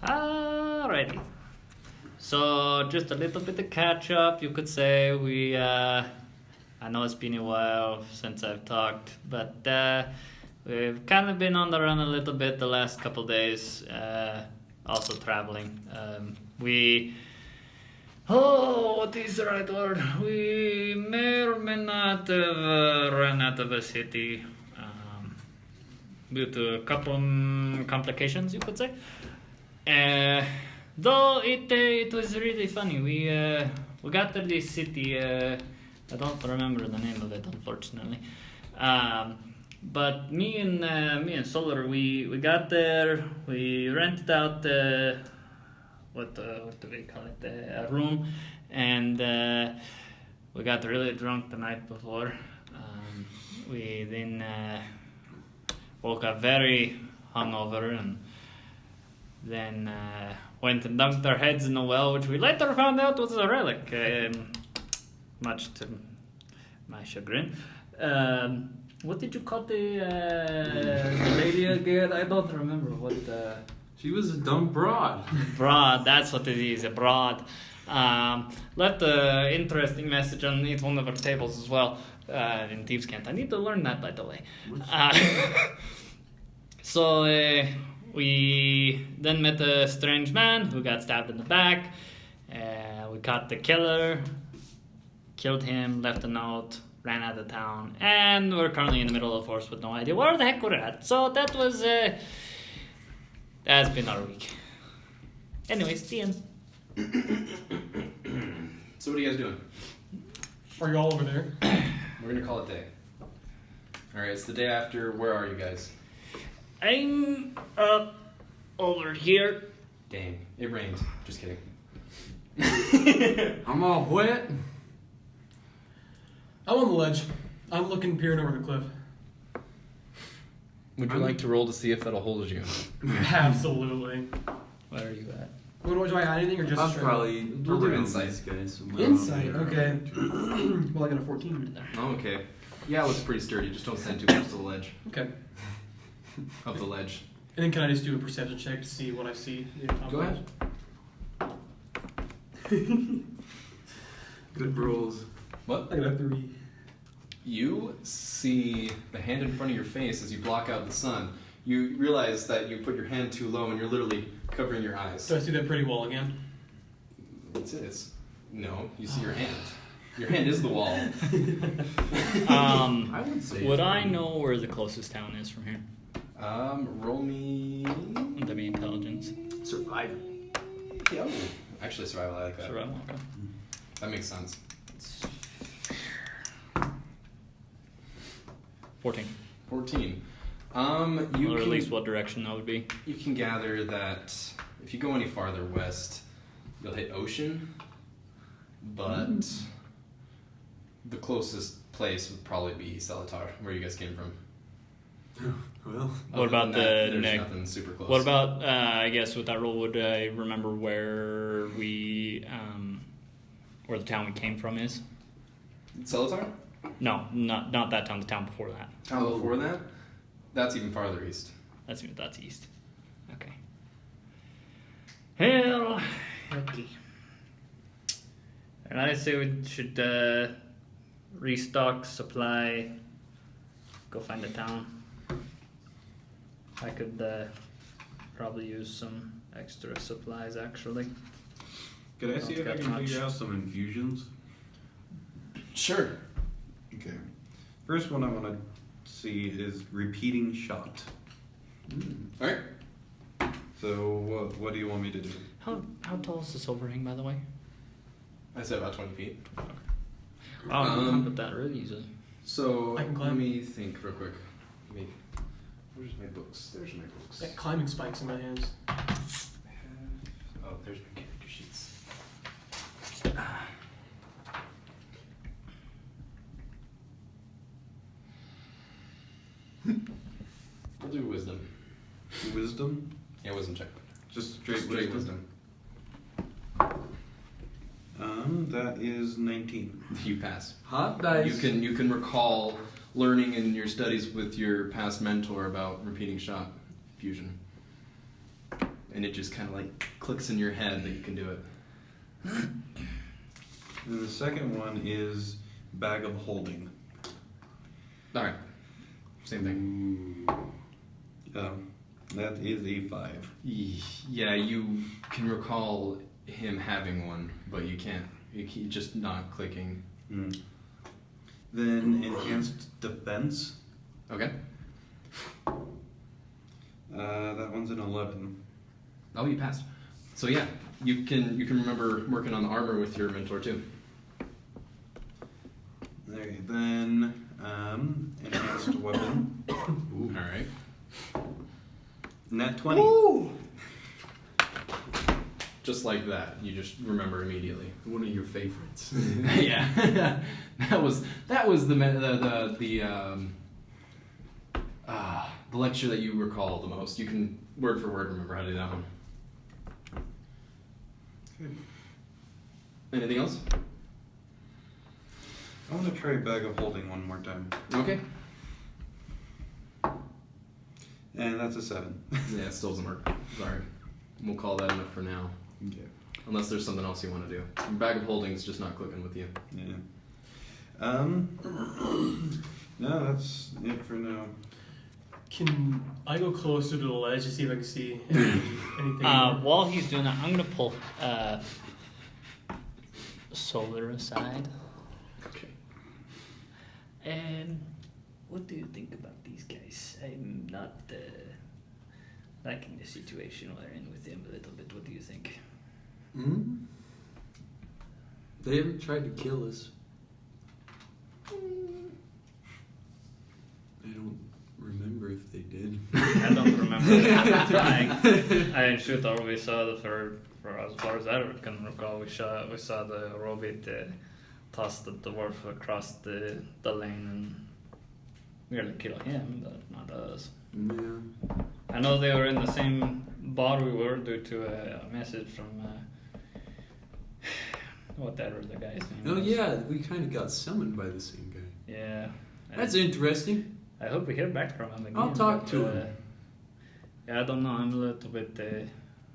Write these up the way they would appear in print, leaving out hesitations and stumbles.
Alrighty. So, just a little bit of catch up, you could say. I know it's been a while since I've talked, but we've kind of been on the run a little bit the last couple days, also traveling. What is the right word? We may or may not have run out of a city due to a couple complications, you could say. Though it was really funny. We got to this city. I don't remember the name of it, unfortunately. But me and Solar, we got there. We rented out what do we call it? A room, and we got really drunk the night before. We then woke up very hungover, and then went and dunked our heads in a well, which we later found out was a relic, much to my chagrin. What did you call the lady again? I don't remember what. She was a dumb broad. Broad, that's what it is, a broad. Left an interesting message on each one of our tables as well in Thieves' Cant. I need to learn that, by the way. So we then met a strange man who got stabbed in the back. We caught the killer, killed him, left a note, ran out of town, and we're currently in the middle of the forest with no idea where the heck we're at. So that was... that's been our week. Anyways, the end. So what are you guys doing? Are you all over there? We're gonna call it day. Alright, it's the day after. Where are you guys? I'm up over here. Dang, it rained. Just kidding. I'm all wet. I'm on the ledge. I'm looking, peering over the cliff. Would you like to roll to see if that'll hold you? Absolutely. Where are you at? What, do I add anything or just I'll straight? probably We'll do around insight. these guys. Insight, okay. Well, I got a 14. Oh, okay. Yeah, it looks pretty sturdy. Just don't stand too close to the ledge. Okay. Of the ledge. And then can I just do a perception check to see what I see? Go ahead. Good rolls. What? I got a 3. You see the hand in front of your face as you block out the sun. You realize that you put your hand too low and you're literally covering your eyes. So I see that pretty wall again. What's this? No, you see your hand. Your hand is the wall. I would say. Would I know where the closest town is from here? Roll me. That'd be intelligence. Survivor. Yeah, actually, survival. I like that. Survival, okay. That makes sense. 14. 14. Or at Can, least what direction that would be. you can gather that if you go any farther west, you'll hit ocean, but the closest place would probably be Zealot, where you guys came from. Well, What about there's the neck? nothing super close. What about, I guess with that roll, would I remember where where the town we came from is? Zealot? No, not that town, the town before that. Town before that? That's even farther east. That's east. Okay. Hell, okay. And I say we should restock, supply, go find a town. I could probably use some extra supplies, actually. could I see if I Not can much. figure out some infusions? Sure. Okay. First one I want to see is repeating shot. Alright. So what do you want me to do? How tall is this overhang, by the way? I said about 20 feet. Oh, I can climb up that really easily. So, I can let climb. me think real quick. Where's my books? There's my books. Got climbing spikes in my hands. Oh, there's my character sheets. We'll do wisdom. Wisdom? Yeah, wisdom check. Just straight Straight wisdom. That is 19. You pass. Hot dice. You can recall learning in your studies with your past mentor about repeating shot fusion. and it just kind of like clicks in your head that you can do it. And the second one is bag of holding. All right, same thing. That is a 5. Yeah, you can recall him having one, but you can't. He's just not clicking. Mm. Then enhanced defense. Okay. That one's an 11. Oh, you passed. So yeah, you can remember working on the armor with your mentor too. Okay, then enhanced weapon. Ooh. All right. Nat 20. Woo! Just like that, you just remember immediately. One of your favorites. Yeah, that was the lecture that you recall the most. You can word for word remember how to do that one. Good. Anything else? I want to try bag of holding one more time. Okay. And that's a 7. Yeah, it still doesn't work. Sorry. We'll call that enough for now. Okay. Unless there's something else you want to do. Your bag of holding is just not clicking with you. Yeah. No, that's it for now. Can I go closer to the ledge to see if I can see anything? While he's doing that, I'm gonna pull Solar aside. Okay. And what do you think about these guys? I'm not liking the situation we're in with them a little bit. What do you think? Hmm? They haven't tried to kill us. I don't remember if they did. I don't remember them trying. I'm sure that we saw the for as far as I can recall, we saw the Robit toss the dwarf across the lane and nearly kill him, but not us. Yeah. I know they were in the same bar we were due to a message from whatever the guy's name Oh was. yeah, we kind of got summoned by the same guy. Yeah. That's interesting. I hope we hear back from him again. I'll talk but, to him. Yeah, I don't know. I'm a little bit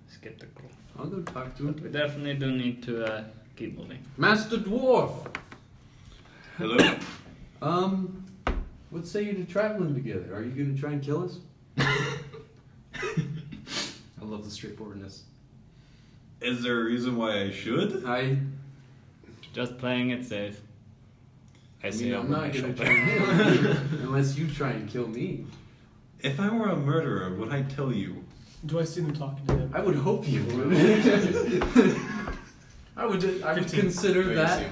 skeptical. I'll go talk to But him. we definitely do need to keep moving. Master Dwarf! Hello? What say you to traveling together? Are you gonna try and kill us? I love the straightforwardness. Is there a reason why I should? Just playing it safe. I see I'm over my not gonna shoulder. try and kill you unless you try and kill me. If I were a murderer, would I tell you? Do I see them talking to them? I would hope you would. I would 15. consider Very that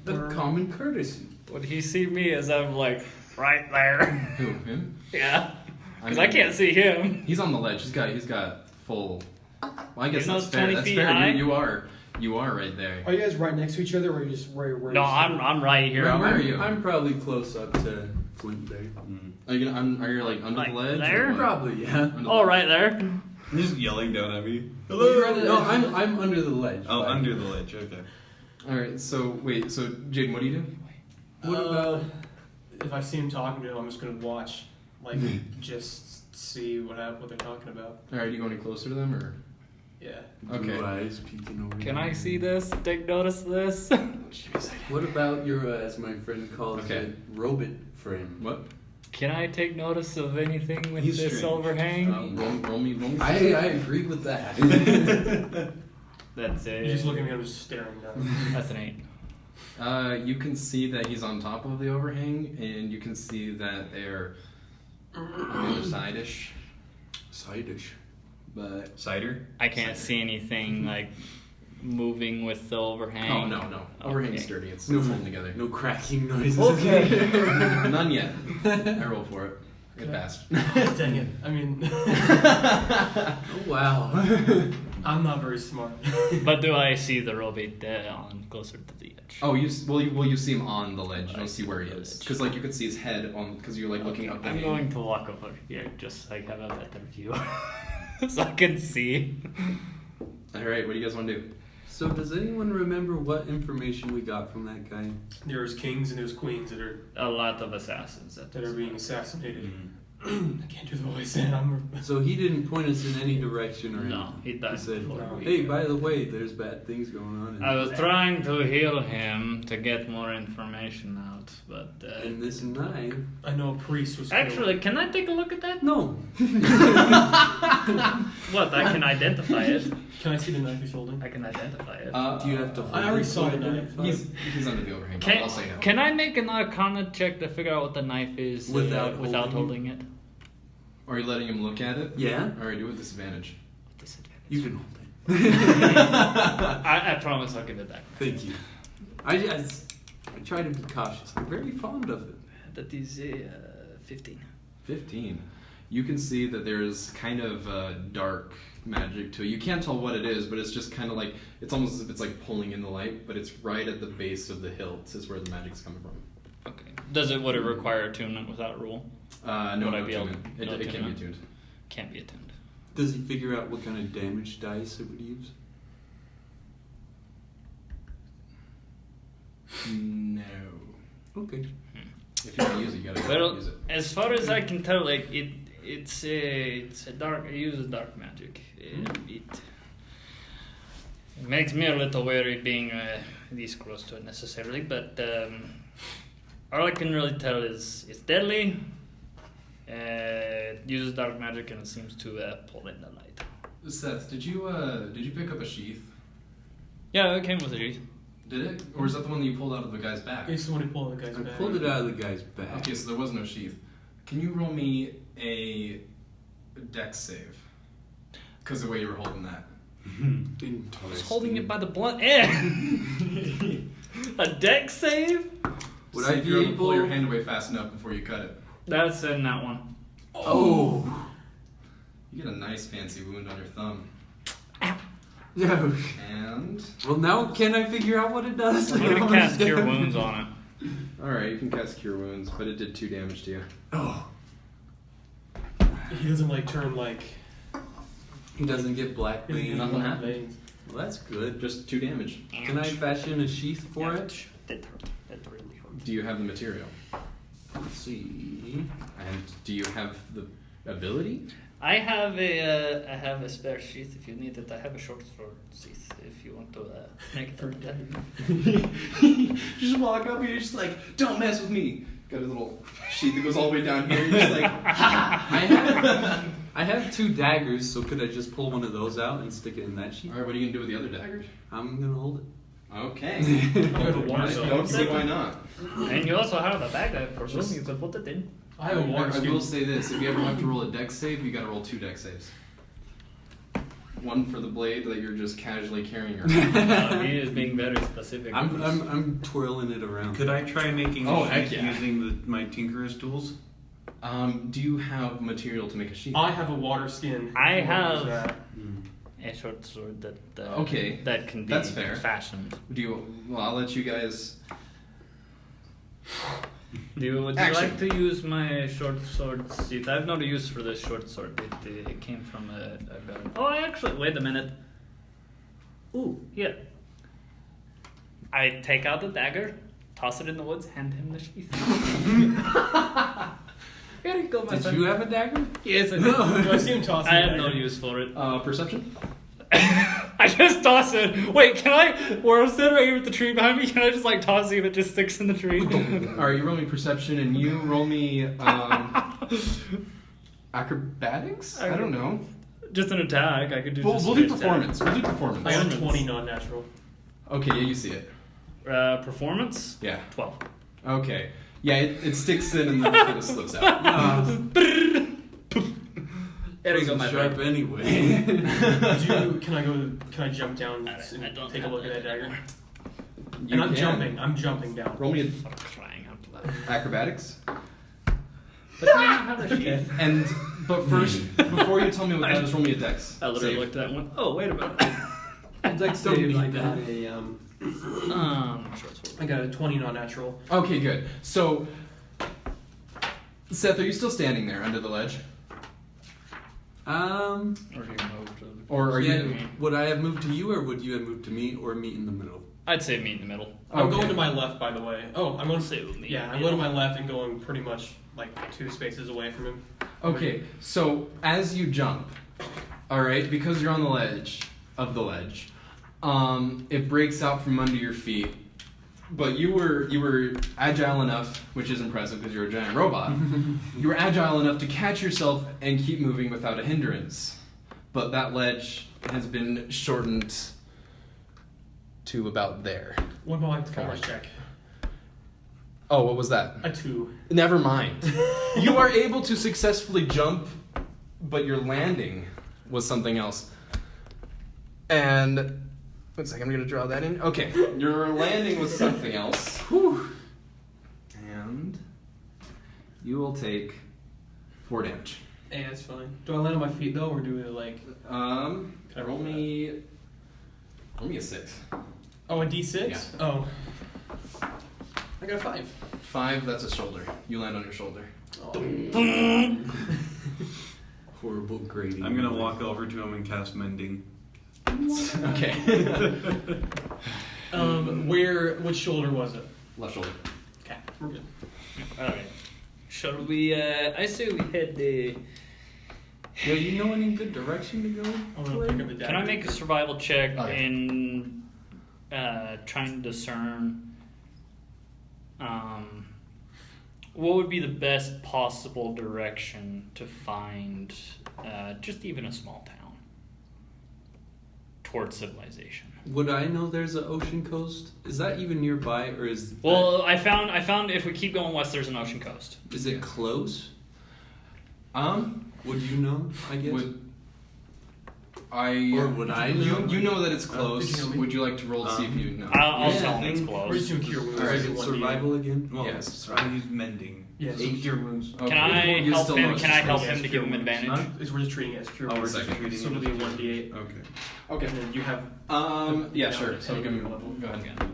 soon. a common courtesy. Would he see me as I'm like right there? Who? Him? Yeah. Because I can't see him. He's on the ledge. He's got full. Well, I guess You know that's it's fair. 20 That's feet fair. high? You are right there. Are you guys right next to each other, or are you just where? No, I'm right here. Where are you? I'm probably close up to Flint Bay. Are you gonna? Are you like under Like the ledge? there? or what? Probably, yeah. Under the Oh, ledge. right there. He's just yelling down at me. No, I'm under the ledge. Oh, but- under the ledge, okay. All right. So wait. So Jaden, what do you do? What about if I see him talking to him? I'm just gonna watch, like, just see what they're talking about. All right. You go any closer to them or? Yeah. Okay. Blue eyes peeking over. Can your I head. see this? Take notice of this? What about your, as my friend calls Okay. it, Robit frame? What? Can I take notice of anything with He's this strange. overhang? Roll me. I agree with that. That's He's just a. looking at me. I'm just staring down. That's an 8. You can see that he's on top of the overhang, and you can see that they're on the other side-ish. Side-ish. But Cider? I can't see anything like moving with the overhang. oh no, overhang's Okay. sturdy. It's No. holding together. No cracking noises. None yet. I rolled for it. It Okay. passed. Dang it. I mean, Oh, wow. I'm not very smart. But do I see the Robit on closer to the edge? Oh, you see him on the ledge. You don't see where he The is ledge. because like you can see his head on because you're like looking up. The I'm hang. going to walk over here just like have a better view, so I can see. All right, what do you guys want to do? So does anyone remember what information we got from that guy? There's kings and there's queens that are A lot of assassins at being assassinated. Mm. I can't do the voice. I'm So he didn't point us in any direction or No, anything. he died. He said, before we- "Hey, by the way, there's bad things going on." I was trying to heal him to get more information out, but And this knife. I know a priest was killed. actually, can I take a look at that? No. What? I can identify it. Can I see the knife he's holding? I can identify it. Do you have to? Hold I already it saw to the knife. identify? He's under the overhang. Can, I'll say no. can I make an Arcana check to figure out what the knife is Without holding it? Or are you letting him look at it? Yeah. Alright, do it with disadvantage. Disadvantage. You can hold it. I promise I'll give it back. Thank you. I try to be cautious. I'm very fond of it. That is 15. 15. You can see that there's kind of dark magic to it. You can't tell what it is, but it's just kind of like, it's almost as if it's like pulling in the light, but it's right at the base of the hilt is where the magic's coming from. Okay. Would it require attunement without rule? No, Would I no be able- attunement. no It can be attunement? attuned. Can't be attuned. Does he figure out what kind of damage dice it would use? No. Okay. If you want to use it, you gotta Well, use it. as far as I can tell, like it's a dark. It uses dark magic. It makes me a little wary being this close to it necessarily, but all I can really tell is it's deadly. It uses dark magic and it seems to pull in the light. Seth, did you pick up a sheath? Yeah, it came with a sheath. Did it? Or is that the one that you pulled out of the guy's back? It's the one who pulled the guy's I back. pulled it out of the guy's back. Okay, so there was no sheath. Can you roll me a dex save? Because the way you were holding that. I was holding it by the blunt end. A dex save? Would See I if be you're able to pull your able? hand away fast enough before you cut it. That's in that one. Oh. You get a nice fancy wound on your thumb. No. And Well, now can I figure out what it does? I'm gonna cast Cure Wounds on it. alright, you can cast Cure Wounds, but it did 2 damage to you. Oh. He doesn't like turn like. He doesn't get black vein. Nothing happened. veins. Well, that's good. Just 2 damage. Can I fashion a sheath for it? That hurt. That really hurt. Do you have the material? Let's see. And do you have the ability? I have a spare sheath if you need it. I have a short sword sheath if you want to make it for dead. You just walk up and you're just like, don't mess with me. Got a little sheath that goes all the way down here. You're just like, I have 2 daggers, so could I just pull one of those out and stick it in that sheath? alright, what are you gonna do with the other daggers? I'm gonna hold it. Okay. I have a water I skin. don't see why not. And you also have a bag. I presume you could put it in. I have a water I will skin. say this: if you ever have to roll a dex save, you got to roll 2 dex saves. One for the blade that you're just casually carrying around. He is being very specific. I'm twirling it around. Could I try making Oh, a heck sheath yeah. using my tinkerer's tools? Do you have material to make a sheath? I have a water skin. I What have- is that? a short sword that Okay, that can be that's fair. fashioned. Do you? Well, I'll let you guys. Would you Action. like to use my short sword sheath? I have no use for this short sword. It came from a gun. Oh, actually, wait a minute. Ooh, yeah. I take out the dagger, toss it in the woods, hand him the sheath. Here you go, my Did friend. you have a dagger? Yes, I Do I see him tossing I the have no dagger? use for it. Perception. I just toss it. Wait, can I? We're sitting right here with the tree behind me. Can I just like toss it if it just sticks in the tree? All right, you roll me perception, and you roll me acrobatics. I don't know. Just an attack. I could do. We'll just do straight attack. performance. We'll do performance. I got a Performance. 20 non-natural. Okay, yeah, you see it. Performance. Yeah. 12. Okay. Yeah, it sticks in and then it kind of slips out. There you go, my Sharp friend. anyway. Can I jump down I and don't take a have look at that dagger? anymore. You And I'm can. jumping. I'm jumping down. Roll me For crying out loud. acrobatics. But you don't have a sheath. But first, before you tell me what that is, roll me a dex. I literally save. looked at that one. Oh, wait a minute. Dex Don't save. need I got that. a Short sword. I got a 20 non-natural. Okay, good. So, Seth, are you still standing there under the ledge, Or you moved. or are yeah, you? would I have moved to you, or would you have moved to me, or meet in the middle? I'd say meet in the middle. I'm Okay. going to my left, by the way. Oh, I'm going to Say we'll meet Yeah, in the I'm going to middle. my left and going pretty much like 2 spaces away from him. Okay, so as you jump, all right, because you're on the ledge of the ledge, it breaks out from under your feet. But you were agile enough, which is impressive because you're a giant robot. You were agile enough to catch yourself and keep moving without a hindrance. But that ledge has been shortened to about there. What about my performance check? Oh, what was that? A 2. Never mind. You are able to successfully jump, but your landing was something else. And 1 second, I'm going to draw that in. Okay, your landing was something else. Whew. And you will take 4 damage. Hey, that's fine. Do I land on my feet though, or do it like? Can I roll me a 6. Oh, a D6. Yeah. Oh. I got a 5. 5, that's a shoulder. You land on your shoulder. Oh. Horrible grading. I'm gonna walk over to him and cast Mending. Okay. Which shoulder was it? Left shoulder. Okay, we're good. Alright. Shall we, I say we head the... Yo, you know any good direction to go? I'm gonna pick up the dagger. Can I make a survival check Oh, yeah. in trying to discern what would be the best possible direction to find just even a small town towards civilization? Would I know there's an ocean coast? Is that even nearby, or is Well, I found if we keep going west, there's an ocean coast. is it close? Would Would you know? I guess. Or would I know? You know that it's Did close. you know me? Would you like to roll to see if you know? I'll Yeah, tell him it's I think We're close. just doing cure wounds. Alright, Is Is it it 1d8? survival again? Well, Yes. I use Mending. Yeah, so 8 cure wounds. Okay. Can I You help still him? know Can I it's help close. him to give him advantage? we're just treating it as cure Oh, we're wounds. just treating So it it'll be a as 1d8. Okay. Okay. And then you have. Yeah, No, sure. it's So any give me level. go ahead.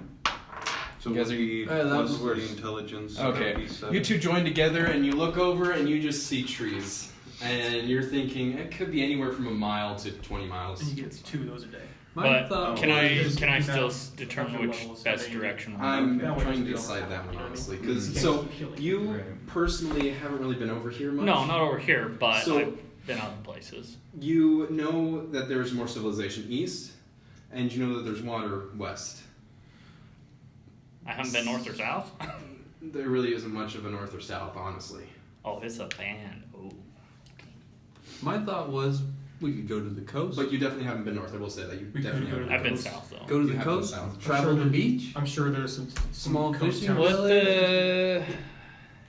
So You guys we'll are- be that plus was 3 worse. intelligence. Okay. that'd be 7. You two join together and you look over and you just see trees. And you're thinking it could be anywhere from a mile to 20 miles. And you get 2 of those a day. My But thought can was- I you still have determine other which levels best that you- direction? I'm That way trying to you don't decide have- that one you know what I honestly, mean? because You can't so keep killing you Right. personally haven't really been over here much. No, not over here, but So- I've been other places. You know that there's more civilization east, and you know that there's water west. I haven't been north or south. There really isn't much of a north or south, honestly. Oh, it's a band. Oh. My thought was we could go to the coast. But you definitely haven't been north. I will say that you We could definitely go to haven't. the I've been coast. south though. go to You the have been coast. south. Travel I'm the sure beach. I'm sure there's some Small coast fishing towns. What village. the?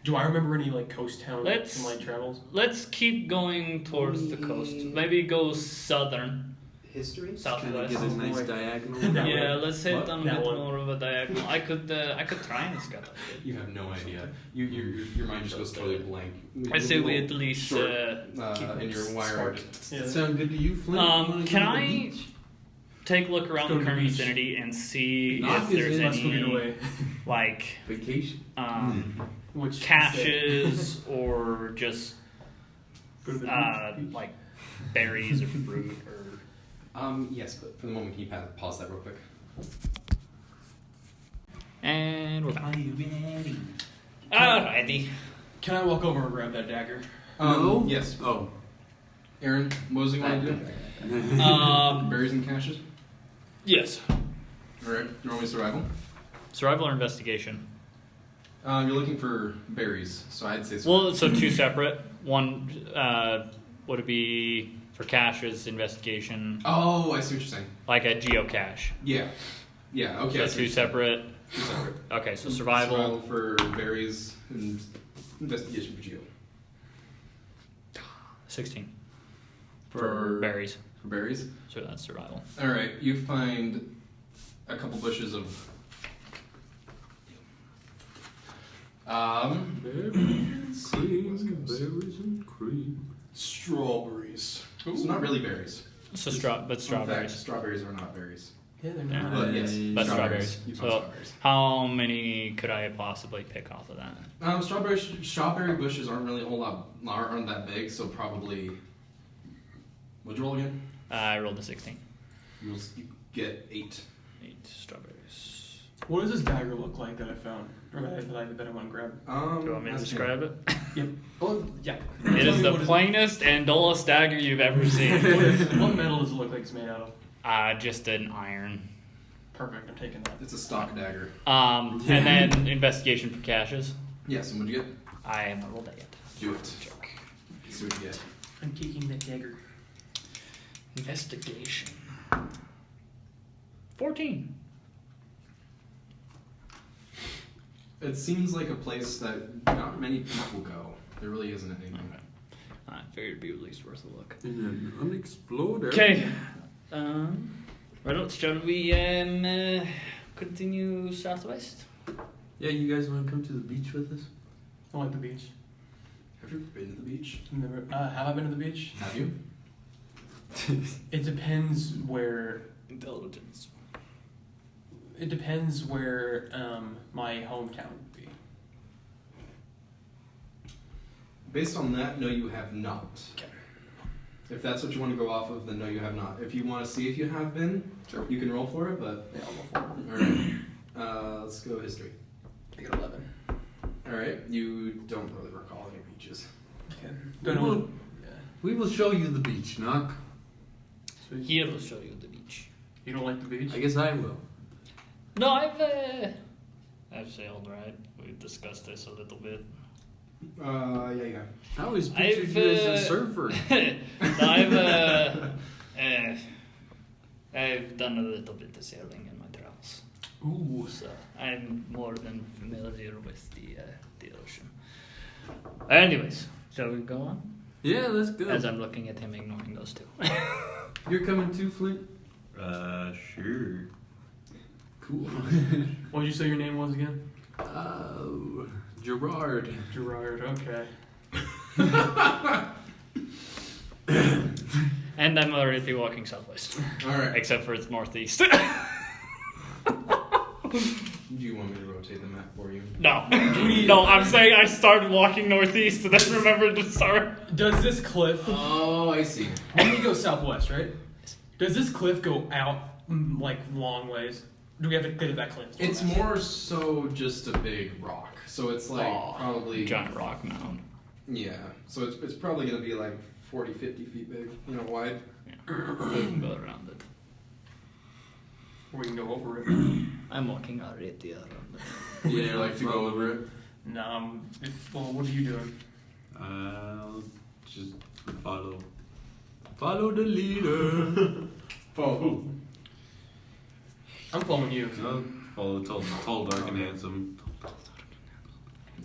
Do I remember any like coast towns Let's- in my travels? Let's keep going towards the coast. Maybe go southern, History? Kind of southwest. get a nice Boy. diagonal. That Yeah, way. let's head What? down a That bit one. more of a diagonal. I could try and scout that. You have no idea. Your mind just goes totally blank. I say we at least. Short, keep in your it wire. Yeah. Sound good to you, Flint? Wanna Can go to the I beach? take a look around Let's go the to the current beach. vicinity and see Knock if is there's in, Let's go get any away. like Vacation. Which caches or just Go to the beach. like berries or fruit or. Yes, but for the moment, can you pause that real quick? And we're back. Are you ready? Alrighty. Can I walk over and grab that dagger? No? Yes. Oh. Aaron, what was he going to do? Berries and caches? Yes. Alright, you want me survival? Survival or investigation? You're looking for berries, so I'd say Well, so two separate. One would it be for caches investigation, Oh, I see what you're saying. like a geocache. Yeah. Yeah, okay. I So see two what separate. you're saying. Two separate. Okay, so survival. for berries and investigation for geo. 16 for For- berries. For berries? So that's survival. Alright, you find a couple bushes of Berries, cream, berries and cream. strawberries. So not really berries. So In fact, strawberries. strawberries are not berries. Yeah, they're Yeah. not. But yes, But strawberries. You So- found strawberries. How many could I possibly pick off of that? Strawberry bushes aren't really a whole lot, aren't that big, so probably. What'd you roll again? I rolled a 16. You get 8. 8 strawberries. What does this dagger look like that I found? Or that I want to grab? Do you want me to describe it? Yep. Oh, yeah. It is the plainest and dullest dagger you've ever seen. What metal does it look like it's made out of? Just an iron. Perfect, I'm taking that. It's a stock dagger. And then investigation for caches. Yes, and what'd you get? I haven't rolled that yet. Do it. Check. See what you get. I'm taking the dagger. Investigation. 14. It seems like a place that not many people go. There really isn't anything. Okay. I figured it'd be at least worth a look. In an unexploded. Okay. Right, shall we continue southwest? Yeah, you guys want to come to the beach with us? I like the beach. Have you ever been to the beach? Never. Have I been to the beach? Have you? It depends where. Intelligence. It depends where my hometown would be. Based on that, no, you have not. Okay. If that's what you want to go off of, then no, you have not. If you want to see if you have been, Sure. you can roll for it, but... Yeah, I'll go for Alright. Let's go history. it. I got 11. Alright, you don't really recall any beaches. Okay. We will, we will show you the beach, Knock. Sweet. Here will show you the beach. You don't like the beach? I guess I will. No, I've sailed, right? We've discussed this a little bit. Yeah. I always pictured you as a surfer. I've done a little bit of sailing in my travels. Ooh. So I'm more than familiar with the ocean. Anyways, shall we go on? Yeah, let's go. As I'm looking at him ignoring those two. You're coming too, Flint? Sure. Cool. What did you say your name was again? Oh, Gerard. Gerard, okay. And I'm already walking southwest. Alright. Except for it's northeast. Do you want me to rotate the map for you? No. No, I'm saying I started walking northeast and then remembered to start. Does this cliff, Oh, I see. when we go southwest, right? Does this cliff go out, like, long ways? Do we have to get to that cliff? It's more so just a big rock. So it's like probably... Giant rock mound. Yeah. So it's probably going to be like 40, 50 feet big, wide. Yeah. We can go around it. Or we can go over it. I'm walking already around it. Would you like to go over it? No, well, what are you doing? I'll just follow. Follow the leader. Follow who? I'm following you. I'll follow tall, dark, and handsome.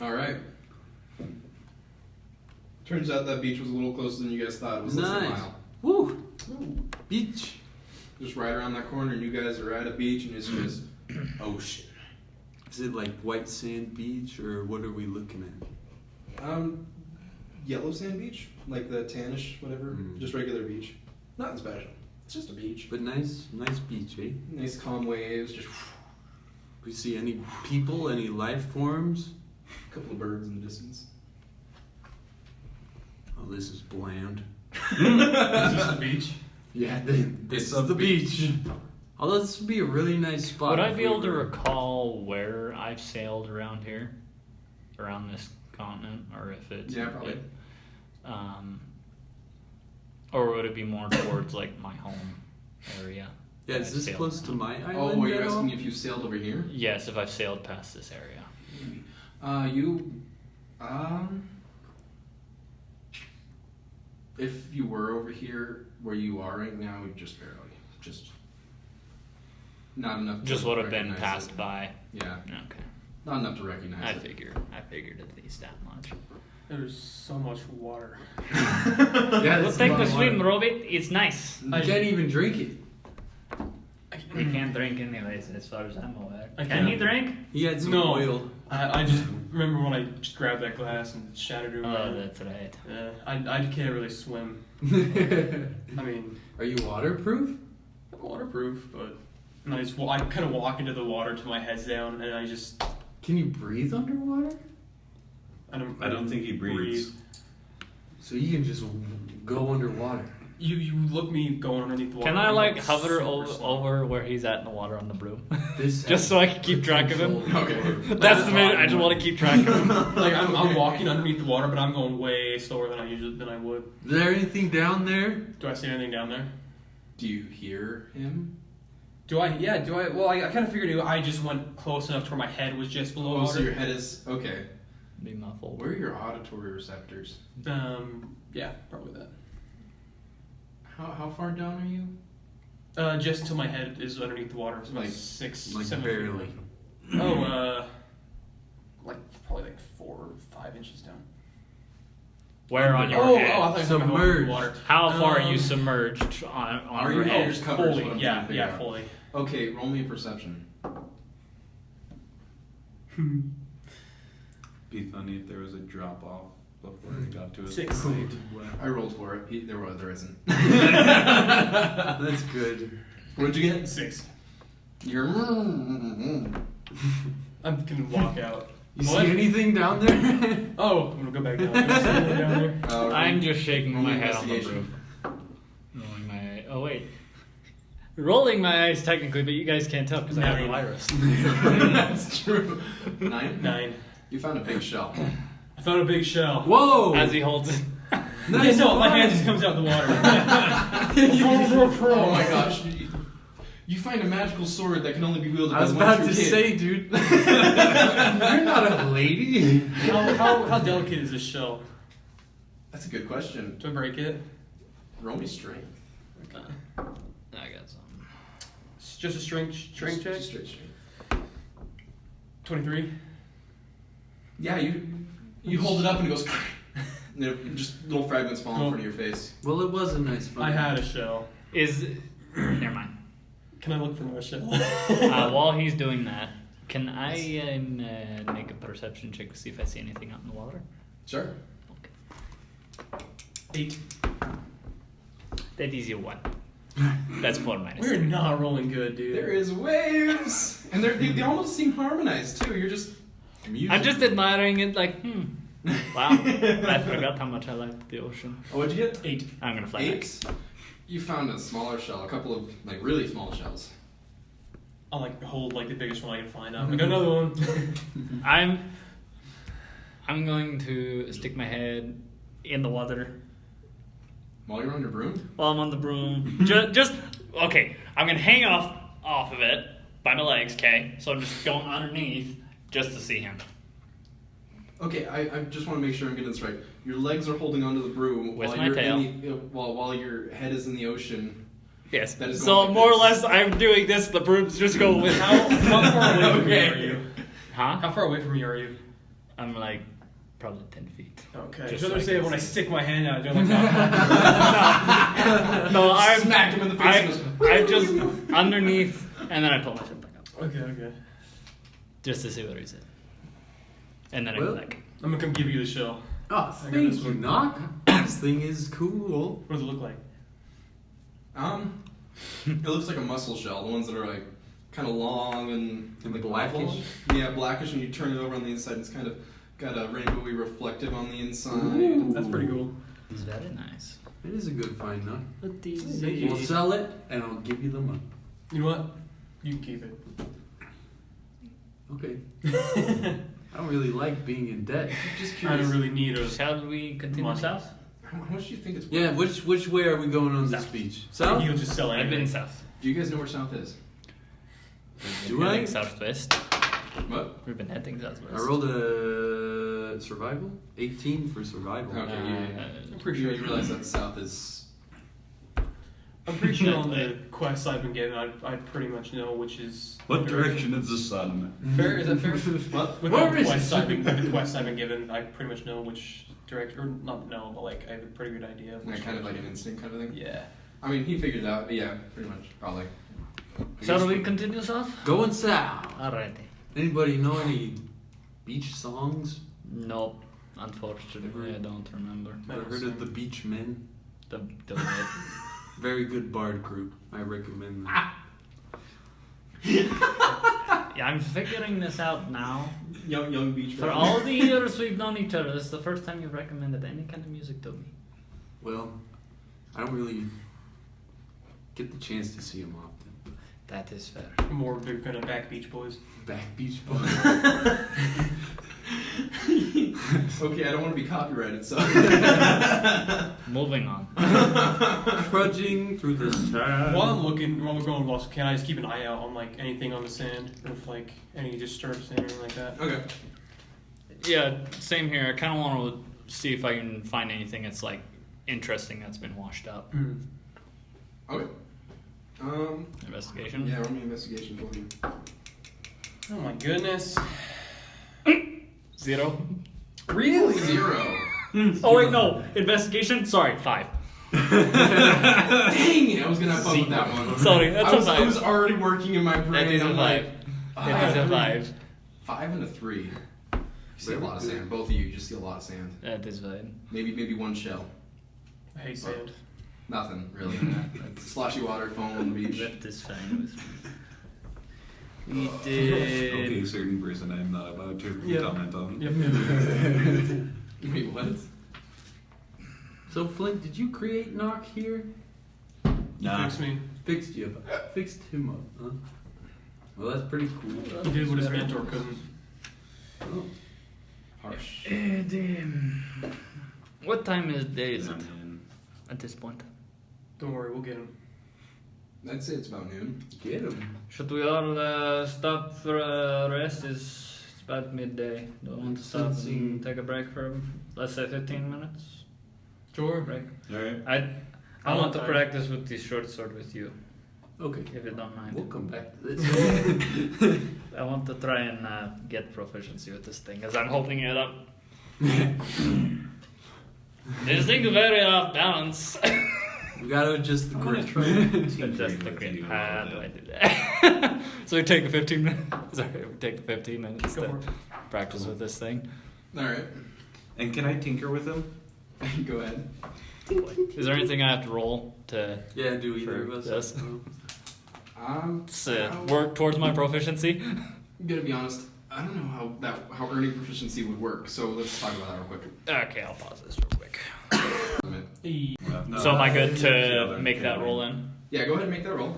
Alright. Turns out that beach was a little closer than you guys thought. It was less than a Nice. mile. Woo! Beach. Just right around that corner, and you guys are at a beach, and it's just ocean. Is it like white sand beach, or what are we looking at? Yellow sand beach, like the tannish, whatever. Mm. Just regular beach. Nothing special. It's just a beach. But nice beach, eh? Nice calm waves, just We see any people, any life forms? a couple of birds in the distance. Oh, this is bland. Is this the beach? Yeah, this is the beach. Although this would be a really nice spot. Would I if be we able to were- recall where I've sailed around here? Around this continent? Or if it's... Yeah, probably. Or would it be more towards, like, my home area? Yeah, is this Sailed close to around? my island? Oh, you're at all? asking if you sailed over here? Yes, if I've sailed past this area. If you were over here where you are right now, just barely. Just not enough. Just to would have been recognize passed it. by. Yeah, Okay. not enough to recognize I it. figured at least that much. There's so much water. Yeah, We'll that's take a lot the of swim, water. Robit. It's nice. You can't even drink it. He can't drink anyways, as far as I'm aware. I Can he can't. drink? He had some No. oil. I just remember when I just grabbed that glass and shattered it. Oh, that's right. I can't really swim. I mean, Are you waterproof? I'm waterproof, but and I kind of walk into the water to my head's down, and I just Can you breathe underwater? I don't think he breathes. So you can just go underwater. You look me going underneath the water. Can I I'm like going hover super over, slow. over where he's at in the water on the broom? This Just so I can keep track of him. Okay. That's the main. I just want to keep track of him. Like I'm walking underneath the water, but I'm going way slower than I would. Is there anything down there? Do I see anything down there? Do you hear him? Do I? Yeah. Do I? Well, I kind of figured I just went close enough to where my head was just below Oh, water. so your head is okay. Be muffled. Where are your auditory receptors? Yeah, probably that. How far down are you? Just till my head is underneath the water. It's about Like- 6, Like 7 barely. feet. Oh, like probably like 4 or 5 inches down. Where on your Oh, head? I thought you were talking about Submerged. water. How far are you Um, submerged on Are your you? head? Just covered is what Fully, I'm yeah, trying to figure yeah, out. fully. Okay, roll me a perception. Be funny if there was a drop off before it got to us. 6. I rolled for it. There isn't. That's good. What'd you get? 6. You're. I'm gonna walk out. You What? see anything down there? Oh, I'm gonna go back down. Do I see anything down there? I'm just shaking roll my me head on the investigation. broom. Rolling my eye. Oh wait. Rolling my eyes technically, but you guys can't tell because I have the 9. virus. That's true. 9? 9. You found a big shell. I found a big shell. Whoa! As he holds it. Yeah, no, my hand just comes out the water. Oh my gosh. You find a magical sword that can only be wielded I by was one about true to kid. say, dude. You're not a lady. How delicate is this shell? That's a good question. Do I break it? Roll me strength. I got some. It's just a strength check? Just straight strength. 23. Yeah, you hold it up and it goes. You know, just little fragments fall in front of your face. Well, it was a nice fun. I had a shell. Is never mind. Can I look for another shell? While he's doing that, can I make a perception check to see if I see anything out in the water? Sure. 8. That is your 1. That's 4 minus. We're not rolling good, dude. There is waves, and they almost seem harmonized too. You're just. I'm just admiring it, like, wow. I forgot how much I liked the ocean. Oh, what'd you get? 8. I'm gonna fly 8. You found a smaller shell, a couple of like really small shells. I'll like hold like the biggest one I can find out. I got another one. back. I'm going to stick my head in the water While you're on your broom. while I'm on the broom. just okay. I'm gonna hang off of it by my legs, okay? So I'm just going underneath just to see him. Okay, I just want to make sure I'm getting this right. Your legs are holding onto the broom With while my you're tail. in the, while your head is in the ocean. Yes. That is So going like more or this. less, I'm doing this. The broom's just going with. How far away from me Okay. are you? Huh? How far away from me are you? I'm like probably 10 feet. Okay. Just So like say this. when I stick my hand out, you're like, oh. No, I'm Smack him in the face. I'm just underneath, and then I pull myself back up Okay. just to see what he's at, and then I Well- go back. I'm gonna come give you the shell. Oh, I got thank this you, one. Knock. This thing is cool. What does it look like? It looks like a mussel shell. The ones that are like kind of long and like blackish? oval. Yeah, blackish, and you turn it over on the inside. And it's kind of got a rainbowy reflective on the inside. Ooh. That's pretty cool. It's very nice. It is a good find, Knock. But these Thank you. We'll sell it, and I'll give you the money. You know what? You can keep it. Okay. I don't really like being in debt. Just I curious. don't really need a. Shall we continue Money. south? How much do you think it's worth? Yeah, which way are we going on this South. beach? I South? think you'll just sell I've anything. been south. Do you guys know where south is? Do Heading I? southwest. What? We've been heading southwest. I rolled a survival. 18 for survival. Okay, I'm pretty sure you realize that south is. I'm pretty sure on the quests I've been getting, I pretty much know which is. What direction is the sun? Fair? Is that fair? What? With Where the is quests it? the quests I've been given, I pretty much know which direction, or not know, but like I have a pretty good idea of which Like, kind of like direction. an instinct kind of thing? Yeah. I mean, he figured it out, but yeah, pretty much, probably. Shall we continue south? Going south. Alrighty. Anybody know any beach songs? Nope. Unfortunately, I don't remember. Ever heard of the Beach Men? The Very good bard group. I recommend them. Yeah, I'm figuring this out now. Young beach For all the years we've known each other, this is the first time you've recommended any kind of music to me. Well, I don't really get the chance to see him often. That is fair. More big kind of back beach boys. Back beach boy. Okay, I don't want to be copyrighted, so. Moving on. Trudging through the sand. While we're going lost, can I just keep an eye out on like anything on the sand, or if like any disturbs or anything like that? Okay. Yeah, same here. I kind of want to see if I can find anything that's like interesting that's been washed up. Mm. Okay. Investigation. Yeah, roll me investigation, both of you. Oh my goodness. 0. Really? 0. Oh wait, no. Investigation. Sorry, 5. Dang it! I was gonna have fun with that one. Sorry, that's a 5. I was already working in my brain. That is a I'm 5. like, That is a 5. 5 and a 3. You see a lot of sand. Both of you just see a lot of sand. That is fine. Maybe one shell. I hate sand. Nothing really. Sloshy water, foam on the beach. That is fine with me. We Okay, did. certain person I'm not allowed to Yep. comment on. Yep. Wait, what? So Flint, did you create Knock here? You Nah. fix me. Fixed him up, huh? Well, that's pretty cool. He did what his mentor couldn't. Oh. Harsh. What time of day is it And at this point? Don't worry, we'll get him. I'd say it's about noon. Get him. Should we all stop for a rest? It's about midday. Do you want to stop and take a break for, let's say, 15 minutes? Sure. Break. Alright. I want to Alright. practice with the short sword with you, Okay. if you don't mind. We'll come back to this. I want to try and get proficiency with this thing as I'm holding it up. This thing is very off balance. We gotta adjust the I'm gonna grip. try Adjust the grip. How do I do that? So we take the 15 minutes. Sorry, we take the 15 minutes Go to for it. practice with this thing. Alright. And can I tinker with him? Go ahead. Is there anything I have to roll to Yeah, do either For of us? this. I'll- work towards my proficiency? I'm gonna be honest. I don't know how earning proficiency would work. So let's talk about that real quick. Okay, I'll pause this real quick. No, So am I good it's to the other make that camera. roll in? Yeah, go ahead and make that roll.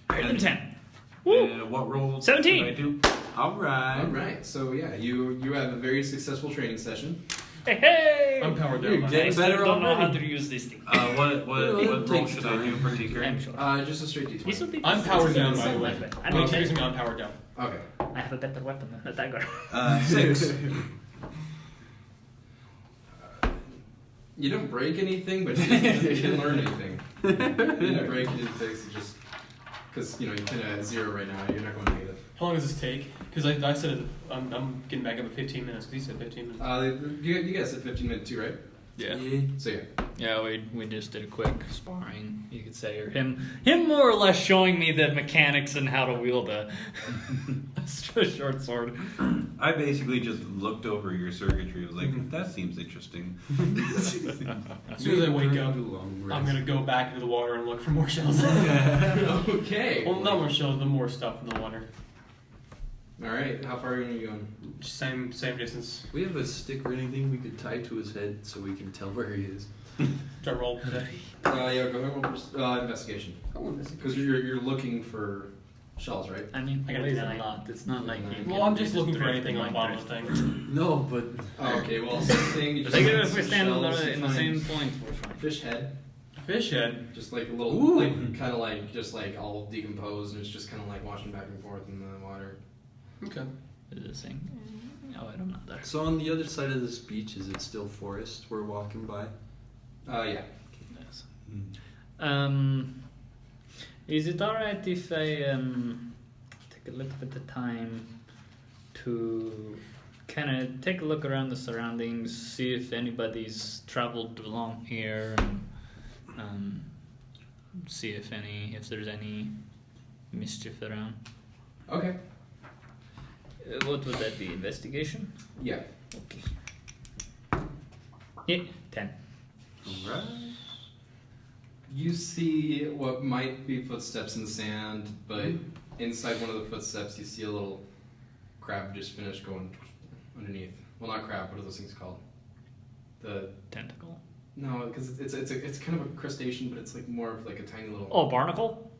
Higher than 10. Woo! What roll 17. did I do? Alright. Alright, so yeah, you have a very successful training session. Hey, hey! I'm powered You're down. getting I still better don't know how already. to use this thing. What roll takes should I do for tinkering? I'm sure. Just a straight D20. This will be I'm powered down, by the same way. weapon. I'm I'm using me on powered down. Okay. I have a better weapon than a dagger. 6. You didn't break anything, but you didn't learn anything. You didn't break, you didn't fix, you just... Because, you're kind of at 0 right now, you're not going negative. How long does this take? Because I said I'm getting back up at 15 minutes. Because he said 15 minutes. You guys said 15 minutes too, right? Yeah. So yeah. Yeah, we just did a quick sparring, you could say, or him more or less showing me the mechanics and how to wield a short sword. I basically just looked over your circuitry. I was like, that seems interesting. As soon as I wake up, I'm gonna go back into the water and look for more shells. Okay. Well, not more shells, but more stuff in the water. Alright, how far are you going? Same distance. We have a stick or anything we could tie to his head so we can tell where he is. Do I roll today? Yeah, go ahead, roll investigation. Because you're looking for shells, right? I mean, I gotta it is do a nine. lot. It's not like you Well, can I'm just looking for drift anything on the like bottom of the thing. No, but Oh, okay, well, same thing. You I think if find we some stand shells, in you the find same point, we're fine. Fish head. Fish head. Just like a little, Ooh. like, kind of like, just like all decomposed, and it's just kind of like washing back and forth in the water. Okay. Is this thing? Oh, wait, I'm not there. so on the other side of this beach, is it still forest we're walking by? Yeah. Yes. Is it alright if I take a little bit of time to kind of take a look around the surroundings, see if anybody's traveled along here, and see if there's any mischief around? Okay. What would that be? Investigation? Yeah. Okay. Yeah, 10. Alright. You see what might be footsteps in the sand, but inside one of the footsteps you see a little crab just finished going underneath. Well, not crab, what are those things called? The Tentacle. No, because it's kind of a crustacean, but it's like more of like a tiny little. Oh, barnacle?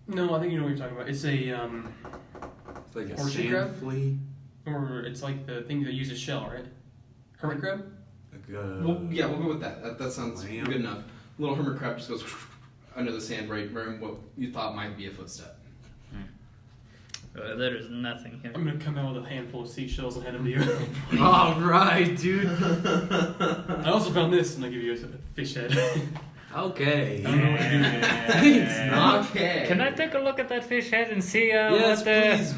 No, I think you know what you're talking about. It's a It's like a Horseshoe sand crab? flea. or it's like the thing that uses shell, right? Hermit crab. Like Well, yeah, we'll go with that. That sounds Lamb. good enough. Little hermit crab just goes under the sand, right in what you thought might be a footstep. There is nothing here. I'm gonna come out with a handful of seashells and hand them to you. All right, dude. I also found this, and I give you a fish head. Okay. I don't know what to do with it. Thanks, Knock. Okay. Can I take a look at that fish head and see Yes, please.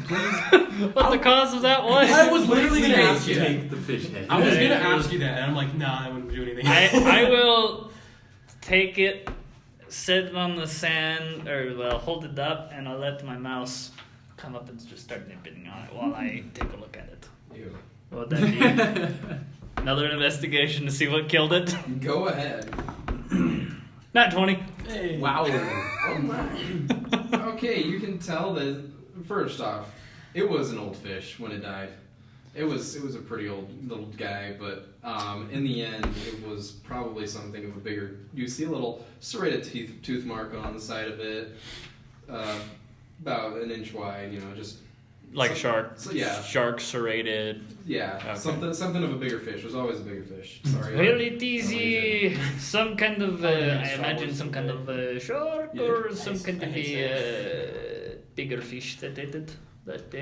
what the cause of that was? I was literally gonna ask you that. Take the fish head. I was gonna ask you that, and I'm like, nah, that wouldn't do anything. I will take it, sit it on the sand, or well, hold it up, and I'll let my mouse come up and just start nipping on it while I take a look at it. Ew. What would that be? Another investigation to see what killed it? Go ahead. Not 20. Hey. Wow. Oh my. Okay, you can tell that first off, it was an old fish when it died. It was a pretty old little guy, but in the end, it was probably something of a bigger. You see a little serrated tooth mark on the side of it, about an inch wide. You know, just Like a shark. So, yeah, Shark serrated. yeah, Okay. something of a bigger fish. It was always a bigger fish. Sorry. Really easy. Some kind of, I imagine some kind of shark Yeah. or some kind of bigger fish that ate it. But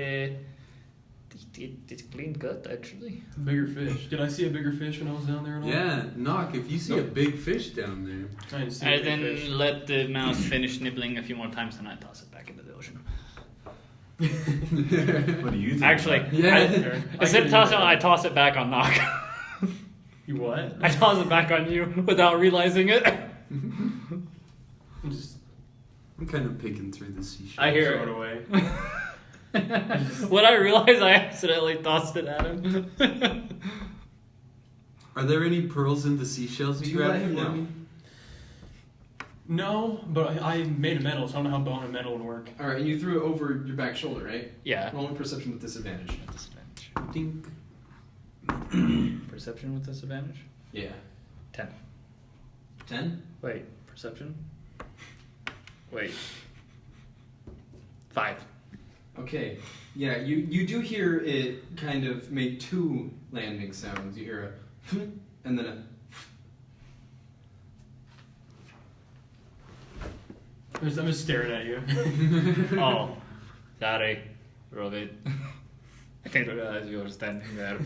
it's clean cut actually. Bigger fish. Did I see a bigger fish when I was down there? At all? Yeah, Knock, if you see a big fish down there. I didn't see a I big then fish. let the mouse finish nibbling a few more times and I toss it back into the ocean. What do you think? Actually, Yeah. instead of tossing it, I toss it back on Knock. You what? I toss it back on you without realizing it. Just I'm kind of picking through the seashell. I hear throw it. it away. When I realized I accidentally tossed it at him. Are there any pearls in the seashells Do you you grabbed let him for know? me? No, but I made a medal, so I don't know how bone and metal would work. All right, and you threw it over your back shoulder, right? Yeah. Roll in perception with disadvantage. Dink. Perception with disadvantage? Yeah. 10. 10? Wait, perception? Wait. 5. Okay. Yeah, you do hear it kind of make two landing sounds. You hear a and then a. I'm just staring at you. Oh, sorry, Robit. I didn't realize you were standing there.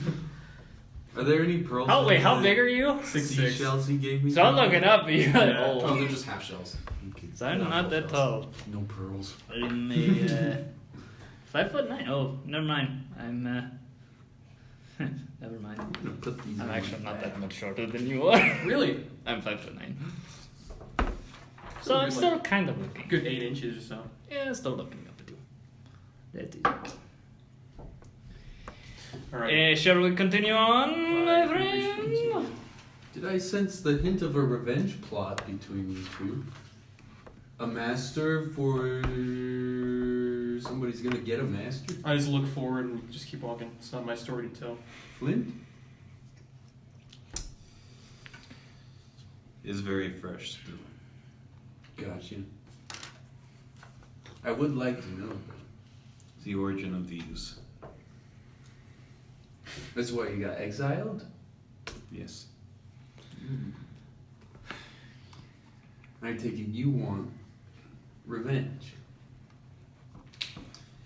Are there any pearls? Oh, in wait, how the big are you? 6'6". seashells he gave me? So I'm looking up, but you're like, Yeah. Oh, oh. they're just half shells. Okay. So I'm not that tall. No pearls. I'm a 5'9". Oh, never mind. I'm never mind. I'm gonna put these. I'm on actually my not back. that much shorter than you are. Really? I'm 5'9". Still So I'm good, still like, kind of looking. good 8 inches or so. Yeah, still looking up at you. That is. All right. Shall we continue on, my I think we should friend? continue. Did I sense the hint of a revenge plot between you two? A master for somebody's gonna get a master? I just look forward and just keep walking. It's not my story to tell. Flint? Is very fresh still. Gotcha. I would like to know. The origin of these. That's why you got exiled? Yes. I take it you want revenge.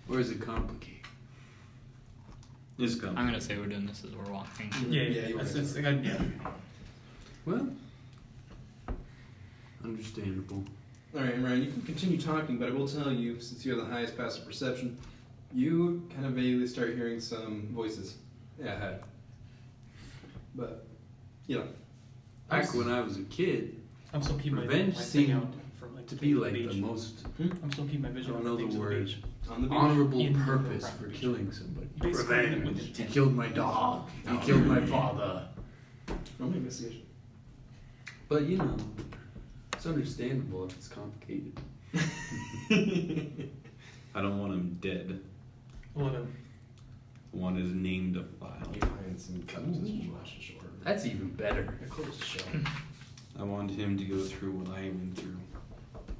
Or is it complicated? It's coming. I'm gonna say we're doing this as we're walking. Yeah, you That's, were. that's, yeah. Well, understandable. All right, Ryan, you can continue talking, but I will tell you, since you have the highest passive perception, you kind of vaguely start hearing some voices ahead. But, you know. Back when I was a kid, I'm still keeping Revenge my thing seemed out from like to be the like beach. the most I'm still keeping my vision I on don't know things the at word. beach. On the beach. honorable In the purpose proper for beach. killing somebody. Basically, Revenge. with You intent. killed my dog. You Oh. killed my father. Roll me investigation. But you know, it's understandable if it's complicated. I don't want him dead. 11. I want his name to file. You find some cups as you wash ashore. That's even better. They're close to shell. I want him to go through what I went through.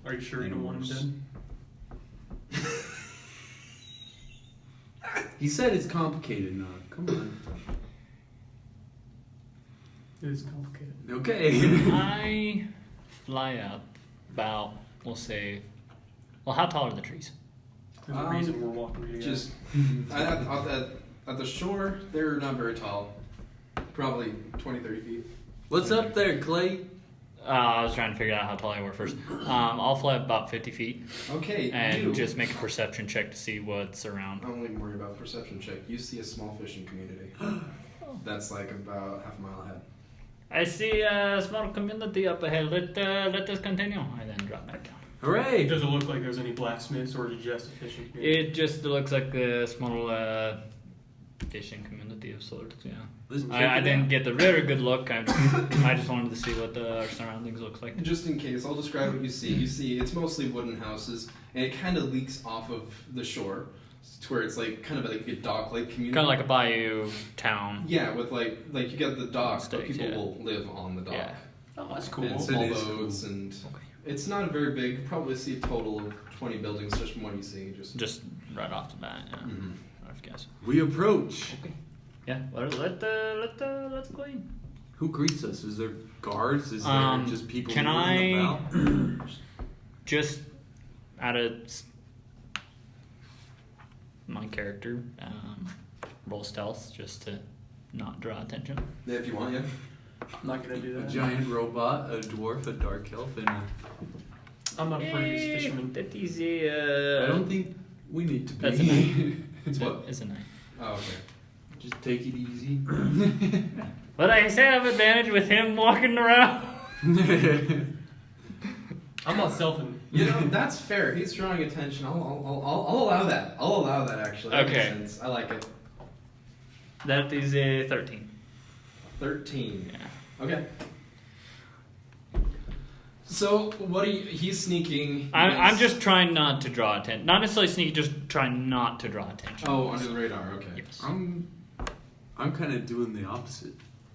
Are you sure you And don't want worse. him dead? He said it's complicated, now. Come on. It is complicated. Okay. I fly up about, we'll say, well, how tall are the trees? There's a reason we're walking together. Just at the shore, they're not very tall. Probably 20, 30 feet. What's up there, Clay? I was trying to figure out how tall you were first. I'll fly up about 50 feet Okay, and you. just make a perception check to see what's around. I'm only worried about perception check. You see a small fishing community. That's like about half a mile ahead. I see a small community up ahead. Let us continue. I then drop back down. Hooray! Does it look like there's any blacksmiths or is it just a fishing community? It just looks like a small fishing community of sorts, yeah. Let's check I it didn't out. get the very good look. I just wanted to see what our surroundings looks like. Just in case, I'll describe what you see. You see, it's mostly wooden houses, and it kind of leaks off of the shore to where it's like kind of like a dock-like community. Kind of like a bayou town. Yeah, with like you got the dock, but States, people yeah. will live on the dock. Yeah. Oh, that's cool. And It small is boats, cool. and Okay. it's not very big. You probably see a total of 20 buildings just from what you see. Just right off the bat, yeah. Mhm. I've guessed. We approach. Yeah, well, let's go in. Who greets us? Is there guards? Is there just people can moving I- about? Just out of my character, roll stealth just to not draw attention. Yeah, if you want, yeah. I'm not gonna do A that. giant robot, a dwarf, a dark elf, and a... I'm not afraid of these fishermen. That is I don't think we need to be. That's a knight. It's what? It's a knight. Oh, okay. Just take it easy. But I say I have advantage with him walking around. I'm not stealthing. You know, that's fair. He's drawing attention. I'll allow that. I'll allow that, actually. That makes Okay. sense. I like it. That is a 13. 13. Yeah. Okay. So, what are you... He's sneaking. You I'm guys- just trying not to draw attention. Not necessarily sneaky, just trying not to draw attention. Oh, under the radar. Okay. Yes. I'm kind of doing the opposite.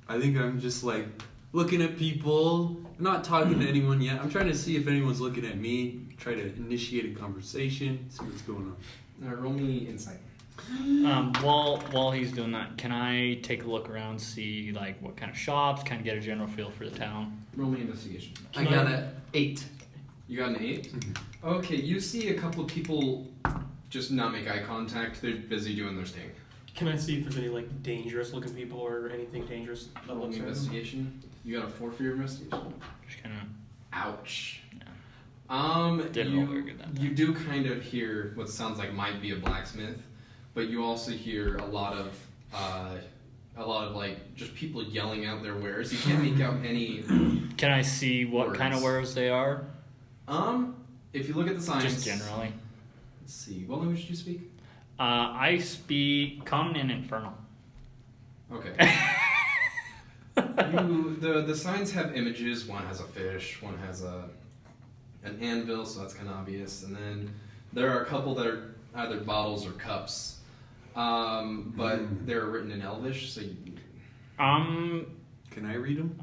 I think I'm just like looking at people, not talking to anyone yet. I'm trying to see if anyone's looking at me, try to initiate a conversation, see what's going on. Roll me insight. While he's doing that, can I take a look around, see like what kind of shops, kind of get a general feel for the town? Roll me investigation. I got a 8. You got an 8? Okay, you see a couple of people just not make eye contact. They're busy doing their thing. Can I see if there's any like dangerous looking people or anything dangerous that Roll looks me at them? investigation. You got a 4 for your investigation? Just kind of. Ouch. Yeah. Didn't roll very good that you do kind of hear what sounds like might be a blacksmith, but you also hear a lot of like just people yelling out their wares. You can't make out any. Can I see what kind of Words. wares they are? If you look at the signs, Just generally. Let's see. What language do you speak? I speak Common and Infernal. Okay. The signs have images. One has a fish. One has an anvil, so that's kind of obvious. And then there are a couple that are either bottles or cups, but they're written in Elvish. So you Can I read them?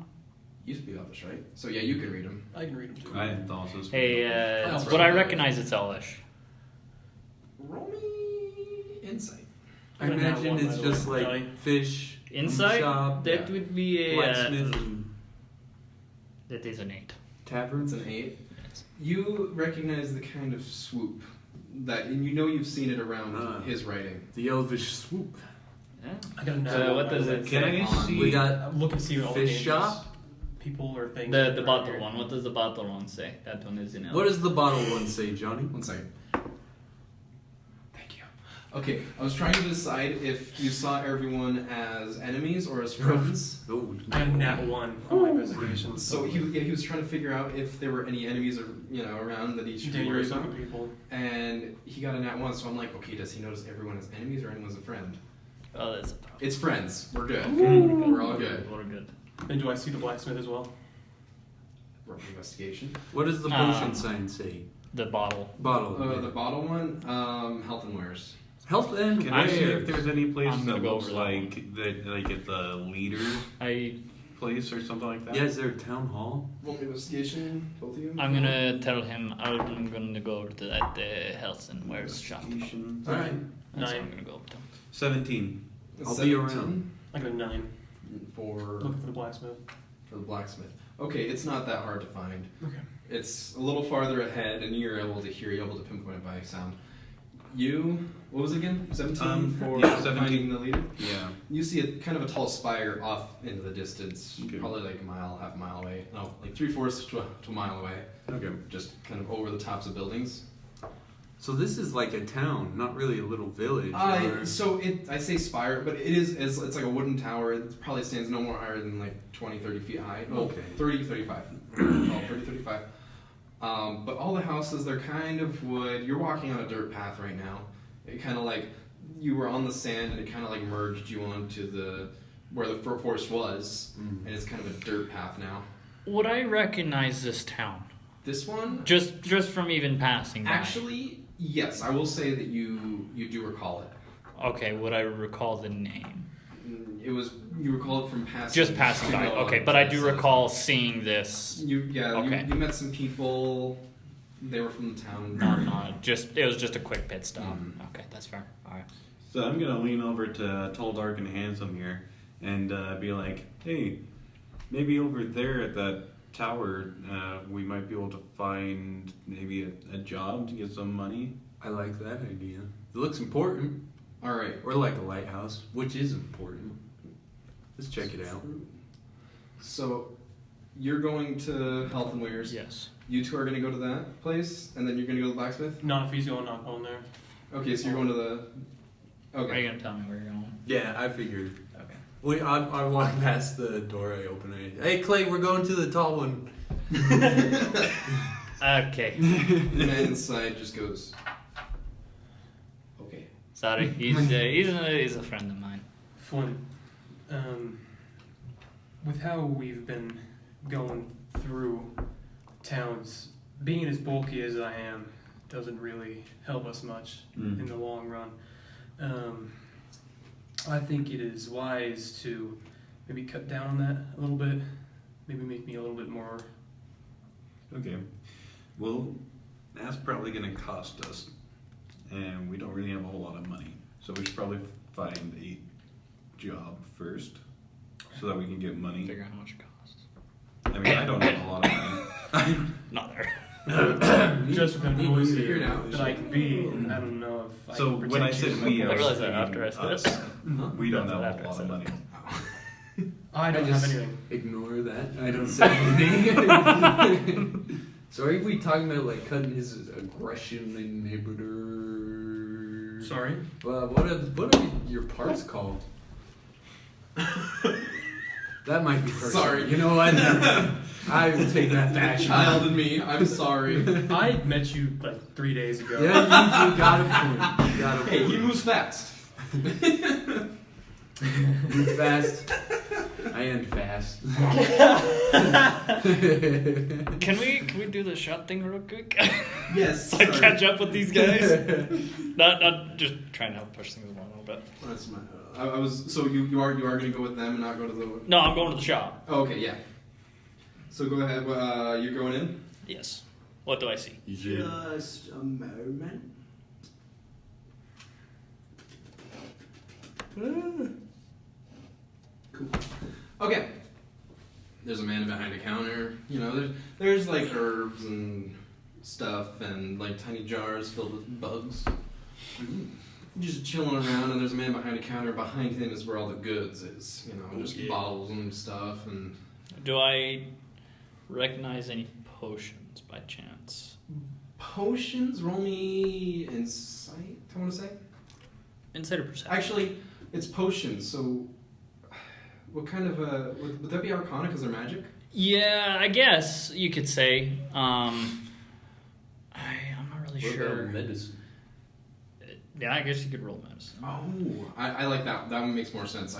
speak Elvish, right? So yeah, you can read them. I can read them too. I also speak Hey, Elvish. but I recognize it's Elvish. Roll me insight. I I got a nat imagine one, it's by the just way, like Johnny. fish, Inside, shop, that yeah. would be a. blacksmith, and That is an 8. taverns. It's an 8. Yes. You recognize the kind of swoop that, and you know you've seen it around Ah. his writing. The elvish swoop. Yeah. I got a nat So one, what by does the it way. Can I On. see? We got I'm looking to see all the fish dangerous shop. people or things. The around bottle here. one. What does the bottle one say? That one is in Elvish. What does the bottle one say, Johnny? One second. Thank you. Okay, I was trying to decide if you saw everyone as enemies or as friends. Oh, I got a nat 1 on my investigation. So he was trying to figure out if there were any enemies or around that he should be worried dangerous about. looking people. And he got a nat 1, so I'm like, okay, does he notice everyone as enemies or anyone as a friend? Oh, that's a problem. It's friends. We're good. Ooh. We're all good. We're good. And do I see the blacksmith as well? Roll investigation. what does the potion sign say? The bottle. Bottle. The bottle one, health and wares. Health and Can I see wares. if there's any place I'm that gonna go looks over that like that, like it's a leader? I place or something like that? Yeah, is there a town hall? Roll me investigation, both of you. I'm gonna tell him I'm gonna go over to that health and wares shop. Investigation. All right. That's what 9. I'm gonna go over to. 17. I'll be around. I got a 9. For Looking for the blacksmith. the blacksmith. Okay, it's not that hard to find. Okay. It's a little farther ahead, and you're able to pinpoint it by sound. What was it again? 17 for yeah, 17. finding the leader? Yeah. You see a kind of a tall spire off into the distance, Okay. probably like a mile, half a mile away. No, like 3/4 to a mile away. Okay. Just kind of over the tops of buildings. So this is like a town, not really a little village. or- I say spire, but it's like a wooden tower. It probably stands no more higher than like 20, 30 feet high. No, Okay. 30, 35. Tall, 30, 35. But all the houses, they're kind of wood. You're walking on a dirt path right now. It kind of like you were on the sand and it kind of like merged you onto where the forest was, Mm. and it's kind of a dirt path now. Would I recognize this town? This one, Just from even passing by? actually, yes, I will say that you do recall it. Okay, would I recall the name? You recall it from passing. Just passing by. Okay, but I do recall seeing this. You met some people. They were from the town. No, it was just a quick pit stop. Mhm. Okay, that's fair. All right. So I'm gonna lean over to Tall, Dark, and Handsome here, and be like, "Hey, maybe over there at that tower, we might be able to find maybe a job to get some money." I like that idea. It looks important. All right. Or like a lighthouse, which is important. Let's check it out. So, you're going to Health and Wares. Yes. You two are going to go to that place, and then you're going to go to the blacksmith. Not if he's going, not going there. Okay, so you're going to the. Are Okay. you gonna tell me where you're going? Yeah, I figured. Okay. I walk past the door, I open it. Hey, Clay, we're going to the tall one. Okay. The man inside just goes. Okay. Sorry, he's a friend of mine. Flint, with how we've been going through towns, being as bulky as I am doesn't really help us much in the long run. I think it is wise to maybe cut down on that a little bit, maybe make me a little bit more. Okay. Well, that's probably gonna cost us, and we don't really have a whole lot of money, so we should probably find a job first, so that we can get money. Figure out how much it costs. I mean, I don't have a lot of money. Not there. Just with the Figure noisy it out. that I can be, I don't know if So I can when I protect you. said we, I I was realized that saying after I said us. it. We don't That's have after a I lot said of it. money. I don't just- have anything. Ignore that. I don't say anything. So are we talking about like cutting his aggression inhibitor? Sorry? What are your parts called? That might be personal. Sorry. You know what? I will take that back. Child and me, I'm sorry. I met you like 3 days ago. Yeah, you got a point. You got a Hey, point. he moves fast. Move fast. I end fast. Can we do the shot thing real quick? Yes. So I catch up with these guys. not just trying to help push things along a little bit. That's my. I was. So you are going to go with them and not go to the. No, I'm going to the shop. Oh, okay, yeah. So go ahead. You're going in. Yes. What do I see? Just a moment. Cool. Okay. There's a man behind a counter. You know, there's like herbs and stuff and like tiny jars filled with bugs. Just chilling around, and there's a man behind a counter. Behind him is where all the goods is. You know, just bottles and stuff and. Do I recognize any potions by chance? Potions? Roll me insight, I want to say. Insight or perception? Actually, it's potions, so what kind of would that be Arcana because they're magic? Yeah, I guess you could say. I'm not really What sure. about medicine? Yeah, I guess you could roll medicine. Oh, I like that. That one makes more sense.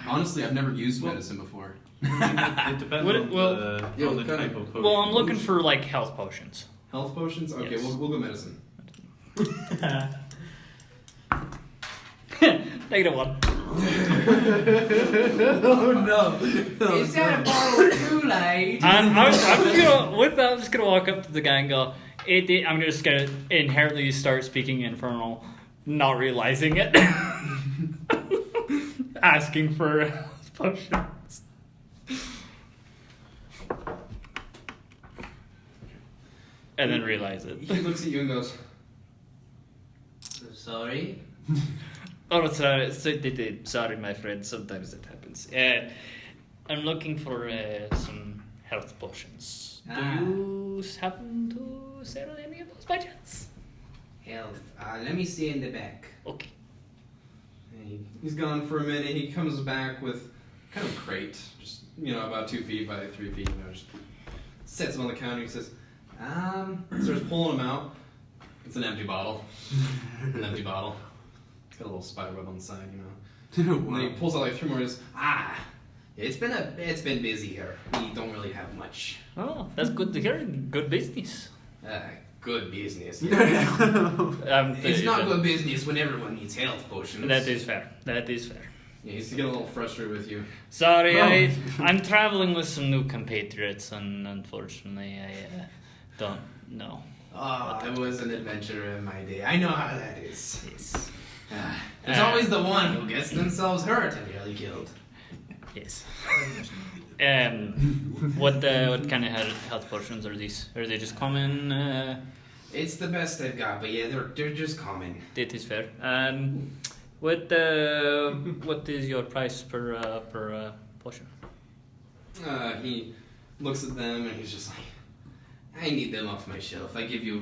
Honestly, I've never used medicine before. It depends What- on well- the type of potion. Well, I'm looking for like health potions. Health potions? Okay, Yes. we'll go medicine. -1. Oh no! Is that a bottle of Kool-Aid? And I'm just gonna walk up to the guy and go, I'm just gonna inherently start speaking Infernal, not realizing it. Asking for potions. And then realize it. He looks at you and goes, Sorry? Oh, sorry, my friend. Sometimes it happens. I'm looking for some health potions. Do you happen to sell any of those by chance? Health. Let me see in the back. Okay. and he's gone for a minute. He comes back with kind of a crate, just, about 2 feet by 3 feet, just sets him on the counter. He says, starts pulling them out. It's an empty bottle. An empty bottle. It's got a little spider web on the side, And then he pulls out like 3 more. He says, It's been busy here. We don't really have much. Oh, that's good to hear. Good business. Good business. It's It's not good business when everyone needs health potions. That is fair. yeah, he's getting a little frustrated with you. Sorry, I'm traveling with some new compatriots, and unfortunately, I don't know. I was an adventurer in my day. I know how that is. Yes. There's always the one who gets themselves hurt and nearly killed. Yes. What kind of health potions are these? Are they just common? It's the best I've got, but yeah, they're just common. That is fair. What is your price per potion? He looks at them and he's just like, I need them off my shelf. I give you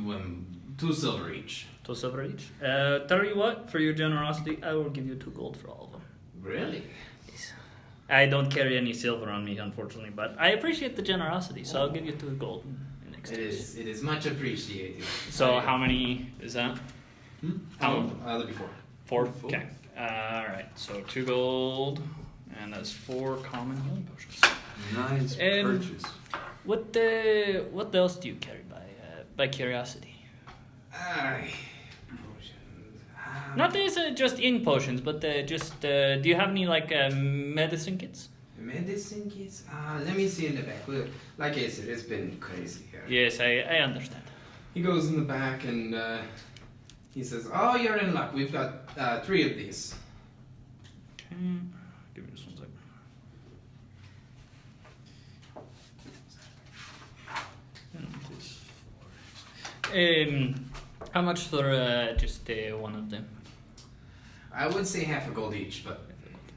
2 silver each. 2 silver each. Tell you what, for your generosity, I will give you 2 gold for all of them. Really? Yes. I don't carry any silver on me, unfortunately, but I appreciate the generosity, so I'll give you 2 gold in exchange. It is much appreciated. So how many is that? there'll be 4. 4? Okay. Alright, so 2 gold, and that's 4 common healing potions. Nice purchase. What else do you carry by curiosity? Potions. Not this just in potions, but do you have any medicine kits? Medicine kits? Let me see in the back. Well, like I said, it's been crazy here. Yes, I understand. He goes in the back and he says, "Oh, you're in luck. We've got 3 of these." Okay. Give me just 1 second. How much for just one of them? I would say half a gold each, but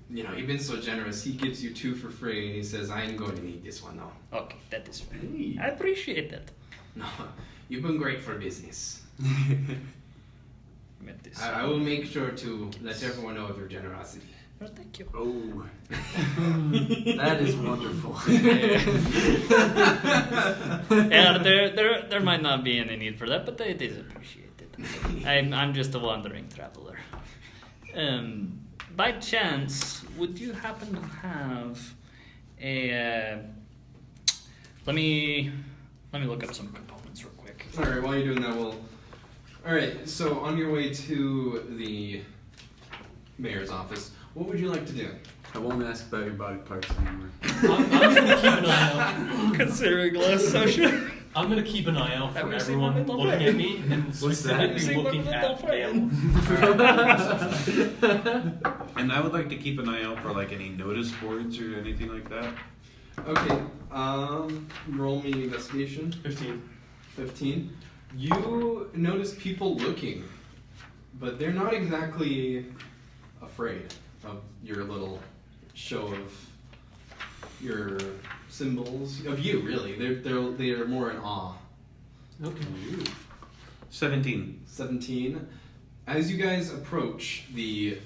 you've been so generous. He gives you 2 for free, and he says, "I am going to need this one though." Okay, that is fair. I appreciate that. No, you've been great for business. I will make sure to let everyone know of your generosity. Well, thank you. Oh, that is wonderful. Yeah, there might not be any need for that, but it is appreciated. I'm just a wandering traveler. By chance, would you happen to have a? Let me look up some components real quick. All right, while you're doing that, all right. So on your way to the mayor's office, what would you like to do? I won't ask about your body parts anymore. I'm gonna keep an eye out. Considering less social. I'm gonna keep an eye out Have for you seen my everyone little looking friend? at me and What's that? Have you specifically seen my looking little at friend? them. And I would like to keep an eye out for any notice boards or anything like that. Okay. Roll me investigation. 15. You notice people looking, but they're not exactly afraid of your little show of your symbols of you. Really, they're more in awe. Okay. 17. 17. As you guys approach the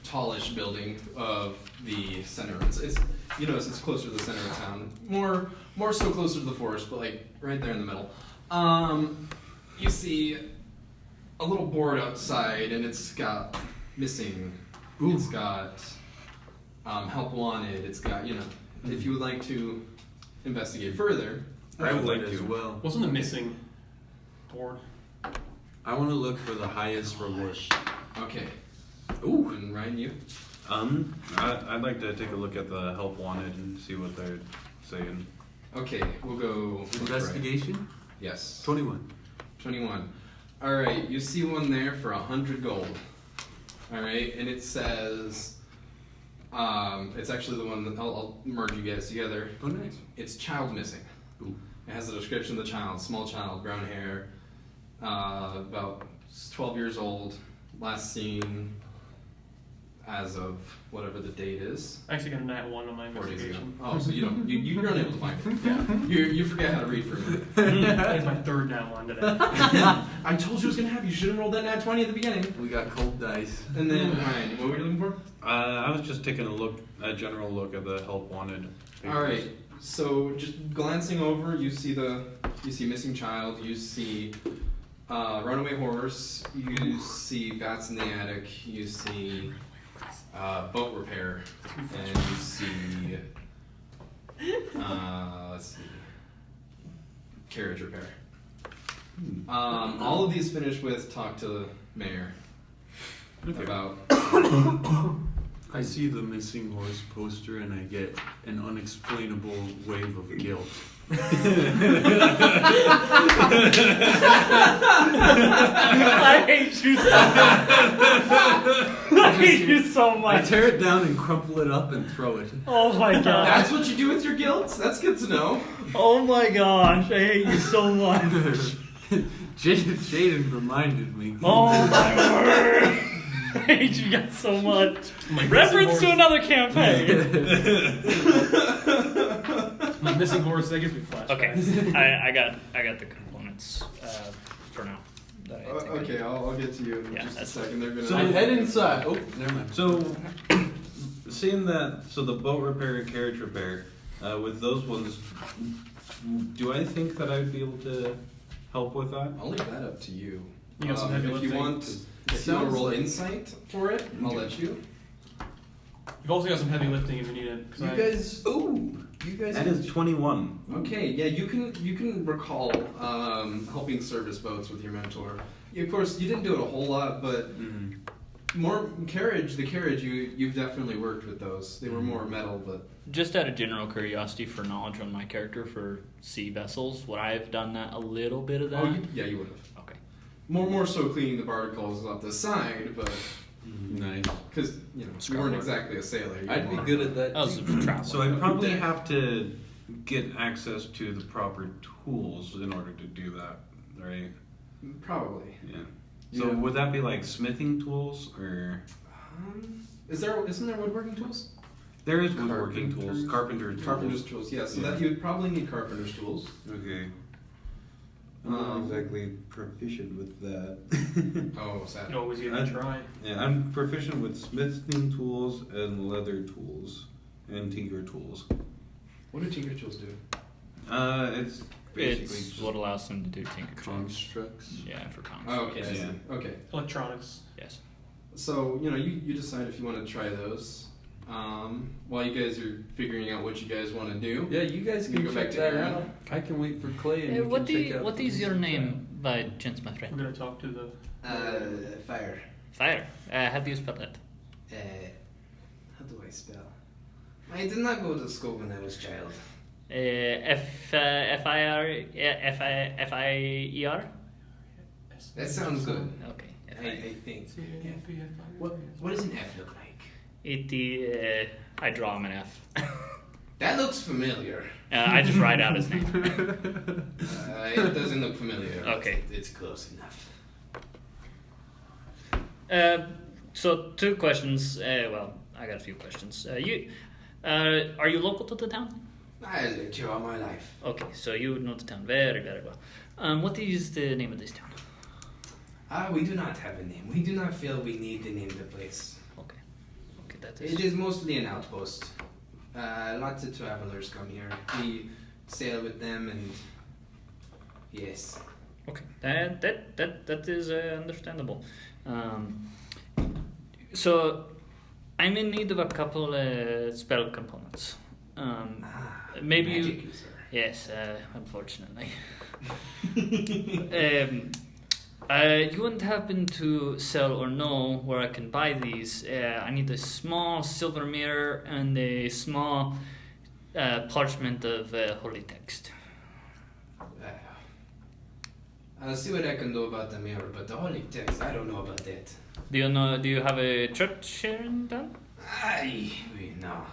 tallish building of the center, you notice it's closer to the center of town. More so closer to the forest, but right there in the middle. You see a little board outside, and it's got missing. Ooh. It's got help wanted. It's got if you would like to investigate further. I would like as to. well. Wasn't the missing board? I want to look for the highest reward. Okay. Ooh. And Ryan, you? I'd like to take a look at the help wanted and see what they're saying. Okay, we'll go. Investigation? Yes. 21. 21. All right, you see one there for 100 gold. All right, and it says, it's actually the one that I'll merge you guys together. Oh, nice. It's child missing. Ooh. It has a description of the child, small child, brown hair, about 12 years old, last seen as of whatever the date is. I actually got a nat 1 on my 4 days ago. investigation. Oh, so you don't, you're unable to find it. Yeah. You forget how to read for a minute. That is my third nat 1 today. I told you it was going to happen. You should have rolled that nat 20 at the beginning. We got cold dice. And then, Ryan, what were you looking for? I was just taking a general look at the help wanted. papers. All right. So just glancing over, you see missing child. You see runaway horse. You see bats in the attic. You see boat repair, and you see let's see, carriage repair. All of these finish with talk to the mayor about. I see the missing horse poster and I get an unexplainable wave of guilt. I hate you so much. I hate you so I much. tear it down and crumple it up and throw it. Oh my god. That's what you do with your guilt? That's good to know. Oh my gosh. I hate you so much. Jaden reminded me. Oh my word. I hate you guys so much. Reference to another campaign. My missing horse, that gives me flashbacks. Okay. I got the components for now. that I think I Okay, need. I'll get to you in Yeah, just a that's second. They're gonna. So head inside. Oh, never mind. So, seeing that, so the boat repair and carriage repair, with those ones, do I think that I'd be able to help with that? I'll leave that up to you. You got some heavy if you lifting? want, if you want to roll insight for it, I'll let you. You've also got some heavy lifting if you need it. 'cause You I- guys, you guys. That is 21. Okay, yeah, you can recall helping service boats with your mentor. Of course, you didn't do it a whole lot, but more carriage. The carriage, you've definitely worked with those. They were more metal, but Just out of general curiosity for knowledge on my character for sea vessels, would I have done that a little bit of that? you would have. Okay. More so cleaning the barnacles up the side, but Nice. because you Scrub weren't work. exactly a sailor. You I'd be were- good at that. That was a travel. So I probably have to get access to the proper tools in order to do that, right? Probably. Yeah. So Yeah. would that be like smithing tools, or Isn't there woodworking tools? there is woodworking tools, carpenter tools. Carpenter's tools, yeah. So Yeah. that you would probably need carpenter's tools. Okay. I'm not Um, exactly proficient with that. Oh, sad. You always give it a try. Yeah, I'm proficient with smithing tools and leather tools and tinker tools. What do tinker tools do? It's basically It's just what allows them to do tinker jobs. Constructs. Yeah, for comms. Oh, okay. I Yeah. see. Okay. Electronics. Yes. So you decide if you want to try those. While you guys are figuring out what you guys want to do. Yeah, you guys You can go check back to that Aaron. out. I can wait for Clay and you what can check out what the is your missing name by chance, my I'm friend? gonna talk to the. Fire. Fire. How do you spell that? How do I spell? I did not go to school when I was child. F-I-R? That sounds good. Okay. I think. What does an F look like? I draw him an F. That looks familiar. I just write out his name. It doesn't look familiar. Okay. It's close enough. So 2 questions. Well, I got a few questions. Are you local to the town? I lived here all my life. Okay, so you know the town very, very well. What is the name of this town? We do not have a name. We do not feel we need to name the place. Okay, that It is. is mostly an outpost. Lots of travelers come here. We sail with them, and yes. Okay, that is understandable. So, I'm in need of a couple spell components. Maybe you. Magic user. Yes, unfortunately. You wouldn't happen to sell or know where I can buy these? I need a small silver mirror and a small parchment of holy text. I'll see what I can do about the mirror, but the holy text, I don't know about that. Do you know? Do you have a church here in town? No.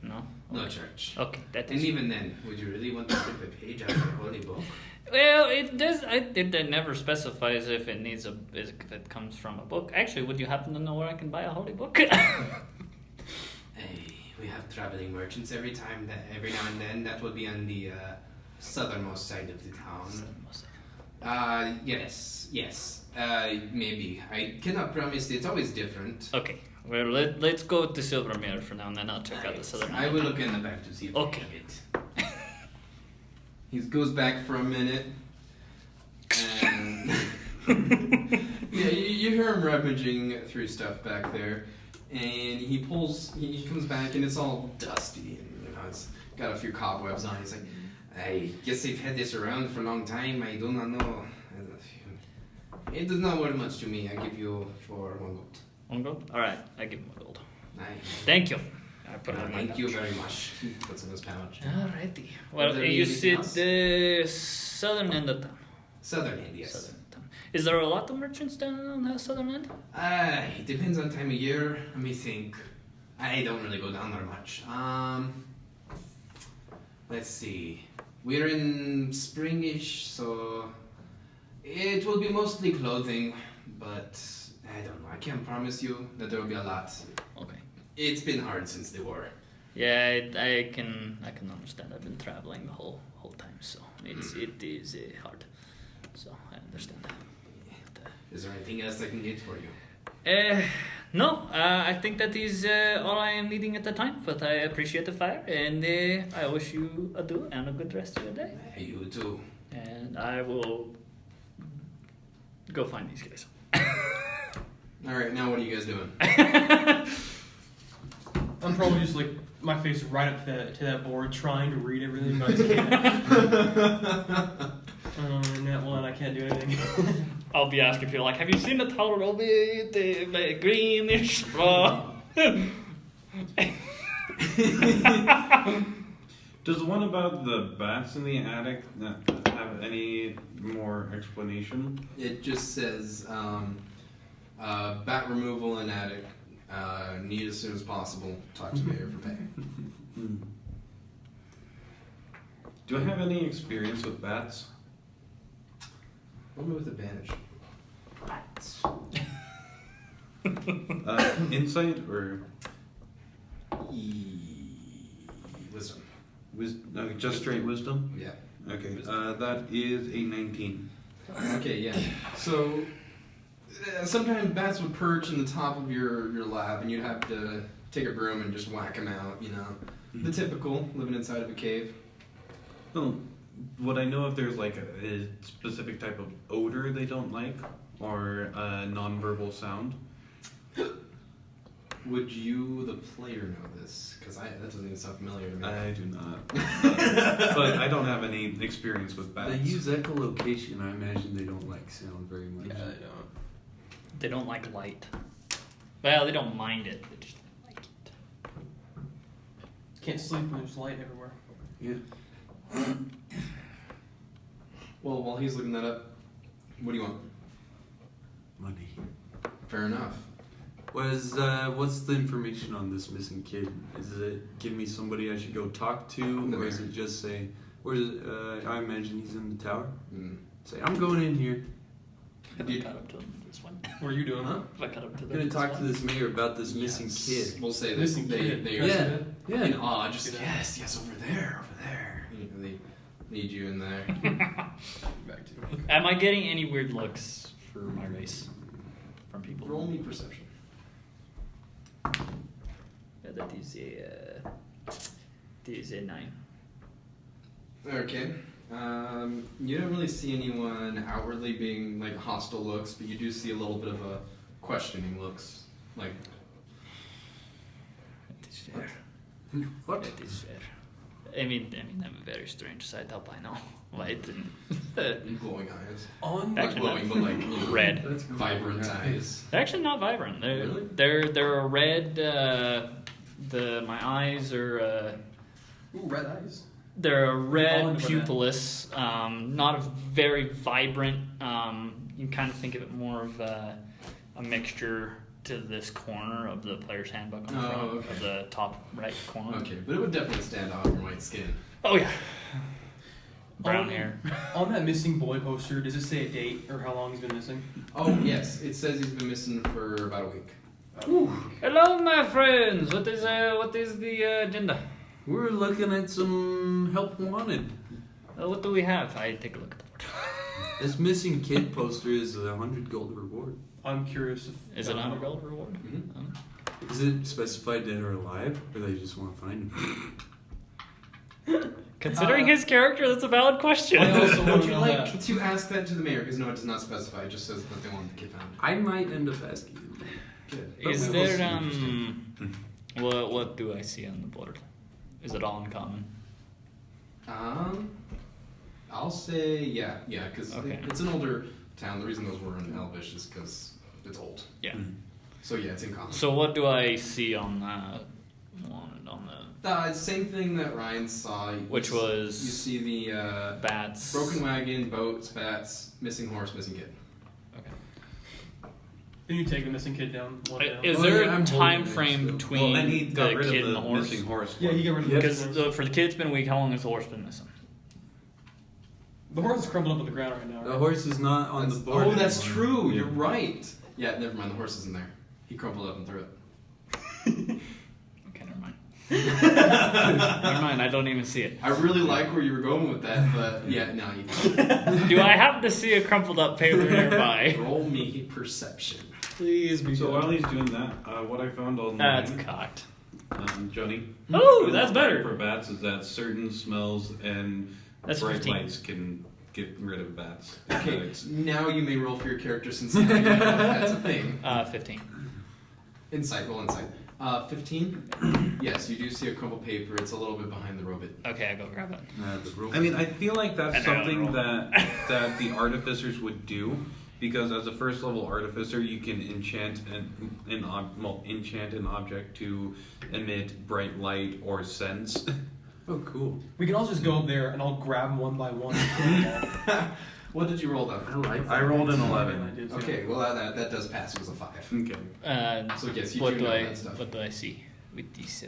No. No church. Okay, that And is. even then, would you really want to rip a page out of the holy book? Well, it does. It never specifies if it needs if it comes from a book. Actually, would you happen to know where I can buy a holy book? We have traveling merchants every now and then. That would be on the southernmost side of the town. Yes. Maybe. I cannot promise. It's always different. Okay. Well, let's go with the silver mirror for now, and then I'll check out the southern. I will look in the back to see if Okay. I have it. He goes back for a minute, and yeah, you hear him rummaging through stuff back there, and he comes back, and it's all dusty, and it's got a few cobwebs on it. He's like, I guess they've had this around for a long time. I do not know. It does not worth much to me. I give you for 1 gold. 1 gold? Alright, I give him 1 gold. Nice. Thank you. I put it in my Thank you pouch. very much. He puts it in his pouch. Alrighty. Well, there you anything said else? the southern end of town. Southern end, yes. Southern end of town. Is there a lot of merchants down on the southern end? It depends on time of year. Let me think. I don't really go down there much. Let's see. We're in springish, so it will be mostly clothing, but I don't know. I can't promise you that there will be a lot. Okay. It's been hard since the war. Yeah, I can understand. I've been traveling the whole time, so it is hard. So I understand that. Is there anything else I can get for you? No, I think that is all I am needing at the time, but I appreciate the fire, and I wish you adieu and a good rest of your day. You too. And I will go find these guys. Alright, now what are you guys doing? I'm probably just like my face right up to that board, trying to read everything, but I just can't. And that one, I can't do anything. I'll be asking people like, have you seen the tall Robit, the greenish straw? Does the one about the bats in the attic not have any more explanation? It just says bat removal in attic. Need as soon as possible. Talk to mayor for pay. Do I have any experience with bats? Roll me with advantage. Insight or Wisdom. just straight wisdom? Yeah. Okay, that is a 19. Okay, yeah. So sometimes bats would perch in the top of your lab, and you'd have to take a broom and just whack them out. You know, the typical living inside of a cave. Well, would I know if there's like a specific type of odor they don't like, or a non-verbal sound? Would you, the player, know this? Because that doesn't even sound familiar to me. I do not. But I don't have any experience with bats. They use echolocation. I imagine they don't like sound very much. Yeah, I don't. They don't like light. Well, they don't mind it. They just don't like it. Can't sleep when there's light everywhere. Yeah. Well, while he's looking that up, what do you want? Money. Fair enough. What's the information on this missing kid? Is it give me somebody I should go talk to, or is it just say, where's it? I imagine he's in the tower. Say, I'm going in here. Have I cut up to this one? What are you doing? Huh? Have I cut up to I'm gonna talk to one? this mayor about this missing kid. We'll say that Missing they kid. are Yeah. Yeah. in awe. Just Do that. yes, over there. They need you in there. Back to Am I getting any weird looks for my race from people? Roll me perception. Yeah, that is a 9. Okay. You don't really see anyone outwardly being like hostile looks, but you do see a little bit of a questioning looks. Like, That is fair. What? That is fair. I mean, I'm a very strange sight, albino white and Glowing eyes. On Not Actually, glowing, but like you know, red. That's cool. vibrant Yeah. eyes. They're actually not vibrant. Really? They're a red. My eyes are. Ooh, red eyes. They're a All red into that. pupilless, not a very vibrant. You can kind of think of it more of a mixture to this corner of the player's handbook on the Oh, front okay. of the top right corner. Okay, but it would definitely stand out on your white skin. Oh yeah, brown On- hair. On that missing boy poster, does it say a date or how long he's been missing? Oh yes, it says he's been missing for about a week. Hello, my friends. What is the agenda? We're looking at some help wanted. What do we have? I take a look at the board. This missing kid poster is a 100 gold reward. I'm curious if. Is it $100 reward? Mhm. Is it specified dead or alive, or they just want to find him? Considering his character, that's a valid question. I also want Would to you know like that. to ask that to the mayor? Because no, it does not specify. It just says that they want the kid found. I might end up asking him. Good. Is But we will there see. what do I see on the board? Is it all uncommon? I'll say yeah, because Okay. it's an older town. The reason those were in Elvish is because it's old. Yeah. So yeah, it's in common. So what do I see on the Same thing that Ryan saw. Which you was see the bats? broken wagon, boats, bats, missing horse, missing kid. Then you take the missing kid down. One down. Is Oh, there yeah, a I'm time holding it frame still. between and he got the rid kid of and the the horse? missing horse. Yeah, he got rid of the Because horse. for the kid, it's been a week. How long has the horse been missing? The horse is crumbled up on the ground right now. The Right? horse is not on the board. Oh, that's anymore. true. You're right. Yeah, never mind. The horse isn't there. He crumpled up and threw it. Okay, never mind. Never mind. I don't even see it. I really like where you were going with that, but yeah, no, you can't. Do I happen to see a crumpled up paper nearby? Roll me perception. Please be So while he's doing that, what I found That's online, cocked. Johnny. Oh, that's better. For bats is that certain smells and That's bright 15. lights can get rid of bats. Okay, now you may roll for your character since now you know that's a thing. 15. Insight, roll insight. 15? Yes, you do see a crumpled paper. It's a little bit behind the Robit. Okay, I go grab it. I mean, I feel like that's And I don't something roll. that the artificers would do, because as a first level artificer, you can enchant an object to emit bright light or sense. Oh, cool. We can also just go up there and I'll grab them one by one. And put them all. What did you roll I down? like that. I rolled an I 11. did too. Okay, well that does pass. It was a 5. Okay. So yes, you what do do know I that stuff. what do I see with these?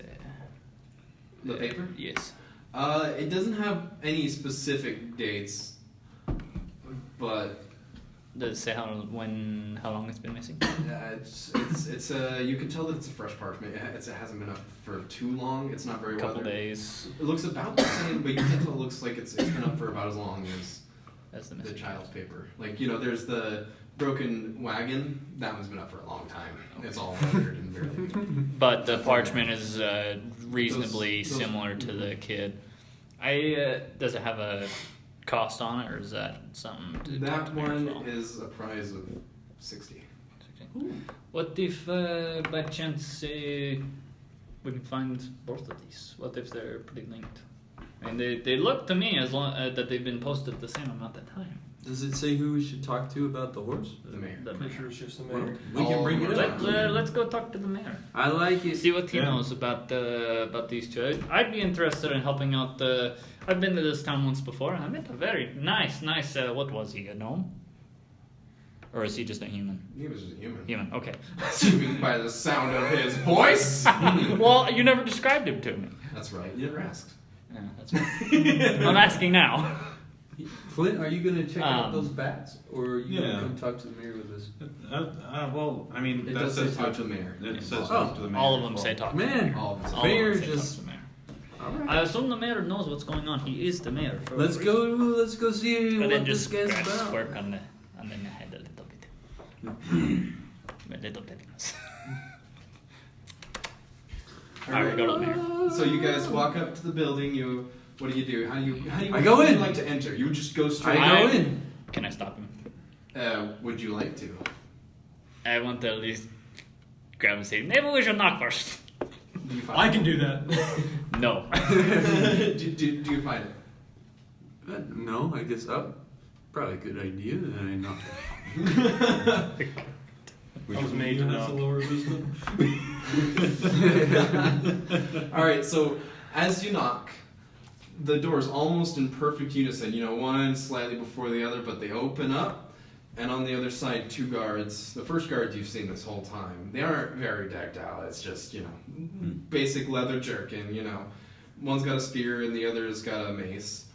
The paper? Yes. It doesn't have any specific dates, but Does it say how long it's been missing? it's you can tell that it's a fresh parchment. It hasn't been up for too long. It's not very A couple weathered. days It looks about the same, but you can tell it looks like it's been up for about as long as as the the missing. child's paper. Like, you know, there's the broken wagon. That one's been up for a long time. It's all weathered and barely. But the parchment is reasonably Those- similar to the kid. Does it have a cost on it, or is that something to talk That to Mayor as one well? is a prize of 60. What if, by chance, we can find both of these? What if they're pretty linked? I mean, they look to me as long that they've been posted the same amount of time. Does it say who we should talk to about the horse? The mayor. The Pretty mayor. sure it's just the Well, mayor. we can bring it up. Let's go talk to the mayor. I like it. See what he Yeah. knows about these two. I'd be interested in helping out. I've been to this town once before. I met a very nice. What was he? A gnome? Or is he just a human? He was just a human. Human. Okay. Assuming by the sound of his voice. Well, you never described him to me. That's right. You never asked. Yeah, that's fine. I'm asking now. Flint, are you going to check out Um, those bats? Or are you going Yeah. to come talk to the mayor with us? Well, I mean, It that does say says talk to the mayor. It says Oh, talk to the mayor. All of them as say well. talk. Man, All of them. All of them Mayor say just- talk to the mayor. Alright. I assume the mayor knows what's going on. He is the mayor. For a Let's reason. go see But then what this just guy's scratch about. spark on the head a little bit. A little pettiness. Alright, we go to the mayor. So you guys walk up to the building. What do you do? How do you I go would you in. like to enter? You would just go straight. I go in. Can I stop him? Would you like to? I want to at least grab and say, maybe we should knock first. Do you find I it? can do that. No. do you find it? No, I guess probably a good idea. That I not. I was made to knock. All right, so as you knock, the door's almost in perfect unison. You know, one slightly before the other, but they open up, and on the other side, 2 guards. The first guards you've seen this whole time. They aren't very decked out. It's just, you know, basic leather jerkin. You know, one's got a spear and the other's got a mace,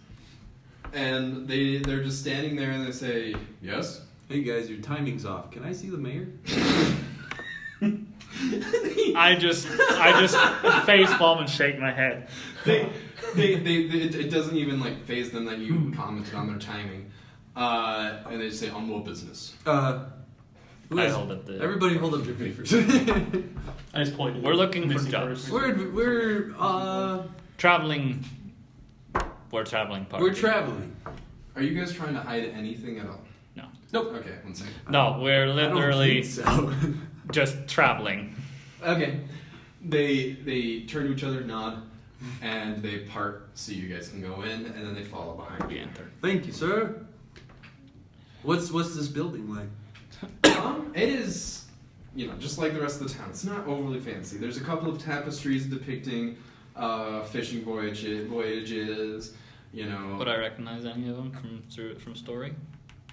and they're just standing there and they say, "Yes." Hey guys, your timing's off. Can I see the mayor? I just face palm and shake my head. It doesn't even like faze them that you commented on their timing, and they say on what business. I hold up the. Everybody hold up your papers. I just pointed. We're looking for Missing jobs. person. we're Traveling. We're traveling party. we're traveling. Are you guys trying to hide anything at all? No. Nope. Okay, one second. No, we're I don't literally think so. just traveling. Okay. They turn to each other, nod, and they part so you guys can go in, and then they follow behind We you. enter. Thank you, sir. What's this building like? It is, you know, just like the rest of the town. It's not overly fancy. There's a couple of tapestries depicting fishing voyages. You know. Would I recognize any of them from story?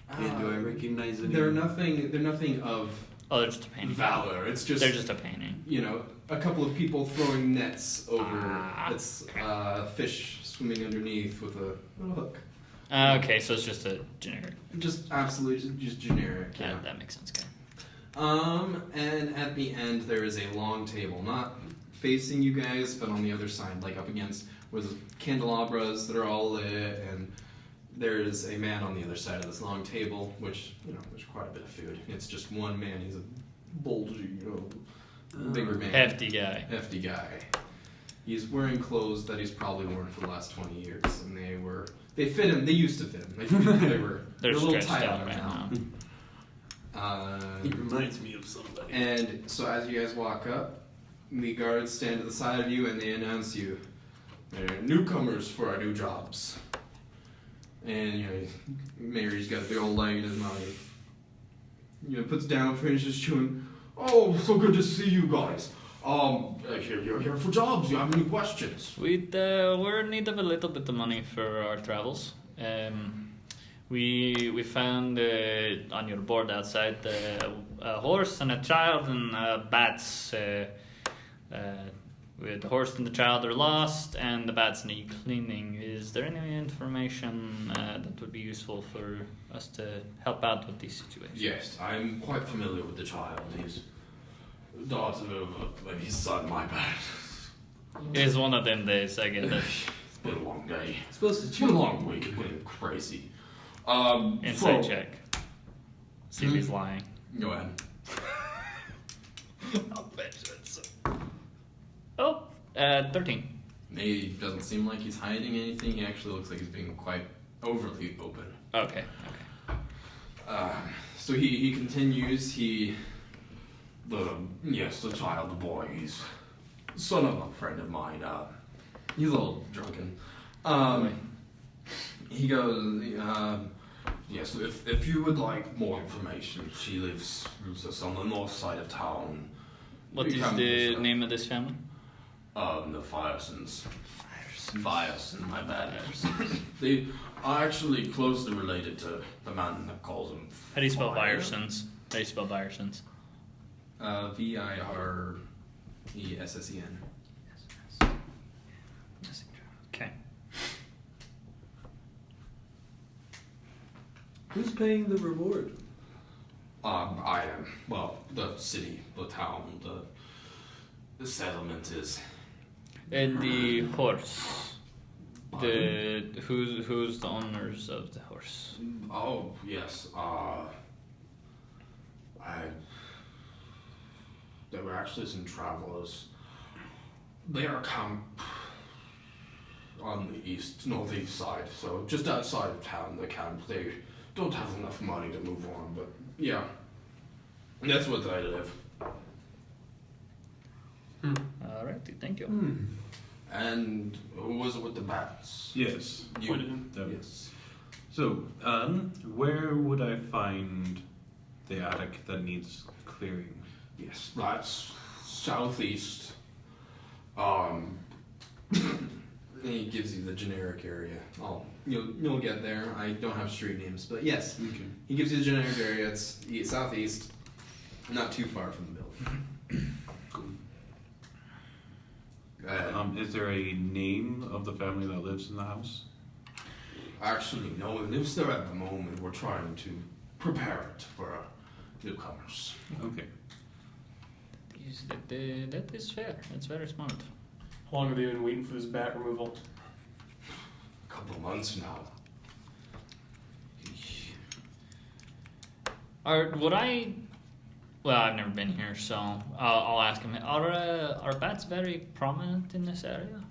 And do I recognize any? They're nothing of Oh, they're just a painting. valor. It's just They're just a painting. you know, a couple of people throwing nets over. Ah. It's fish swimming underneath with a hook. Okay, so it's just a generic. Just absolutely just generic. Yeah, Yeah. that makes sense. Okay. And at the end there is a long table, not facing you guys, but on the other side, like up against where the candelabras that are all lit, and there's a man on the other side of this long table, which, you know, there's quite a bit of food. It's just one man. He's a bulgy, you know, bigger man. Hefty guy. Hefty guy. He's wearing clothes that he's probably worn for the last 20 years, and they fit him. They used to fit him. They're They're a little stretched tight out on right him now. He reminds me of somebody. And so as you guys walk up, the guards stand to the side of you and they announce you. They're newcomers for our new jobs. And, you know, Mary's got a big old leg in his mouth. You know, puts down, finishes chewing. "Oh, so good to see you guys. You're here for jobs. You have any questions?" We're in need of a little bit of money for our travels. We found on your board outside a horse and a child and bats. The horse and the child are lost, and the bats need cleaning. Is there any information that would be useful for us to help out with these situations? Yes, I'm quite familiar with the child. His daughter, maybe his son, my bad. It's one of them days, I get it. It's been a long day. It's supposed to It's been a long week. It's been crazy. Insight so- check. See if he's lying. Go ahead. Oh, 13. He doesn't seem like he's hiding anything. He actually looks like he's being quite overly open. Okay. So he continues. The child, the boy, he's son of a friend of mine. He's a little drunken. He goes, Yes, if you would like more information, she lives just on the north side of town. What You is come the this way. name of this family? The Firesons. Fireson, my bad. They are actually closely related to the man that calls them. How do you spell Fire. Viresons? How do you spell Viresons? Viressen. Okay. Who's paying the reward? I am. Well, the city, the town, the settlement is. And the horse. Who's the owners of the horse? Oh yes. There were actually some travelers. They are camped on the northeast side, so just outside of town. They camp. They don't have enough money to move on, but yeah, that's where they live. Alrighty, thank you. And who was it with the bats? Yes. You. Pointed him. Yes. So, where would I find the attic that needs clearing? Yes, that's southeast. He gives you the generic area. You'll get there. I don't have street names, but yes, Okay. he gives you the generic area. It's southeast, not too far from the building. Is there a name of the family that lives in the house? Actually, no one lives there at the moment. We're trying to prepare it for newcomers. Okay. That is fair. That's very smart. How long have they been waiting for this bat removal? A couple months now. Well, I've never been here, so I'll ask him. Are bats very prominent in this area?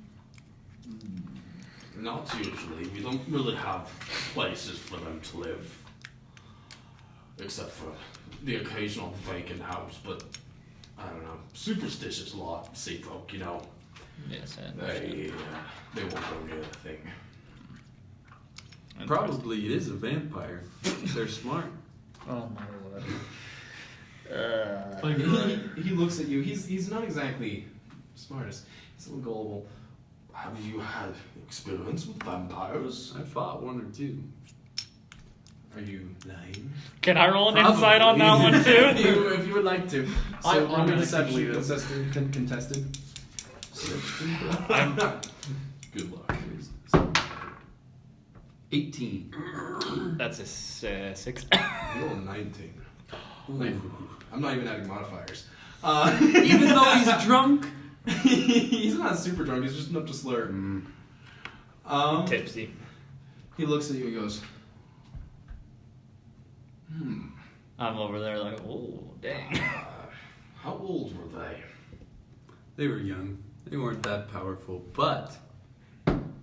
Not usually. We don't really have places for them to live. Except for the occasional vacant house, but I don't know. Superstitious lot, sea folk, you know. Yes, I understand. They won't go near the thing. Probably it is a vampire. They're smart. Oh my lord. He looks at you. He's not exactly smartest. He's a little gullible. Have you had experience with vampires? I fought one or two. Are you lying? Can I roll an insight on that one too? if you would like to. I So under honestly deception believe contested. Good luck. 18. That's a 6. You're 19. I'm not even adding modifiers. Even though he's drunk? He's not super drunk. He's just enough to slur. Tipsy. He looks at you and goes, I'm over there like, oh dang. How old were they? They were young. They weren't that powerful, but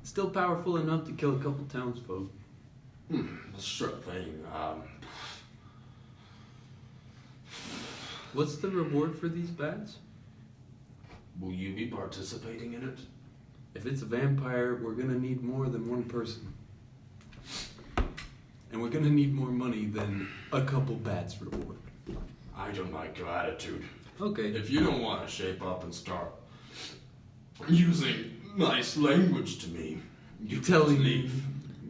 still powerful enough to kill a couple townsfolk. Sure thing. What's the reward for these bats? Will you be participating in it? If it's a vampire, we're gonna need more than one person. And we're gonna need more money than a couple bats reward. I don't like your attitude. Okay. If you don't want to shape up and start using nice language to me, you telling can me? leave.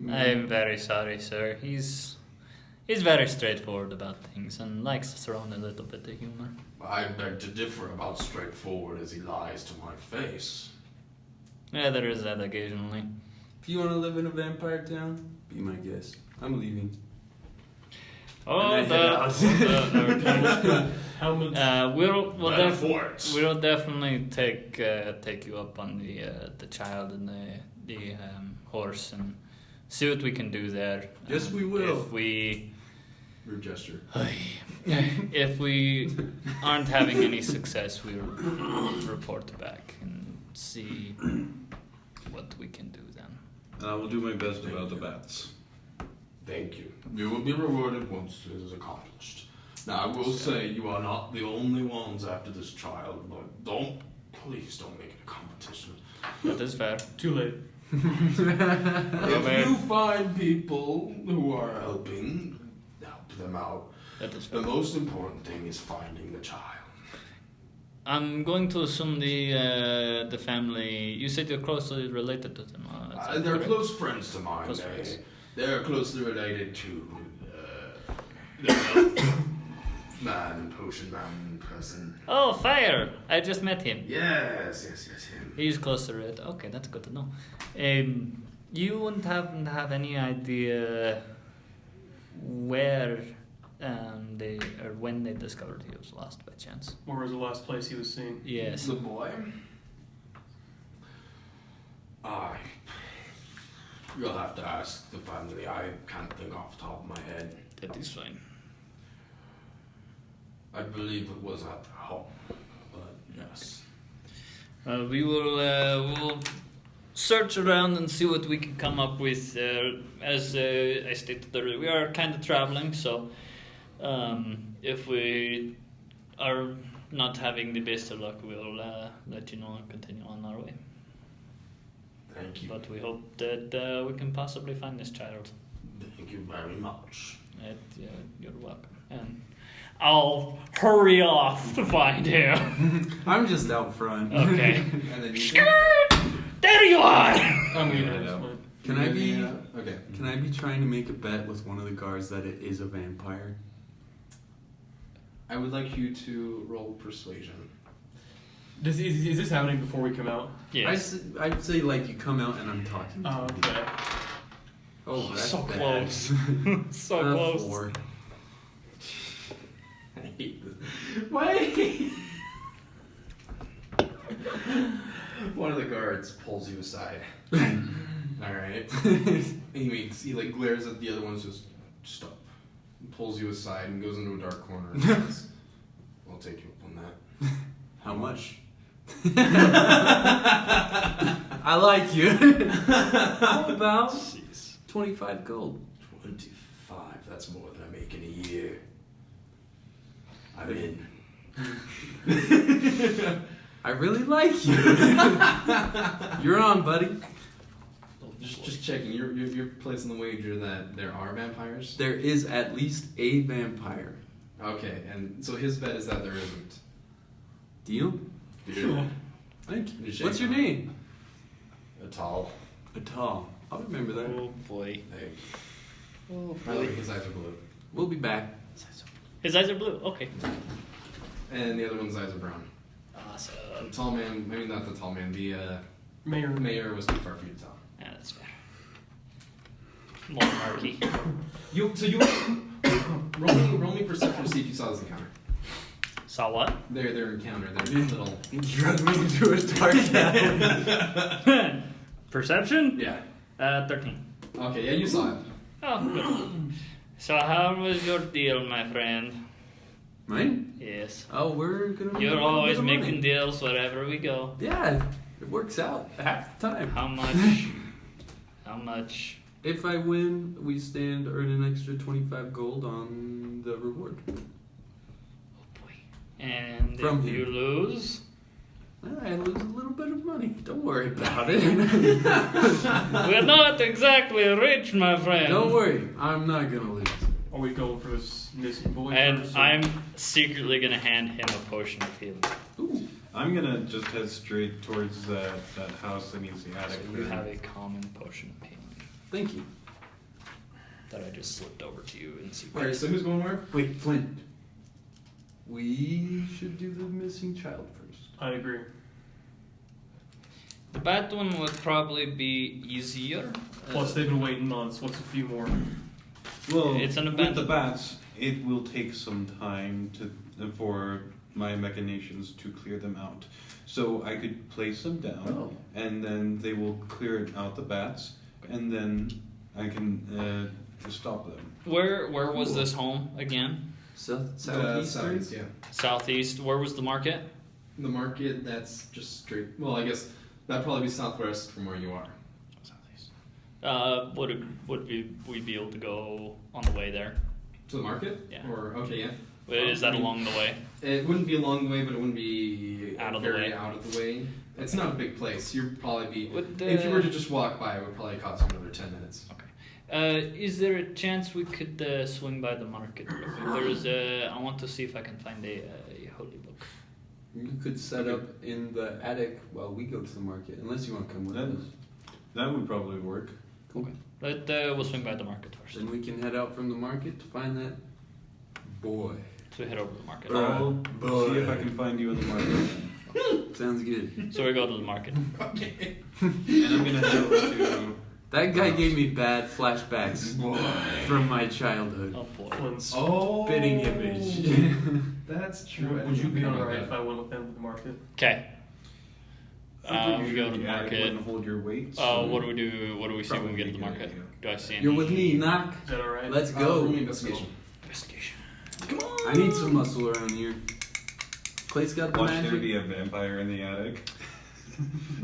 I'm very sorry, sir. He's very straightforward about things and likes to throw in a little bit of humor. I beg to differ about straightforward as he lies to my face. Yeah, there is that occasionally. If you wanna live in a vampire town, be my guest. I'm leaving. Oh, And I we'll definitely take you up on the child and the horse and see what we can do there. Yes, we will. If we rude gesture. if we aren't having any success, we'll report back and see what we can do then. And I will do my best about the bats. Thank you. You will be rewarded once it is accomplished. Now, I will say you are not the only ones after this child, but please don't make it a competition. That is fair. Too late. If you find people who are helping, help them out. That is The fair. most important thing is finding the child. I'm going to assume the family. You said you're closely related to them. Is that They're correct? close friends to mine. Close friends. They're closely related to the elf man, potion man person. Oh, Fire! I just met him. Yes, him. He's closer to it. Okay, that's good to know. You wouldn't happen to have any idea where they or when they discovered he was lost by chance? Where was the last place he was seen? Yes. The boy? You'll have to ask the family. I can't think off the top of my head. That is fine. I believe it was at the home, but yes. We will search around and see what we can come up with. As I stated earlier, we are kind of traveling, so if we are not having the best of luck, we'll let you know and continue on our way. Thank you. But we hope that we can possibly find this child. Thank you very much. You're welcome. And I'll hurry off to find him. I'm just out front. Okay. And then you There you are! I'm leaving Yeah, at I this know. point. Can I be? Okay. Can I be trying to make a bet with one of the guards that it is a vampire? I would like you to roll persuasion. Is this happening before we come out? Yes. I'd say like you come out and I'm talking. Oh, okay. Oh, that's So bad. close. So close. 4. I hate this. Why? One of the guards pulls you aside. Alright. He like glares at the other ones, just stop. Pulls you aside and goes into a dark corner and says, I'll take you up on that. How much? I like you. How about Jeez. 25 gold? 25. That's more than I make in a year. I'm in. I really like you. You're on, buddy. Just checking. You're placing the wager that there are vampires. There is at least a vampire. Okay, and so his bet is that there isn't. Deal? Dude, Thank you. You're What's your shaking. name? Atal. Atal. I'll remember that. Oh boy. Thank Oh By the way, his eyes are blue, We'll be back. His eyes are blue. Okay. and the other one's eyes are brown. Awesome. The tall man, maybe not the tall man. The Mayor. was too far for you to tell. Yeah, that's fair. More murky. You roll me perception to see if you saw this encounter. Saw what? Their encounter, their little. You drug me into a dark alley. Perception? Yeah. 13. Okay, yeah, you saw it. Oh, good. So how was your deal, my friend? Mine? Yes. Oh, we're gonna. make a You're little always bit of money. making deals wherever we go. Yeah, it works out half the time. How much? How much? If I win, we stand earn an extra 25 gold on the reward. Oh boy. And From if him. you lose, I lose a little bit of money. Don't worry about it. we're not exactly rich, my friend. Don't worry, I'm not gonna lose. Are we going for this missing boy? And first, or- I'm secretly gonna hand him a potion of healing. Ooh. I'm gonna just head straight towards that house that needs the So attic. you have a common potion of healing Thank you. that I just slipped over to you in secret. Alright, so who's going where? Wait, Flint. We should do the missing child first. I agree. The bat one would probably be easier. Plus, they've been waiting months. What's a few more? Well, It's an with the abandoned- bats, it will take some time for my machinations to clear them out. So I could place them down, Oh. and then they will clear out the bats, and then I can stop them. Where was this home again? Southeast. Southeast, yeah. Southeast. Where was the market? The market, that's just straight. Well, I guess that'd probably be southwest from where you are. Southeast. Would we be able to go on the way there? To the market? Yeah. Or, okay, yeah. Is that along the way? It wouldn't be along the way, but it wouldn't be Out of the very way. out of the way. It's not a big place. You'd probably be. Would, If you were to just walk by, it would probably cost you another 10 minutes. Is there a chance we could swing by the market? There's I want to see if I can find a holy book. You could set up in the attic while we go to the market, unless you want to come with Then- us. That would probably work. But we'll swing by the market first. Then we can head out from the market to find that boy. So we head over to the market. I'll boy. see if I can find you in the market. Sounds good. So we go to the market. Okay. And I'm gonna head over to. That guy gave me bad flashbacks from my childhood. Oh boy. Flint's. Oh. Spitting image. That's true. Would you be alright if I went with them to the market? Okay. We go to the attic market. wouldn't hold your weight. What do we do? What do we see when we get to the Probably market? a good Do I see any? You're with me, knock. Is that alright? Let's Roll go. me investigation. Investigation. I need some muscle around here. Clay's got the Watch there magic. be a vampire in the attic.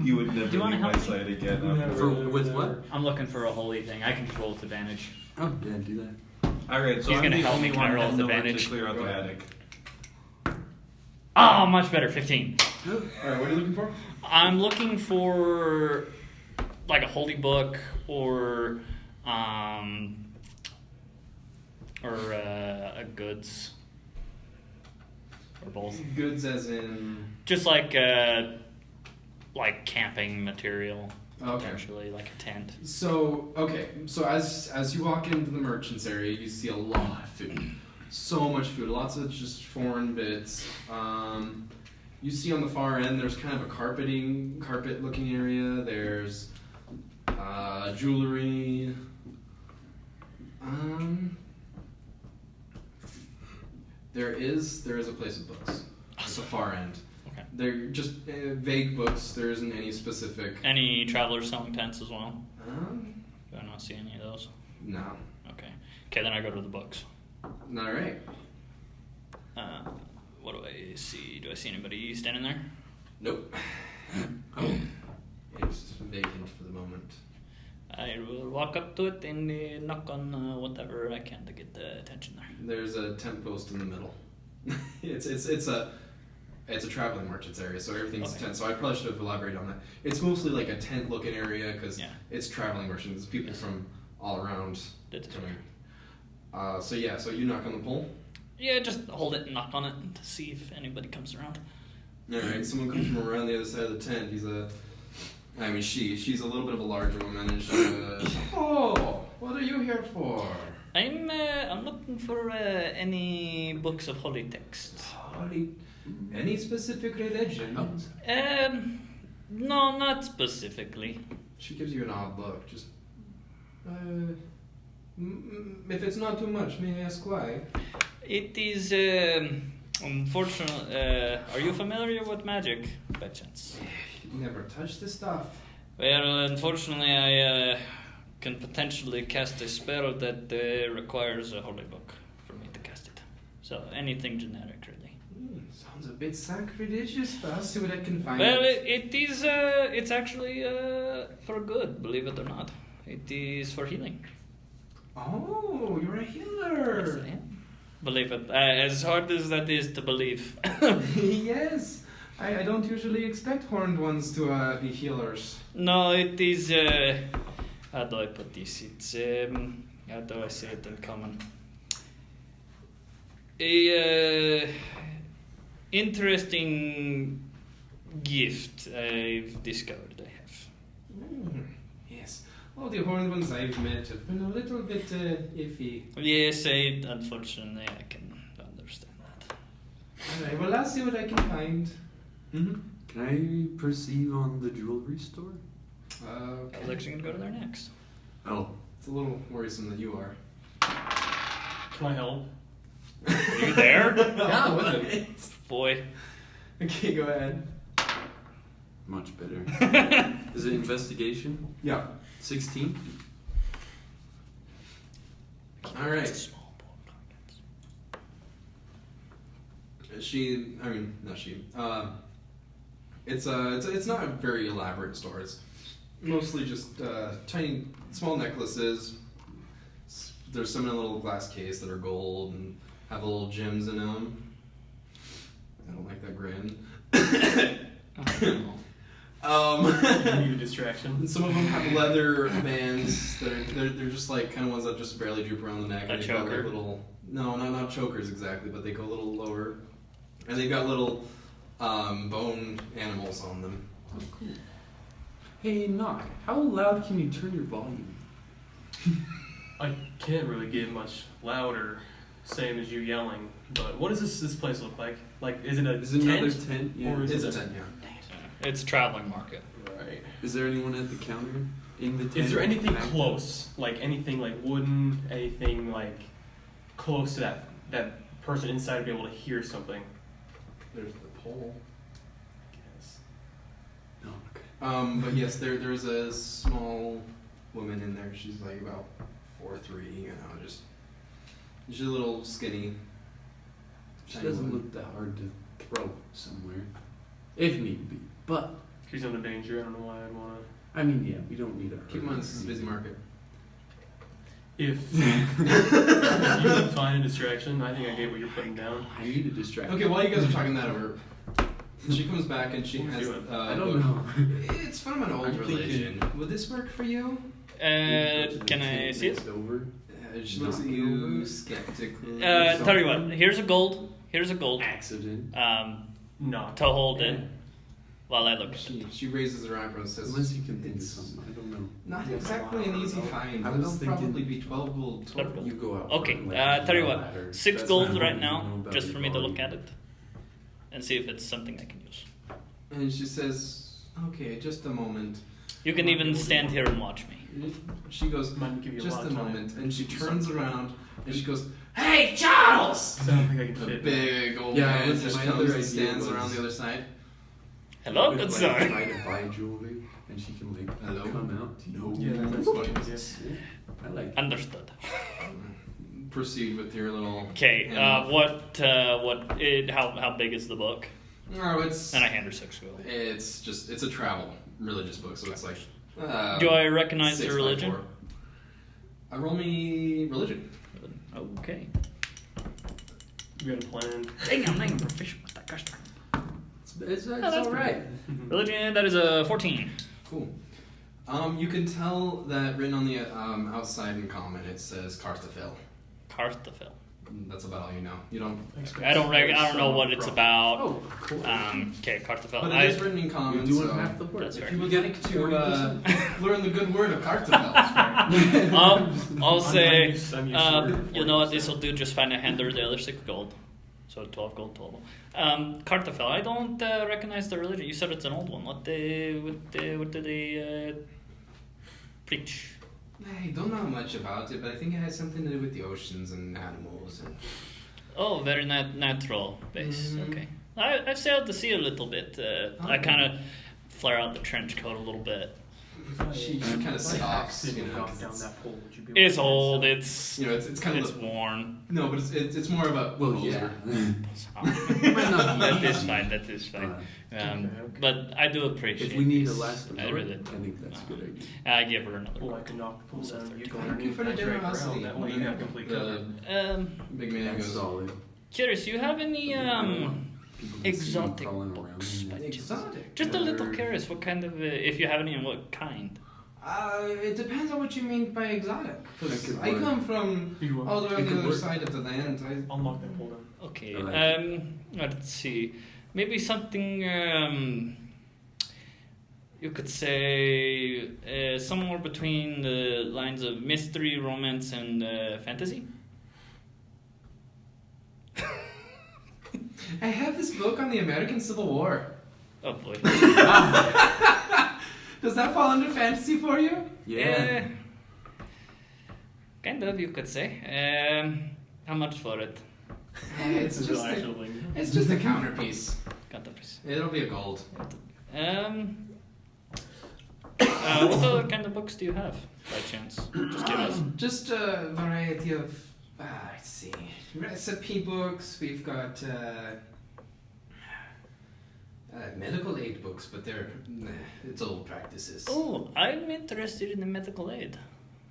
You would never Do you wanna leave my help me? sight again. Never, afterwards. For- with what? I'm looking for a holy thing. I can roll with advantage. Oh, yeah, do that. All right, so He's I'm gonna the help only me. Can one I roll that with knows to advantage? clear out Go the ahead. attic. Oh, much better. 15. All right, what are you looking for? I'm looking for like a holy book or a goods or both. Goods as in. Just like camping material. Okay. Potentially like a tent. So as you walk into the merchants area, you see a lot of food. So much food, lots of just foreign bits. You see on the far end, there's kind of a carpet-looking area. There's jewelry. There is a place of books at the far end. Okay. They're just vague books. There isn't any specific. Any travelers selling tents as well? Do I not see any of those? No. Okay. Okay, then I go to the books. All right. What do I see? Do I see anybody standing there? Nope. It's vacant for the moment. I will walk up to it and knock on whatever I can to get the attention there. There's a tent post in the middle. It's a traveling merchants area, so everything's Okay. tent. So I probably should have elaborated on that. It's mostly like a tent looking area because Yeah. it's traveling merchants. People from all around That's coming. So you knock on the pole. Yeah, just hold it and knock on it to see if anybody comes around. All right. Someone comes from around the other side of the tent. She's a little bit of a larger woman, and she oh, what are you here for? I'm looking for any books of holy texts. Any specific religion? No, not specifically. She gives you an odd look. Just, if it's not too much, may I ask why? It is unfortunate. Are you familiar with magic, by chance? Never touch the stuff. Well, unfortunately, I can potentially cast a spell that requires a holy book for me to cast it. So anything generic, really. Sounds a bit sacrilegious, but I'll see what I can find. Well, it is. It's actually for good, believe it or not. It is for healing. Oh, you're a healer. Yes, I am. Believe it. As hard as that is to believe. Yes. I don't usually expect horned ones to be healers. No, it is. How do I put this? It's. How do I say it in common? A interesting gift I've discovered I have. Yes. All the horned ones I've met have been a little bit iffy. Yes, unfortunately I can understand that. Alright, well, I'll see what I can find. Mm-hmm. Can I perceive on the jewelry store? I was actually gonna go to there next. Oh. It's a little worrisome that you are. Can I help? Are you there? Yeah, with him. Boy. Okay, go ahead. Much better. Is it investigation? Yeah. 16? Alright. Small book. It's not a very elaborate store. It's mostly just tiny, small necklaces. There's some in a little glass case that are gold and have little gems in them. I don't like that grin. You need a distraction. Some of them have leather bands that are they're just like kind of ones that just barely droop around the neck. A And they've got, choker? like, little not chokers exactly, but they go a little lower, and they've got little bone animals on them. Oh, cool. Hey, Knock, how loud can you turn your volume? I can't really get much louder, same as you yelling. But what does this place look like? Like, is it a Is it tent? another tent? Yeah. Or is It's it a tent, yeah. It's a traveling market. Right. Is there anyone at the counter in the tent? Is there anything Active? close? Like anything like wooden? Anything like close to that person inside to be able to hear something? There's the pole. Yes. Oh, okay. But yes, there's a small woman in there. She's like about 4'3", she's a little skinny. She doesn't look that hard to throw somewhere, if need be. But She's under danger. I don't know why I'd wanna. I mean, yeah, we don't need her. Keep in mind this is a busy market. If you can find a distraction, I think I get what you're putting down. I need a distraction. Okay, while you guys are talking that over, she comes back and she What are has. you doing? I don't know. It's from an old I'm thinking- religion. Would this work for you? Can I see it? Next over. She looks at you skeptically. Tell you what. Here's a gold. Accident. Not. To hold it while I look at it. She raises her eyebrows and says, Unless you can think of It's something. I don't know. not exactly an easy find. I It'll was thinking- probably be 12 gold. 12 gold. You go out. Okay, front, like, tell you on a what. ladder. 6 That's gold not right what now, you know about just for me to look equality. at it and see if it's something I can use. And she says, okay, just a moment. You can even stand here and watch me. She goes, Might give you a just lot a of time. moment. And she turns around and she goes, hey, Charles! I don't think I can A fit. big old Yeah, man was- just my comes other and idea stands was- around the other side. Hello, Would, good like, sir. try to buy jewelry, and she can like Hello? come out. No. Yeah, that's funny. Yeah. I like. it. Understood. Proceed with your little. Okay, hand. how big is the book? No, it's. And I hand her 6 gold. It's a travel religious book, so it's like. Do I recognize 6 the by religion? 4. Roll me religion. Okay. You got a plan. Dang, I'm not even proficient with that customer. It's that's all right. Religion, that is a 14. Cool. You can tell that written on the outside in common it says Karthafel. Karthafel. That's about all you know. You don't. I don't know what it's about. Oh, of course. Okay, Karthafel. But it is written in common. You're doing so half the work. That's if fair. you would Get like to 40%. learn the good word of Karthafel, I'll say, I'm used to it. you know what this will do? Just find a hand or the other 6 gold. So 12 gold total. Karthafel, I don't recognize the religion. You said it's an old one. What do they preach? I don't know much about it, but I think it has something to do with the oceans and animals. And Oh, very natural base. Mhm. Okay. I've sailed the sea a little bit. I kind of flare out the trench coat a little bit. she kind of stops. You Didn't know, walk 'cause down it's, that pole. Would you be able It's to old. do It's it's kind it's of worn. no, but it's more of a Well, poser. yeah. Might not that is fine. That is fine. Okay. But I do appreciate. If we need a this. last I resort, really I think that's a good idea. I give her another. Well, I can knock the pole So down. You go 13. underneath. For the I drag her out. generosity. That way you have complete cover. The big man That's goes, solid. Curious, do you have any People can see you exotic crawling books? around. by chance? exotic. Just a little curious. What kind of? If you have any, and what kind? It depends on what you mean by exotic. 'Cause That could I work. come from You all the way It on the could other work. side of the land. I'll knock that pole down. Okay. I like Let's see. Maybe something. You could say somewhere between the lines of mystery, romance, and fantasy. I have this book on the American Civil War. Oh boy. Does that fall under fantasy for you? Yeah. Kind of, you could say. How much for it? It's This is just a, actually. it's just a counterpiece. Got the price. It'll be a gold. What other kind of books do you have, by chance? Just curious. Just a variety of, let's see, recipe books. We've got medical aid books, but it's old practices. Oh, I'm interested in the medical aid.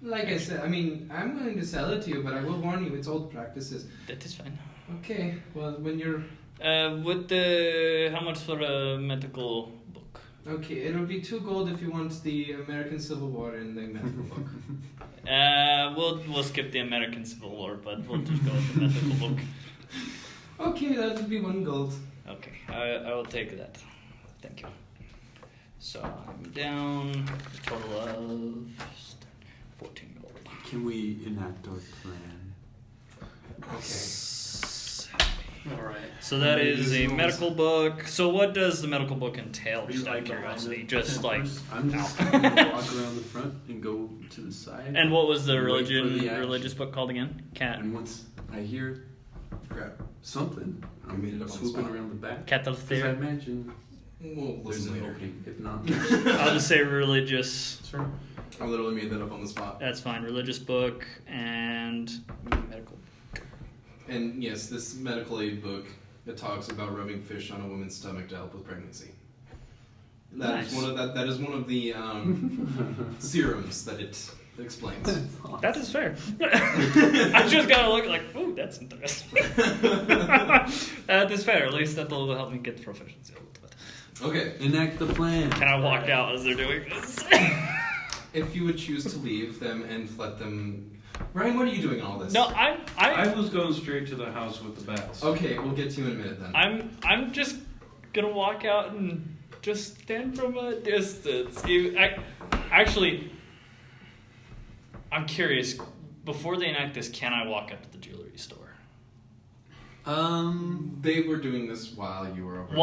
Like I said, I mean, I'm willing to sell it to you, but I will warn you, it's old practices. That is fine. Okay, well, when you're... How much for a medical book? Okay, it'll be 2 gold if you want the American Civil War in the medical book. We'll skip the American Civil War, but we'll just go with the medical book. Okay, that would be 1 gold. Okay, I will take that. Thank you. So I'm down a total of 14 gold. Can we enact our plan? All right. So that is a This medical book. So what does the medical book entail? Are you Just out of like behind curiosity. it? Just like. First? I'm just gonna walk around the front and go to the side. And what was the Wait for the action. religious book called again? Cat. And once I hear Crap. something, You made it up on the swooping spot. around the back. Cattle Because I theory. imagine We'll there's listen an later. opening. If not, I'll just say religious. Sure. I literally made that up on the spot. That's fine. Religious book and medical. And yes, this medical aid book, it talks about rubbing fish on a woman's stomach to help with pregnancy. That is Nice. one of the serums that it explains. That is fair. I just gotta look like, ooh, that's interesting. That is fair. At least that'll help me get proficiency a little bit. Okay. Enact the plan. Can I walk out as they're doing this? If you would choose to leave them and let them... Ryan, what are you doing in all this? No, I was going straight to the house with the bats. Okay, we'll get to you in a minute then. I'm just gonna walk out and just stand from a distance. I'm curious. Before they enact this, can I walk up to the jewelry store? They were doing this while you were over.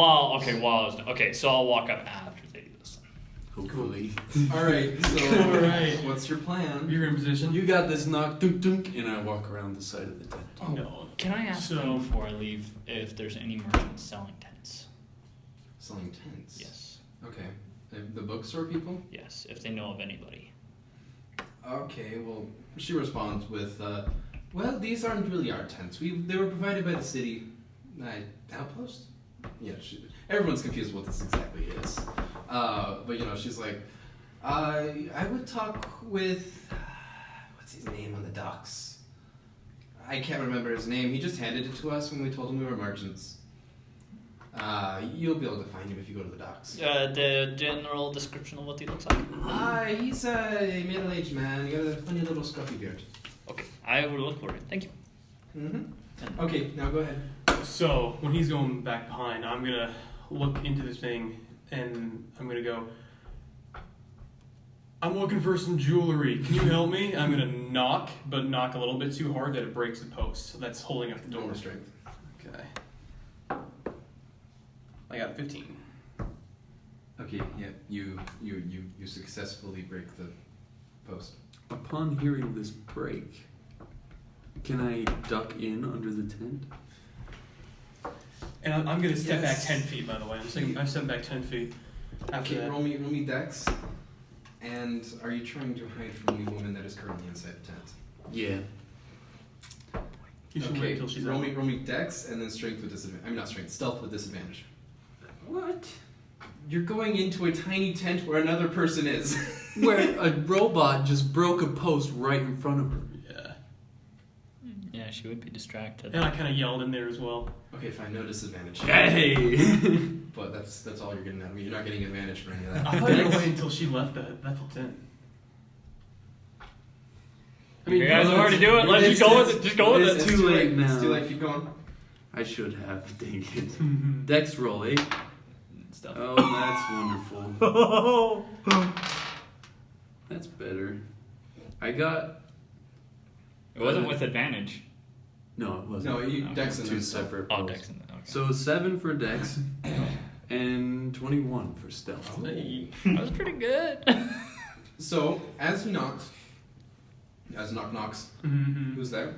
Okay, so I'll walk up after they do this. Hopefully. Alright, so Alright. what's your plan? You're in position. You got this knock, dunk, dunk, and I walk around the side of the tent. No. Can I ask So- them before I leave if there's any merchants selling tents? Selling tents? Yes. Okay. The bookstore people? Yes, if they know of anybody. Okay, well, she responds with, well, these aren't really our tents. They were provided by the city. Outpost? Yeah, everyone's confused what this exactly is. But, she's like, I would talk with, what's his name on the docks? I can't remember his name. He just handed it to us when we told him we were merchants. You'll be able to find him if you go to the docks. The general description of what he looks like? He's a middle-aged man. He got a funny little scruffy beard. Okay, I will look for it. Thank you. Mm-hmm. Okay, now go ahead. So when he's going back behind, I'm gonna look into this thing and I'm gonna go, I'm looking for some jewelry. Can you help me? I'm gonna knock, but knock a little bit too hard that it breaks the post that's holding up the door. Door strength. Okay. I got 15. Okay, yeah, you successfully break the post. Upon hearing this break, can I duck in under the tent? And I'm gonna step back Yes. 10 feet, by the way. I'm stepping back 10 feet. After Okay, that. roll me dex. And are you trying to hide from the woman that is currently inside the tent? Yeah. You should wait till she's roll out. me dex and then strength with disadvantage. I mean, not strength, stealth with disadvantage. What? You're going into a tiny tent where another person is. Where a robot just broke a post right in front of her. Yeah. Yeah, she would be distracted. And I kind of yelled in there as well. Okay, fine, no disadvantage. Hey! But that's all you're getting out of me. You're not getting advantage for any of that. I thought you were waiting until she left the tent. I mean, you guys no, already do it. Let's it's- just go it's- with it. Just go with it's it. too late now. It's too late, keep going. I should have, dang it. Mhm. Dex roll, 8. Stuff. Oh, that's wonderful. That's better. I got... It wasn't with advantage. No, it wasn't. No, you Okay. dex and Two then stealth. separate Oh, rolls. Dex in that. Okay. So 7 for Dex and 21 for Stealth. Hey, that was pretty good. So, as he knocks, as knock knocks, Mhm. who's there?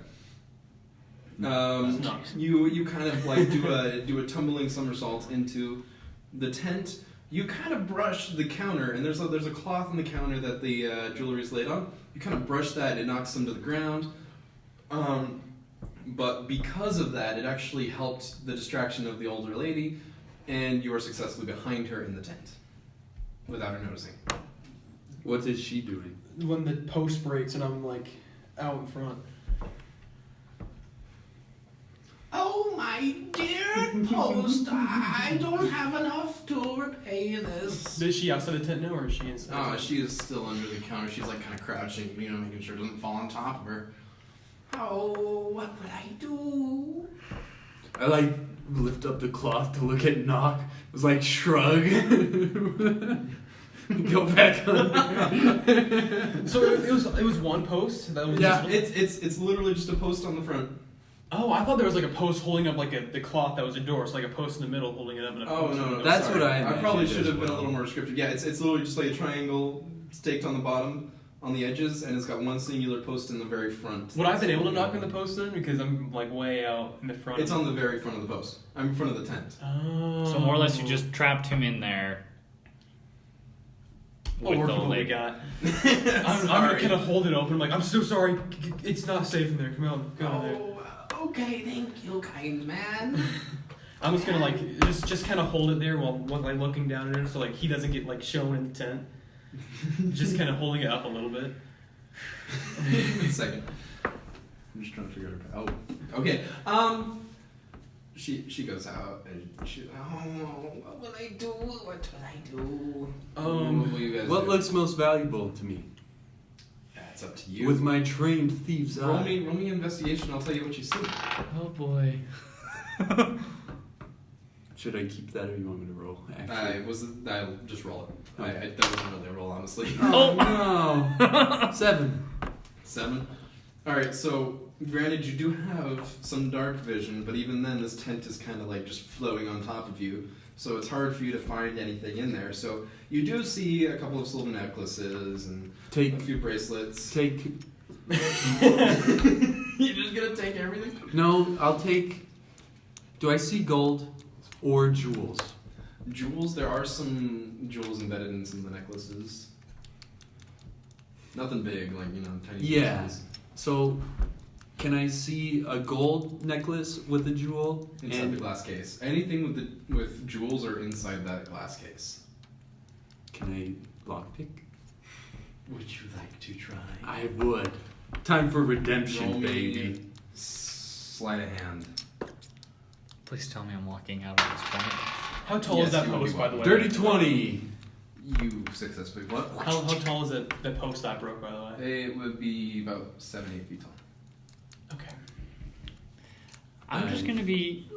Knocks. You kind of like do a tumbling somersault into the tent. You kind of brush the counter, and there's a cloth on the counter that the jewelry is laid on. You kind of brush that, it knocks them to the ground. But because of that, it actually helped the distraction of the older lady, and you are successfully behind her in the tent without her noticing. What is she doing? When the post breaks and I'm like out in front. Oh, my dear post, I don't have enough to repay this. Is she outside the tent now or is she inside? Oh, she is still under the counter. She's like kind of crouching, making sure it doesn't fall on top of her. Oh, what would I do? I like lift up the cloth to look at Knock. It was like shrug. Go back on. So it was one post that was Yeah, just, it's literally just a post on the front. Oh, I thought there was like a post holding up like the cloth that was a door, so like a post in the middle holding it up and a Oh post in the no, middle. That's sorry. what I I probably imagined should as have been a well. little more descriptive. Yeah, it's literally just like a triangle staked on the bottom, on the edges, and it's got one singular post in the very front. Would I have been able to knock on the post then? Because I'm like way out in the front. It's on the very front of the post. I'm in front of the tent. Oh. So more or less, you just trapped him in there. Oh, with we're the what we lady. got. I'm gonna kind of hold it open. I'm like, I'm so sorry. It's not safe in there. Come on, go in there. Oh, okay, thank you, kind man. I'm just gonna like just kind of hold it there while like looking down at her, so like he doesn't get like shown in the tent. Just kind of holding it up a little bit. Wait a second. I'm just trying to figure out her. Oh, okay. She goes out and what will I do? What will I do? What will you guys What do? looks most valuable to me? It's up to you. With my trained thieves' roll eye. me investigation. I'll tell you what you see. Oh boy. Should I keep that or you want me to roll? Actually. I'll just roll it. That wasn't really a roll, honestly. Oh no! 7. 7. All right. So, granted, you do have some dark vision, but even then, this tent is kind of like just floating on top of you. So it's hard for you to find anything in there. So you do see a couple of silver necklaces and a few bracelets. Take. You're just gonna take everything? No, I'll take. Do I see gold or jewels? Jewels? There are some jewels embedded in some of the necklaces. Nothing big, like, tiny Yeah. pieces. So, can I see a gold necklace with a jewel? Inside the glass case. Anything with jewels are inside that glass case. Can I lockpick? Would you like to try? I would. Time for redemption, Roll me baby. Sleight of hand. Please tell me I'm walking out at this point. How tall Yes, is that you will be post, by the way? Dirty 20. You successfully what? How tall is that post I broke, by the way? It would be about 7, 8 feet tall. Okay. I'm just gonna be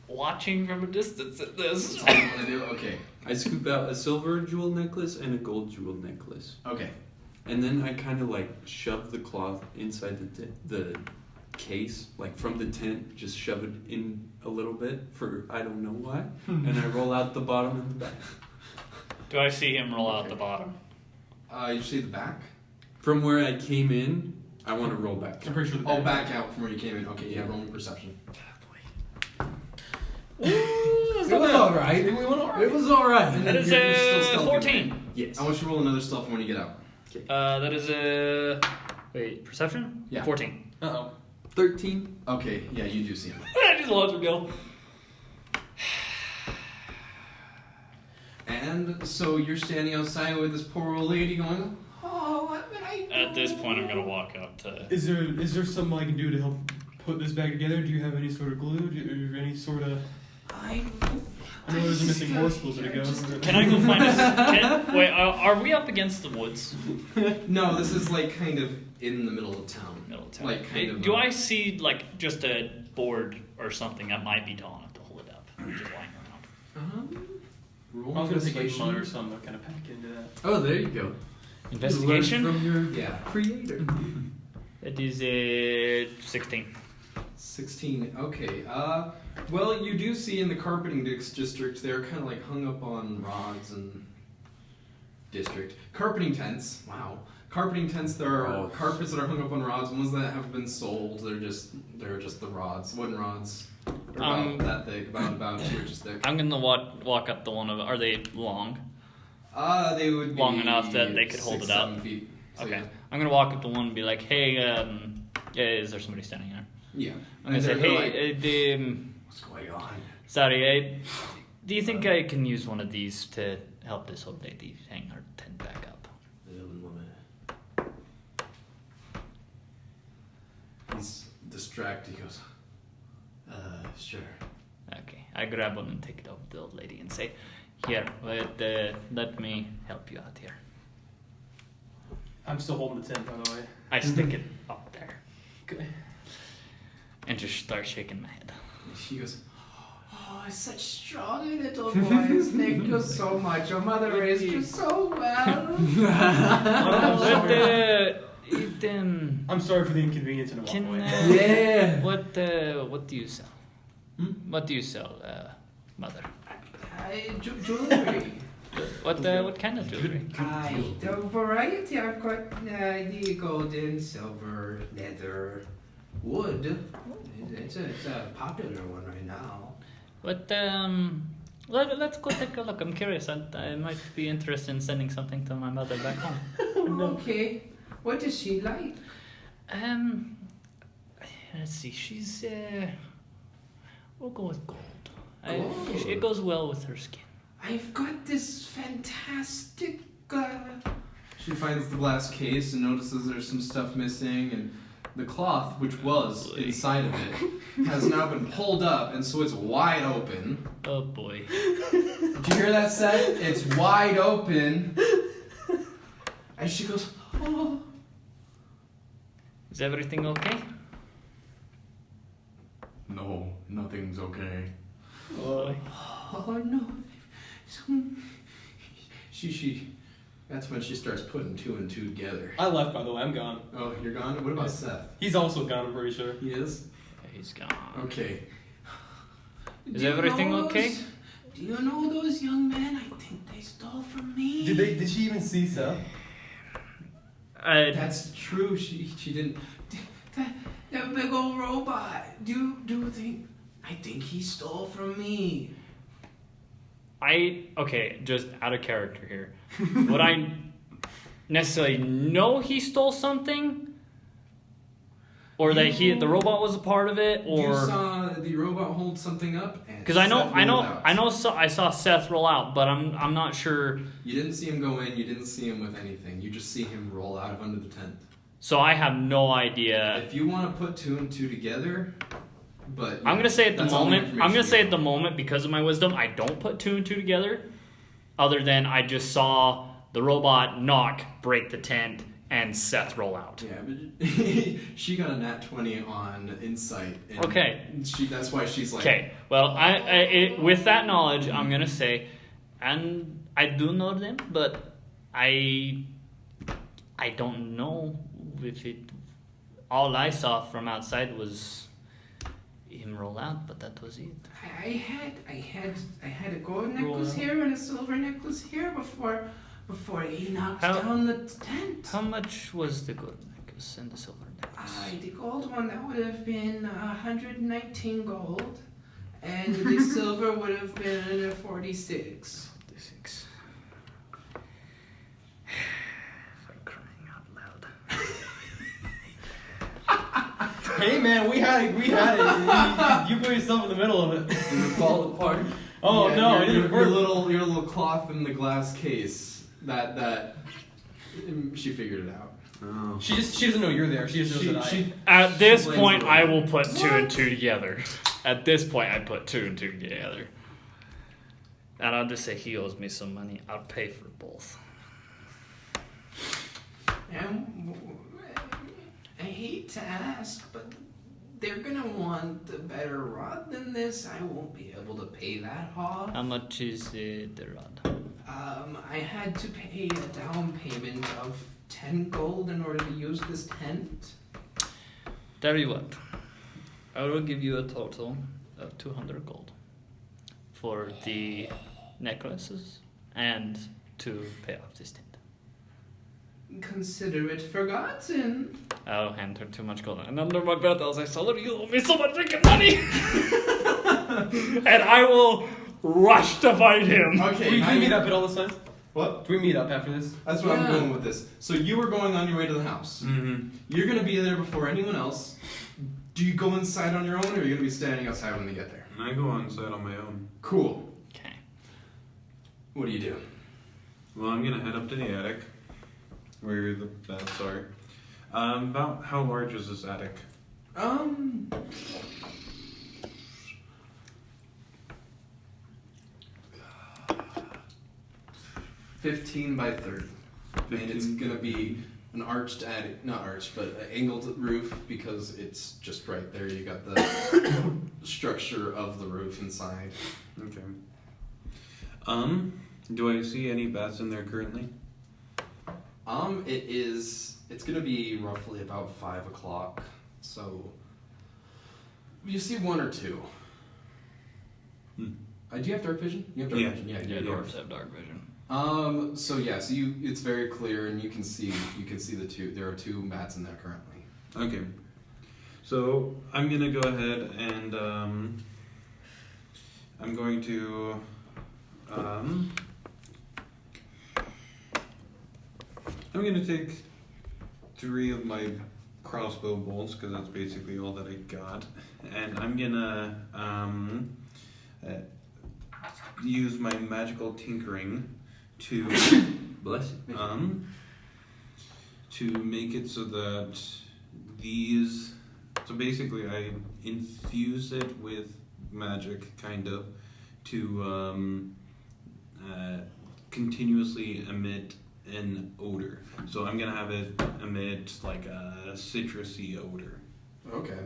watching from a distance at this. That's all you want to do? Okay. I scoop out a silver jewel necklace and a gold jewel necklace. Okay. And then I kind of like shove the cloth inside the case, like from the tent, just shove it in a little bit for I don't know why. And I roll out the bottom and the back. Do I see him roll out the bottom? You see the back? From where I came in, I want to roll back. I'm pretty sure the Oh, back out from where you came in. Okay, yeah, roll me perception. It was alright. We went alright. It was alright. That is You're still stealthy, 14. Yes. I want you to roll another stealth when you get out. That is a wait, perception? Yeah. 14. Uh-oh. 13. Okay, yeah, you do see him. I just let him go. And so you're standing outside with this poor old lady going, oh, what would I do? At this point, I'm gonna walk up to. Is there something I can do to help put this back together? Do you have any sort of glue? Do you have any sort of... I know there's a missing morsel to go. Can I go find a? Wait, are we up against the woods? No, this is like kind of in the middle of town. Middle of town. Like kind of. Do I see like just a board or something that might be tall enough to hold it up? Just lying around. Roll I was going to take a investigation. mud or something to kind of pack into that. Oh, there you go. Investigation. You learned from your Yeah. creator. It is a 16. 16. Okay. Well, you do see in the carpeting district, they're kind of like hung up on rods and carpeting tents. Wow. Carpeting tents. There are carpets that are hung up on rods. Ones that have been sold. They're just the rods, wooden rods. They're about that thick, about 2 inches thick. I'm gonna walk up the one of. Are they long? They would be Long enough that they could hold 6, it up? 7 feet. So, Okay. yeah. I'm gonna walk up to one and be like, "Hey, is there somebody standing there?" Yeah. I'm gonna say, They're "Hey, like, what's going on? sorry, do you think I can use one of these to help this old lady hang her tent back up?" He's distracted. He goes, sure. Okay, I grab one and take it over to the old lady and say, "Here, let me help you out here." I'm still holding the tent, by the way. I stick it up there Okay. and just start shaking my head. He goes, oh, such strong little boys. Thank you so much. Your mother raised you so well. I'm sorry for the inconvenience and Can, walk away. Yeah. what do you sell? What do you sell, mother? Jewelry. What kind of jewelry? The variety I've got the golden, silver, leather, wood. It's a popular one right now. What let's go take a look. I'm curious. I might be interested in sending something to my mother back home. Okay. What is she like? Let's see. She's we'll go with gold. Gold? It goes well with her skin. I've got this fantastic She finds the glass case and notices there's some stuff missing, and the cloth, which was inside of it, has now been pulled up, and so it's wide open. Oh boy. Did you hear that, Seth? It's wide open. And she goes, oh. Is everything okay? No, nothing's okay. Oh, Oh no. She. That's when she starts putting two and two together. I left, by the way. I'm gone. Oh, you're gone? What about Seth? He's also gone, I'm pretty sure. He is? he's gone. Okay. Is everything okay? Do you know those young men? I think they stole from me. Did she even see Seth? That's true. She didn't. That big old robot. Do you think? I think he stole from me. Okay, just out of character here. Would I necessarily know he stole something? Or that the robot was a part of it? Or You saw the robot hold something up, and because Seth rolled out. I saw Seth roll out, but I'm not sure. You didn't see him go in. You didn't see him with anything. You just see him roll out of under the tent. So I have no idea. If you want to put two and two together, but I'm gonna say at the that's all the moment. I'm gonna information say you at the know. moment, because of my wisdom, I don't put two and two together. Other than I just saw the robot break the tent, and Seth roll out. Yeah, but she got a nat 20 on insight. And Okay. That's why she's like. Okay. Well, with that knowledge, I'm gonna say, and I do know them, but I don't know if it. All I saw from outside was him roll out, but that was it. I had a gold necklace here and a silver necklace here before he knocked down the tent. How much was the gold necklace and the silver necklace? The gold one, that would have been 119 gold, and the silver would have been 46. 46. For crying out loud. Hey man, we had it. You put yourself in the middle of it. Did it fall apart? Oh Yeah, no, your, it didn't your work. your little cloth in the glass case. That she figured it out. Oh. She doesn't know you're there. She just knows that At this blames point, the I robot. will put two and two together. At this point, I put two and two together. And I'll just say he owes me some money. I'll pay for both. I hate to ask, but they're gonna want a better rod than this. I won't be able to pay that off. How much is the rod? I had to pay a down payment of 10 gold in order to use this tent. Tell you what, I will give you a total of 200 gold for the necklaces and to pay off this tent. Consider it forgotten. I'll hand her too much gold. And under my breath, I'll say, Solid, you owe me so much freaking money! And I will rush to fight him. Okay, Can we meet up at all this time? What? Do we meet up after this? That's what I'm Yeah. going with this. So you were going on your way to the house. Mm-hmm. You're gonna be there before anyone else. Do you go inside on your own, or are you gonna be standing outside when they get there? I go on site on my own. Cool. Okay. What do you do? Well, I'm gonna head up to the attic, where the bats are. About how large is this attic? 15 by 30. And it's 15. gonna be an arched attic, not arched, but an angled roof because it's just right there. You got the structure of the roof inside. Okay. Do I see any bats in there currently? It's gonna be roughly about 5 o'clock. So you see one or two. Hmm. Do you have dark vision? You have dark Yeah. vision. Yeah, Yeah, you do. dwarves have dark vision. So it's very clear and you can see the two. There are two bats in there currently. Okay. So I'm gonna go ahead and I'm going to I'm gonna take 3 of my crossbow bolts because that's basically all that I got, and I'm gonna use my magical tinkering to Bless you. to make it so that these. So basically, I infuse it with magic, kind of, to continuously emit an odor. So I'm gonna have it emit like a citrusy odor. Okay.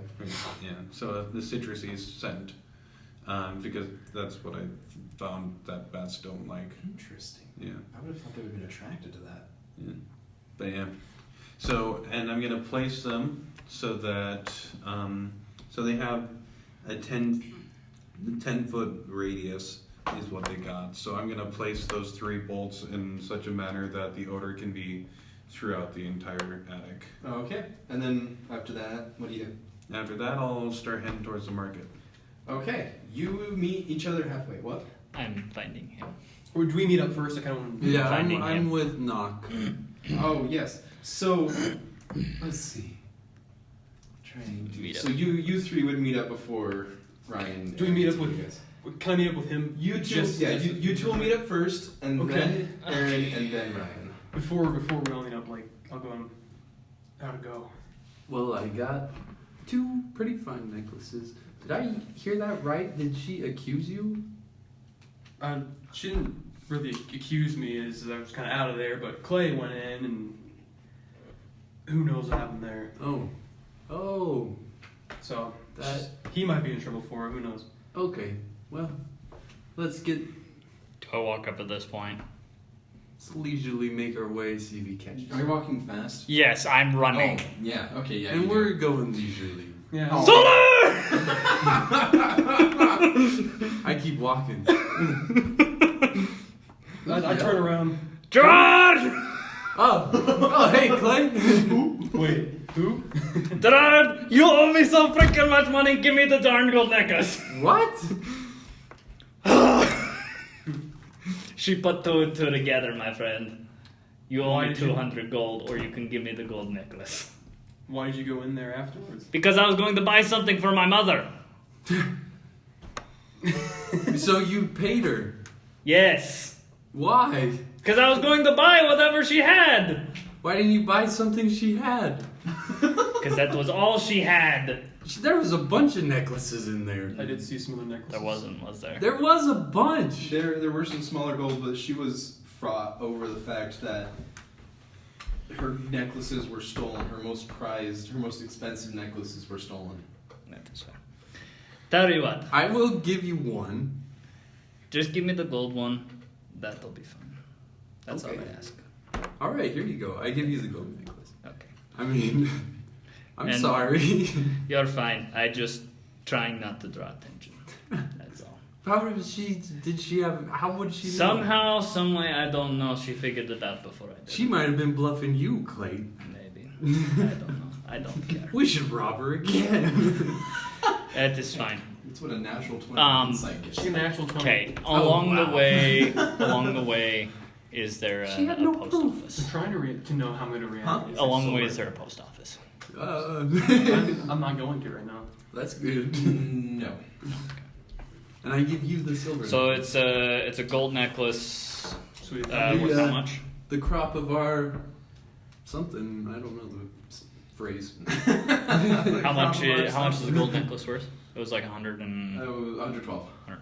Yeah. So the citrusy scent, because that's what I found that bats don't like. Interesting. Yeah. I would have thought they would have been attracted to that. Yeah. But yeah. So, and I'm gonna place them so that so they have a 10-foot radius is what they got. So I'm gonna place those 3 bolts in such a manner that the odor can be throughout the entire attic. Okay. And then after that, what do you do? After that, I'll start heading towards the market. Okay. You meet each other halfway. What? I'm finding him. Or do we meet up first? I kind of. Yeah, Finding I'm him. with Knock. Oh yes. So let's see. Trying to. Meet up. So you 3 would meet up before Ryan. Do we meet up and with- you guys? Can I meet up with him? You two? Yeah. You 2 will meet up first, and Okay. then Aaron, and then Ryan. Before we all meet up, like I'll go on how to go. Well, I got 2 pretty fine necklaces. Did I hear that right? Did she accuse you? She didn't really accuse me as I was kind of out of there, but Clay went in and who knows what happened there. Oh, So that. he might be in trouble for it. Who knows? Okay, well, let's Do I walk up at this point? leisurely make our way, see if he catches Are you walking fast? Yes, I'm running. Oh, yeah. Okay. Yeah. And you we're do. going leisurely. Yeah. Oh. I keep walking. I turn around. Gerard! Oh, hey, Clay. Wait, who? Gerard, you owe me so freaking much money. Give me the darn gold necklace. What? She put 2 and 2 together, my friend. You owe Why me did you- 200 gold, or you can give me the gold necklace. Why did you go in there afterwards? Because I was going to buy something for my mother. So you paid her? Yes. Why? Because I was going to buy whatever she had. Why didn't you buy something she had? Because that was all she had. There was a bunch of necklaces in there. I did see some other necklaces. There wasn't, was there? There was a bunch. There were some smaller gold, but she was fraught over the fact that her necklaces were stolen. Her most prized, her most expensive necklaces were stolen. That is fair. Tell you what, I will give you one. just give me the gold one. That'll be fine. That's Okay. all I ask. All right, here you go. I give you the gold necklace. Okay. I mean, I'm And- sorry. You're fine. I just trying not to draw attention. That's all. How would she? Did she have? How would she? know? Somehow, someway, I don't know. She figured it out before I did. She might have been bluffing you, Clay. Maybe. I don't know. I don't care. We should rob her again. It is fine. That's what a natural 20 insight gets. She's an actual 20. Okay. Oh, Along wow. the way, is there She had a no post proof. I'm office? trying to know how I'm going to react. Huh? Along the way, is there a post office? I'm not going to right now. That's good. No. And I give you the silver. So it's a gold necklace. Sweet. What's how much? the crop of our something. I don't know the phrase. How much is the gold necklace worth? It was like 100 and 112. 112. Okay.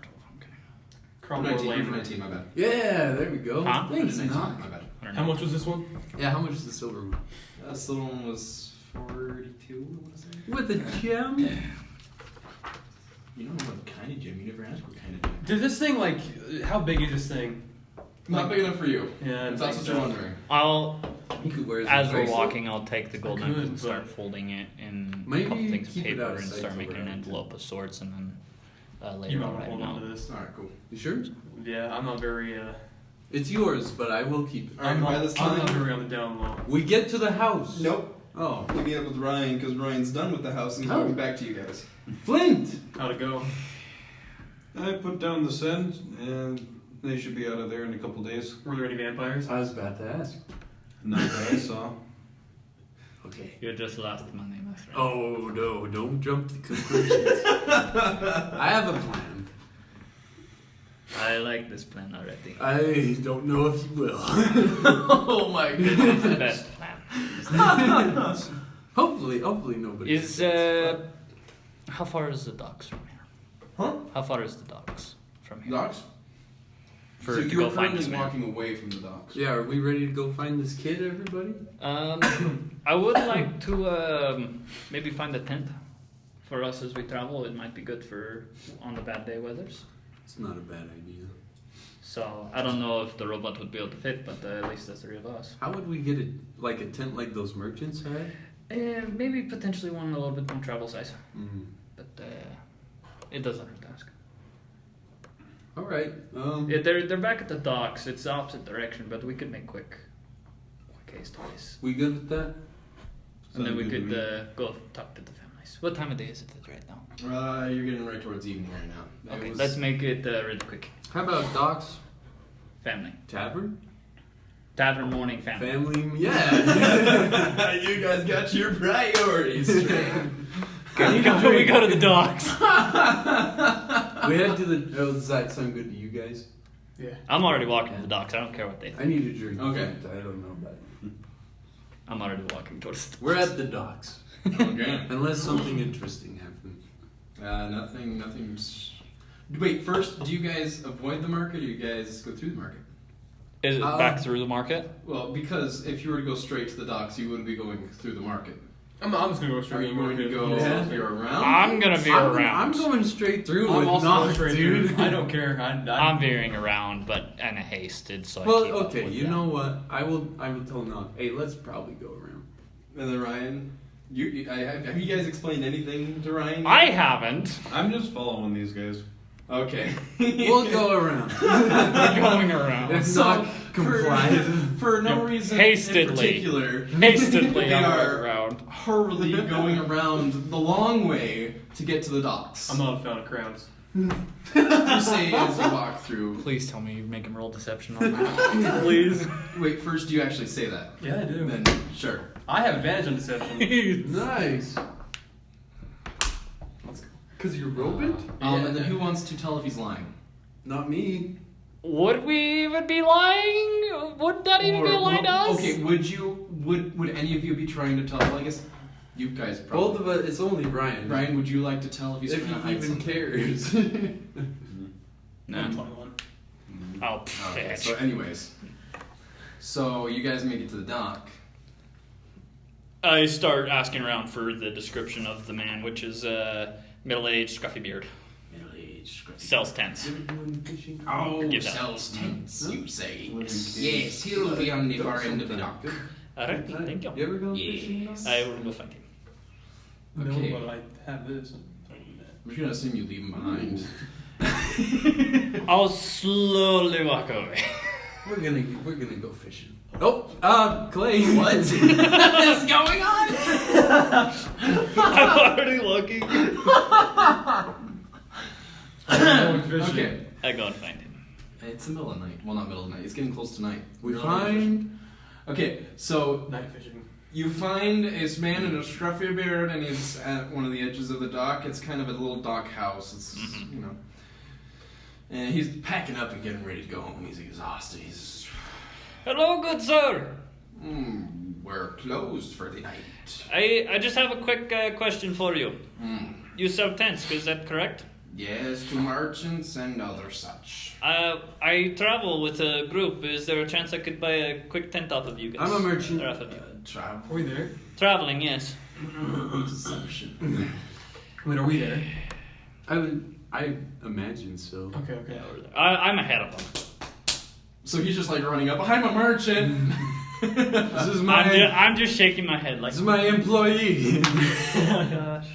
Crop more 19, labor. 119, my bad. Yeah, there we go. Huh? Thanks, 119, Knock. my bad. 100. How much was this one? Yeah, how much is the silver one? This little one was 42, I want to say. With a gem? You don't know what kind of gem. You never asked what kind of gem. Did this thing, like, how big is this thing? Not big enough for you. Yeah, If that's what you're wondering. I'll You could wear it as a we're bracelet. walking, I'll take the gold I could, necklace and start but- folding it in Maybe a couple things of keep it paper out of and sight start till making we're an out. envelope of sorts, and then You later might I'll want write to hold them on out. to this. Alright, cool. You sure? Yeah, I'm not very, It's yours, but I will keep it. Alright, by this I'm not time. very on the down low. We get to the house. Nope. Oh. We meet up with Ryan because Ryan's done with the house and he's Oh. walking back to you guys. Flint! How'd it go? I put down the scent, and they should be out of there in a couple days. Were there any vampires? I was about to ask. Not that I saw. Okay. You just lost money, my friend. Oh no, don't jump to conclusions. I have a plan. I like this plan already. I don't know if you will. Oh my It's the best plan. It's Hopefully nobody. Is how far is the docks from here? Huh? How far is the docks from here? Docks? For So to you're go find this currently man. walking away from the docks. Yeah, are we ready to go find this kid, everybody? I would like to maybe find a tent for us as we travel. It might be good for on the bad day weathers. It's not a bad idea. So I don't know if the robot would be able to fit, but at least there's 3 of us. How would we get a tent like those merchants had? Maybe potentially one a little bit more travel size, Mm. but it doesn't hurt to ask. All right. Yeah, they're back at the docks. It's the opposite direction, but we could make quick haste to this. We good with that? And then we Sounds good could to me. go talk to the families. What time of day is it right now? You're getting right towards evening right now. Okay, let's make it really quick. How about Doc's Family. Tavern? Tavern morning family. Family? Yeah. You guys got your priorities. we go to the docks. We head to the. Oh, does that sound good to you guys? Yeah. I'm already walking to the docks. I don't care what they I think. need a drink. Okay. I don't know about it. I'm already walking towards the We're at the docks. Okay. Unless something interesting happens. Nothing's. Wait, first, do you guys avoid the market or do you guys go through the market? Is it back through the market? Well, because if you were to go straight to the docks, you wouldn't be going through the market. I'm just gonna go Are straight you to the going to market. go Yeah. you're around? I'm gonna veer I'm around. going straight through I'm with also not, going straight dude. through. I don't care. I'm veering around, but and hasted, so I Well, keep up okay. with You them. know what? I will tell Nog. Hey, let's probably go around. And then Ryan, have you guys explained anything to Ryan? I haven't. I'm just following these guys. Okay. We'll go around. We're going around. If So, Nog complies. For no reason Hastily. in particular, Hastily, They I'm are- going around. hurriedly going around the long way to get to the docks. I'm not a fan of crowns. You say as you walk through. Please tell me you make him roll deception on that. Please. Wait, first do you actually say that? Yeah, I do. Then sure. I have advantage on deception. Nice. Cause you're Robit? And then who wants to tell if he's lying? Not me. Would we even be lying? Would that even be a lie to us? Okay, would any of you be trying to tell? Well, I guess you guys probably. Both of us. It's only Ryan. Ryan, would you like to tell if he's If trying to he hide even something? cares. No. 21. Oh, Okay, bitch. so anyways. So you guys make it to the dock. I start asking around for the description of the man, which is middle-aged, scruffy beard. Middle-aged. Sells tents. Oh, Give that. sells tents, you say. Living Yes, he'll be on the far end of the dock. Alright, thank you. You ever go Yes. fishing? Nog? I will go find him. Okay. No, but I have this. I'm just gonna assume you leave him behind. I'll slowly walk away. We're gonna go fishing. Oh, Clay. What is going on? I'm already looking. Okay. I go and find him. It's the middle of the night. Well, not middle of the night. It's getting close to night. We Really find. Okay, so Night fishing. you find this man in a scruffy beard, and he's at one of the edges of the dock. It's kind of a little dock house. It's you know, and he's packing up and getting ready to go home. He's exhausted. He's Hello, good sir. we're closed for the night. I just have a quick question for you. You sell tents, is that correct? Yes, to merchants and other such. I travel with a group. Is there a chance I could buy a quick tent off of you guys? I'm a merchant. Or off of you? Travel. Are we there? Traveling, yes. Deception. Wait, are we there? I imagine so. Okay, okay. Yeah, we're there. I'm ahead of them. So he's just like running up. I'm a merchant. This is my. I'm just shaking my head like. This is my employee. Oh my gosh.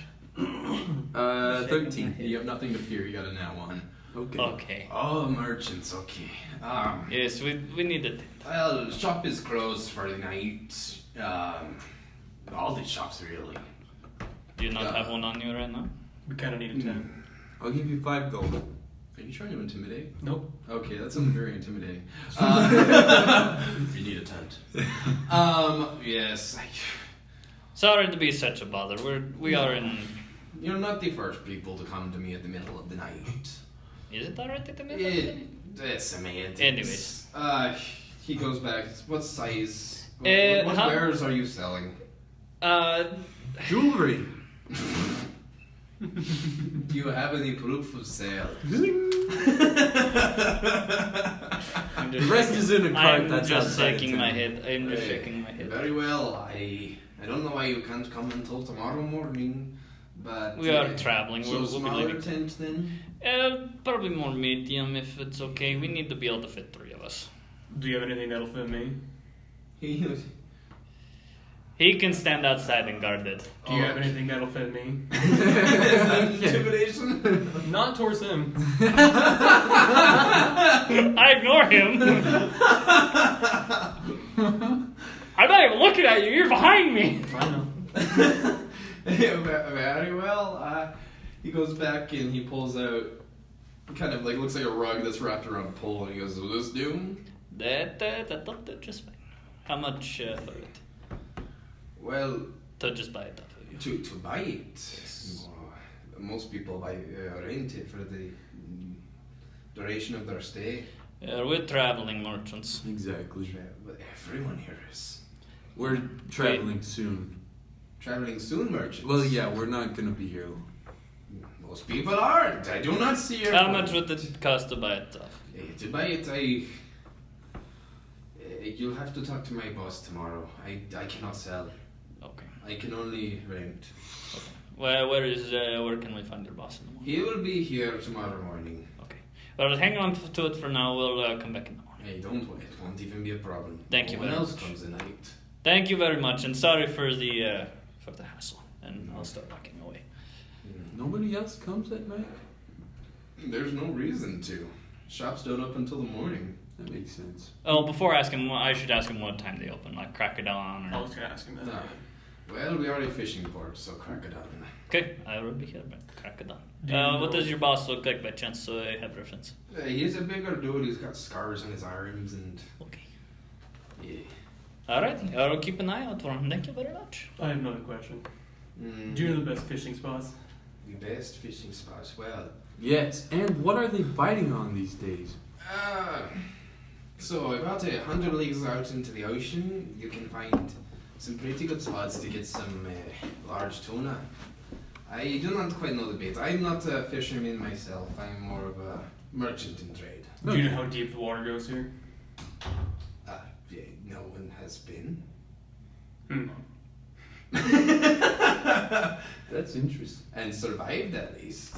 13. You have nothing to fear. You got a nat one. Okay. Okay. Oh, merchants. Okay. Yes, we need a tent. Well, the shop is closed for the night. All the shops really. Do you not have one on you right now? We kind of need a tent. I'll give you 5 gold. Are you trying to intimidate? Nope. Okay, that sounds very intimidating. You need a tent. Yes. Sorry to be such a bother. We are in. You're not the first people to come to me at the middle of the night. Is it alright at the middle of the night? It's semantics. Anyways. He goes back. What size What wares are you selling? Jewelry. Do you have any proof of sale? The rest is in a cart. I'm That's just outside shaking town. my head. I'm just shaking my head. Very well. I don't know why you can't come until tomorrow morning, but We are traveling. So We'll be smaller leaving. tent then. Probably more medium if it's okay. We need to be able to fit 3 of us. Do you have anything that'll fit me? He can stand outside and guard it. Do you have anything that'll fit me? Is that intimidation? Not towards him. I ignore him. I'm not even looking at you. You're behind me. I know. Very well. He goes back and he pulls out, kind of like looks like a rug that's wrapped around a pole, and he goes, "Will this do?" That'll do just fine. How much for it? Well, To just buy it off of you. to buy it, most people buy rent it for the duration of their stay. We're traveling merchants. Exactly. But everyone here is We're traveling soon. traveling soon, merchants. Well, yeah, we're not gonna be here. Most people aren't. I do not see your. How much would it cost to buy it off? To buy it, you'll have to talk to my boss tomorrow. I cannot sell. Okay. I can only rent. Where can we find your boss in the morning? He will be here tomorrow morning. Okay. Well, hang on to it for now. We'll come back in the morning. Hey, don't worry. It won't even be a problem. Thank you No one very else much. comes tonight. Thank you very much, and sorry for the hassle. And I'll start walking away. Nobody else comes at night? There's no reason to. Shops don't open until the morning. That makes sense. Oh, before asking, I should ask him what time they open, like crack of dawn I or. was gonna ask him that. No. Well, we are a fishing port, so crack it up. Okay, I will be here, but crack of dawn. Do you What know- does your boss look like by chance, so I have reference? He's a bigger dude. He's got scars on his arms and Okay. yeah. Alright, I will keep an eye out for him. Thank you very much. I have another question. Mm, Do you know the best fishing spots? the best fishing spots? Well, Yes, and what are they biting on these days? so about 100 leagues out into the ocean, you can find some pretty good spots to get some large tuna. I do not quite know the bait. I'm not a fisherman myself. I'm more of a merchant in trade. Do you know how deep the water goes here? Yeah, no one has been. Hmm. That's interesting. And survived at least.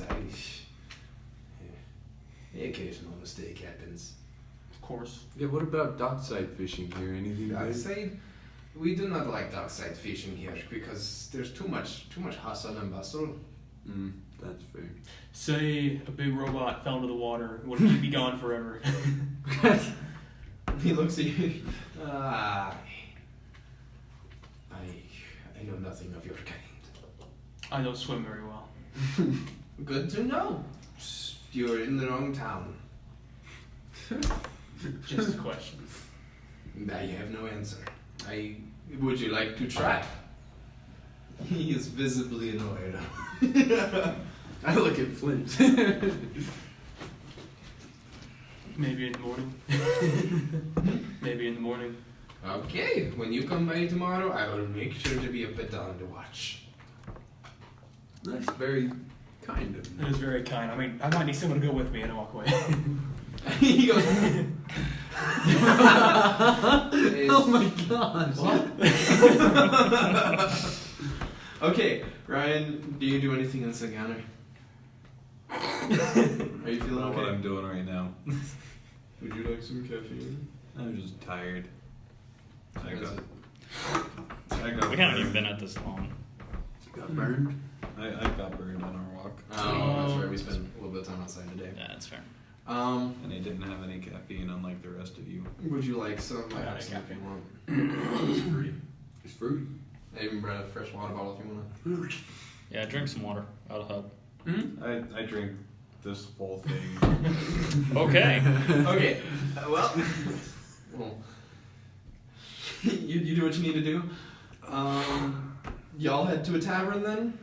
The occasional mistake happens. Of course. Yeah, what about dockside fishing here? Anything good? Dockside, we do not like dockside fishing here because there's too much hustle and bustle. That's fair. Say a big robot fell into the water. Would he be gone forever? He looks at you. I know nothing of your kind. I don't swim very well. Good to know. You're in the wrong town. Just a question. I have no answer. Would you like to try? He is visibly annoyed. I look at Flint. Maybe in the morning. Maybe in the morning. Okay, when you come by tomorrow, I will make sure to be a bit on the watch. That's very kind of That is very kind. I mean, I might need someone to go with me and walk away. He goes. Oh my god. Okay, Ryan, do you do anything in Sagana? Are you I feeling don't know what okay? I'm doing right now. Would you like some caffeine? I'm just tired. I Is got. it- I got. We haven't even been at this long. Got burned. I got burned on our walk, Oh, that's right. We spent a little bit of time outside today. Yeah, that's fair. and I didn't have any caffeine, unlike the rest of you. Would you like some? I got have some if caffeine. you want. It's free. It's fruity. I even brought a fresh water bottle if you want. Yeah, drink some water. That'll help. I drink this whole thing. Okay. Okay. Well, you do what you need to do. Y'all head to a tavern then.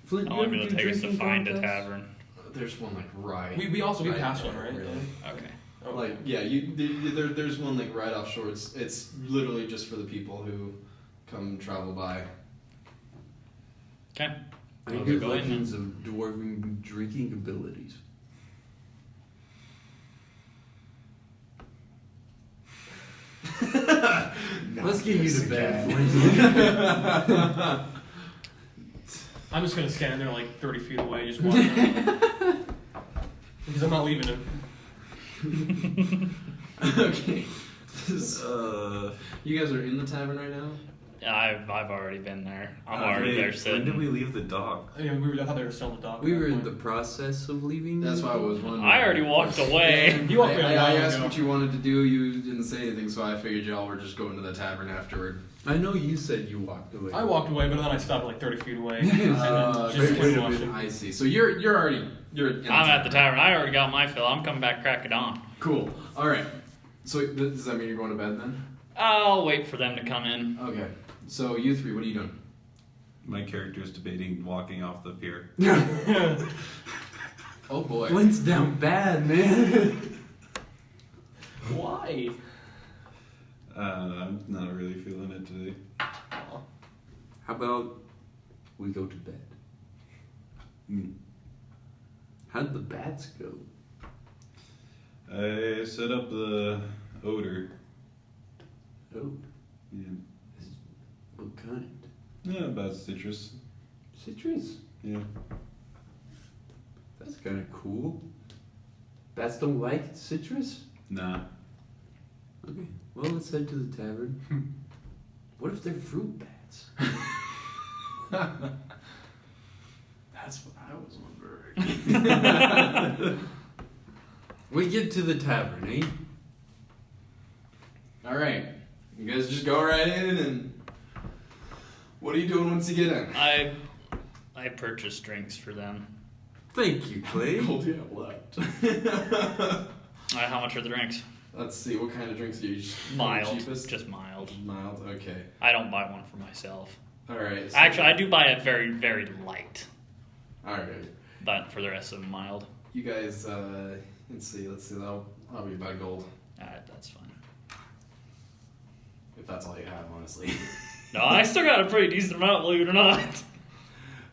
Flint, How you long ever will it do take us to drinking find a contests? tavern? There's one like right. We passed one, right? Really? Okay. Okay. Like, yeah, there's one like right offshore. It's literally just for the people who come travel by. Okay. I Well, hear go in legends of dwarven drinking abilities. Let's get you to bed, Flint. I'm just gonna stand there like 30 feet away, just watching. Because I'm not leaving him. Okay. You guys are in the tavern right now? I've already been there. I'm already there When sitting. did we leave the dock? I thought they were still in the dock. We were in the process of leaving. That's why I was wondering. I already walked away. You walked away a I while asked ago. what you wanted to do. You didn't say anything, so I figured y'all were just going to the tavern afterward. I know you said you walked away. I walked away, but then I stopped like 30 feet away. And then just Wait kept a watching. minute. I see. So you're in I'm at the tavern. I already got my fill. I'm coming back crack of dawn. Cool. All right. So does that mean you're going to bed then? I'll wait for them to come in. Okay. So you three, what are you doing? My character is debating walking off the pier. Oh boy. Flint's down bad, man. Why? I'm not really feeling it today. How about we go to bed? How'd the bats go? I set up the odor. Oh, Yeah, what kind? yeah, about citrus. Citrus. Yeah. That's kind of cool. Bats don't like citrus? Nah. Okay, well, let's head to the tavern. What if they're fruit bats? That's what I was wondering. We get to the tavern, eh? All right. You guys just go right in, and what are you doing once you get in? I purchased drinks for them. Thank you, Clay. Cold you have left. How much are the drinks? Let's see. What kind of drinks do you use? Mild. Cheapest? Just mild. Mild. Okay. I don't buy one for myself. All right. So, Actually, I do buy it very, very light. All right. But for the rest of them, mild. You guys. Let's see. That'll be about a gold, Alright, that's fine. if that's all you have, honestly. No, I still got a pretty decent amount, believe it or not.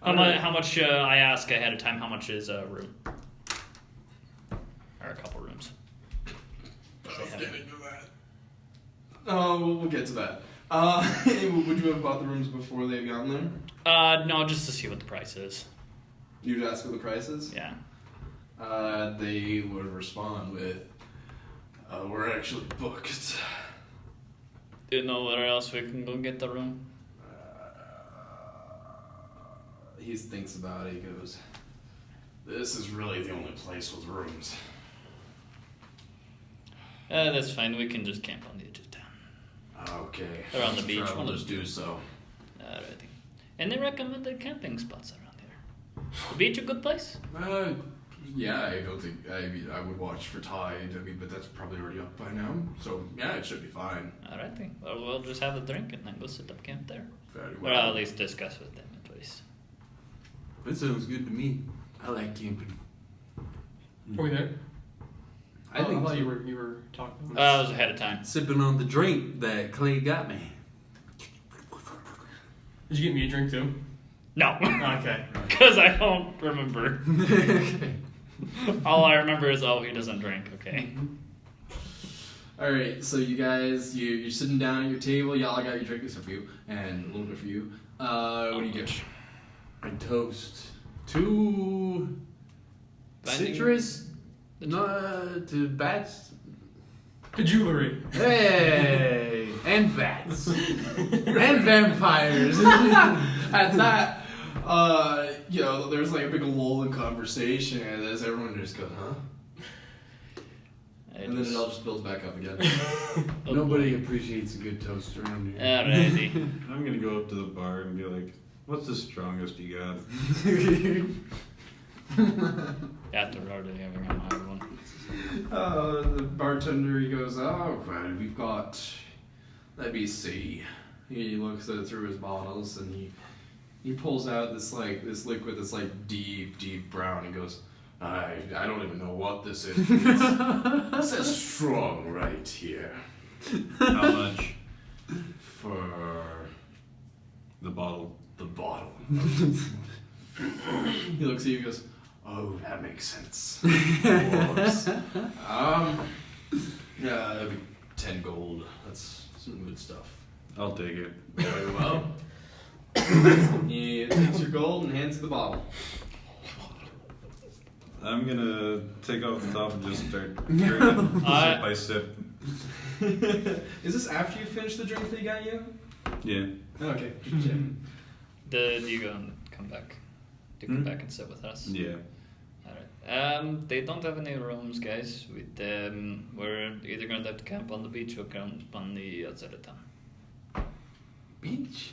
Alright. How much, I ask ahead of time, how much is a room? Or a couple rooms. Oh, we'll get to that. Would you have bought the rooms before they've gotten there? No, just to see what the price is. You'd ask what the price is? Yeah. They would respond with, we're actually booked. Didn't know where else we can go get the room. He thinks about it, he goes, this is really the only place with rooms. That's fine, we can just camp on the edge of town. Okay. They're on the beach. Travelers do so. Alrighty. Any recommended camping spots around here? The beach a good place? Yeah, I don't think, I would watch for tide, but that's probably already up by now. So, yeah, it should be fine. Alrighty. Well, we'll just have a drink and then go set up camp there. Very Or well. at least discuss with them at least. That sounds good to me. I like camping. Are we there? I think thought so. you were talking. I was ahead of time. Sipping on the drink that Clay got me. Did you get me a drink too? No. Okay. Because I don't remember. All I remember is, he doesn't drink, okay. Alright, so you guys, you're sitting down at your table, y'all got your drink, except for you, and a little bit for you. What do you do? I toast to citrus, to bats. To jewelry. Hey, and bats, and vampires. At that, there's like a big lull in conversation, and as everyone just goes, huh? And then it all just builds back up again. Nobody appreciates a good toast around here. Alrighty. I'm gonna go up to the bar and be like, "What's the strongest you got?" After already having another one. The bartender, he goes, oh, well, we've got, let me see. He looks through his bottles and he pulls out this liquid that's like deep brown. He goes, I don't even know what this is. It says strong right here. How much? For The bottle. the bottle. He looks at you and goes, oh, that makes sense. Dwarves. Yeah, that'd be 10 gold. That's some good stuff. I'll take it. Very well. He takes your gold and hands you the bottle. I'm gonna take off the top and just start drinking sip by sip. Is this after you finish the drink they got you? Yeah. Okay. Check. Do you go and come back? Do you come back and sit with us? Yeah. Alright. They don't have any rooms, guys. We're either gonna have to camp on the beach or camp on the outside of town. Beach?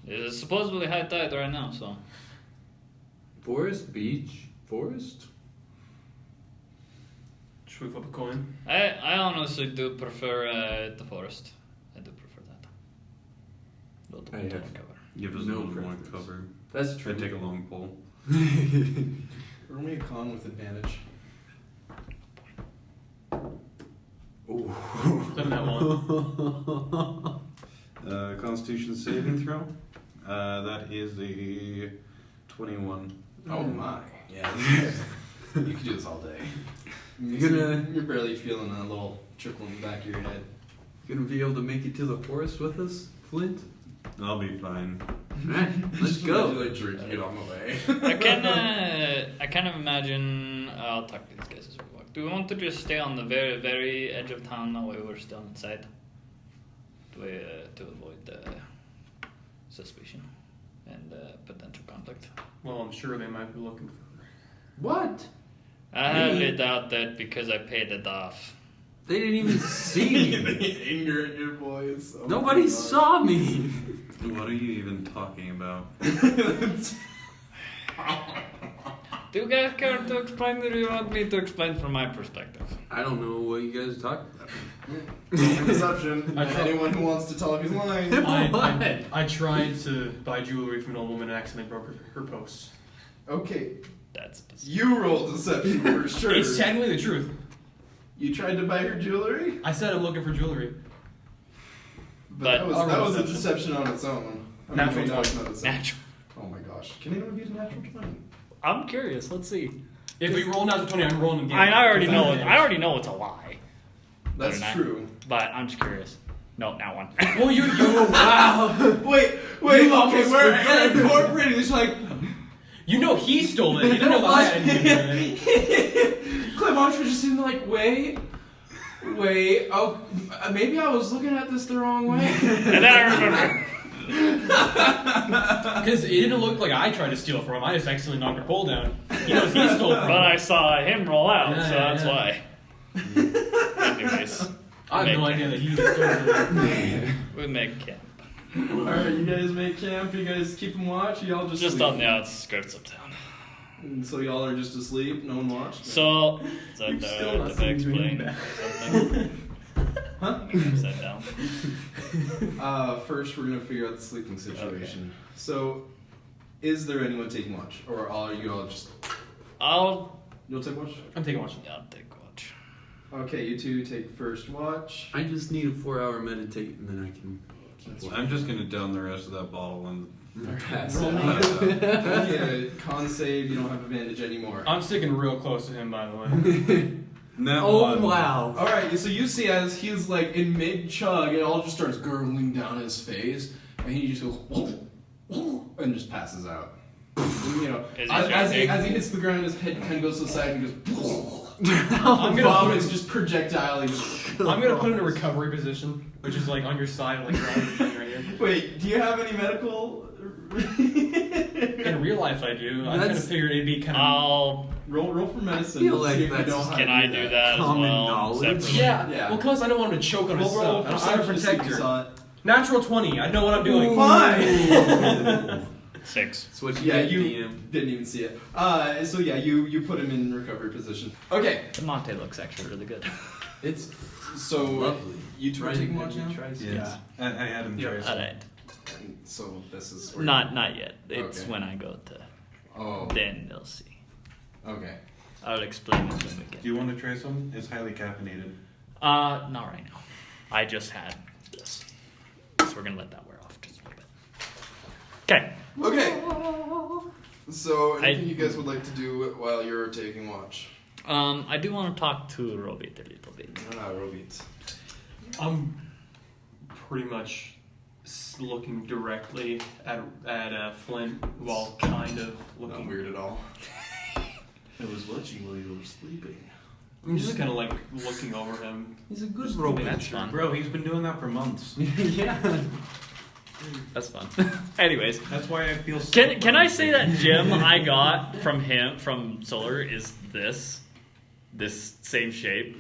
It's supposedly high tide right now, so. Forest? Beach? Forest? Should we flip a coin? I honestly do prefer the forest. I do prefer that. A little I bit have more cover. Give us No a little more preference. cover. That's Try to take a long pole. Roll me a con with advantage. Ooh. Seven that one. Constitution saving throw. That is a 21. Oh my. Yeah. You could do this all day. You're barely feeling a little trickle in the back of your head. Gonna be able to make it to the forest with us, Flint? I'll be fine. Alright, let's go. Like drinking it on the way. I kind of imagine. I'll talk to these guys as we walk. Do we want to just stay on the very, very edge of town that way we're still inside? To avoid suspicion and potential conflict. Well, I'm sure they might be looking for. What? I highly doubt that because I paid it off. They didn't even see me. The anger in your voice. Oh Nobody my God. saw me. What are you even talking about? Do you guys care to explain, or do you want me to explain from my perspective? I don't know what you guys are talking about. Perception. Anyone who wants to tell if he's lying. I tried to buy jewelry from an old woman and accidentally broke her purse. Okay, That's specific. you roll deception for sure. It's technically the truth. You tried to buy her jewelry? I said I'm looking for jewelry. But- that was a deception on its own. I mean, Natural no, 20. not its own. Natural. Oh my gosh. Can anyone beat a natural 20? I'm curious. Let's see. If we roll natural 20, I'm rolling again. I already know. I already know it's a lie. That's Better not. true. But I'm just curious. No, not one. Well, you wow. Wait, You okay, almost we're forget. incorporating this like. You know he stole it. You didn't know that I had anything to do with it. Clemence was just sitting there like, wait, oh, maybe I was looking at this the wrong way. And then I remember. Because it didn't look like I tried to steal from him. I just accidentally knocked her pole down. He knows he stole from But him. I saw him roll out, Yeah, so that's yeah. why. Anyways, I have no idea that he stole from him. we make camp. Alright, you guys make camp, you guys keep them watch, y'all just Just sleep? on the outskirts of town. And so y'all are just asleep, no one watched? So, is that still not did I seen me explain back. something? Huh? Upside down. First we're gonna figure out the sleeping situation. So, is there anyone taking watch? Or are you all just... You'll take watch? I'm taking watch. I'll take watch. Okay, you two take first watch. I just need a 4-hour meditate and then I can. I'm just gonna down the rest of that bottle and Pass Roll me out. a con save, you don't have advantage anymore. I'm sticking real close to him, by the way. Now Oh wow. Alright, so you see as he's like in mid chug, it all just starts gurgling down his face, and he just goes and just passes out. And, you know, Is he as he choking? hits the ground, his head kind of goes to the side and he goes. I'm gonna Vomit put is just projectile. I'm gonna put him in a recovery position, which is like on your side, like right here. Wait, do you have any medical? In real life, I do. I kind of That's- figured it'd be kind of. I'll. roll for medicine. feel Let's like see if you that's- know how Can to I do that as Common well? knowledge. Separately? Yeah. Yeah. Well, cause I don't want him to choke on his We'll roll stuff. I'm a perception to see if you protector. saw it. Natural 20. I know what I'm doing. Fine. 6. That's what you Yeah, get, you DM. didn't even see it. So yeah, you put him in recovery position. Okay, The Monte looks actually really good. It's so lovely. you two are taking watch now. yeah, I had him try. Alright. So this is where Not yet. It's Okay. when I go to. Oh, Then they'll see. Okay. I'll explain it when we get. Do you want to try some? It's highly caffeinated. Not right now. I just had this, so we're gonna let that wear off just a little bit. Okay. Okay. So, anything you guys would like to do while you're taking watch? I do want to talk to Robit a little bit. Robit. I'm pretty much looking directly at Flint while kind of Not looking weird at all. I was watching while you were sleeping. I'm just kind of like looking over him. He's a good robot. That's fun. Bro, he's been doing that for months. Yeah. That's fun. Anyways, That's why I feel. can I say that gem I got from Solar is this same shape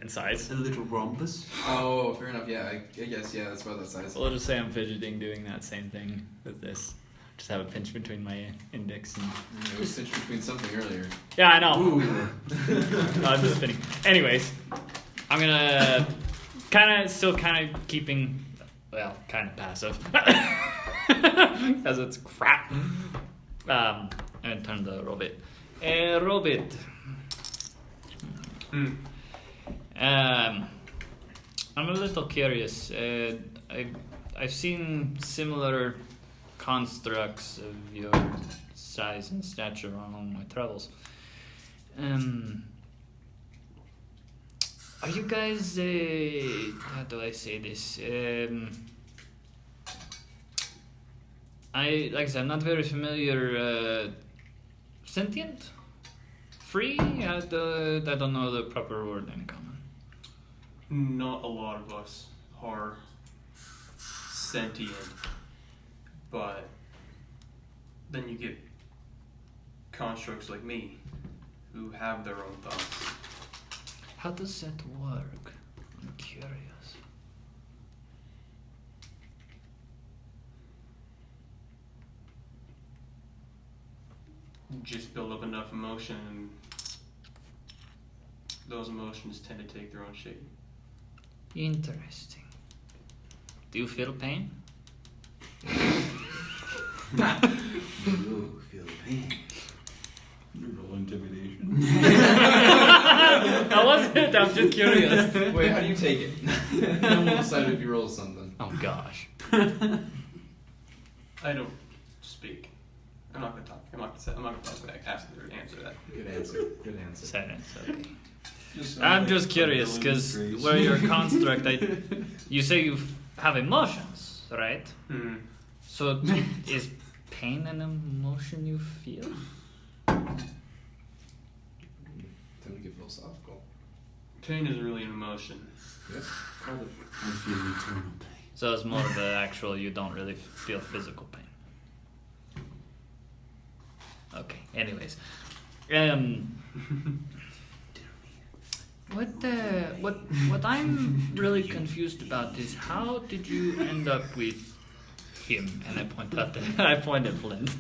and size? A little rhombus. Oh, fair enough. Yeah, I guess. Yeah, that's about that size. So I'll just say I'm fidgeting doing that same thing with this. Just have a pinch between my index and. It was cinched between something earlier. Yeah, I know. Ooh. No, I'm just spinning. Anyways, I'm gonna still keeping, well, kind of passive, as it's crap. And turn the Robit. Robit. I'm a little curious. I've seen similar constructs of your size and stature along my travels. Are you guys, how do I say this? Like I said, I'm not very familiar. Sentient? Free? I don't know the proper word in common. Not a lot of us are sentient, but then you get constructs like me who have their own thoughts. How does that work? I'm curious. Just build up enough emotion, and those emotions tend to take their own shape. Interesting. Do you feel pain? You feel pain. Roll intimidation. That wasn't it. I'm just curious. Wait, how do you take it? Then we'll decide if you roll something. Oh gosh. I don't speak. I'm not gonna talk. I'm not gonna talk back. Answer that. Good answer. Good answer. Silence. Okay. Just I'm just curious because where your construct, you say you have emotions, right? Hmm. So is pain an emotion you feel? Time to get philosophical. Pain is really an emotion. Yep. I feel eternal pain. So it's more of the actual. You don't really feel physical pain. Okay. Anyways, what I'm really confused about is how did you end up with him? And I point at Flint.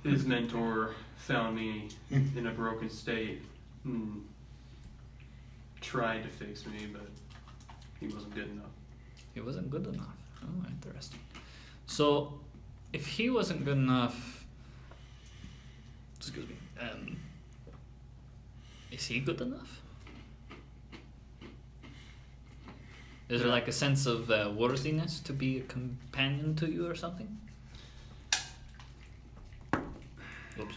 His mentor found me in a broken state and tried to fix me, but he wasn't good enough. He wasn't good enough. Oh, interesting. So, if he wasn't good enough, excuse me, is he good enough? Is there like a sense of worthiness to be a companion to you or something? Oops.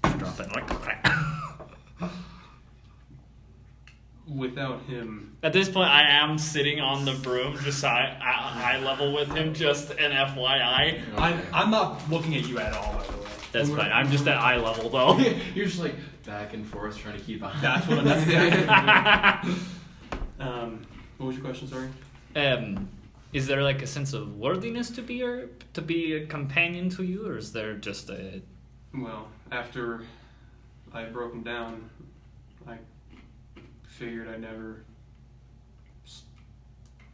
Drop it like crap. Without him, At this point, I am sitting on the broom, just eye level with him, just an FYI. I'm not looking at you at all, by the way. That's fine. I'm just at eye level though. You're just like back and forth trying to keep eye. That's what I'm doing. What was your question? Sorry. Is there like a sense of worthiness to be a companion to you, or is there just a? Well, after I had broken down, I figured I'd never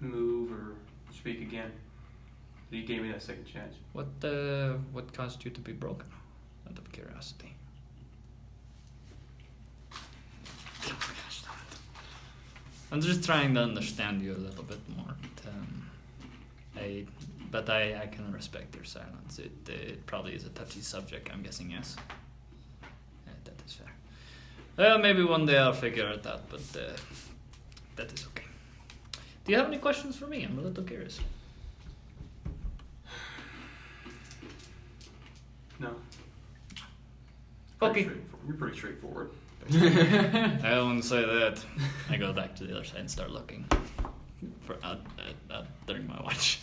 move or speak again. But he gave me that second chance. What caused you to be broken? Out of curiosity. I'm just trying to understand you a little bit more. but I can respect your silence. It probably is a touchy subject, I'm guessing, yes. That is fair. Well, maybe one day I'll figure it out, but that is okay. Do you have any questions for me? I'm a little curious. No. Okay. You're pretty straightforward. I wouldn't say that. I go back to the other side and start looking for during my watch.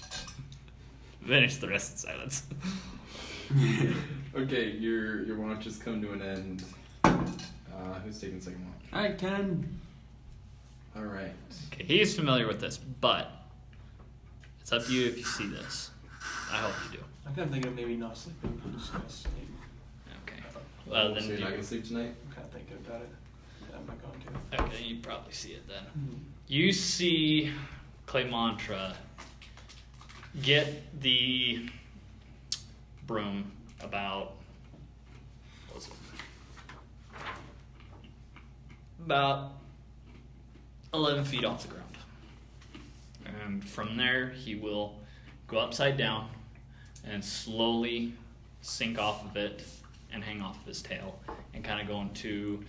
Finish the rest in silence. Okay, your watch has come to an end. Who's taking the second watch? I can. All right. Okay, he's familiar with this, but it's up to you if you see this. I hope you do. I'm kind of thinking of maybe not sleeping. Just gonna sleep. Okay. Well, then so you're you, not gonna sleep tonight? I'm kind of thinking about it. Yeah, I'm not going to. okay, you probably see it then. You see Claymantra get the broom about, what was it? About 11 feet off the ground. And from there, he will go upside down and slowly sink off of it and hang off of his tail and kind of go into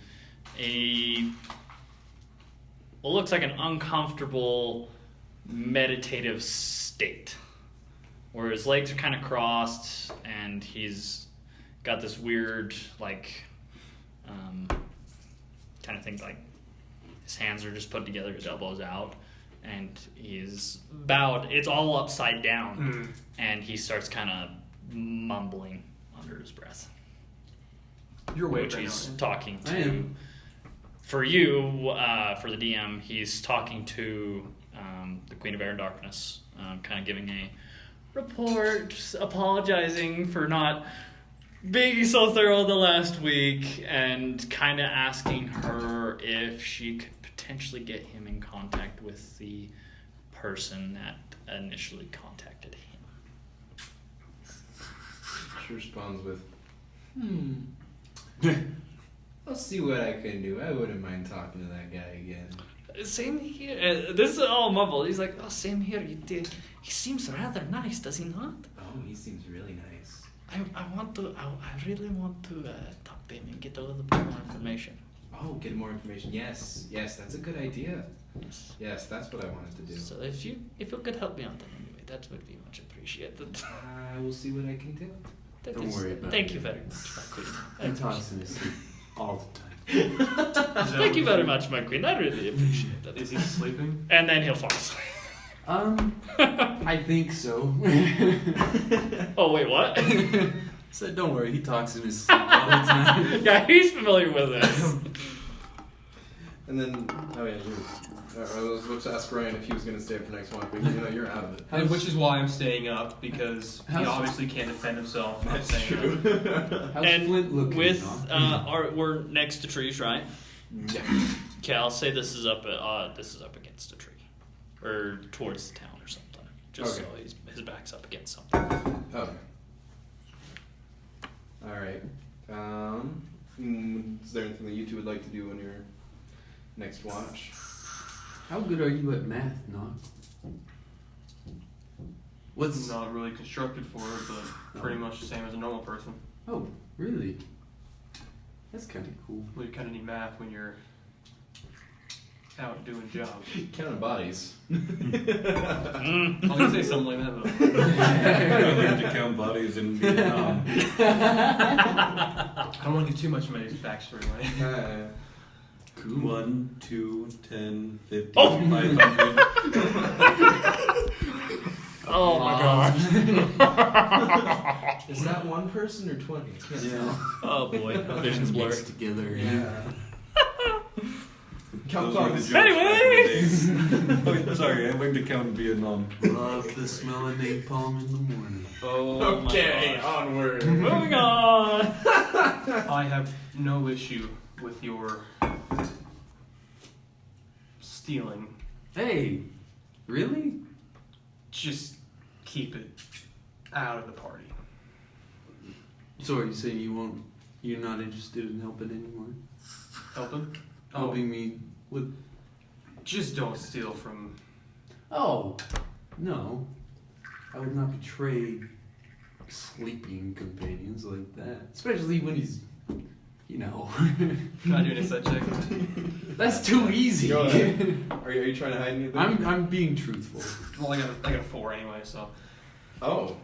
what looks like an uncomfortable meditative state where his legs are kind of crossed and he's got this weird kind of thing, like his hands are just put together, his elbows out, and he's bowed. It's all upside down, and he starts kind of mumbling under his breath. You're awake which right he's now. talking I to. am. For you, for the DM, he's talking to the Queen of Air and Darkness, kind of giving a report, apologizing for not being so thorough the last week, and kind of asking her if she could potentially get him in contact with the person that initially contacted him. She responds with, I'll see what I can do. I wouldn't mind talking to that guy again. Same here. This is all mumbled. He's like, oh, same here. He seems rather nice, does he not? Oh, he seems really nice. I really want to talk to him and get a little bit more information. Oh, get more information. Yes, that's a good idea. Yes, that's what I wanted to do. So if you could help me out then anyway, that would be much appreciated. I will see what I can do. Don't worry about Thank it. you very much, my queen. He talks in his sleep all the time. Thank you very much, my queen. I really appreciate that. Is he sleeping? And then he'll fall asleep. I think so. Oh wait, what? Said, don't worry, he talks in his sleep all the time. Yeah, he's familiar with this. And then, oh yeah, I was about to ask Ryan if he was going to stay up for next one, but you know, you're out of it. And which is why I'm staying up, because he How's- obviously can't defend himself. I'm That's staying up. How's And Flint looking? with Doc? we're next to trees, right? Yeah. Okay, I'll say this is up against a tree, or towards the town or something. Just Okay. so his back's up against something. Okay. Alright. Is there anything that you two would like to do on your next watch? How good are you at math, Nog? What's Not really constructed for it, but pretty much the same as a normal person. Oh, really? That's kind of cool. Well, you kind of need math when you're out doing jobs. Counting bodies. I was gonna say something like that, but I learned to count bodies in Vietnam. I don't want to give too much of my backstory away. Cool. 1, 2, 10, 50, Oh. 500. Oh my god. Is that one person or 20? Yeah. Oh boy, vision's blurred. Mixed together. Yeah. Those were the jokes Anyways. back in the day. Oh, sorry, I learned to count in Vietnam. Love the smell of napalm in the morning. Oh Okay, my god. onward. Moving on. I have no issue with your stealing. Hey, really? Just keep it out of the party. So are you saying you're not interested in helping anymore? Helping? Helping me with... Just don't steal from. Oh, no. I would not betray sleeping companions like that, especially when he's, you know. Can I do an insight check? That's too easy. Go ahead. Are you trying to hide anything? I'm being truthful. Well, I got a 4 anyway, so. Oh.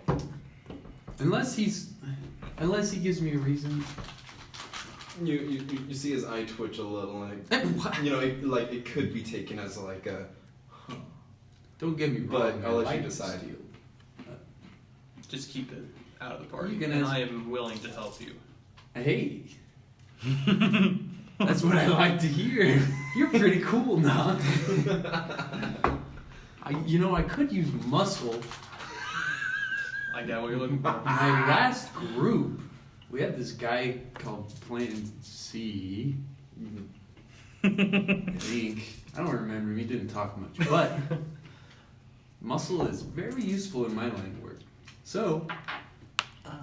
Unless he gives me a reason. You see his eye twitch a little, and it could be taken as like a. Don't get me But wrong. I'll let I you like decide. steal. Just keep it out of the party, You can and ask- I am willing to help you. Hey. That's what I like to hear. You're pretty cool now. I could use muscle. I got what you're looking for. My last group, we had this guy called Plan C. I think. I don't remember him. He didn't talk much. But muscle is very useful in my line of work. So,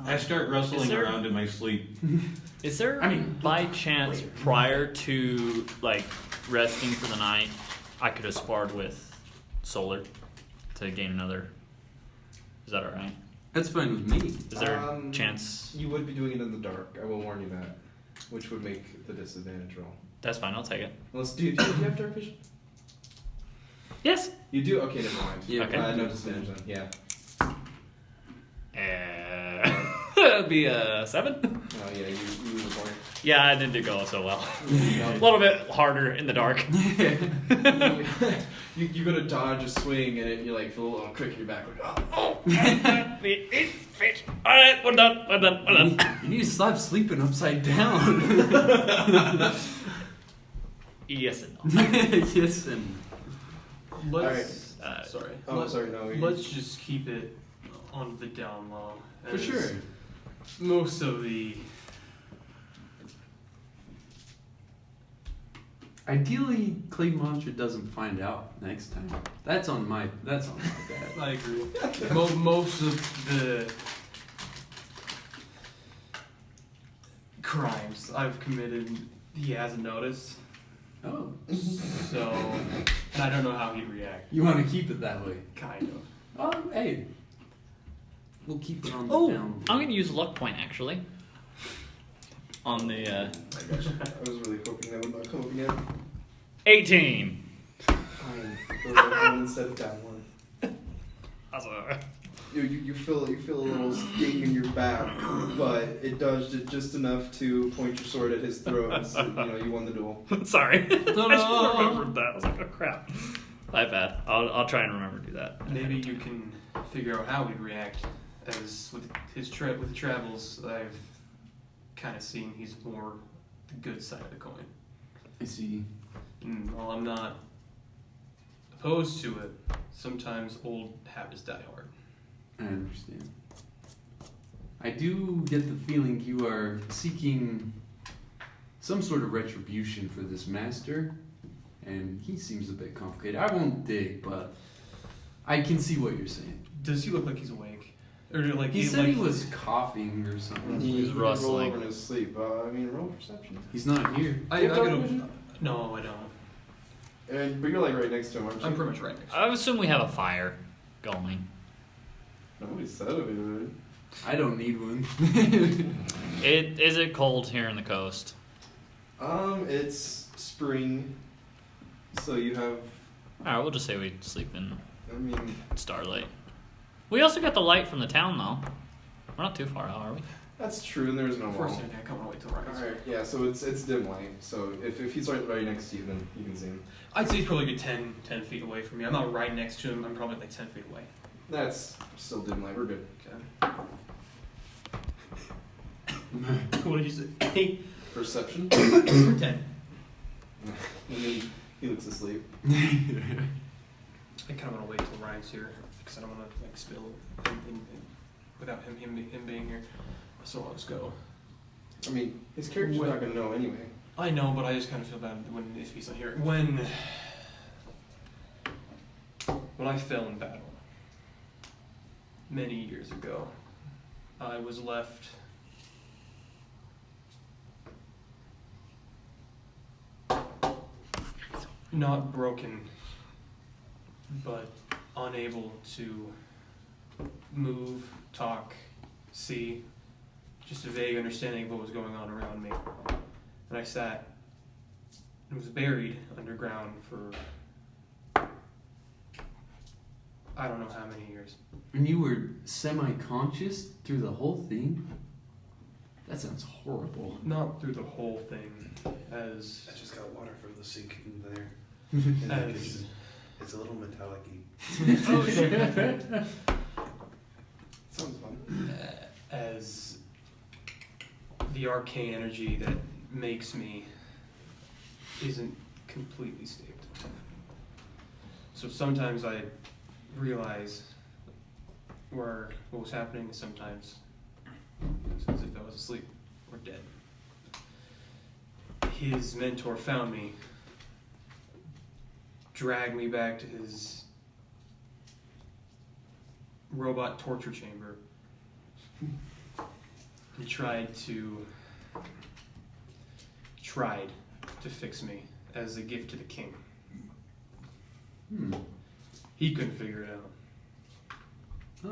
I start rustling Is there- around in my sleep. Is there, I mean, by chance, prior to like resting for the night, I could have sparred with Solar to gain another? Is that alright? that's fine with me. Is there a chance? You would be doing it in the dark. I will warn you that, which would make the disadvantage roll. That's fine. I'll take it. Unless do you have dark vision? Yes. You do. Okay, never mind. Yeah, Okay. No disadvantage then. Yeah. That'd be a 7. Oh yeah, you were born. Yeah, I didn't go so well. A little bit harder in the dark. You go to dodge a swing and you like feel a little crick in your back. Like, oh. Alright, we're done. You need to stop sleeping upside down. Yes and no. Yes, and Let's. Alright. Sorry. Oh, sorry, no. Let's just keep it on the down low. for as sure. Most of the. Ideally, Clay Monster doesn't find out next time. That's on my bad. I agree. Most of the crimes I've committed, he hasn't noticed. Oh, So, and I don't know how he'd react. you want to keep it that way? Kind of. Oh, hey, we'll keep it on the Oh, down. I'm gonna use a luck point actually. On the I was really hoping that would not come up again. 18. Fine. Go up one instead of down one. Awesome. You feel a little sting in your back, but it does just enough to point your sword at his throat. And so, you won the duel. Sorry. No, I should have remembered that. I was like, oh crap. My bad. I'll try and remember to do that. Maybe you can figure out how he'd react. As with his trip with the travels, I've kind of seen he's more the good side of the coin. I see. And while I'm not opposed to it, sometimes old habits die hard. I understand. I do get the feeling you are seeking some sort of retribution for this master, and he seems a bit complicated. I won't dig, but I can see what you're saying. Does he look like he's awake? Or like He said he was coughing or something. He's Roll rustling. over in his sleep. Roll perception. He's not here. I You have dark gotta. vision? No, I don't. But you're like right next to him, aren't you? I'm pretty much right next. I assume we have a fire going. Nobody said it. I don't need one. Is it cold here in the coast? It's spring, so you have. Alright, we'll just say we sleep in I mean, starlight. We also got the light from the town though. We're not too far out, are we? that's true, and there's no wall. First thing, I can't wait till rise. Alright, yeah, so it's dim light. So if he's right next to you, then you can see him. I'd say he's probably a good 10 feet away from me. I'm not right next to him. I'm probably like 10 feet away. That's still dim light. We're good. Okay. What did you say? Perception. 10. And then he looks asleep. I kind of want to wait till Ryan's here because I don't want to like spill without him being here. So I'll just go. I mean, his character's not gonna know anyway. I know, but I just kind of feel bad if he's not here. When I fell in battle many years ago, I was left not broken, but unable to move, talk, see, just a vague understanding of what was going on around me. And I sat and was buried underground for I don't know how many years. And you were semi-conscious through the whole thing? That sounds horrible. Not through the whole thing, as I just got water from the sink in there. In the as kitchen. It's a little metallic-y. oh shit. Sounds fun. As the arcane energy that makes me isn't completely stable. So sometimes I realize what was happening, and sometimes it's as if I was asleep or dead. His mentor found me, dragged me back to his robot torture chamber, and tried to fix me as a gift to the king. He couldn't figure it out.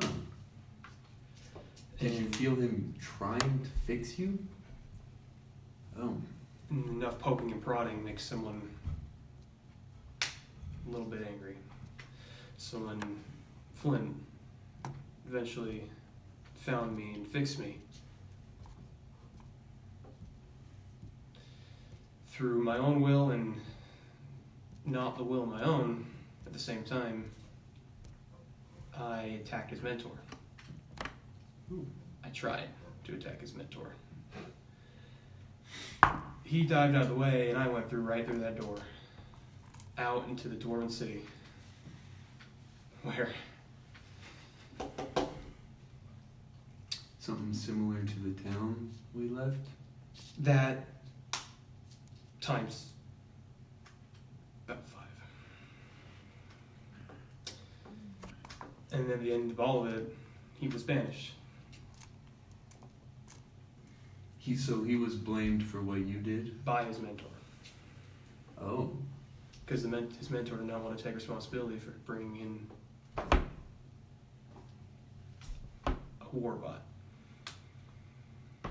Huh. Did you feel him trying to fix you? Oh. Enough poking and prodding makes someone a little bit angry. So when Flynn eventually found me and fixed me, through my own will and not the will of my own, at the same time, I attacked his mentor. I tried to attack his mentor. He dived out of the way, and I went right through that door, out into the Dwarven city, where Something similar to the town we left? that times about 5. And then at the end of all of it, he was banished. So he was blamed for what you did? By his mentor. Oh. Because his mentor did not want to take responsibility for bringing in a warbot. I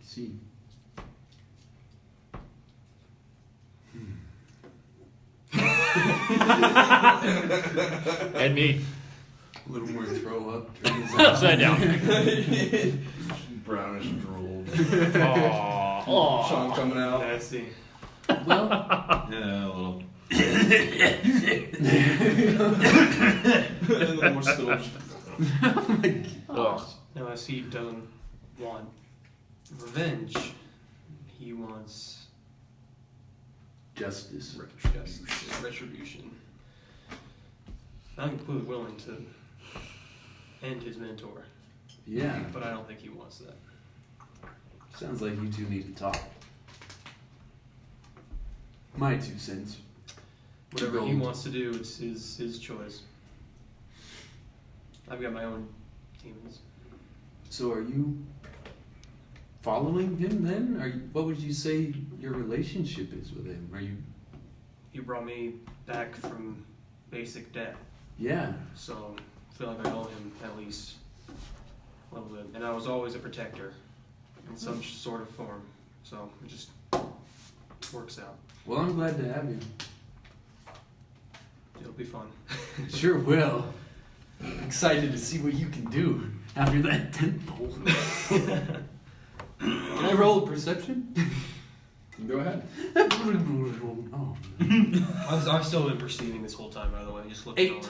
see. And me. A little more throw up. Upside down. Brownish drool. Aww. Sean coming out. Nasty. Well, Yeah, a little. A little more spillage. oh my gosh. Now, as he doesn't want revenge, he wants Justice. retribution. I'm completely willing to end his mentor, Yeah. but I don't think he wants that. Sounds like you two need to talk. My 2 cents. Whatever he Gold. wants to do, it's his choice. I've got my own demons. So are you following him then? What would you say your relationship is with him? Are you... He brought me back from basic debt, Yeah. so I feel like I owe him at least a little bit. And I was always a protector in some sort of form, so it just works out. Well, I'm glad to have you. It'll be fun. Sure will. Excited to see what you can do after that tent pole. Can I roll a perception? Go ahead. Oh. I've still been perceiving this whole time, by the way. Just looking 8. over.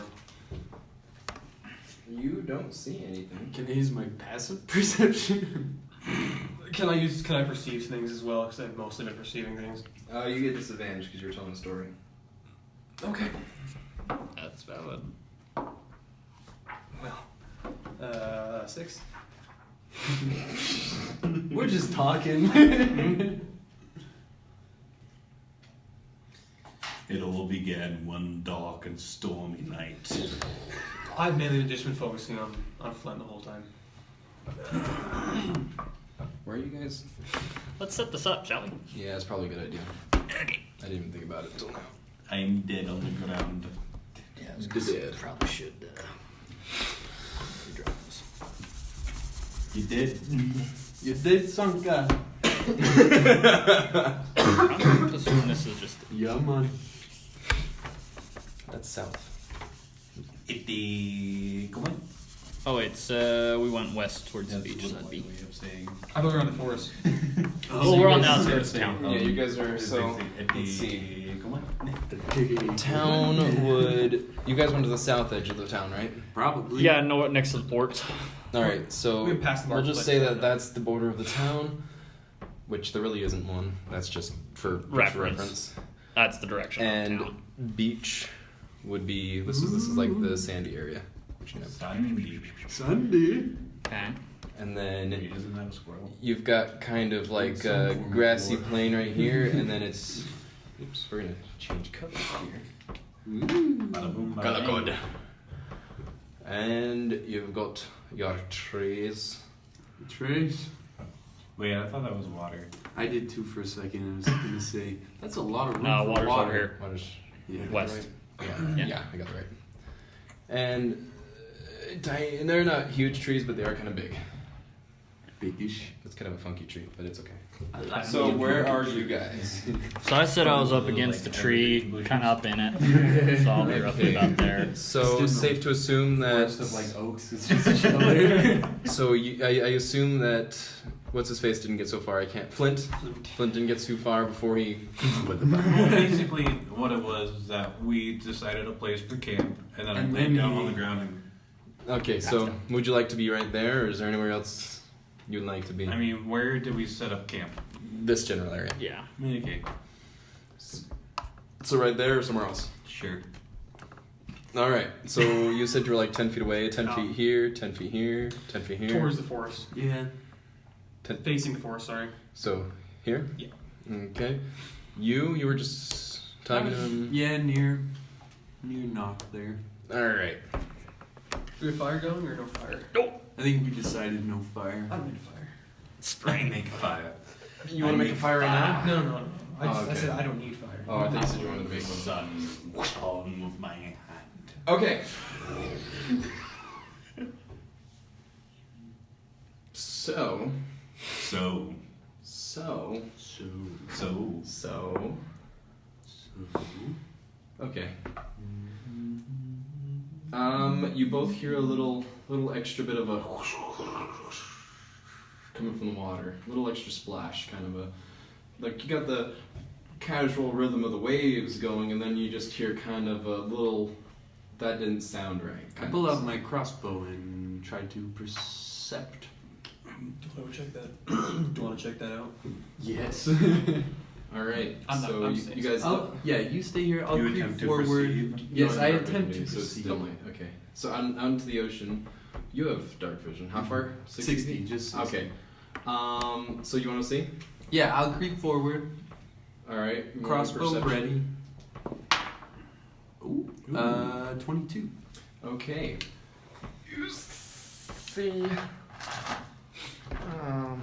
You don't see anything. Can I use my passive perception? Can I perceive things as well? Because I've mostly been perceiving things. You get disadvantage because you're telling a story. Okay. That's valid. Well, 6. We're just talking. It all began one dark and stormy night. I've mainly just been focusing on Flint the whole time. Where are you guys? Let's set this up, shall we? Yeah, it's probably a good idea. I didn't even think about it until now. I'm dead on the ground. Yeah, I was gonna say, probably should drop this. You did. You did, Sanka. This is just. Yeah, man. That's south. Come on. Oh, it's we went west towards the beach. So that'd be. way of saying. I thought we were on the forest. Well, we're on the outskirts of town. Yeah, you guys are, so, let's see. Come on. Town would. You guys went to the south edge of the town, right? Probably. Yeah, no, next to the port. Alright, so We passed the we'll just say marketplace. that that's the border of the town, which there really isn't one. That's just for future reference. That's the direction And of town. beach would be this is like the sandy area. Which, you know. Sunday. Okay. And then Isn't that a squirrel? you've got kind of like Some a form of grassy floor. plain right here, and then it's. Oops, we're gonna change colors here. Bada boom, bada bang. Good. And you've got your trees. Trace. Wait, I thought that was water. I did too for a second. I was gonna say that's a lot of room No, for water's water. over here. What is? Yeah. West. Yeah, Yeah. yeah, I got it right. And tiny, and they're not huge trees, but they are kind of big. Bigish. It's kind of a funky tree, but it's okay. I like So it. where are you guys? So I said I was up against the tree, kind of up in it. So I'll be roughly about there. So safe to assume Forest of that. like oaks. It's just chilling. So I assume that what's his face didn't get so far. I can't. Flint didn't get too far before he. Well, basically, what it was that we decided a place for camp, and then I And laid then down he- on the ground. And Okay, so would you like to be right there, or is there anywhere else you'd like to be? I mean, where did we set up camp? This general area. Yeah. Okay, So right there, or somewhere else. sure. All right. So you said you were like 10 feet away. 10 No. feet here. 10 feet here. 10 feet here. Towards the forest. Yeah. Facing the forest, sorry. So here. Yeah. Okay. You were just talking to him. Yeah, near knock there. All right. Do we have fire going or no fire? I think we decided no fire. I don't need a fire. Spray make a fire. You want to make a fire right now? No, no, no. I, Oh, just, I okay. said I don't need fire. Oh, I thought you said you wanted to make one. Sun palm of my hand. Okay. So. So. Okay. You both hear a little extra bit of a coming from the water, a little extra splash, kind of a like you got the casual rhythm of the waves going, and then you just hear kind of a little that didn't sound right. I pull out my crossbow and try to percept. Do I check that? Do you want to check that out? Yes. All right. I'm not- So I'm you safe. guys. Yeah, you stay here. I'll You creep attempt to forward. perceive? Yes, No, I dark vision, attempt to so it's perceive. still light. Okay. So out into the ocean. You have dark vision. How far? 60, just 60. Okay. So you want to see? Yeah, I'll creep forward. All right. You want Crossbow perception? ready. Ooh. 22. Okay. You see. I'll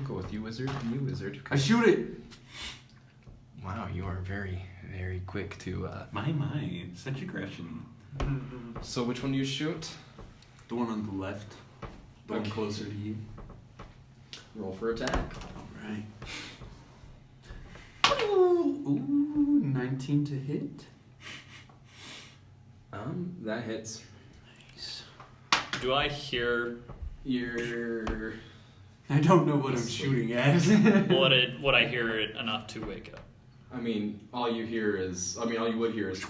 go with you, wizard. And you, wizard. I shoot it. Wow, you are very, very quick to. My, such aggression. So which one do you shoot? The one on the left. The one Okay. closer to you. Roll for attack. Alright. Ooh, 19 to hit. That hits. Nice. Do I hear You're. I don't know what I'm shooting at. would I hear it enough to wake up? I mean, all you hear is. I mean, all you would hear is.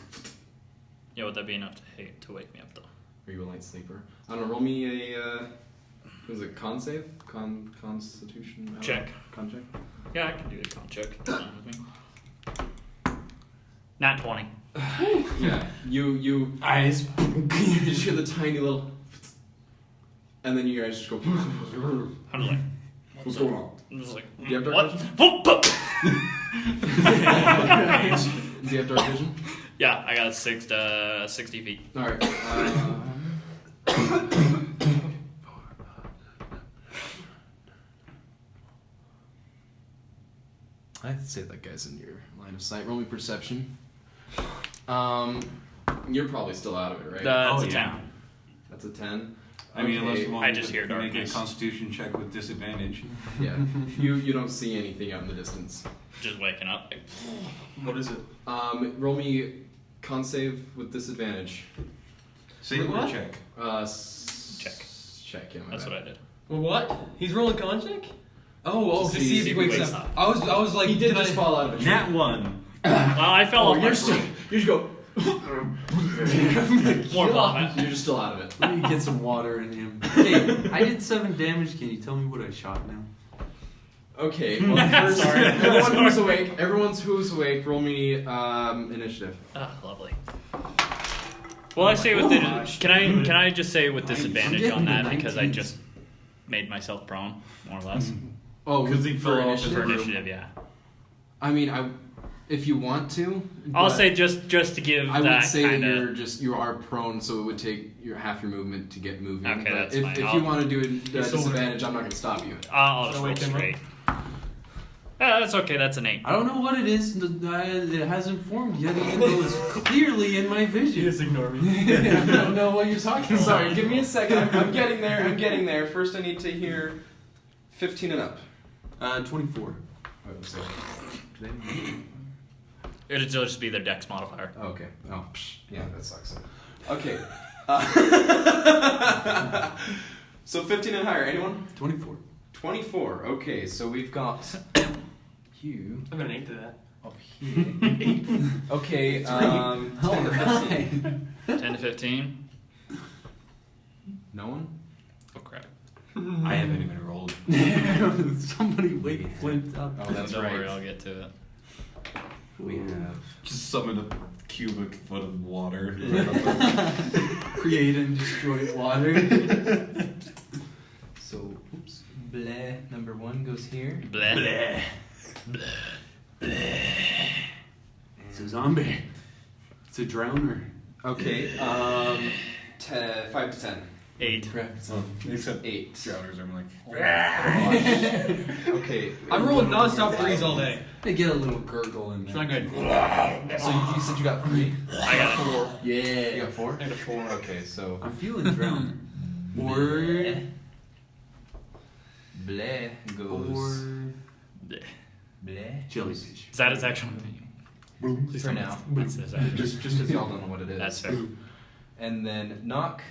Yeah, would that be enough to wake me up though? Are you a light sleeper? I don't know. Roll me a. Was it con save? Constitution? I don't know. Check. Con check? Yeah, I can do a con check. That's fine with me. Nat 20. Yeah. You Eyes. you just hear the tiny little. And then you guys just go. I'm like, What's going on? I'm just like, Do you have dark what? vision? Whoop, whoop. Do you have dark vision? Yeah, I got 60 feet. Alright. I'd say that guy's in your line of sight. Roll me perception. You're probably still out of it, right? That's Oh, a yeah. 10. That's a 10. I mean, unless you want I just hear to make a darkness. Constitution check with disadvantage. Yeah. You don't see anything out in the distance. Just waking up. What is it? Roll me con save with disadvantage. Save or What? check? Check. Check, yeah. That's what I did. Well, what? He's rolling con check? Oh, To see if he wakes up. I was like, He did just fall out of a tree. Nat 1. Well, I fell off my you're still. You just go. More vomit. You're just still out of it. Let me get some water in him. Okay, I did 7 damage. Can you tell me what I shot now? Okay. Well, first, Sorry. Everyone who's awake, roll me initiative. Ah, lovely. Well, I say with the, can I just say with disadvantage on that because I just made myself prone, more or less. Oh, Because he fell off For initiative, yeah. I mean, if you want to, I'll but say just to give I that would say kind that of. you are prone, so it would take half your movement to get moving. Okay, but that's if, fine. If I'll- you want to do it It's disadvantage, I'm not going to stop you. I'll Shall just I roll wake him up? straight. That's okay. That's an 8. I don't know what it is. It hasn't formed yet, even though it's clearly in my vision. Just ignore me. I don't know what you're talking about. Sorry, give me a second. I'm getting there. I'm getting there. First, I need to hear 15 and up. 24. Wait, let's see. It'll just be their dex modifier. Oh, okay. Oh, yeah, that sucks. Okay. So 15 and higher. Anyone? 24. 24. Okay, so we've got you I'm gonna 8 to that. up here. Okay. 10 to 15. 10 to 15. No one. Oh crap. I haven't even rolled. Somebody wake Flint up. Oh, that's Don't right. worry, I'll get to it. We have. Just summon a cubic foot of water. Create and destroy water. So, oops. Bleh. Number 1 goes here. Bleh. It's a zombie. It's a drowner. Okay. 5 to 10. 8. Except 8. drowners, I'm like. Okay. I'm rolling non-stop 3s all day. They get a little gurgle in It's there. not good. So you said you got 3? I got 4. Yeah. You got 4? I got a 4. Okay, so. I'm feeling drowner. Or Bleh goes. Bleh. Bleh. jellyfish. Is that his actual name? For now. That's his actual. Just because y'all don't know what it is. That's fair. And then knock.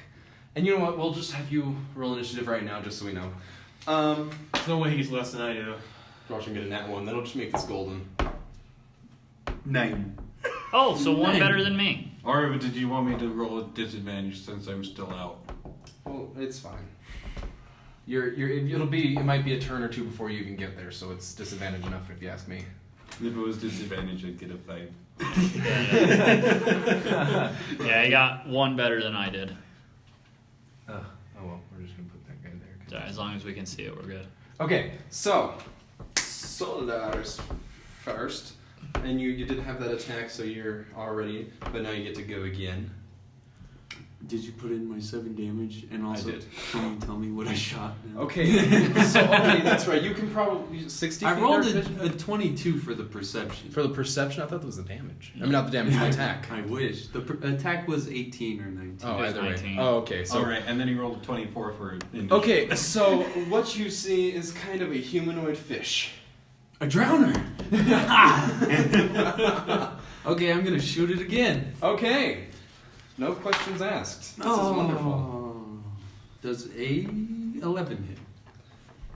And you know what? We'll just have you roll initiative right now, just so we know. There's no way he gets less than I do. Watch him get a nat 1. That'll just make this golden. 9. Oh, so one 9. better than me. Or did you want me to roll a disadvantage since I'm still out? Well, it's fine. It might be a turn or 2 before you even get there, so it's disadvantage enough if you ask me. If it was disadvantage, I'd get a 5. Yeah, he got one better than I did. Oh well, we're just gonna put that guy there. So as long as we can see it, we're good. Okay, so Solar's first, and you did have that attack, so you're already. But now you get to go again. Did you put in my 7 damage? And also, did. can you tell me what I shot now? Okay, so that's right. You can probably 60. I feet rolled dark vision? a 22 for the perception. For the perception. I thought that was the damage. I mean, not the damage, the attack. I wish. The attack was 18 or 19. Oh, It was either way. 19. Oh, okay. So Alright, and then he rolled a 24 for initiative. okay, so what you see is kind of a humanoid fish. A drowner! Okay, I'm gonna shoot it again. Okay, no questions asked. This is wonderful. Does a 11 hit?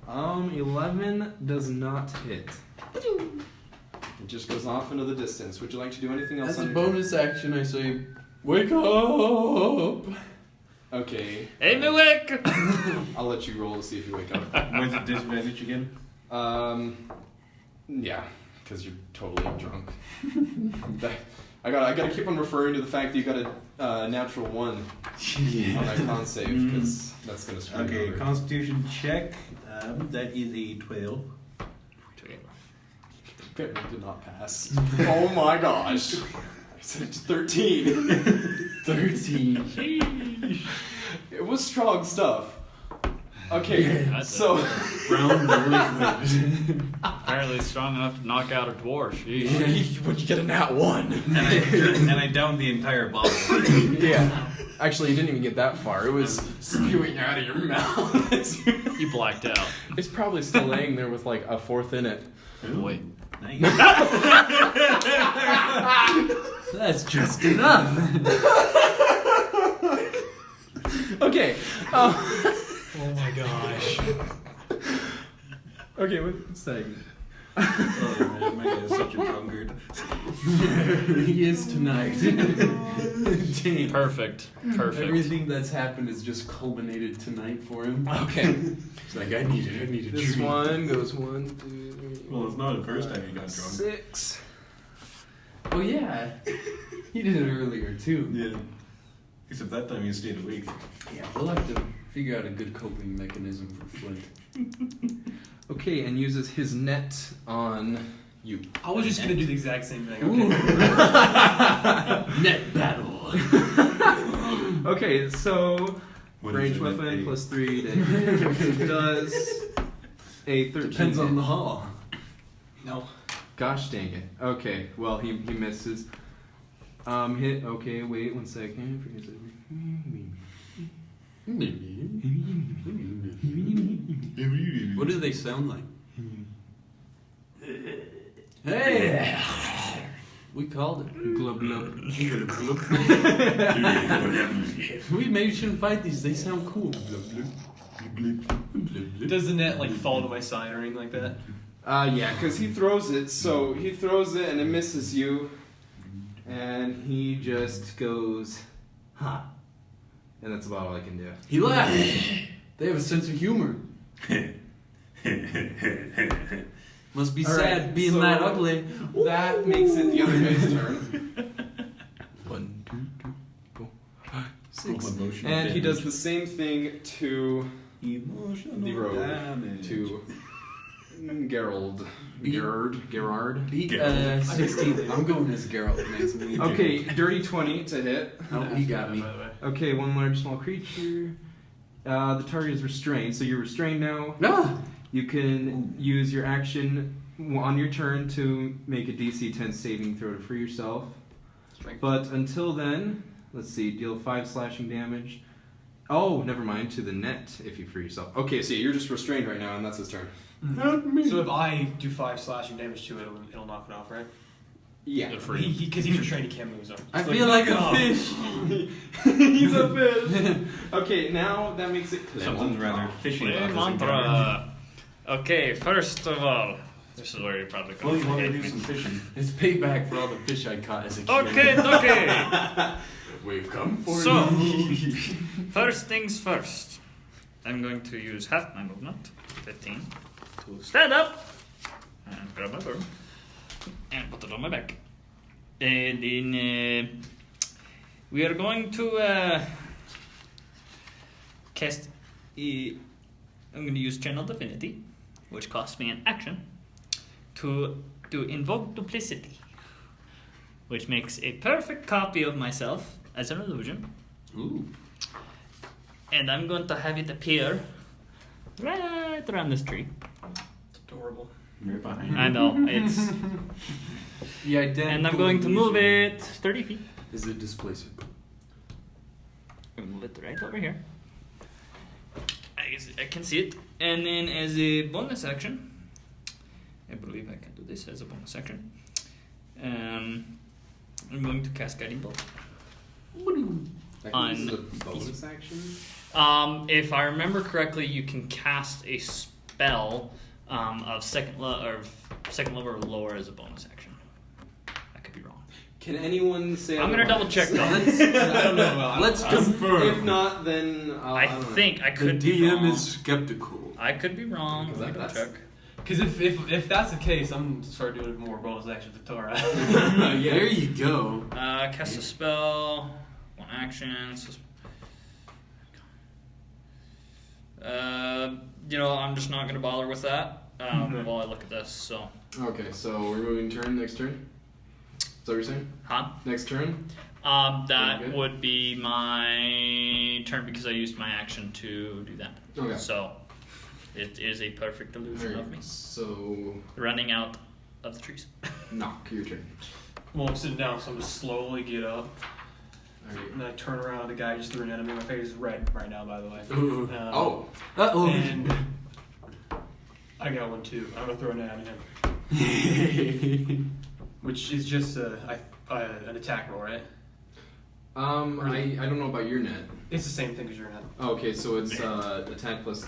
11 does not hit. It just goes off into the distance. Would you like to do anything else? As a on your bonus action, I say, wake up! Okay. Hey, me wake! I'll let you roll to see if you wake up. Was it disadvantage again? Yeah, because you're totally drunk. I gotta keep on referring to the fact that you got a natural 1 on that con save, because that's gonna screw you Okay, over. Constitution check. That is a 12. Apparently did not pass. Oh my gosh. I said it's 13. 13. It was strong stuff. Okay, That's so Brown nose. Apparently strong enough to knock out a dwarf. Jeez. When you get a nat 1. And I downed the entire bottle. Yeah. Actually, you didn't even get that far. It was spewing out of your mouth. You blacked out. It's probably still laying there with like a fourth in it. Boy. Nice. That's just enough. Okay. Oh my gosh. Okay, what's that? Oh man, my guy is such a drunkard. He is tonight. Dang. Perfect. Everything that's happened is just culminated tonight for him. Okay. It's like, I need a This treat. one goes 1, 2, 3. Well, it's not the first time he got drunk. 6. Oh yeah. He did it earlier too. Yeah. Except that time he stayed awake. Yeah, we'll have to figure out a good coping mechanism for Flint. Okay, and uses his net on you. I was just gonna do the exact same thing. Ooh. Okay. Net battle. Okay, so What range is it, weapon a- plus 3 to hit does a 13. Depends hit. on the hall. No. Gosh dang it. Okay, well he misses. Hit. Okay, wait 1 second. What do they sound like? Hey! We called it. Glub glub. We maybe shouldn't fight these. They sound cool. Does the net like fall to my side or anything like that? Yeah, because he throws it. So he throws it and it misses you, and he just goes, ha. And that's about all I can do. He laughed. They have a sense of humor. Must be All sad right, being so that ugly. That makes it the other guy's turn. 1, 2, 3, 4, 5, 6. Emotional And he damage. does the same thing to Emotional the rogue, damage. to Gerard. Beat Geralt. 16. I'm going as Geralt. Nice to meet you. Okay, dirty 20 to hit. Oh, he got me. By the way. Okay, one large small creature. The target is restrained, so you're restrained now. Ah! You can use your action on your turn to make a DC 10 saving throw to free yourself. Strength. But until then, let's see, deal 5 slashing damage. Oh, never mind, to the net if you free yourself. Okay, so you're just restrained right now, and that's his turn. So if I do 5 slashing damage to it, it'll knock it off, right? Yeah. They're free. Because he's restrained, he can't move his arm. I It's feel like a knock it off. fish. He's a fish. Okay, now that makes it Something rather fishy about this encounter. Mantra. Okay, first of all, this is where you're probably Well, going you want to to do hate some me. fishing. It's payback for all the fish I caught as a kid. Okay. We've come for So, you. first things first. I'm going to use half my movement, 15, to stand up and grab my bird and put it on my back. And then we are going to cast. I'm going to use Channel Divinity, which costs me an action, to invoke duplicity, which makes a perfect copy of myself as an illusion. Ooh. And I'm going to have it appear right around this tree. Adorable. Right behind I know, it's... The identical And I'm going to move illusion it 30 feet. Is a displacer. I'm going to move it right over here. I can see it. And then as a bonus action, I believe I can do this as a bonus action. I'm going to cast Guiding Bolt. This is a bonus action. If I remember correctly, you can cast a spell of second level or lower as a bonus action. I could be wrong. Can anyone say I'm gonna double check though. I don't know. Let's confirm. If not, then I don't know. think I The could be DM wrong. is skeptical. I could be wrong. Let me double check. Because if that's the case, I'm going to start doing more bonus action for Torah. Yeah. There you go. Cast a spell. One action. I'm just not gonna bother with that while I look at this. So, Okay, so we're moving next turn. Is that what you're saying? huh? Next turn? That Okay. would be my turn because I used my action to do that. Okay. So, It is a perfect illusion of me. So, Running out of the trees. knock, your turn. Well, I'm sitting down, so I'm just slowly get up. Alright. And then I turn around. The guy just threw an enemy. My face is red right now, by the way. Ooh. Oh, And I got one too. I'm gonna throw a net at him, which is just an attack roll, right? I don't know about your net. It's the same thing as your net. Oh, okay, so it's attack plus.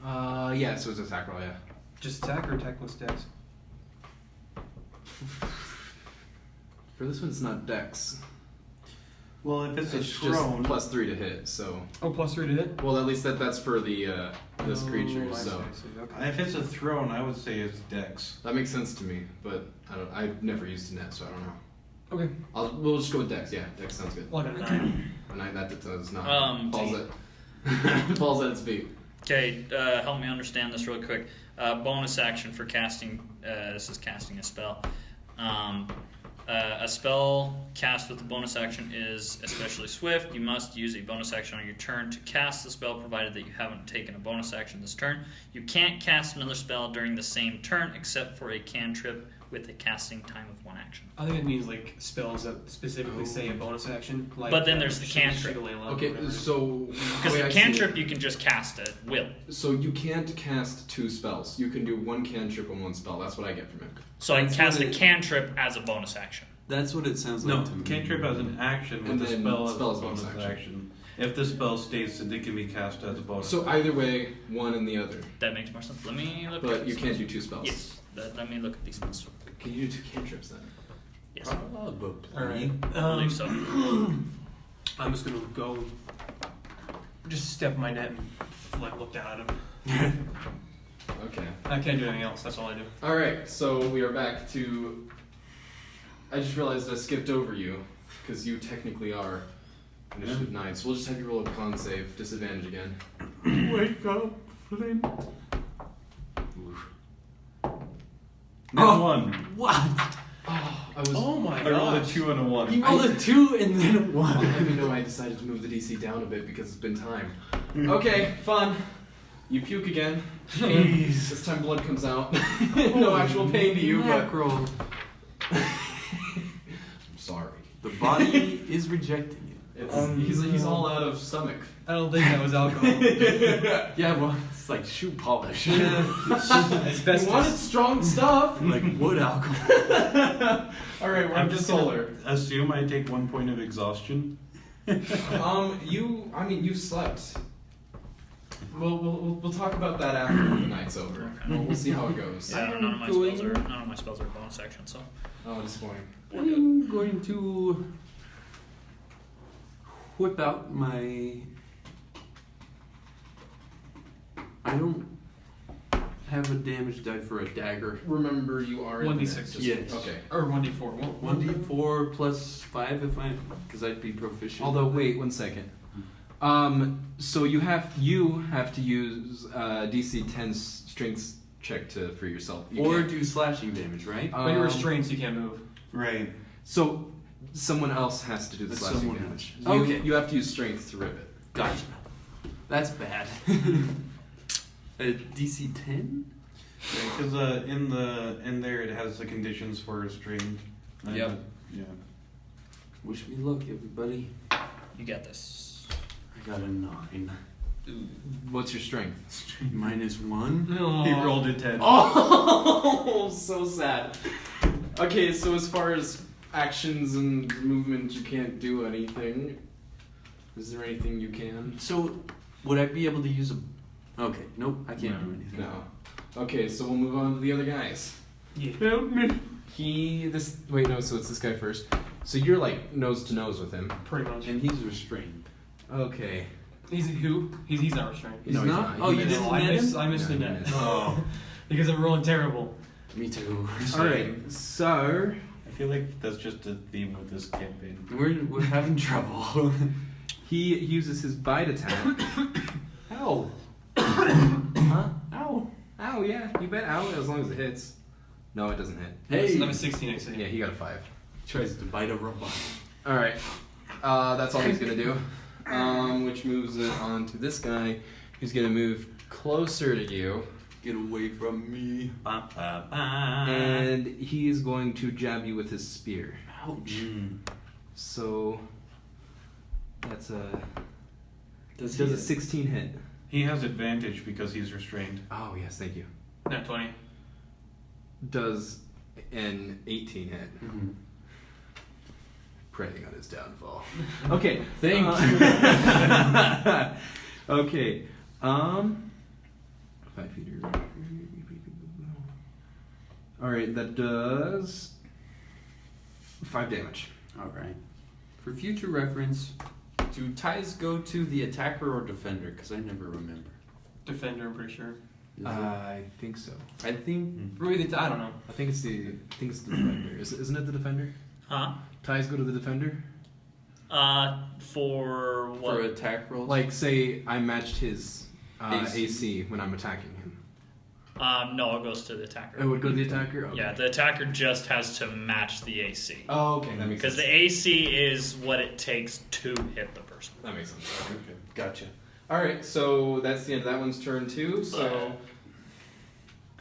Yeah, so it's attack roll, yeah. Just attack or attack plus dex? For this one, it's not dex. Well, if it's a It's thrown, just +3 to hit. So, Oh, +3 to hit. well, at least that's for the this creature. Oh, I So see, okay. if it's a thrown, I would say it's dex. that makes sense to me. But I've never used a net, so I don't know. Okay. We'll just go with dex. Yeah, dex sounds good. Like a 9. That does not. Falls at its feet. Okay, help me understand this real quick. Bonus action for casting. This is casting a spell. A spell cast with a bonus action is especially swift. You must use a bonus action on your turn to cast the spell, provided that you haven't taken a bonus action this turn. You can't cast another spell during the same turn except for a cantrip with a casting time of 1 action. I think it means like spells that specifically say a bonus action. Like, But then there's the cantrip. Okay, so Because the cantrip you can just cast at will. So you can't cast 2 spells. You can do 1 cantrip and 1 spell. That's what I get from it. So I can That's cast what a it- cantrip as a bonus action. That's what it sounds like No, to me. cantrip as an action And with the then spell as spell a as bonus bonus action. action. If the spell states that it can be cast as a bonus. So either way, one and the other. That makes more sense. Let me look at But you these can't spells. do 2 spells. Yes. Let me look at these spells. Can you do 2 cantrips then? Yes. Alright. I believe so. I'm just gonna go. Just step my net and like look down at him. Okay. I can't do anything else. That's all I do. Alright, so we are back to. I just realized I skipped over you, because you technically are initiative 9. So we'll just have you roll a con save, disadvantage again. Wake up, Flynn. One. What? Oh, I was. Oh my I rolled a gosh. 2 and a 1. You rolled a 2 and then a 1. Well, let me know I decided to move the DC down a bit because it's been time. Okay, fun. You puke again. Jeez. This time blood comes out. No actual pain to you, but. Mackerel. I'm sorry. The body is rejecting it. He's all out of stomach. I don't think that was alcohol. Yeah, well, it's like shoe polish. Asbestos. You wanted strong stuff. like wood alcohol. Alright, we're I'm on to just solar. gonna assume I take 1 point of exhaustion. You slept. We'll talk about that after the night's over. Okay. We'll see how it goes. Yeah, none of my spells are bonus action, so Oh, disappointing. I'm going to whip out my. I don't have a damage die for a dagger. Remember, you are 1d6. Yes. Okay. Or 1d4. 1d4 plus 5 if because I'd be proficient. Although, wait 1 second. So you have to use DC 10 strength check for yourself. You or can't- do slashing damage, right? But you're restrained, so you can't move. Right. So someone else has to do the slashing Someone damage. else. You, Okay. You have to use strength to rip it. Gotcha. That's bad. A DC 10? Because in there it has the conditions for restrained. Yep. Yeah. Wish me luck, everybody. you got this. I got a 9. What's your strength? -1. He rolled a 10. Oh, so sad. Okay, so as far as actions and movement, you can't do anything. Is there anything you can? So, would I be able to use a... Okay, nope, I can't do anything. No. Okay, so we'll move on to the other guys. Yeah. Help me. So it's this guy first. So you're like nose to nose with him. Pretty much. And he's restrained. Okay. He's who? He's not restrained. He's No, not? He Oh, you missed. didn't I net missed, him? I missed No, the he net. missed. Oh. Because I'm rolling terrible. Me too. Alright, so I feel like that's just a theme with this campaign. We're having trouble. he uses his bite attack. Ow. Huh? Ow. Ow, yeah, you bet ow as long as it hits. No, it doesn't hit. Hey. I'm a 16 AC. Yeah, he got a 5. Tries to bite a robot. Alright. That's all he's gonna do. Which moves it on to this guy, who's gonna move closer to you, Get away from me. Ba, ba, ba. and he is going to jab you with his spear. Ouch. So that's a Does a 16 hit. He has advantage because he's restrained. Oh yes, thank you. Not 20. Does an 18 hit. Mm-hmm. Preying on his downfall. Okay. Thank you. Okay. 5 feet. Alright, that does 5 damage. Alright. For future reference, do ties go to the attacker or defender? Because I never remember. Defender, I'm pretty sure. Is it? I think so. I think. Really, I don't know. I think it's the defender. Isn't it the defender? Huh? Ties go to the defender? For what? For attack rolls? Like, say I matched his AC. AC when I'm attacking him. No, it goes to the attacker. It would go to the attacker? Okay. Yeah, the attacker just has to match the AC. Oh, okay, that makes Because sense. the AC is what it takes to hit the person. That makes sense. Okay, gotcha. Alright, so that's the end of that one's turn too, so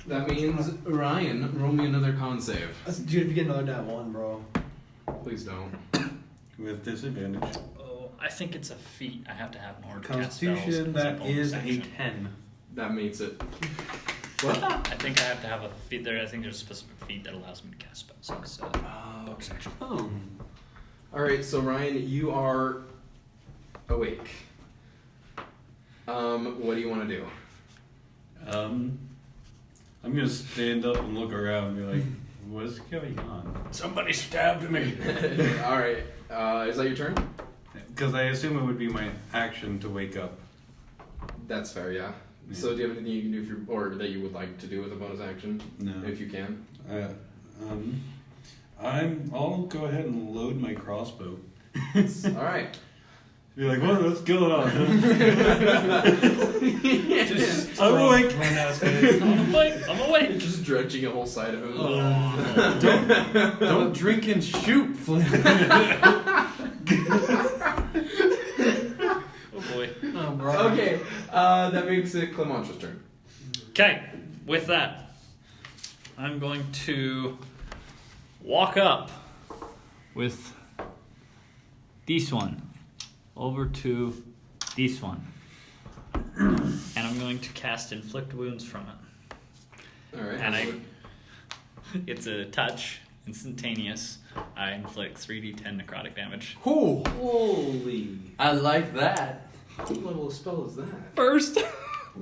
that means Ryan, roll me another con save. Dude, if you get another nat 1, bro. Please don't. With disadvantage. Oh, I think it's a feat I have to have in order to cast spells. Constitution, It's a that bonus is a action. 10. That makes it. I think I have to have a feat there. I think there's a specific feat that allows me to cast spells. So, bonus action. Oh. Alright, so Ryan, you are awake. What do you want to do? I'm gonna stand up and look around and be like, what's going on? Somebody stabbed me. Alright, is that your turn? Because I assume it would be my action to wake up. That's fair, yeah. So do you have anything you can do or that you would like to do with a bonus action? No. If you can. I'll go ahead and load my crossbow. Alright. Be like, what's going on? Just I'm awake. I'm awake. Just dredging a whole side of him. Don't drink and shoot, Flynn. Oh boy. Oh, bro. Okay, that makes it Clemence's turn. Okay, with that, I'm going to walk up with this one over to this one. And I'm going to cast Inflict Wounds from it. Alright. And it's a touch, instantaneous. I inflict 3d10 necrotic damage. Cool. Holy. I like that. What level of spell is that? First!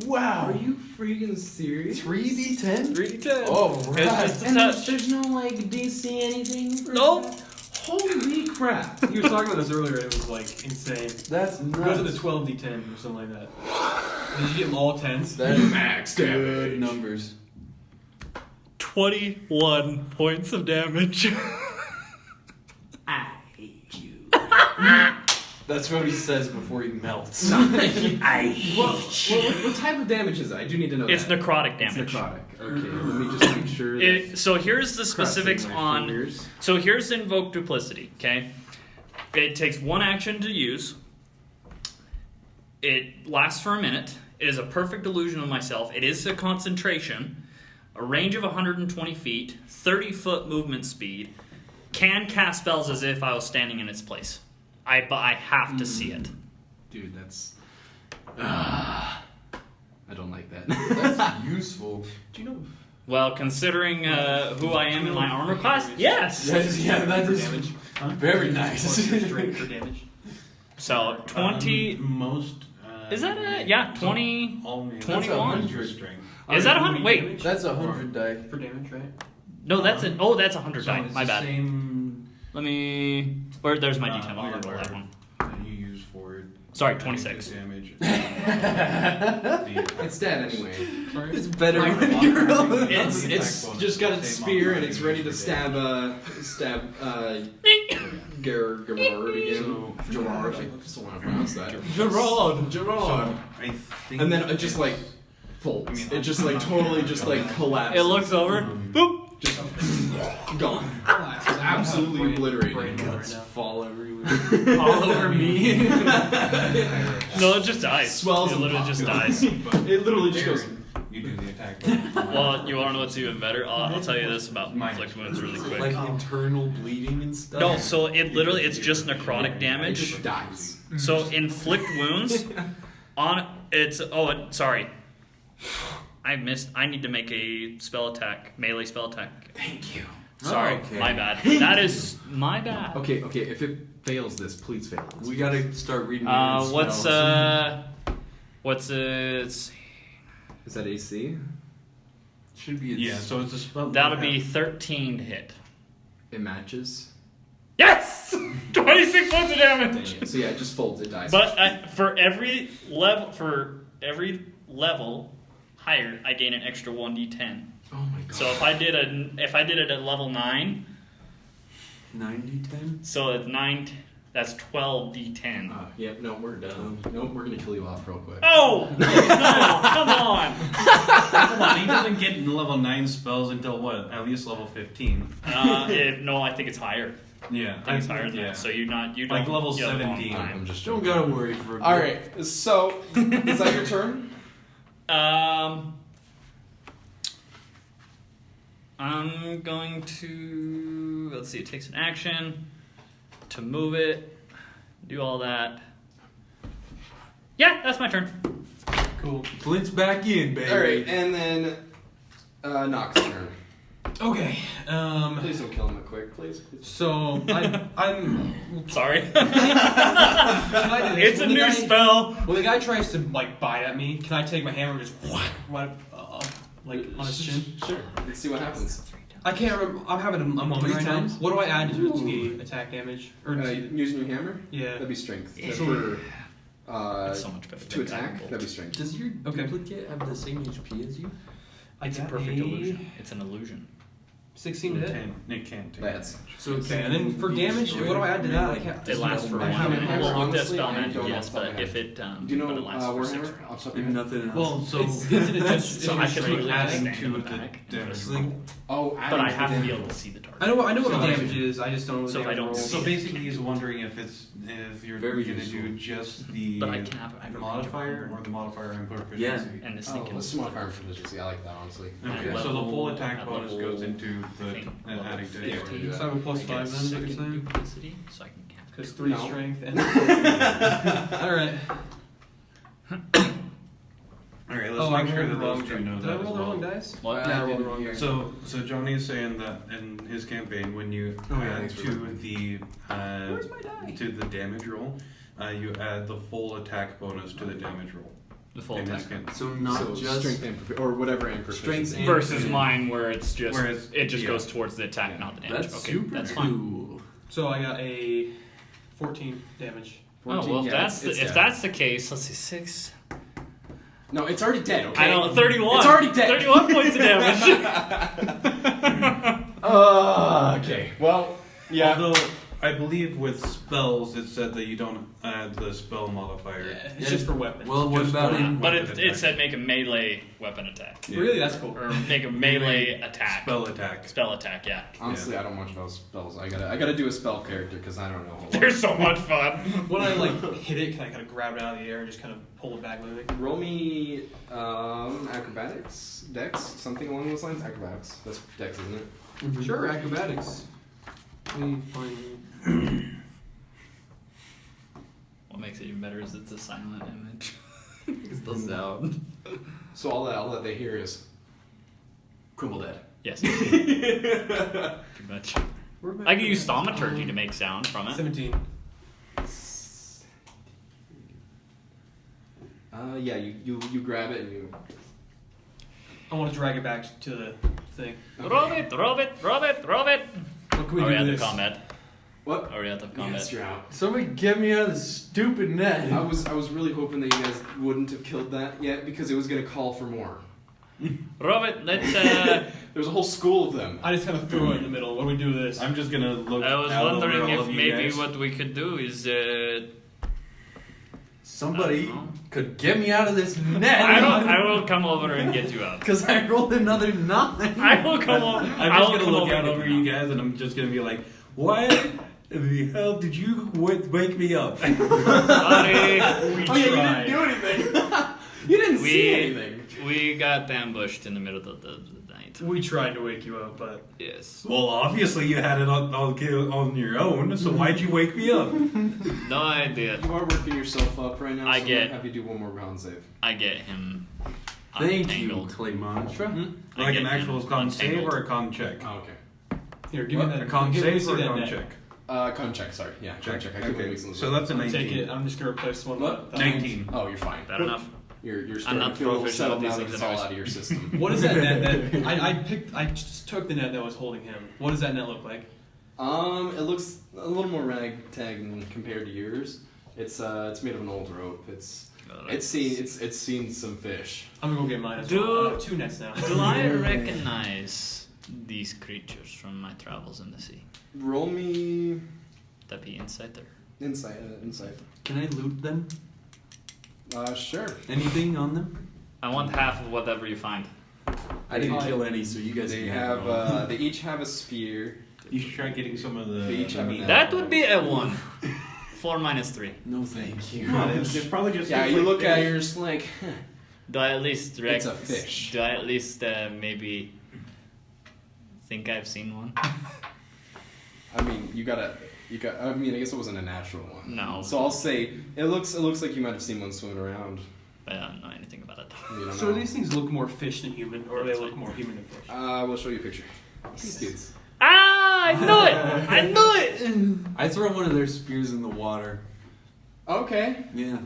Wow. Are you freaking serious? 3d10? 3d10. Oh, It's right. just a And touch. there's no like DC anything? for Nope. that? Holy crap. You were talking about this earlier, it was like insane. That's It goes to the nuts. 12d10 or something like that. Did you get them all 10s? That's Max good damage. numbers. 21 points of damage. I hate you. That's what he says before he melts. What type of damage is that? I do need to know It's that. necrotic damage. It's necrotic. Okay, let me just make sure that So here's the specifics crossing my on. fingers. So here's Invoke Duplicity, okay? It takes one action to use. It lasts for a minute. It is a perfect illusion of myself. It is a concentration. A range of 120 feet. 30-foot movement speed. Can cast spells as if I was standing in its place. But I have to see it. Dude, that's I don't like that. That's useful. Do you know? Well, considering who I am in my armor class, yes! Yeah, that For is damage? very nice. Straight for damage. So, 20... Most. Is that a... Yeah, 20... That's 21. 100 strength. Is that 100? Wait. That's 100 die. For damage, right? No, that's a... Oh, that's 100 So die. it's My the bad. Same Let me... Where, there's my d10. I'll armor roll that one. that you use for Sorry, adding 26. the damage. It's dead anyway. It's better Like, than your It's just got its spear and it's ready to stab Gerard again. So- Gerard, I still want to pronounce that. Gerard. So, I think. And then it just like folds. It just like totally just like collapses. It looks over. Boop. Just gone. Absolutely obliterated. Guts fall everywhere. All over me. No, it just dies. Swells It and literally just pops. dies. It literally just goes. You do the attack. Well, you want to know what's even better? I'll tell you this about inflict wounds really quick. Like internal bleeding and stuff. No, so it's just necrotic It damage. just dies. So inflict wounds sorry. I need to make a spell attack, melee spell attack. Thank you. Sorry, okay. my bad. That is my bad. Okay. If it fails this, please fail this. We gotta start reading. What's Is that AC? Should be. Yeah, so it's a spell. that'll be 13 to hit. It matches. Yes! 26 points of Dang damage. it. So yeah, it just folds. It dies. But for every level higher, I gain an extra 1d10. oh my god. So if I did it at level 9, 90-10? so at 9, that's 12d10. Yeah, no, we're done. Nope, we're gonna kill you off real quick. Oh! No, come on! Come on, he doesn't get level 9 spells until what? At least level 15. No, I think it's higher. Yeah. I think it's higher than that. So you don't Like level you have a long 17. time. I'm just Don't joking. gotta worry for a bit. Alright, so is that your turn? I'm going to, let's see, it takes an action to move it, do all that. Yeah, that's my turn. Cool. Flint's back in, baby. Alright, and then Nox's turn. Okay. Please don't kill him quick, please. So I'm. Sorry. Can I do this? It's a When the new guy- spell. When the guy tries to like bite at me, can I take my hammer and just whack right like on his chin? Sure. Let's see what happens. I can't remember. I'm having a moment 3 right times? now. What do I add to the attack damage? Or Using your hammer? yeah. That'd be strength. Yeah. For That's so much better. to attack, that'd be strength. Does your Okay. duplicate have the same HP as you? It's a got perfect illusion. It's an illusion. 16 to hit. Nick can't take That's So Okay, and then for damage, what do I add to that? I can't. It lasts for I 1 haven't- minute. Well, with that honestly, spell I magic, don't yes, know but if I if it, Do you know but it lasts for 6 Warhammer? rounds. Off the top of If your head? nothing else. Well, so Is it just So I can so like adding stand to and the attack. damage. Oh, But adding I to have to the be damage. able to see the target. I know what the So- damage is. I just don't know what So if I the don't damage see So rolls. basically, he's wondering if you're Very going to useful. do just the But I can have I have a modifier or the modifier and proficiency. Yeah. And this Oh, thing can let's modifier and proficiency. I like that, honestly. Okay, At so the full level- attack at bonus level goes into the thing, adding to Yeah, the we're gonna do So I have a plus I get 5 then, is what you're second saying? duplicity, so I can cast. Because 3 No. strength and. Alright. Alright, let's Oh, I make sure rolled that the wrong those two know Did I that as roll the wrong well. dice? What? Yeah, I rolled the wrong dice. So Johnny is saying that in his campaign, when you Oh, yeah, add thanks for to remembering. the Where's my die? to the damage roll, you add the full attack bonus to the damage roll. The full In attack. this case. So not So just strength and or whatever and proficiency. Strength and- Versus mine, where it's just Whereas- it just yeah. goes towards the attack, Yeah. not the damage. that's Okay, super that's fine. cool. So I got a 14 damage. Oh well, if yeah, that's it's if dead. that's the case, let's see, 6. No, it's already dead. Okay. I know 31. It's already dead. 31 points of damage. Okay. Well, yeah. Although I believe with spells, it said that you don't add the spell modifier. It's just for weapons. Well, what Just about for- in? But Weapon it attack. said make a melee weapon attack Yeah. Really? That's cool. or make a melee attack. Spell attack. Spell attack, yeah. Honestly, I don't much about spells. I gotta do a spell character because I don't know. a lot. They're so much fun. When I like hit it, can I kind of grab it out of the air and just kind of pull it back with me? Roll me acrobatics, dex, something along those lines. Acrobatics. That's dex, isn't it? Sure, acrobatics. Let me find. What makes it even better is it's a silent image. It's the sound. So all that they hear is crumble dead. Yes. Pretty much. I can use thaumaturgy to make sound from it. 17. Yeah, you grab it and you. I want to drag it back to the thing. Robit. What can we Are we do out with of this? combat? What? Are we out of combat? Yes, you're out. Somebody get me out of this stupid net. I was really hoping that you guys wouldn't have killed that yet because it was gonna call for more. Robit, let's There's a whole school of them. I just kind of threw it in the middle. What do we do with this? I'm just gonna look. I was out over wondering all if of you maybe guys. what we could do is Somebody I don't know. could get me out of this net. I will come over and get you out. Because I rolled another 9. I will come over. I'm I just will gonna come look over out and over get you you guys, and I'm just gonna be like, "Why the hell did you wake me up?" Sorry, we Oh yeah, you tried. didn't do anything. You didn't see anything. We got ambushed in the middle of the night. We tried to wake you up, but Yes. Well, obviously you had it on your own, so why'd you wake me up? No idea. You are working yourself up right now. I so get- I'm gonna have you do one more round save. I get him Thank you, untangled. Claymantra. I Like get an actual him con save untangled. or a con check? Oh, okay. here, give me that. A con give me save or a that con net. check? Con check. Sorry. Yeah, con check. I could Okay, weeks in the so that's a I'll 19. take it. I'm just gonna replace one. What? with- 19. Oh, you're fine. Bad enough. You're I'm starting not to feel proficient settled with now these that things it's all anyways. out of your system. What is that net? I just took the net that was holding him. What does that net look like? It looks a little more ragtag compared to yours. It's made of an old rope. It's seen some fish. I'm gonna go get mine as Do- well. I have 2 nets now. Do I recognize these creatures from my travels in the sea? Roll me That be insight or? insight. Can I loot them? Sure. Anything on them? I want half of whatever you find. I didn't kill any, so you guys They can have it all. they each have a spear. You should try getting some of the. They each have a meat. net. That would be a 1. 4 minus 3. No, thank you. Come on, it's probably just. Yeah, tastes you like look at fish. it, you're just like, Do I at least It's a fish. Do I at least maybe think I've seen one? I mean, I mean, I guess it wasn't a natural one. No. So I'll say it looks like you might have seen one swimming around. But I don't know anything about it. You don't So know. these things look more fish than human, or they look more human than fish? We'll show you a picture. These dudes. Ah! I knew it! I knew it! I throw one of their spears in the water. Okay. Yeah.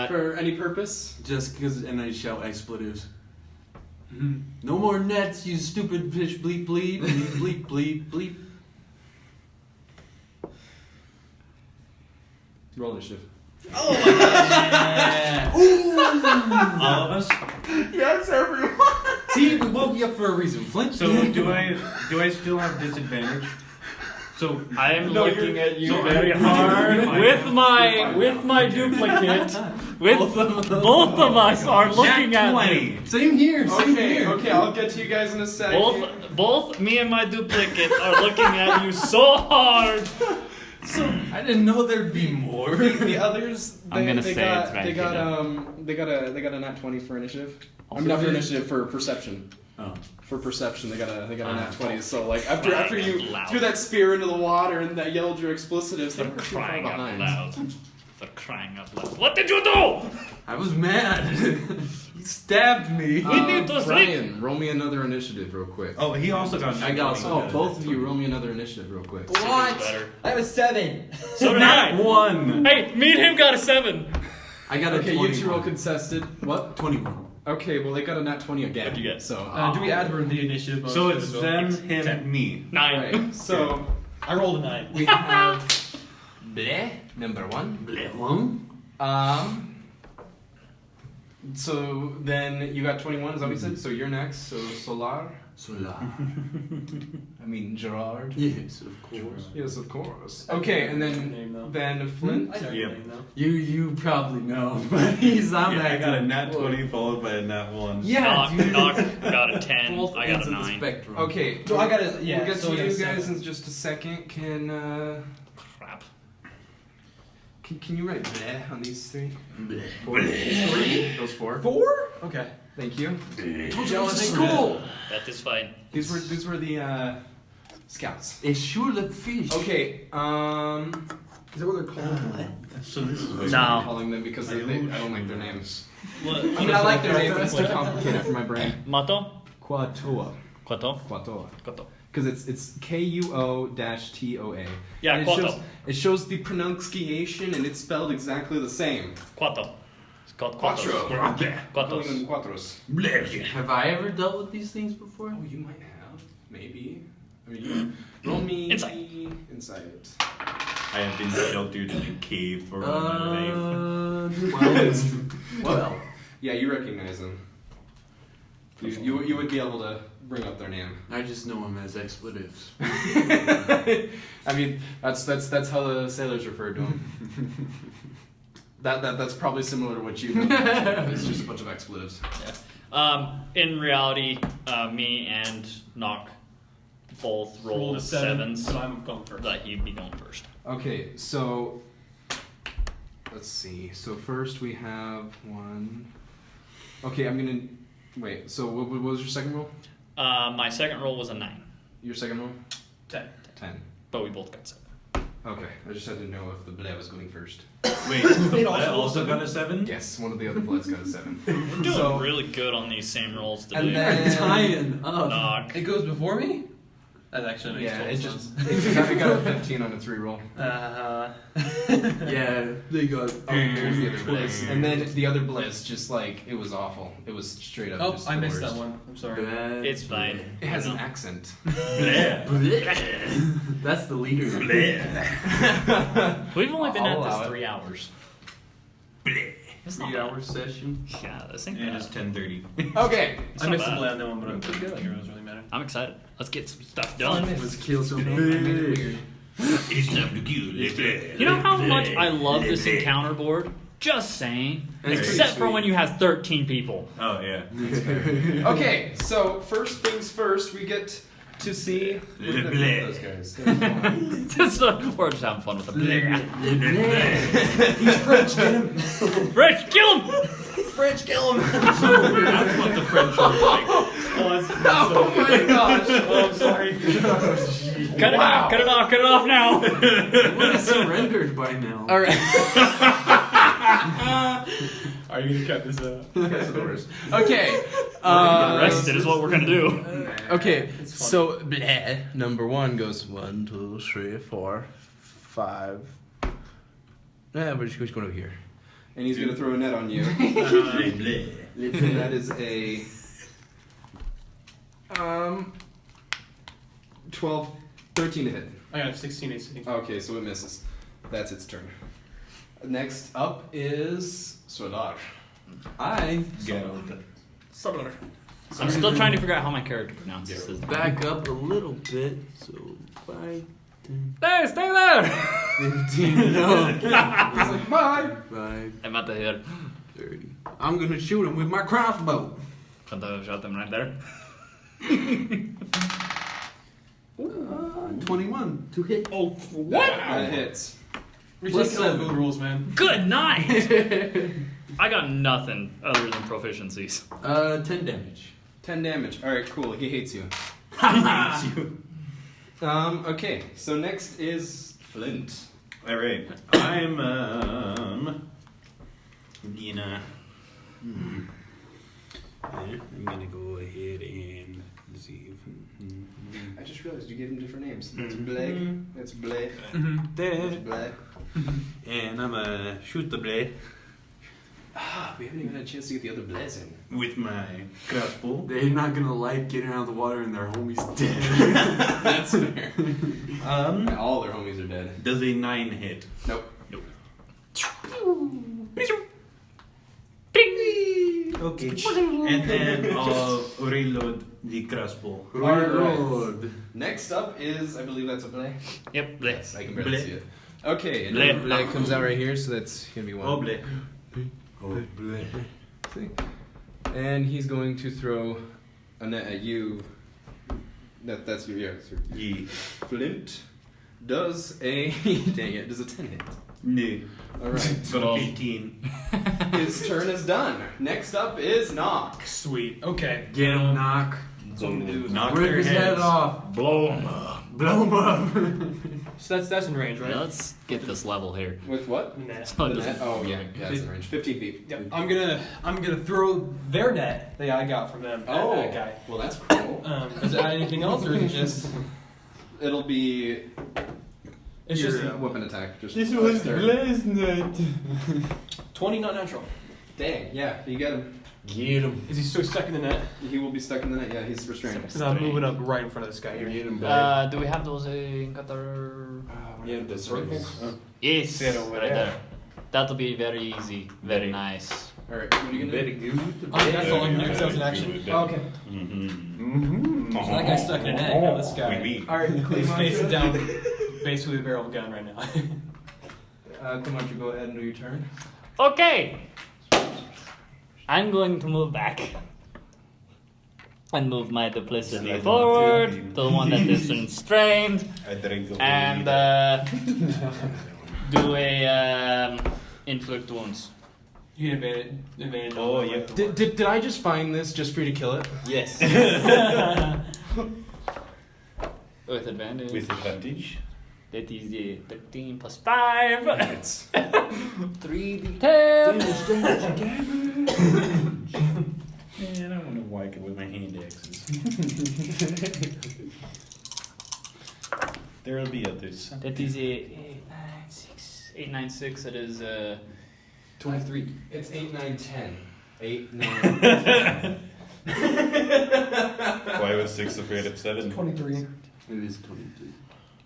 For any purpose? Just because, and I shout expletives. No more nets, you stupid fish. Bleep, bleep, bleep, bleep, bleep, bleep. Roll initiative. All of us. Yes, everyone. See, we woke you up for a reason. Flint. So do I still have disadvantage? So I'm No, looking you're- at you so very I'm- hard I'm- with my I'm- with my duplicate. With both of us are looking at me. Same here. Same Okay, here. okay, I'll get to you guys in a second. Both me and my duplicate are looking at you so hard. I didn't know there'd be more. The others, I'm gonna they say got, it's right they got here. they got a nat 20 for initiative. I Also mean, not for really? initiative, for perception. Oh. For perception, they got a nat Ah. 20. So like after you Crying out loud. threw that spear into the water and that yelled your expletives, they For were too far crying out behind. loud. For crying out loud. What did you do? I was mad. You stabbed me. We need to sleep. Brian, roll me another initiative real quick. oh, he also got. I got Oh, both of you, roll me another initiative real quick. Better. I was 7. So did I. one. Hey, me and him got a 7. I got a Okay, 21. you two roll contested. What? 21. Okay, well they got a nat 20 again. What'd you get? So Do we add the initiative bonus? So to it's the them, ability? him, 10. me. 9. Alright, so I rolled a 9. we have Bleh, number 1. So then you got 21, is that what you said? So you're next. So Solar. Solar. I mean Gerard. Yes, of course. Yes, of course. Okay, and Name, though. then Flint. I know your Yep. name, though. You probably know, but he's on Yeah, that. I got a nat 20 followed by a nat 1. Yeah, dude. Knock got a 10. Both I got ends a of the 9. spectrum. Okay, So I gotta- yeah, We'll get so to I you got guys 7. in just a second. Crap. Can you write bleh on these three? Bleh. Those 4. 4? Okay. Thank you. Jealous school. That is fine. These were the scouts. It's sure the fish. Okay. Is that what they're called? So this is No. Calling them because I don't like their names. What? I mean, I like their names, but it's too complicated for my brain. Mato? Quatoa. Quato? Quatoa. Quato. Because it's Kuo-TOA. Yeah, And Quato. it shows the pronunciation and it's spelled exactly the same. Quato. It's called Quattro. Quatos. Calling Quatos. them Quattros. Have I ever dealt with these things before? Oh, you might have. Maybe. I mean, roll me Insight. Insight. I have been sheltered in a cave for all my life. Well, Yeah, you recognize them. You would be able to bring up their name. I just know them as expletives. I mean, that's how the sailors referred to them. That's probably similar to what you do. It's just a bunch of expletives. In reality, me and Knock both rolled a 7, 7s. but I'm going first. That he'd be going first. Okay, so let's see. So first we have 1. Okay, I'm gonna wait. So what was your second roll? My second roll was a 9, Your second roll? 10. 10. but we both got 7. Okay, I just had to know if the bleh was going first. Wait, the bleh also got a 7? Yes, one of the other bloods got a 7. We're doing really good on these same rolls today. And then Tying up. Knock. It goes before me? That actually makes yeah, total it sense. just it got a 15 on a 3 roll. Yeah, they got. Oh, there's the other bliss. And then the other bliss, just like, it was awful. It was straight up Oh, just I the missed worst. that one. I'm sorry. It's fine. It has I an know. accent. That's the leader. We've only been I'll at allow this it. 3 hours. It's not 3 bad. hour session. Yeah, this ain't And bad. it's 10:30. Okay. It's I not missed the bad. blade on that one, but I'm pretty good. It doesn't really matter. I'm excited. Let's get some stuff done. Let's kill some It's time to kill You know how much I love this encounter board? Just saying. That's Except pretty for when you have 13 people. Oh, yeah. Okay, so first things first, we get to see Bleh. those guys. There's one. We're just having fun with the bleh. He's French, get him! French, kill him! French, kill him! That's what the French look like. Oh my gosh! Oh, I'm sorry. Cut it off, cut it off, cut it off now! Would have surrendered by now. Alright. Are you gonna cut this out? That's the worst. Okay. Arrested is what we're gonna do. Okay, It's fun. so bleh, number 1 goes 1, 2, 3, 4, 5. Yeah, we're just going over here. And he's going to throw a net on you. That is a 12, 13 to hit. I got a 16 AC. Okay, so it misses. That's its turn. Next up is Solar. I Get I'm still trying to figure out how my character pronounces this. back up a little bit, so 5, 10, There, stay there! 15, no. He's like, bye! 5, I'm at the head. 30. I'm gonna shoot him with my crossbow. Can't I shot them right there? 21 to hit. Oh, what? That hits. Ridiculous food rules, man. Good night! I got nothing other than proficiencies. 10 damage. 10 damage. Alright, cool. He hates you. Okay, so next is Flint. Alright. I'm gonna go ahead and see if. I just realized you gave him different names. That's Blake. That's Blake. There. That's Blake. And I'm gonna shoot the blade Ah, we haven't even had a chance to get the other blades in. with my crossbow. They're not gonna like getting out of the water and their homie's dead. That's fair. All their homies are dead. Does a 9 hit? Nope. Okay. And then I'll reload the crossbow. Reload. Next up is, I believe that's a Blake. Yep, Yes, I can barely Blake. see it. Okay, and Blake. then Blake comes out right here, so that's gonna be one. Oh, blade. Oh, bleh. See? And he's going to throw a net at you. That's your, yeah, that's your. Yeah. Flint does a, dang it, does a 10 hit. No. Alright. Got a 15. His turn is done. Next up is Knock. Sweet. Okay. Get him, knock. So I'm gonna do is Knock Rip their his head heads. off. blow him up. Blow him up. So that's in range, right? Yeah, let's get this level here. With what? Net. So it The doesn't- net? Oh, yeah, it's in range. 15 feet. Yep. I'm gonna throw their net that I got from them. Oh, That guy. well, that's cool. Does it add anything else, or is it just? It'll be It's your just weapon attack. Just This was there. last night. 20, not natural. Dang, yeah, you get him. Get him. Is he still stuck in the net? He will be stuck in the net. Yeah, he's restrained. Because I'm moving up right in front of this guy here. Get him, Do we have those in Qatar? Yeah, the circles. Yes, Sit over right there. there. That'll be very easy, very nice. Alright, what are you gonna Very do? good. Oh, that's all I can do because that was an action. Oh, okay. Mm-hmm. So that guy's stuck in a net. Now this guy. Alright, He's facing down, basically the barrel of a gun right now. Come on, you go ahead and do your turn. Okay. I'm going to move back. And move my duplicity Slide forward on to the one that is constrained. I drink the And weed. do a inflict wounds. You get advantage. Oh, on yeah. Did I just find this just for you to kill it? Yes. With advantage. With advantage. That is 13 plus 5. It's 3d10. Man, I want to whack it with my hand axes. There'll be others. That is 8, 9, 6. It is 23. It's 8, 9, 10. 8, 9, 10. Why was 6 afraid of 7? 23. It is 23.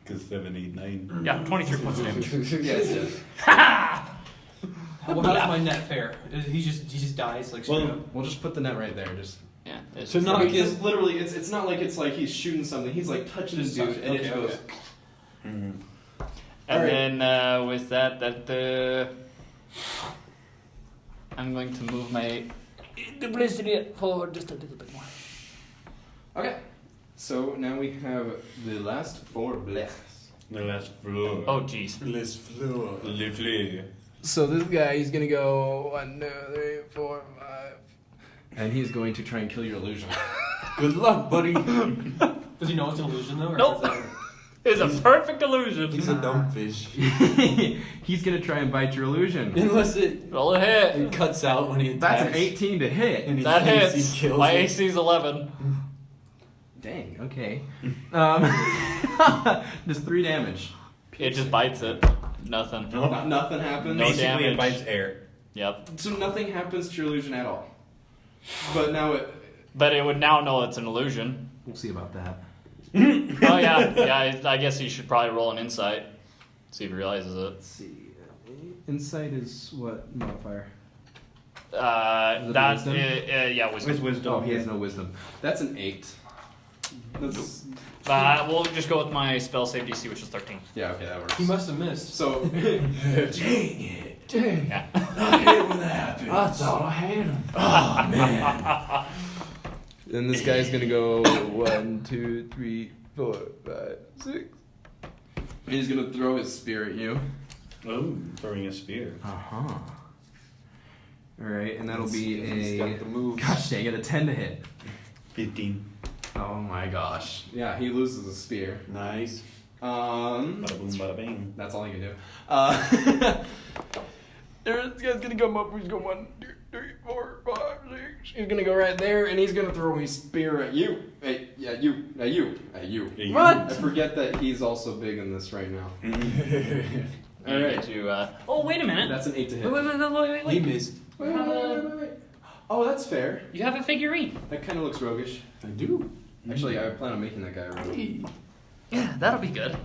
Because 7, 8, 9. yeah, 23 points of damage. Yes. Well, how does my net fare? He just dies like straight Well, up. We'll just put the net right there. Just Yeah. It's So just- not- I mean, it's literally it's not like it's like he's shooting something. He's like touching his dude, and it Okay, just goes. okay. Mm. And Alright. then with that I'm going to move my duplicity forward just a little bit more. Okay. So now we have the last 4 blessed. The last floor. Oh jeez. Less floor. Lovely. So this guy, he's gonna go 1, 2, 3, 4, 5, and he's going to try and kill your illusion. Good luck, buddy. Does he know it's an illusion though? Or Nope. is that- It's a perfect illusion. He's a dumb fish. He's gonna try and bite your illusion. Unless it Roll a hit. cuts out when he attacks. That's an 18 to hit. And he That thinks hits. He kills My it. AC is 11. Dang. Okay. Just 3 damage. It just bites it. Nothing. Nothing happens. No Basically, damage. it bites air. Yep. So nothing happens to your illusion at all. But now it. But it would now know it's an illusion. We'll see about that. Oh yeah, yeah. I guess you should probably roll an insight. See if he realizes it. Let's see. Insight is what modifier? it That wisdom? yeah, wisdom. With wisdom. Oh, he has no wisdom. That's an 8. That's We'll just go with my spell save DC, which is 13. yeah. Okay, that works. He must have missed. So Dang it. Dang. Yeah. I hate when that happens. That's all I hate him. Oh, man. then this guy's gonna go 1, 2, 3, 4, 5, 6. He's gonna throw his spear at you. Oh, throwing a spear. All right, and that'll Let's see be if he's a. got the move. Gosh dang it, a 10 to hit. 15. Oh my gosh. Yeah, he loses a spear. Nice. Bada boom, bada bing. That's all he can do. This guy's gonna come up. He's going 1, 2, 3, 4, 5, 6. He's gonna go right there, and he's gonna throw his spear at you. Hey, yeah, you. At you. At you. Yeah, you. I forget that he's also big in this right now. All right. Oh wait a minute. That's an 8 to hit. He missed. Wait. Oh, that's fair. You have a figurine. That kind of looks roguish. I do. Actually, I plan on making that guy a rogue. Yeah, that'll be good.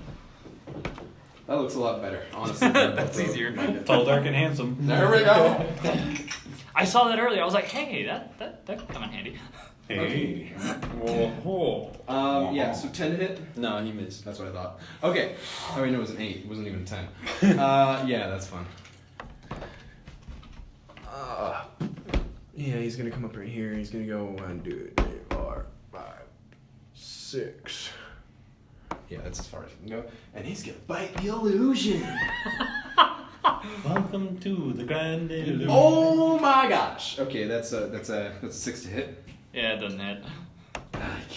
That looks a lot better, honestly. That's easier. Tall, dark, and handsome. There we go. I saw that earlier. I was like, hey, that could come in handy. Hey. Whoa. Yeah, so 10 to hit? No, he missed. That's what I thought. Okay. Oh, wait, no, it was an 8. It wasn't even a 10. Yeah, that's fun. Yeah, he's gonna come up right here. He's gonna go 1, 2, 3, 4, 5, 6. Yeah, that's as far as he can go. And he's gonna bite the illusion. Welcome to the grand illusion. Oh my gosh. Okay, that's a 6 to hit. Yeah, it doesn't hit.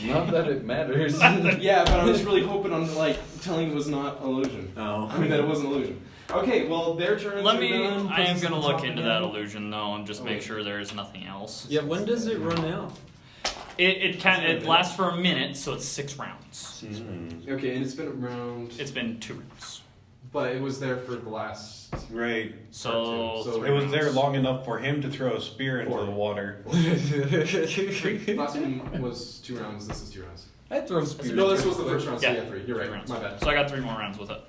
Not that it matters. Yeah, but I was really hoping on like telling it was not illusion. Oh. I mean that it wasn't illusion. Okay, well their turns Let are me. done. I am Puts us gonna at the look top into again. that illusion though, and just make sure there is nothing else. Yeah, when does it run out? It lasts for a minute, so it's 6 rounds. Okay, and it's been around, It's been 2 rounds. but it was there for the last. Right. So, So 3 It was there rounds. long enough for him to throw a spear into 4. the water. Last one was 2 rounds. This is 2 rounds. I throw spears. No, this was the first round. So Yeah, yeah, 3. You're 3 right. rounds. My bad. So I got 3 more rounds with it.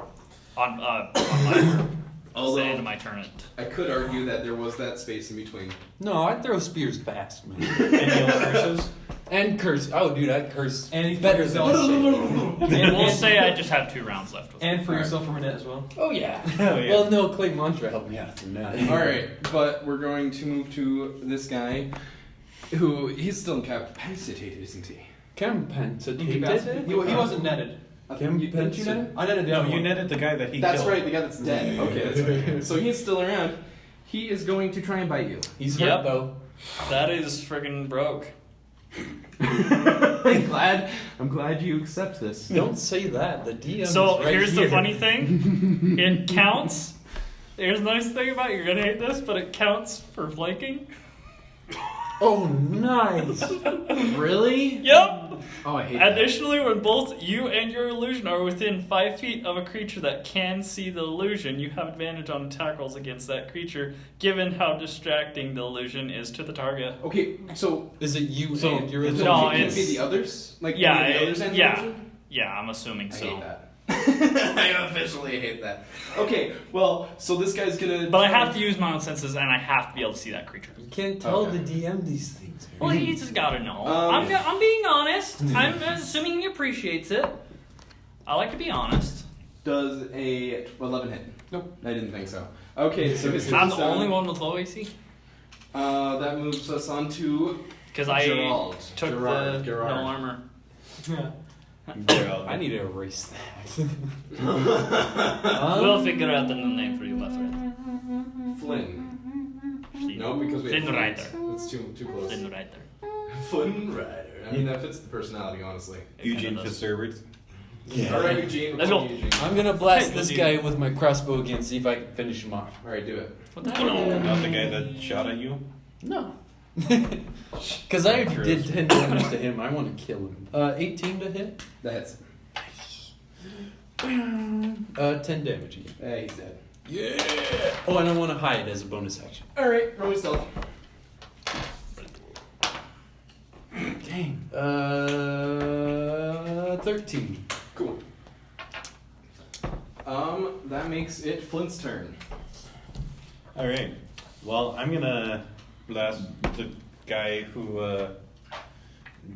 On my turn. Although- the end of my turn. I could argue that there was that space in between. No, I throw spears fast, man. Any other curses? And curse. Oh, dude, I curse. And he's better better than And we'll say I just have 2 rounds left. With And for yourself from Annette as well. Oh, yeah. Oh, yeah. Well, no, Clay Mantra helped me out from that. All right, but we're going to move to this guy, who he's still incapacitated, isn't he? Incapacitated? He wasn't netted. Didn't you net him? I netted the No, other you one. netted the guy that he That's killed. right, the guy that's dead. Okay, that's right. So he's still around. He is going to try and bite you. He's Yep. hurt, though. That is friggin' broke. I'm glad you accept this. Don't say that. The DM So is right here's here. the funny thing. It counts. Here's the nice thing about it. You're gonna hate this, but it counts for flanking. Oh, nice. Really? Yep. Oh, I hate that. Additionally, when both you and your illusion are within 5 feet of a creature that can see the illusion, you have advantage on attack rolls against that creature, given how distracting the illusion is to the target. Okay, so Is it you So- and your so illusion? No, can it it's- be the others? Like Yeah, any of the others and the yeah. illusion? Yeah, I'm assuming I so. hate that. I officially hate that. Okay, well, so this guy's gonna. But I have to use my own senses, and I have to be able to see that creature. You can't tell Okay. the DM these things. Well, he's just gotta know. Um, I'm being honest. I'm assuming he appreciates it. I like to be honest. Does a 11 hit? Nope. I didn't think so. Okay, so his I'm the only one with low AC. That moves us on to Because I Gerald. took Gerard. the no armor. Yeah. I need to erase that. We'll figure out the new name for you, my friend. Flynn. See. No, because we Flynn have Rider. It's too close. Flynn Rider. Flynn Rider. I mean, that fits the personality, honestly. Eugene Kinda does. Fitzherbert. Yeah. All right, Eugene. Let's go. Eugene. I'm gonna blast Hey, this dude. guy with my crossbow again, see if I can finish him off. All right, do it. What the hell? Not the guy that shot at you. No. Because I already did 10 damage to him. I want to kill him. 18 to hit? That hits. 10 damage again. Yeah, he's dead. Yeah! Oh, and I want to hide as a bonus action. All right, roll stealth. Dang. 13. Cool. That makes it Flint's turn. All right. Well, I'm gonna blast the guy who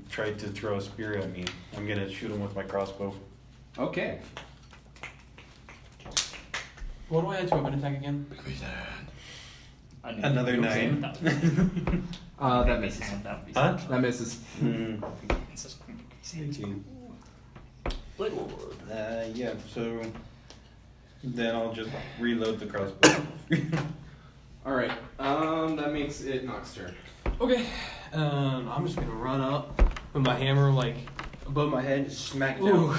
tried to throw a spear at me. I'm gonna shoot him with my crossbow. Okay. What do I add to weapon attack again? I knew Another you were 9. saying that. That misses. That would be Huh? That misses. It's just crazy. 18. Lord. Yeah. So then I'll just reload the crossbow. All right. That makes it Nox's turn. Okay. I'm just gonna run up with my hammer like above my head and smack down. Ooh.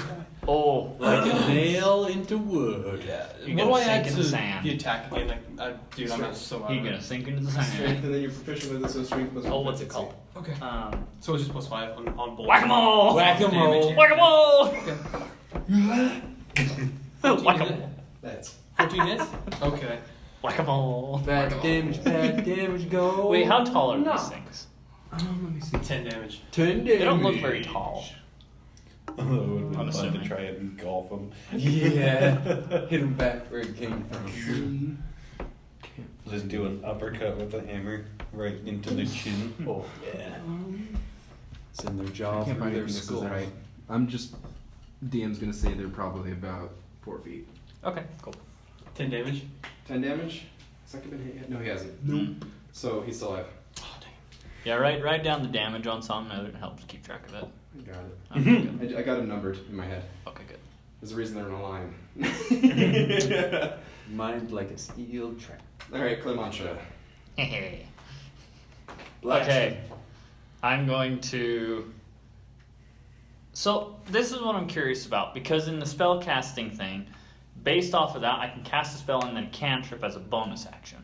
Oh, Like a nail into wood. Yeah. You're What do gonna I add sink in to the sand. the attack again? Like, dude, I'm not so out you're of it. gonna sink into the Strength, sand. and then you're proficient with it, so strength plus. Oh, what's it proficiency. called? Okay. So it's just +5 on both. Whack-a-mole! Whack-a-mole. Whack-a-mole! Okay. Whack-a-mole! That's 14 hits? Okay. Whack-a-mole! Bad damage, go. Wait, how tall are No. these things? let me see. 10 damage. 10 damage. They don't look very tall. Although it would be I'm fun to assuming. try it and golf him. Yeah. Hit him back where it came from. Just do an uppercut with a hammer right into the chin. Oh, yeah. It's in their jaw, I can't through find their anything that says skull. that right. I'm just. DM's gonna say they're probably about 4 feet. Okay, cool. 10 damage. 10 damage. Has that been hit yet? No, he hasn't. Nope. So he's still alive. Oh, dang. Yeah, write down the damage on something. It helps keep track of it. I got it. Okay, good. I got them numbered in my head. Okay, good. There's a reason they're in a line. Mind like a steel trap. Alright, Clementia. Okay. I'm going to. So, this is what I'm curious about, because in the spell casting thing, based off of that, I can cast a spell and then cantrip as a bonus action.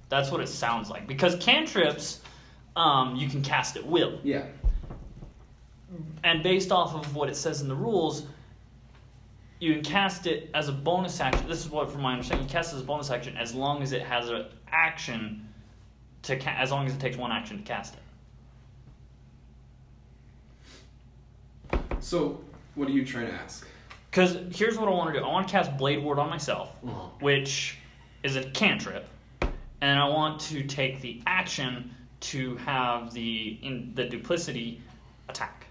That's what it sounds like. Because cantrips, you can cast at will. Yeah. And based off of what it says in the rules, you can cast it as a bonus action. This is what, from my understanding, you cast it as a bonus action as long as it has an action to as long as it takes one action to cast it. So, what are you trying to ask? Because here's what I want to do. I want to cast Blade Ward on myself, which is a cantrip, and I want to take the action to have the duplicity attack.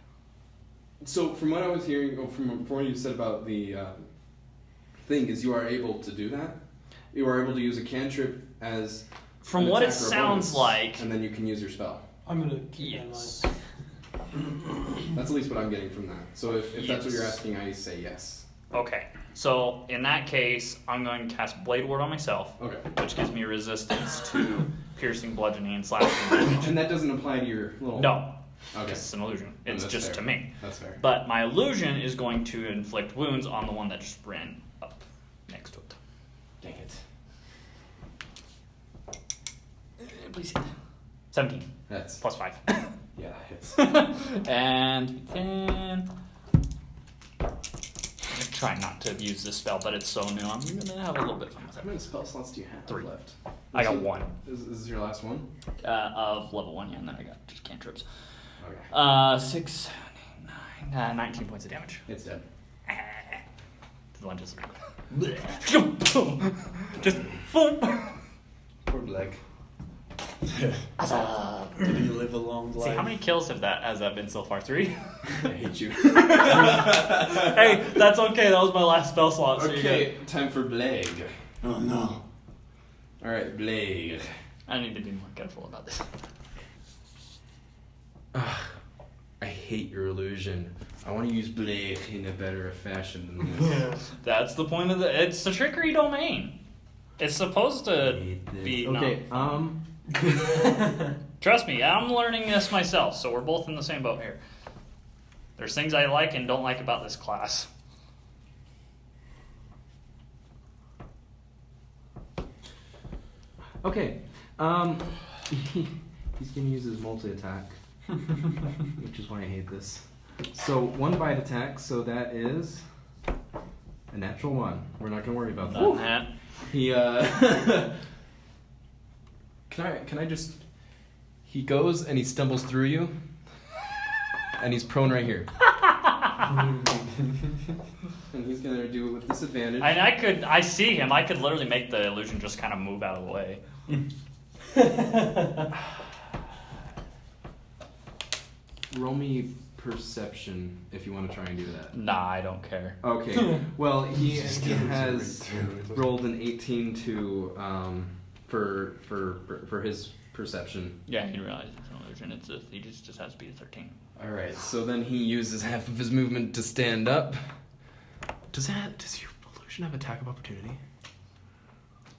So from what I was hearing, from what you said about the thing, is you are able to do that. You are able to use a cantrip as From an what it attack or a sounds bonus, like, and then you can use your spell. I'm gonna keep yes. that in mind. That's at least what I'm getting from that. So if that's what you're Yes. asking, I say yes. Okay, so in that case, I'm going to cast Blade Ward on myself, Okay. which gives me resistance to piercing, bludgeoning, and slashing damage. And that doesn't apply to your little. No, Okay. it's an illusion. No, It's that's just fair. to me. That's fair. But my illusion is going to inflict wounds on the one that just ran up next to it. Dang it. Please hit. 17 That's plus 5. yeah, that hits. And we can try not to abuse this spell, but it's so new. I'm gonna have a little bit of fun with How it. many spell slots do you have 3 left? I got 1 Is this your last one? of level 1, yeah, and then I got just cantrips. Okay. 6, 9, 19 points of damage. It's dead. The lunges. Just boom. Poor leg. Huzzah. Did he live a long life? See, how many kills has that been so far? 3? I hate you. Hey, that's okay. That was my last spell slot. So Okay, time for Blade. Oh no. Alright, Blade. I need to be more careful about this. I hate your illusion. I want to use Blade in a better fashion than this. Yeah. That's the point of the. It's the trickery domain. It's supposed to be. Okay, Trust me, I'm learning this myself, so we're both in the same boat here. There's things I like and don't like about this class. okay. He's gonna use his multi-attack, which is why I hate this. So 1 bite attack, so that is a natural 1. We're not gonna worry about that. Done that. He Can I just he goes and he stumbles through you and he's prone right here. And he's gonna do it with disadvantage. And I see him. I could literally make the illusion just kind of move out of the way. Roll me perception if you want to try and do that. Nah, I don't care. Okay. Well, he has rolled an 18 to for his perception. Yeah, he realizes it's an illusion. He just has to be a 13. All right. So then he uses half of his movement to stand up. Does your illusion have attack of opportunity?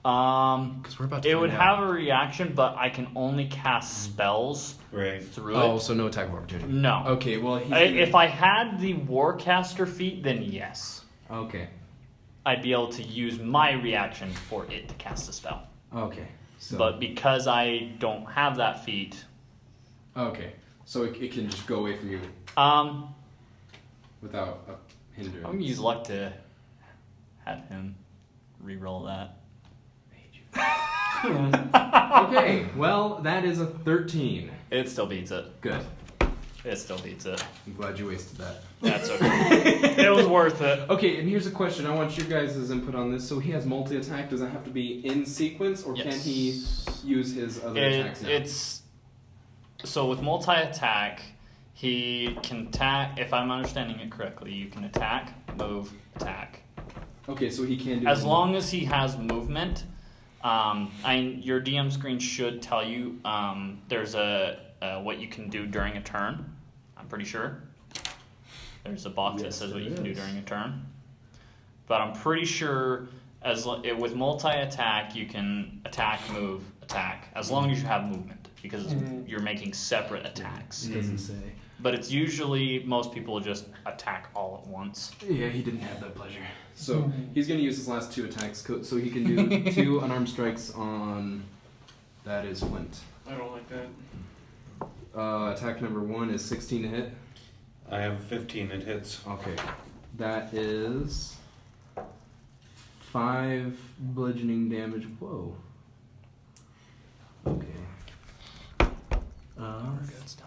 Because we're about to. It would find out. have a reaction, but I can only cast spells Right. through Oh, it. so no attack of opportunity. No. Okay. Well, he's If I had the Warcaster feat, then yes. Okay. I'd be able to use my reaction for it to cast a spell. Okay. So But because I don't have that feat, Okay. So it can just go away from you without a hindrance. I'm gonna use luck to have him re-roll that. okay. Well, that is a 13. It still beats it. Good. It still beats it. I'm glad you wasted that. That's okay. It was worth it. Okay, and here's a question. I want your guys' input on this. So he has multi-attack. Does that have to be in sequence, or can he use his other attacks now? It's so with multi-attack, he can attack. If I'm understanding it correctly, you can attack, move, attack. Okay, so he can do As long as he has movement. Your DM screen should tell you there's a what you can do during a turn. I'm pretty sure. There's a box that says what you can do during a turn. But I'm pretty sure with multi-attack, you can attack, move, attack, as long as you have movement, because you're making separate attacks. It doesn't say. But it's usually, most people just attack all at once. Yeah, he didn't have that pleasure. So he's going to use his last 2 attacks, so he can do 2 unarmed strikes on... That is Flint. I don't like that. Attack number 1 is 16 to hit. I have 15. It hits. Okay. That is 5 bludgeoning damage. Whoa. Okay. We're good still.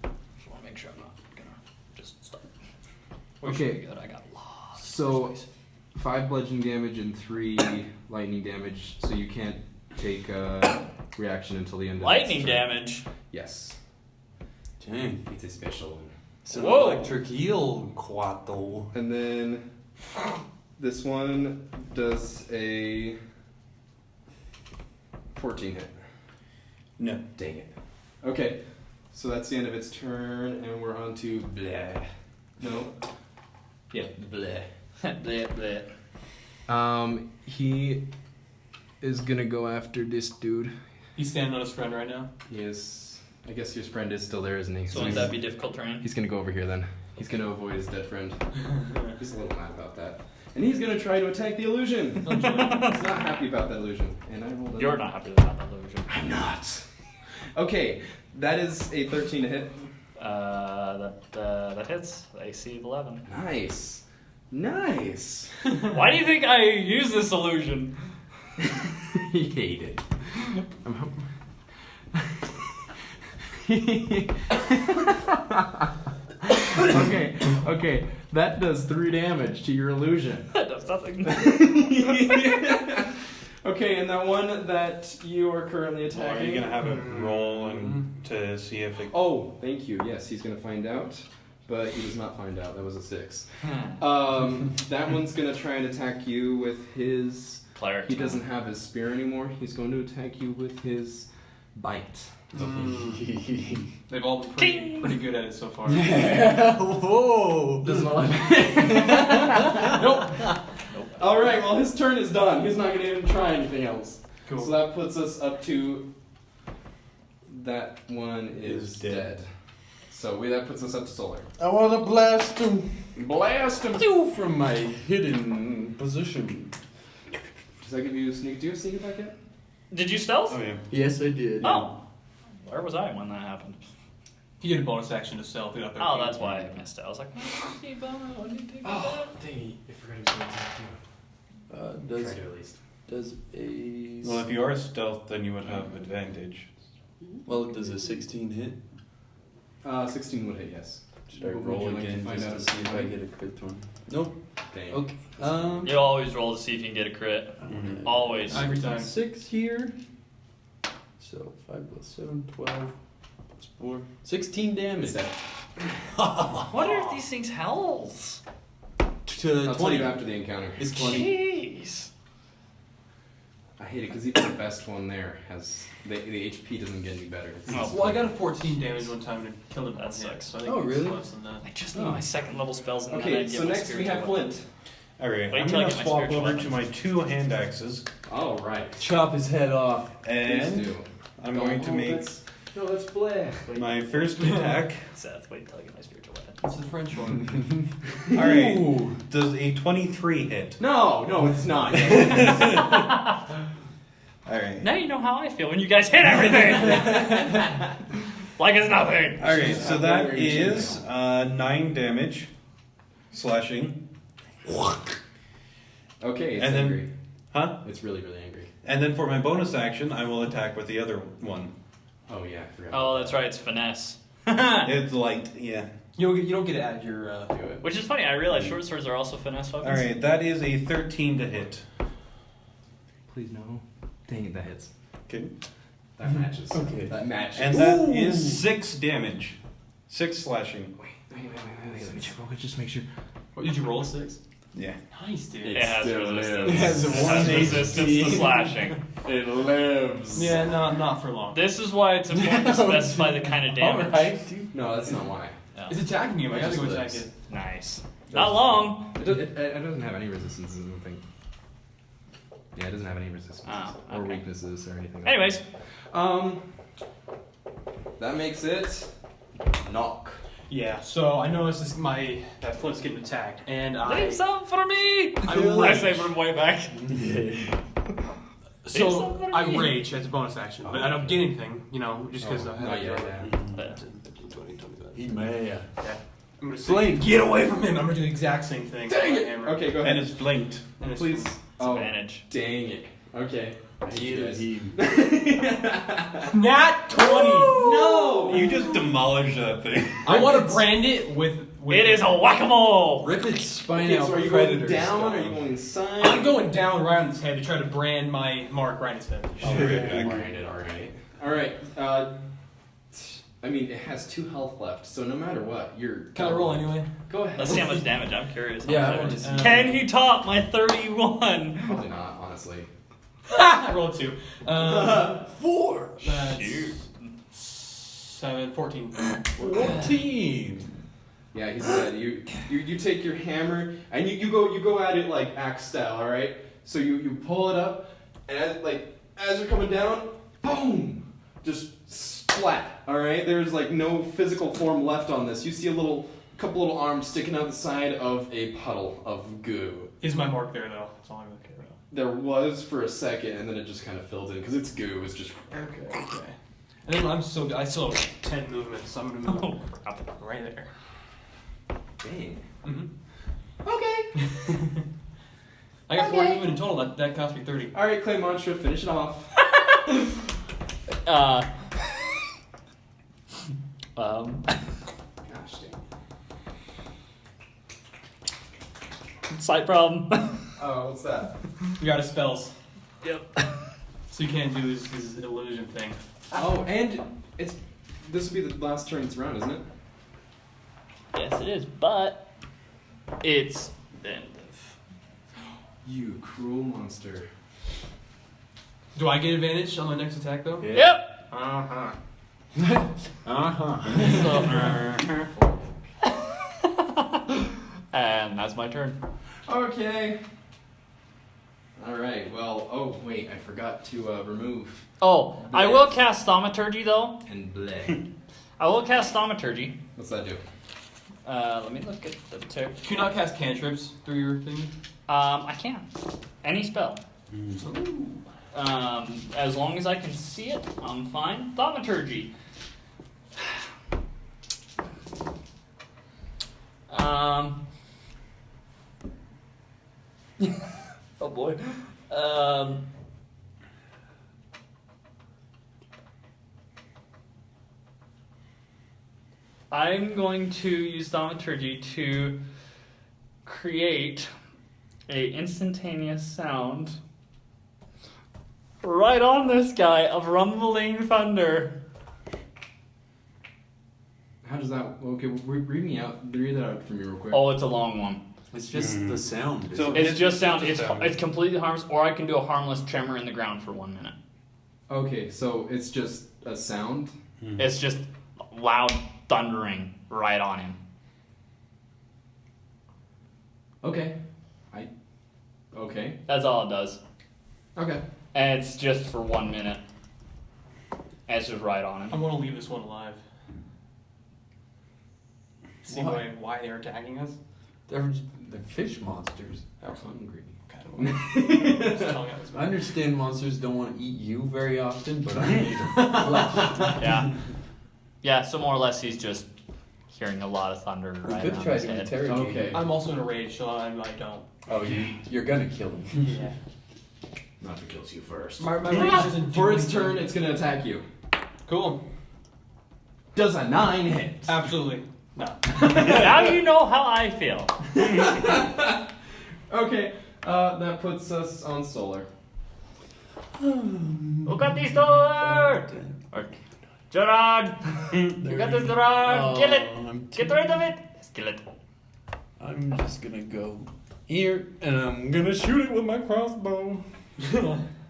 Just want to make sure I'm not gonna just stop. We Okay. should be good. I got lots. So- of space. 5 bludgeoning damage and 3 lightning damage, so you can't take reaction until the end of Lightning its turn. damage. Yes. Dang. It's a special one. It's an Whoa. electric eel quato. And then this one does a 14 hit. No. Dang it. Okay, so that's the end of its turn, and we're on to bleh. No. Yeah, bleh. bleh, bleh. He is gonna go after this dude. He's standing on his friend right now. He is. I guess your friend is still there, isn't he? So wouldn't that be difficult terrain? He's gonna go over here then. He's gonna avoid his dead friend. He's a little mad about that. And he's gonna try to attack the illusion. He's not happy about that illusion. And I rolled a... You're not happy about that illusion. I'm not. Okay, that is a 13 to hit. That hits. AC of 11. Nice. Nice. Why do you think I use this illusion? He hated. Okay, that does 3 damage to your illusion. That does nothing. Okay, and that one that you are currently Are attacking. you gonna have it roll and to see if it? Oh, thank you. Yes, he's gonna find out, but he does not find out. That was a 6. That one's gonna try and attack you with his. Cleric. He doesn't have his spear anymore. He's going to attack you with his bite. They've all been pretty good at it so far. Whoa! Doesn't all. Nope. All right. Well, his turn is done. He's not going to even try anything else. Cool. So that puts us up to. That one is dead. So that puts us up to Solar. I want to blast him Blast him. from my hidden position. Does that give you a sneak? Do you have a sneak attack yet? Did you stealth? Oh yeah. Yes, I did. Oh. Where was I when that happened? He did a bonus action to stealth. He got there. Oh, that's why I missed it. I was like, Oh, dang! I forgot he was going to attack you. Does Try to at least. does a Well, if you are stealth, then you would have advantage. does a 16 hit? 16 would hit, yes. Should I Would roll you like to again find just out to see if I if- get a crit one? Nope. Dang. Okay. You always roll to see if you can get a crit. Always. Every time. 6 here. So 5 plus 7, 12 plus 4. 16 damage. Is that? What are these things hells? To I'll tell you after the encounter. It's 20. Jeez. I hate it because even the best one there has the HP doesn't get any better. It's Oh. Well, I got a 14 damage one time and killed him. That That sucks. So I think Oh, it's really? less than that. I just need my second level spells and then Okay, I'd get so my next we spiritual have weapon. Flint. Alright, Wait I'm till I gonna get my swap spiritual over weapon. to my 2 hand axes, All right. Chop his head off. Please and do. I'm going to make No, that's Blair. my first attack. Seth, wait till I get my spiritual weapon. It's the French one. Alright, does a 23 hit? No, it's not. Alright. Now you know how I feel when you guys hit everything. Like it's nothing. Alright, so that is 9 damage. Slashing. Okay, it's And then- angry. Huh? It's really, really angry. And then for my bonus action, I will attack with the other one. Oh yeah, I forgot. Oh, that's right. It's finesse. It's light, yeah. You don't get to add your. Do it. Which is funny. I realize short swords are also finesse weapons. Alright, that is a 13 to hit. Please no. Dang it, that hits. Okay. That matches. Okay. That matches. And that is 6 damage. 6 slashing. Wait. Let me check real quick. Just make sure. What, did you roll a 6? Yeah. Nice, dude. It has still resistance. lives. It has a It 1 has resistance to slashing. It lives. Yeah, not for long. This is why it's important to specify the kind of damage. Alright, dude. No, that's not why. Yeah. It's attacking him. I gotta go Just attack lives. it. Nice. Not long. It doesn't have any resistances, I don't think. Yeah, it doesn't have any resistances Oh, or okay. weaknesses or anything. Anyways, That makes it knock. Yeah. So I noticed that Flint's getting attacked, and leave some for me. I rage. say from way back. So I rage as a bonus action, but I don't get anything, just because I Not yet. Yeah. He mad. I'm gonna say, get away from him. I'm gonna do the exact same thing. Dang it! Hammer. Okay, go And ahead. it's blinked. And it's Please. Oh, Advantage. dang it. Okay. I hate you guys. Nat 20. No! You just demolished that thing. I want to brand it with It is a whack-a-mole! Rip its spine Okay, out. so are you predator going down? style. Are you going inside? I'm going down right on his head to try to brand my mark right in his head. Alright. I mean, it has 2 health left, so no matter what, you're. Can I roll anyway? Go ahead. Let's see how much damage. I'm curious. Yeah, I want to see. Can he top my 31? Probably not, honestly. I rolled 2. 4. That's Shoot. 7, 14. 14. Yeah, he's dead. You take your hammer and you go at it like axe style, alright? So you pull it up and as you're coming down, boom! Just splat, alright? There's like no physical form left on this. You see a couple little arms sticking out the side of a puddle of goo. Is my mark there though? That's all I'm gonna care about. There was for a second and then it just kind of filled in because it's goo. It's just Okay. And then I still have 10 movements, so I'm gonna move right there. dang. Mm-hmm. Okay. I got 4 movement in total. That cost me 30. All right, Clay Monstra, finish it off. Gosh dang. Slight problem. Oh, what's that? You got his spells, Yep. so you can't do his illusion thing. Oh, and this will be the last turn it's around, isn't it? Yes, it is, but it's the end of. You cruel monster. Do I get advantage on my next attack though? Yep. Uh-huh. And that's my turn. Okay. Alright, well, oh, wait, I forgot to remove Oh, I will cast Thaumaturgy though. and bleh. I will cast Thaumaturgy. What's that do? Let me look at the tip. Can you not cast cantrips through your thing? I can. Any spell. As long as I can see it, I'm fine. Thaumaturgy. Oh boy. I'm going to use Thaumaturgy to create a instantaneous sound right on this guy of rumbling thunder. How does that, okay, read that out for me real quick. Oh, it's a long one. It's just the sound. So- It's just sound. just sound. It's completely harmless, or I can do a harmless tremor in the ground for 1 minute. Okay, so it's just a sound? It's just loud thundering right on him. Okay. Okay. That's all it does. Okay. And it's just for 1 minute. And it's just right on him. I'm gonna leave this one alive. See Why? why they're attacking us? They're fish monsters. I'm hungry. Kind of. Just telling you this. I understand monsters don't want to eat you very often, but I need flesh. Yeah. Yeah, so more or less he's just hearing a lot of thunder We right could around try his to head. interrogate. Okay. I'm also in a rage, so I don't. Oh, you're gonna kill him. Yeah. Nothing kills you first. My rage doesn't For do its anything. turn, it's gonna attack you. Cool. Does a 9 hit? Absolutely. No. Now you know how I feel. Okay, that puts us on solar. Who got this door? Or, Gerard! You got this, Gerard! Kill it! Get rid of it! Just kill it. I'm just gonna go here, and I'm gonna shoot it with my crossbow.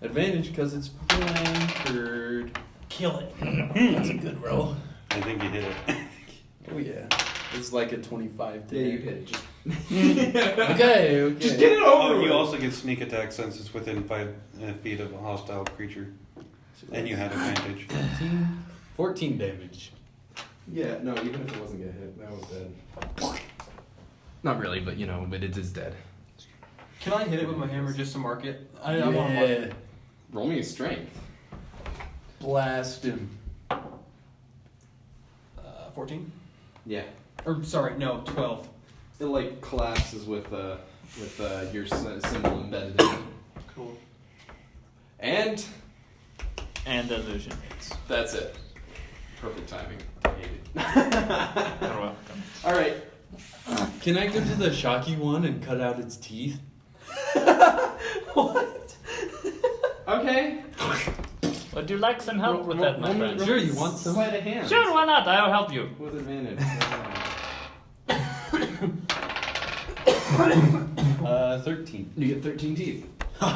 Advantage because it's flankered. Kill it. That's a good roll. I think you hit it. Oh yeah, it's like a 25 to Yeah, you hit. hit it. Just Okay. Just get it over Oh, with. you also get sneak attack since it's within 5 feet of a hostile creature. And you have advantage. 14 damage. Yeah, no, even if it wasn't get hit, that was dead. Not really, but but it is dead. Can I hit it with my hammer just to mark it? I want to mark it. Roll me a strength. Blast him. 14? Yeah. Or sorry, no, 12. It collapses with your symbol embedded in it. Cool. And And the illusion hits. that's it. Perfect timing. I hate it. You're welcome. All right. Can I go to the shocky one and cut out its teeth? What? Okay. Would you like some help with that, my friend? Sure, you want some? Sleight of hand. Sure, why not? I'll help you. With advantage. 13. You get 13 teeth. They're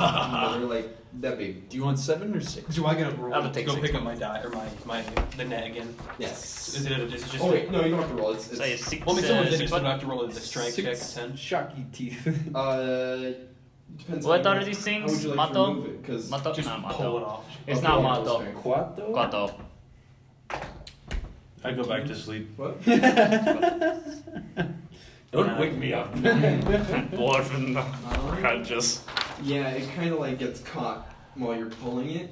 like that big. Do you want 7 or 6? Do I get a roll I would to take go 6. pick up my die or the net again? Yes. Is it just? Oh wait, no, you don't have to roll. It's Say 6. Well, I mean, someone did it, 6 so I what? don't have to roll the strength check. 10. Shocky teeth. Depends What on are these how things? would you like to Mato? remove it? 'Cause Mato? Just No, pull it Mato. off. It's Okay, not yeah, Mato. strength. Quato? Quato. I go back to sleep. What? Don't wake me up. Dwarf and just. Yeah, it kind of like gets caught while you're pulling it,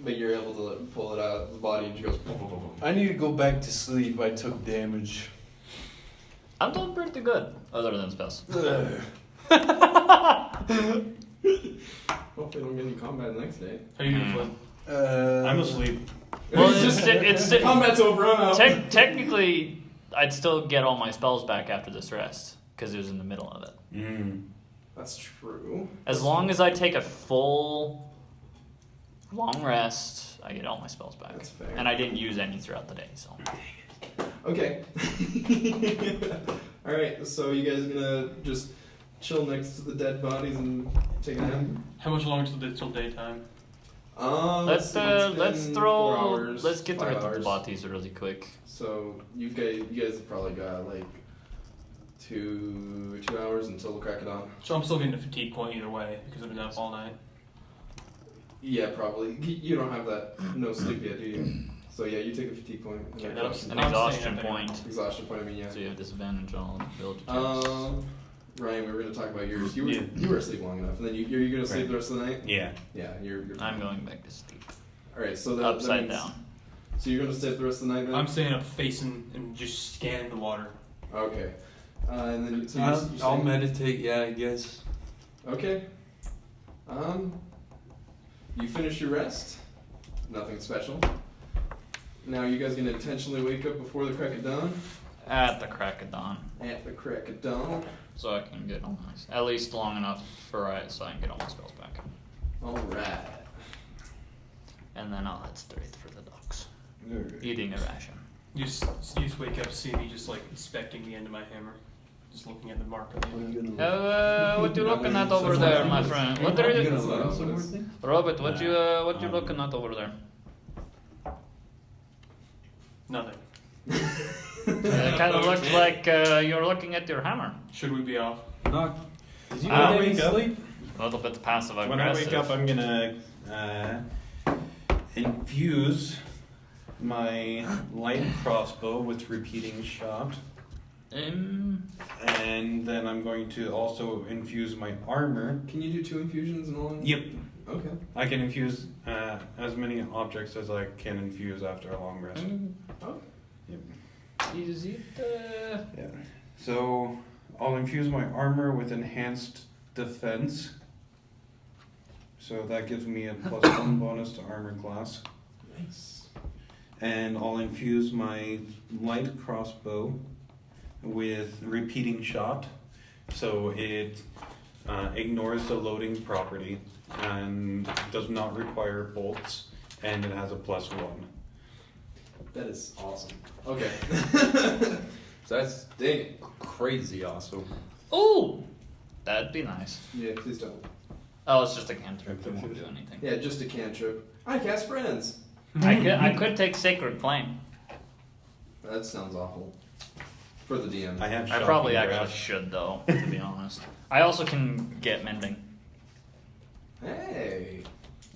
but you're able to pull it out of the body and she goes boom, boom, boom, boom. I need to go back to sleep. I took damage. I'm doing pretty good, other than spells. Hopefully don't get any combat the next day. How you doing, Flynn? I'm asleep. Well, it's Combat's over, I'm out. technically, I'd still get all my spells back after this rest because it was in the middle of it. That's true. As long as I take a full long rest, I get all my spells back. That's fair. And I didn't use any throughout the day, so. Okay. Alright, so you guys gonna just chill next to the dead bodies and take a nap? How much longer till daytime? Let's see, it's let's been throw 4 hours, let's get 5 rid of the hours. bodies really quick. So you guys have probably got like 2 hours until the crack of dawn. So I'm still getting a fatigue point either way because I've been up all night. Yeah, probably. You don't have that no sleep yet, do you? So yeah, you take a fatigue point. Okay, and that's- An I'm exhaustion saying that point. exhaustion point. I mean, yeah. So you have disadvantage on ability checks. Ryan, we were gonna talk about yours. You were Yeah. you were asleep long enough, and then you're gonna sleep Right. the rest of the night. Yeah. Yeah, you're. I'm going back to sleep. All right, so that Upside means- down. So you're gonna stay up the rest of the night, then? I'm staying up facing and just scanning the water. Okay. And then so you're I'll staying- meditate, yeah, I guess. Okay. You finish your rest. Nothing special. Now you guys gonna intentionally wake up before the crack of dawn? At the crack of dawn. At the crack of dawn. So I can get all my, at least long enough for so I can get all my spells back. Alright. And then I'll head straight for the docks. Eating a ration. You just wake up, see me just like inspecting the end of my hammer, just looking at the mark on the end. What you looking at over there, my friend? What are you? Robit, what you looking at over there? Nothing. It kind of looks like you're looking at your hammer. Should we be off? Not. Did you When get I any wake up- sleep? A little bit passive When I aggressive. wake up, I'm gonna infuse my light crossbow with repeating shot, and then I'm going to also infuse my armor. Can you do 2 infusions in all? Yep, Okay. I can infuse as many objects as I can infuse after a long rest. Oh. Is it? Yeah. So I'll infuse my armor with enhanced defense. So that gives me a +1 bonus to armor class. Nice. And I'll infuse my light crossbow with repeating shot. So it ignores the loading property and does not require bolts, and it has a +1. That is awesome. Okay. That's Dang it. crazy awesome. Oh, that'd be nice. Yeah, please don't. Oh, it's just a cantrip. It won't do anything. Yeah, just a cantrip. I cast friends. I could take Sacred Flame. That sounds awful. For the DM. I have. I probably shocking actually grasp. should though, to be honest. I also can get mending. Hey.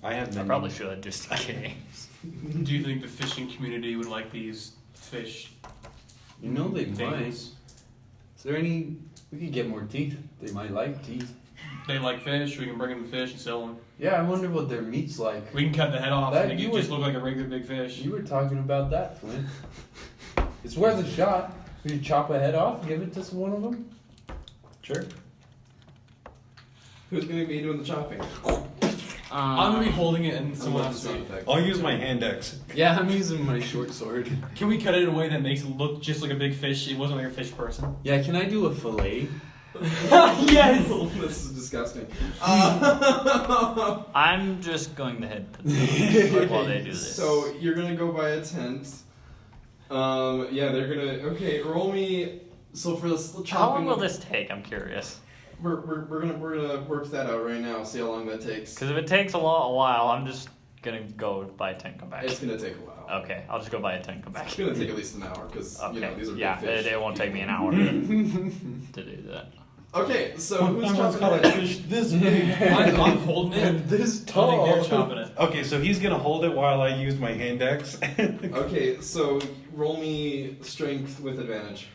I have. I probably should just in case. Do you think the fishing community would like these fish? You know they might. things? Is there any? We could get more teeth. They might like teeth. They like fish. We can bring them the fish and sell them. Yeah, I wonder what their meat's like. We can cut the head off That and you it would- just look like a regular big fish. You were talking about that, Flint. It's worth a shot. We could chop a head off, give it to one of them. Sure. Who's gonna be doing the chopping? I'm gonna be holding it and someone else. sound effect. I'll use my hand axe. Yeah, I'm using my short sword. Can we cut it in a way that makes it look just like a big fish? It wasn't like a fish person. Yeah, can I do a fillet? Yes. This is disgusting. I'm just going to head to the while they do this. So you're gonna go by a tent. Yeah, they're gonna. Okay, roll me. So for this chopping. How long will this take? I'm curious. We're gonna work that out right now. See how long that takes. Because if it takes a while, I'm just gonna go buy a tent, come back. It's gonna take a while. Okay, I'll just go buy a tent, come back. It's gonna take at least an hour because Okay. you know these are yeah, big fish. it won't take me an hour to do that. Okay, so who's Someone's chopping caught it? a fish this big. I'm holding it. And this I think tall. they're chopping it. Okay, so he's gonna hold it while I use my hand axe. Okay, so roll me strength with advantage.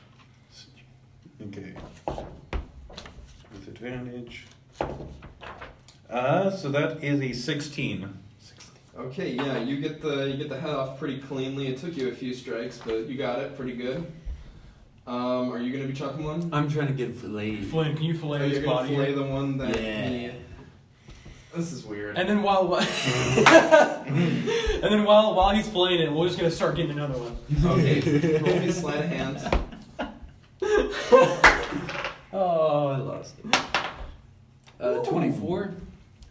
Okay. With advantage. So that is a 16. Okay, yeah, you get the head off pretty cleanly. It took you a few strikes, but you got it pretty good. Are you gonna be chopping one? I'm trying to get a fillet. Flynn, can you fillet Are you his gonna body? fillet the one that? Yeah. he- This is weird. And then while while he's filleting it, we're just gonna start getting another one. Okay, roll me sleight of hand. Oh, I lost it. 24?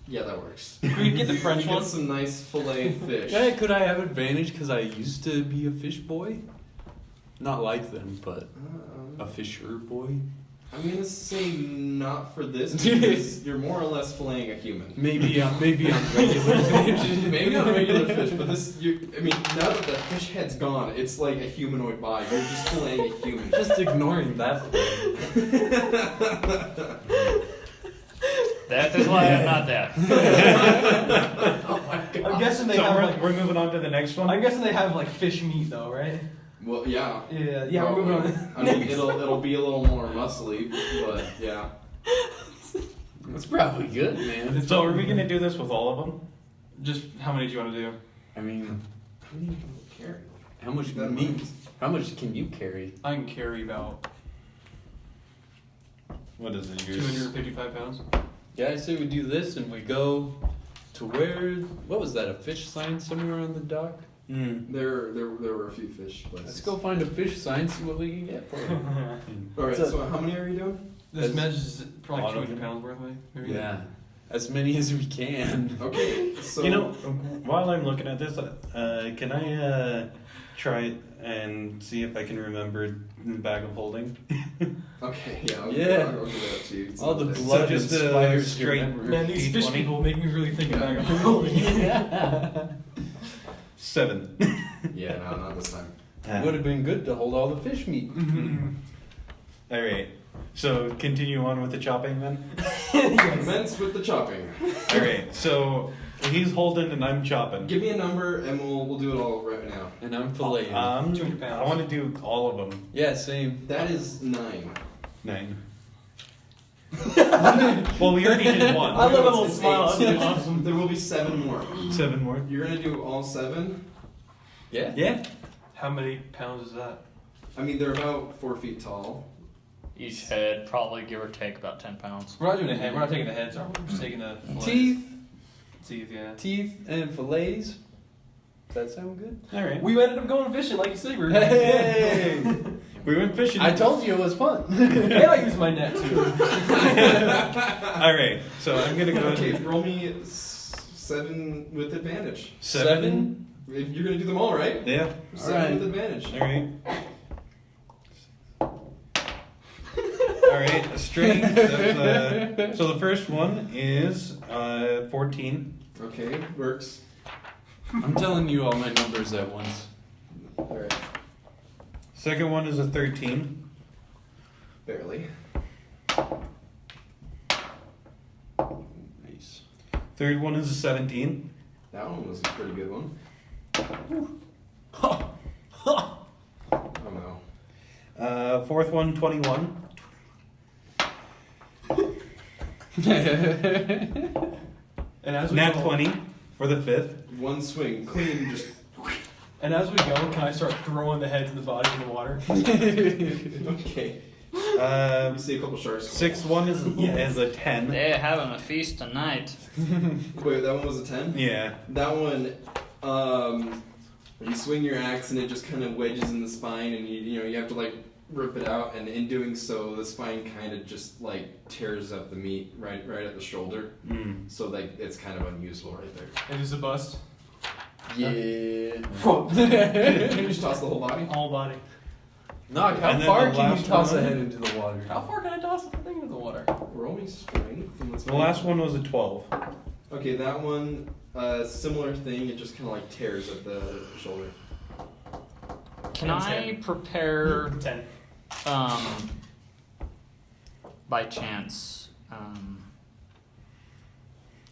Yeah, that works. Can we get the French You one? get some nice filleted fish. Yeah, could I have advantage because I used to be a fish boy? Not like them, but a fisher boy. I'm gonna say not for this because you're more or less filleting a human. Maybe I'm regular fish. Maybe not regular fish, but this. I mean, now that the fish head's gone, it's like a humanoid body. You're just filleting a human. Just ignoring that. That is why I'm not there. I'm guessing they So have we're, like. we're moving on to the next one. I'm guessing they have like fish meat though, right? Well, yeah. Yeah, we're moving on. I mean, it'll be a little more muscly, but yeah. It's probably good, man. So are we gonna do this with all of them? Just how many do you want to do? I mean, How many people carry? how much That meat? much. How much can you carry? I can carry about What is it? 255 pounds. Yeah, I say we do this and we go to where? What was that? A fish sign somewhere on the dock? Mm. There were a few fish places. Let's go find a fish sign, see what we can get for it. All right. So- So how many are you doing? This measures probably Auto. 200 pounds worth, maybe. Yeah, as many as we can. Okay. So You know, while I'm looking at this, can I try and see if I can remember the bag of holding? Okay. Yeah. I'll Yeah. give that to you. It's All not the bad. blood just a inspires your straight- memory. Man, these fish D20. people make me really think Yeah. about holding. 7. Yeah. No, not this time. Would have been good to hold all the fish meat. All right. So continue on with the chopping then. Commence with the chopping. All right. So he's holding and I'm chopping. Give me a number and we'll do it all right now. And I'm filleting. 200 pounds. I want to do all of them. Yeah, same. That is 9. 9. Well, we already did one. I love a little It's smile. 8. That's awesome. There will be 7 more. 7 more. You're gonna do all 7. Yeah. Yeah. How many pounds is that? I mean, they're about 4 feet tall. Each head, probably give or take about 10 pounds. We're not doing the head. We're not taking the heads. Are we? We're just taking the fillets. Teeth, yeah. Teeth and fillets. Does that sound good? All right. We ended up going fishing like you said. We were. Hey! We went fishing. I told you it was fun. And I used my net too. All right. So I'm gonna go. Okay, roll me 7 with advantage. 7. If you're gonna do them all, right? Yeah. 7 Alright. with advantage. All right. All right. Strength. That's, so the first one is 14. Okay, works. I'm telling you all my numbers at once. Alright, Second one is a 13. barely. Nice. Third one is a 17. That one was a pretty good one. Ha! Oh no. Fourth one, 21. And as we Nat go, 20 for the fifth. One swing, clean, just. And as we go, can I start throwing the heads and the bodies in the water? Okay. You see a couple sharks. 6-1 is a 10. They're having a feast tonight. Wait, that one was a 10? Yeah. That one, you swing your axe and it just kind of wedges in the spine, and you have to like rip it out, and in doing so, the spine kind of just like tears up the meat right at the shoulder. So like it's kind of unusable right there. And is a bust? Yeah. Can you just toss the whole body? All body. Knock, how And then far the can you last toss a one? head into the water? How far can I toss the thing into the water? Roll me strength. And let's The make- last one was a 12. Okay, that one, similar thing. It just kind of like tears at the shoulder. Can I prepare 10. by chance,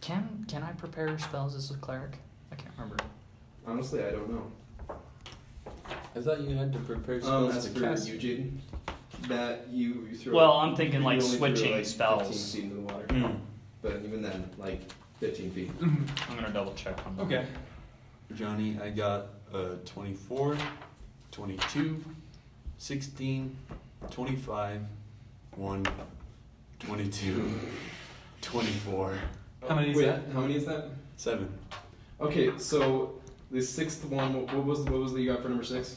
can I prepare spells as a cleric? I can't remember. Honestly, I don't know. I thought you had to prepare spells As to for cast. you, Jaden, that you throw. Well, I'm thinking you like only throw, switching like, spells. 15 feet into the water, Mm. but even then, like 15 feet. I'm gonna double check on that. Okay. Johnny, I got 24, 22, 16, 25, 1, 22, 24, How many is Wait, that? how many is that? 7. Okay, so the sixth one. What was that you got for number 6?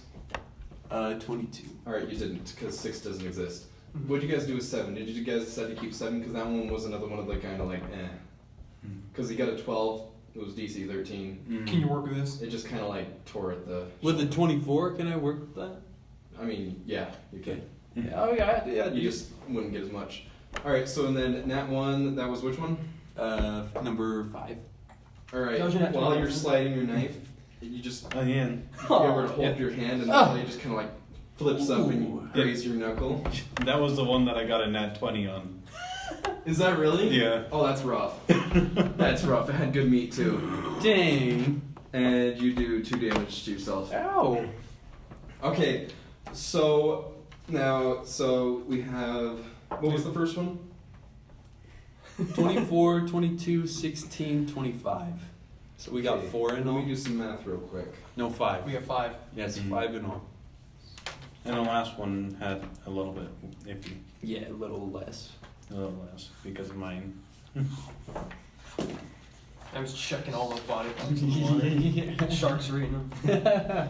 22. All right, you didn't, because 6 doesn't exist. What did you guys do with 7? Did you guys decide to keep 7? Because that one was another one of the kind of like Because he got a 12. It was DC 13. Can you work with this? It just kind of like tore at the. With the 24, can I work with that? I mean, yeah, you can. Oh, yeah, You just wouldn't get as much. All right, so and then Nat 1. That was which one? Number 5. All right. That was your Nat While 20. you're sliding your knife, you just Again. if you ever hold your hand and the blade just kind of like flips up and you graze your knuckle. That was the one that I got a nat 20 on. Is that really? Yeah. Oh, that's rough. That's rough. It had good meat too. Dang. And you do 2 damage to yourself. Ow. Okay, so now, we have. What was the first one? 24, 22, 16, 25. So we got Okay, 4 in Let all. me do some math real quick. No, 5. We got 5. Yeah, it's Mhm. 5 in all. And the last one had a little bit iffy. Yeah, a little less. A little less because of mine. I was checking all those body parts in the water. Sharks are eating them.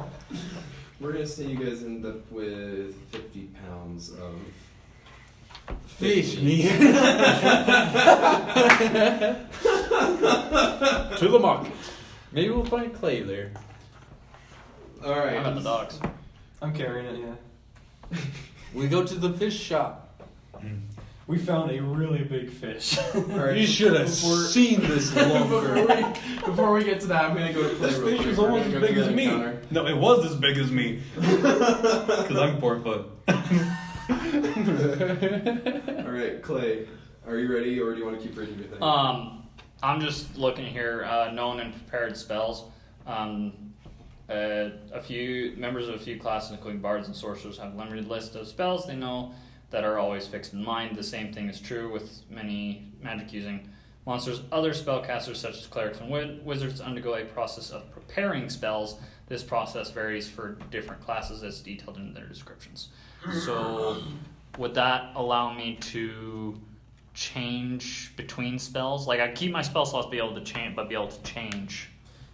We're gonna say you guys end up with 50 pounds of Fish meat. To the market. Maybe we'll find clay there. All right. I got the dogs. I'm carrying it, yeah. We go to the fish shop. We found a really big fish. All right. You should have Before- seen this lumber. Before we get to that, I'm gonna go to play This real fish quick. is We're almost gonna as go big through as that me. encounter. No, it was as big as me. Because I'm 4 foot. All right, Clay, are you ready, or do you want to keep reading your thing? I'm just looking here. Known and prepared spells. A few members of a few classes, including bards and sorcerers, have a limited list of spells they know that are always fixed in mind. The same thing is true with many magic-using monsters. Other spellcasters, such as clerics and wizards, undergo a process of preparing spells. This process varies for different classes, as detailed in their descriptions. So, would that allow me to change between spells? Like, I keep my spell slots, be able to change, but be able to change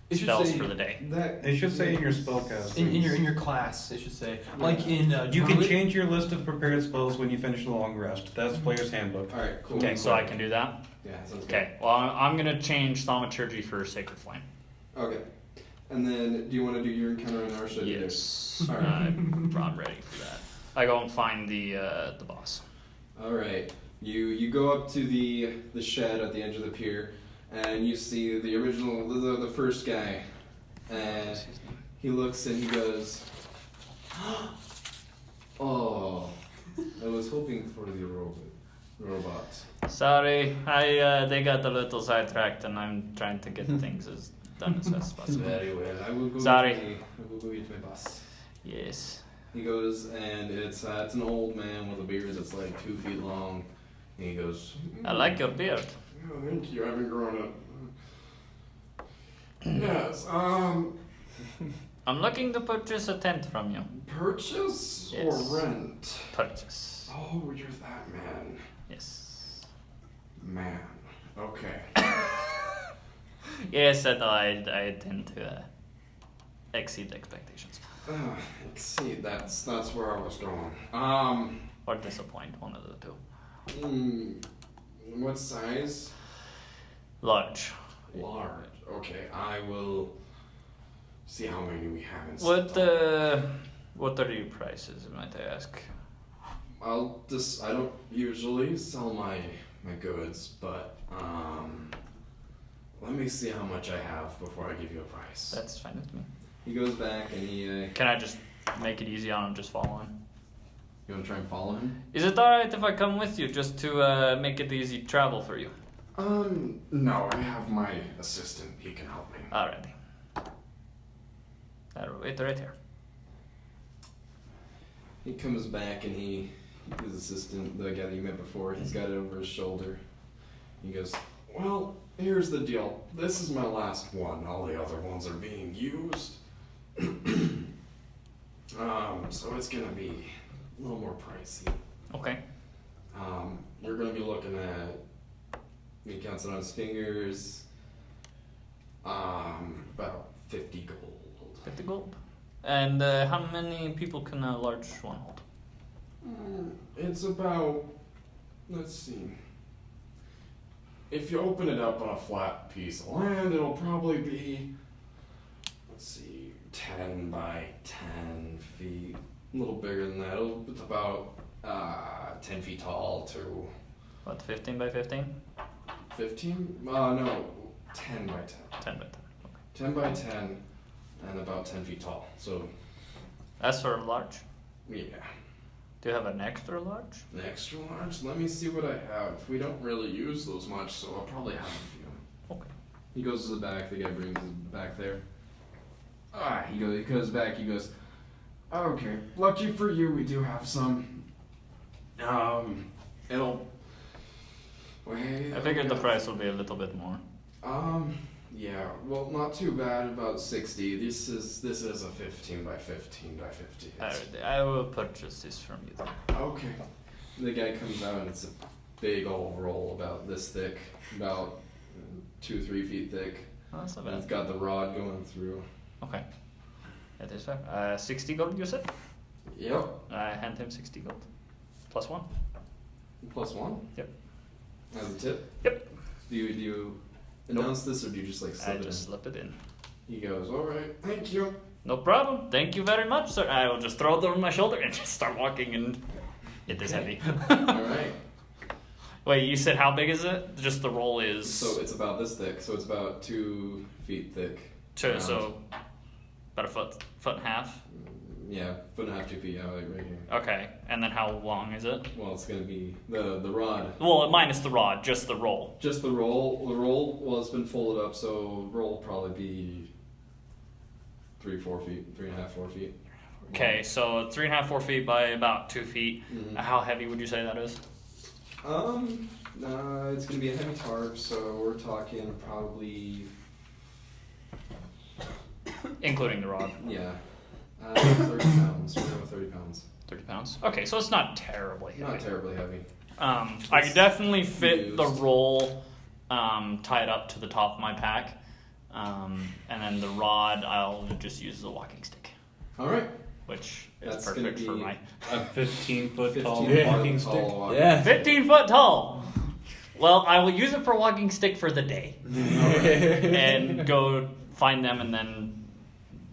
It should spells say for the day. That, It should say in your spellcast. in your class, it should say. Like in You can Druid- change your list of prepared spells when you finish the long rest. That's player's handbook. All right, cool. Okay, so I can do that. Yeah, sounds Okay, well, I'm gonna change thaumaturgy for Sacred Flame. good. Okay, and then do you want to do your encounter in our show? Yes, All right. I'm ready for that. I go and find the boss. All right, you go up to the shed at the edge of the pier, and you see the original, the first guy, and he looks and he goes, "Oh, I was hoping for the robot." Sorry, they got a little sidetracked, and I'm trying to get things as done as fast as possible. Very well. I will go. Sorry. I will go eat my boss. Yes. He goes, and it's an old man with a beard that's like 2 feet long. And he goes, I like your beard. "Oh, thank you. I haven't grown up." Yes. I'm looking to purchase a tent from you. Purchase Yes. or rent? Purchase. Oh, you're that man. Yes. Man. Okay. Yes, I tend to exceed expectations. See, that's where I was going. Or disappoint, one of the two. What size? Large. Large. Okay, I will see how many we have in What stock. what are your prices, might I ask? I don't usually sell my goods, but let me see how much I have before I give you a price. That's fine with me. He goes back and he. Can I just make it easy on him, just follow him? You want to try and follow him? Is it alright if I come with you, just to make it easy travel for you? No, I have my assistant. He can help me. Alrighty. I'll wait right here. He comes back and his assistant, the guy that you met before, he's got it over his shoulder. He goes, Well, here's the deal. This is my last one. All the other ones are being used. So it's gonna be a little more pricey. Okay. You're gonna be looking at, he counts it on his fingers. about 50 gold. 50 gold. And how many people can a large one hold? It's about, let's see. If you open it up on a flat piece of land, it'll probably be, let's see, 10 by 10 feet. A little bigger than that. It's about 10 feet tall to What, 15 by 15? 15? No, 10 by 10. 10 by 10. 10 by 10 and about 10 feet tall. So, As for large, yeah. do you have an extra large? The extra large? Let me see what I have. We don't really use those much, so I'll probably have a few. Okay. He goes to the back. The guy brings his back there. He goes back. He goes, Okay, lucky for you, we do have some. It'll. Wait, I figured the price will be a little bit more. Yeah, well, not too bad. About 60. This is a 15 by 15 by 50. Alright, I will purchase this from you then. Okay. the guy comes out and it's a big old roll about this thick, about 2-3 feet thick. Oh, that's not And it's bad. got the rod going through. Okay. That is fair. 60 gold, you said? Yep. I hand him 60 gold. Plus 1. +1? Yep. As a tip? Yep. Do you announce this or do you just like slip I it just in? slip it in. He goes, alright, thank you. No problem. Thank you very much, sir. I will just throw it over my shoulder and just start walking, and it is heavy. Alright. Wait, you said how big is it? Just the roll is. So it's about this thick, so it's about 2 feet thick. So about a foot and a half. Yeah, 1.5 to 2 feet, yeah, like right here. Okay, and then how long is it? Well, it's gonna be the rod. Well, minus the rod, just the roll. Just the roll. The roll, well, it's been folded up, so roll will probably be 3-4 feet, 3.5, 4 feet. Okay, so 3.5, 4 feet by about 2 feet. Mhm. How heavy would you say that is? It's gonna be a heavy tarp, so we're talking probably, Including the rod. 30 pounds. We're going with 30 pounds. 30 pounds. Okay, so it's not terribly heavy. Not terribly heavy. I could definitely fit the used. roll tied up to the top of my pack. And then the rod, I'll just use as a walking stick, All right. which is That's gonna perfect for be- my A 15-foot tall 15 walking foot stick. tall walking Yeah. 15 foot tall. Well, I will use it for a walking stick for the day and go find them, and then,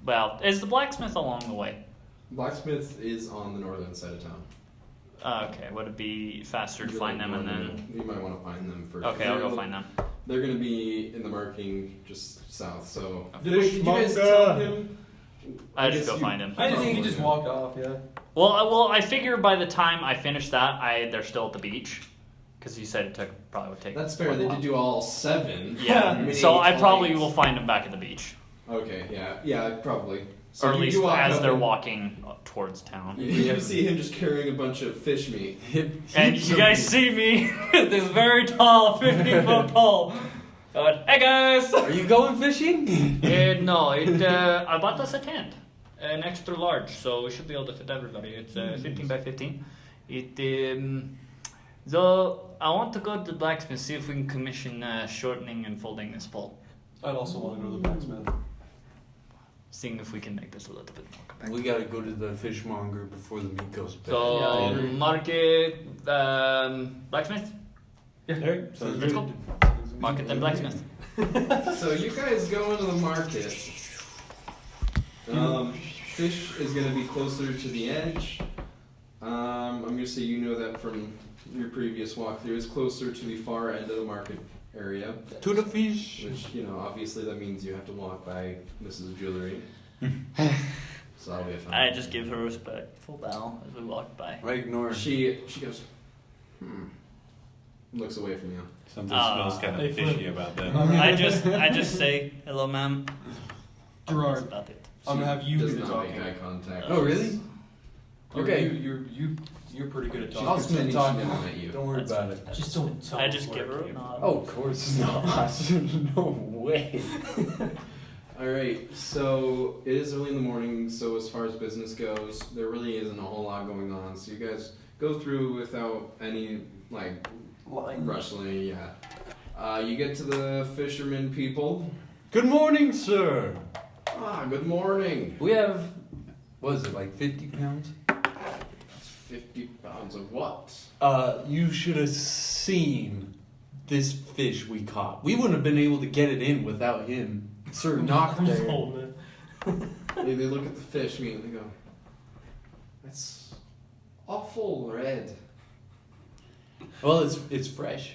well, is the blacksmith along the way? Blacksmith is on the northern side of town. Okay, would it be faster to You're find like them and then? You might want to find them first. Okay, I'll go find them. They're gonna be in the marking just south. So Okay. Wait, did you guys Fishmonger. tell him? I just guess go find him. I just think he just walked off, yeah. Well, I figure by the time I finish that, they're still at the beach, because he said it probably would take. That's fair. quite a They while. did do all 7. Yeah, Mini so I probably flights. will find them back at the beach, Okay. Yeah. Probably. So or at you least walk as up they're and walking towards town. You see him just carrying a bunch of fish meat. And you guys see me, this very tall, 15 foot pole, Hey guys! Are you going fishing? No, I bought us a tent. An extra large, so we should be able to fit everybody. It's 15 by 15. So I want to go to the blacksmith, see if we can commission shortening and folding this pole. I'd also want to go to the blacksmith. Seeing if we can make this a little bit more compact. We gotta go to the fishmonger before the meat goes bad. So market blacksmith. Alright, sounds Let's good. go. Market and blacksmith. So you guys go into the market. Fish is going to be closer to the edge. I'm going to say you know that from your previous walkthrough. It's closer to the far end of the market area. To the fish. Which, obviously that means you have to walk by Mrs. Jewelry. So that'll be a fun. I just give her a respectful bow as we walk by. I ignore her. She goes, looks away from you. Something smells kind Hey, of Flip. fishy about that. I just say hello, ma'am. That's Gerard, about it. I'm gonna have you Does do the not make talking. eye contact. Oh, really? Okay. Okay. You're pretty good at She's talking. I'll spend pretending time. she never met you. Don't worry That's about it. Just don't tell I us just where give her it a came nod. Oh, of course not. No way. Alright, so it is early in the morning, so as far as business goes, there really isn't a whole lot going on. So you guys go through without any, rustling, yeah. You get to the fishermen people. Good morning, sir. Good morning. We have, what is it, like 50 pounds? 50 pounds of what? You should have seen this fish we caught. We wouldn't have been able to get it in without him. Sir knocked I'm just there. holding it. They look at the fish meat and they go, that's awful red. Well, it's fresh.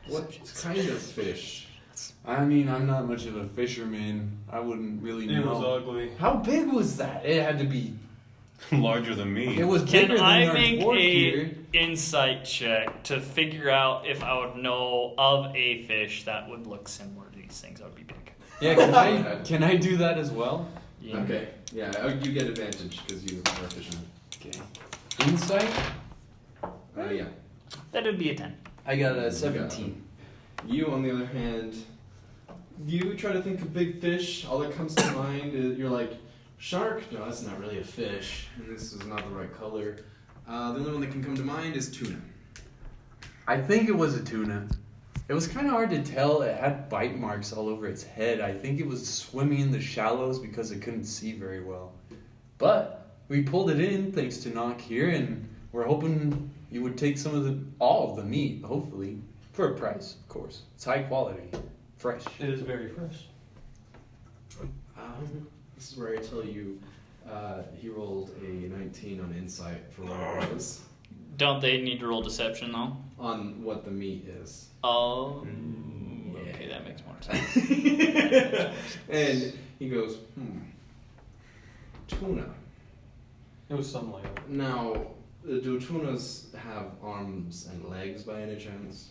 What kind of fish? I mean, I'm not much of a fisherman. I wouldn't really It know. was ugly. How big was that? It had to be. Larger than me. It was Can bigger I than our make dwarf a here. insight check to figure out if I would know of a fish that would look similar to these things? That would be big. Yeah, can I do that as well? Yeah. Okay, yeah, you get advantage because you are a fisherman. Okay. Insight? Yeah. That would be a 10. I got a 17. You, on the other hand, you try to think of big fish. All that comes to mind is you're like, shark? No, that's not really a fish. And this is not the right color. The only one that can come to mind is tuna. I think it was a tuna. It was kind of hard to tell. It had bite marks all over its head. I think it was swimming in the shallows because it couldn't see very well. But we pulled it in thanks to Knock here, and we're hoping you would take all of the meat, hopefully, for a price, of course. It's high quality, fresh. It is very fresh. This is where I tell you he rolled a 19 on insight for what it was. Don't they need to roll deception though? On what the meat is. Oh. Yeah. Okay, that makes more sense. And he goes, tuna. It was something like that. Now, do tunas have arms and legs by any chance?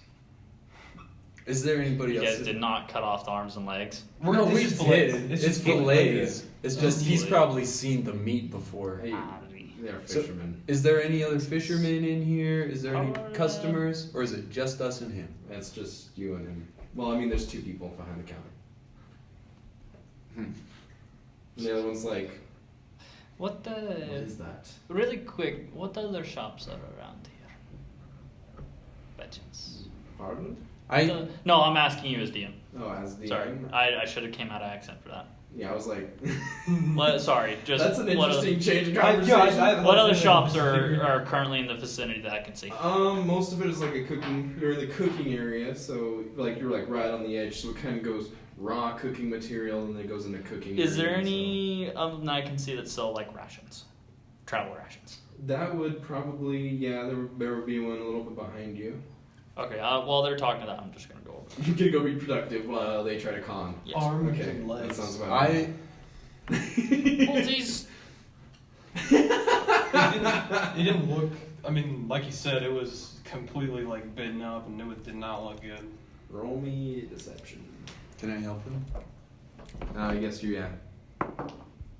Is there anybody You else? guys did not cut off the arms and legs. No, It's we just did. fillets. It's just fillets. It's just he's fillet. probably seen the meat before. Hey, Ah, they're So- fishermen. Is there any other fishermen in here? Is there any Uh, customers? Or is it just us and him? It's just you and him. Well, I mean, there's two people behind the counter. Hmm. And the other one's like, What what the? is that? Really quick, what other shops are around here? By chance. Pardon? No, I'm asking you as DM. Oh, as the... Sorry, I should have came out of accent for that. Yeah, I was like... Sorry, just That's an what interesting change of I- conversation. yeah, I- What other shops are currently in the vicinity that I can see? Most of it is like a cooking. You're in the cooking area, so like you're like right on the edge. So it kind of goes raw cooking material, and then it goes into cooking. Is there area, any that I can see that sell like rations, travel rations? so that would probably there would be one a little bit behind you. Okay, while they're talking to that, I'm just gonna go over. You can go be productive while they try to con. Yes. Arms Okay, and that legs. sounds about I right. Well, these It didn't look. I mean, like you said, it was completely like bitten up, and it did not look good. Roll me deception. can I help him? I guess yeah.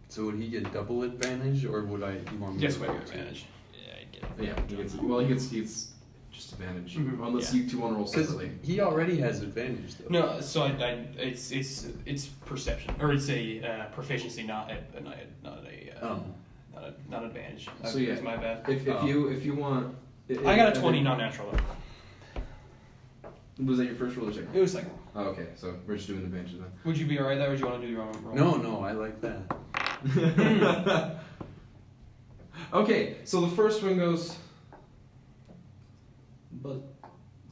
So would he get double advantage, or would I? You want me Yes, to we roll have two? advantage. Yeah, I get it. Yeah, he gets just disadvantage. Mhm. Unless Yeah. you two want to roll Because separately. he already has advantage though. No, so it's perception or it's a proficiency, not advantage. So yeah. That's my bad. If you want, I got a 20, not natural though. Was that your first roll or second? It was second. Oh, okay. So we're just doing advantage then. Would you be alright there, or would you want to do your own roll? No, I like that. Okay, so the first one goes, but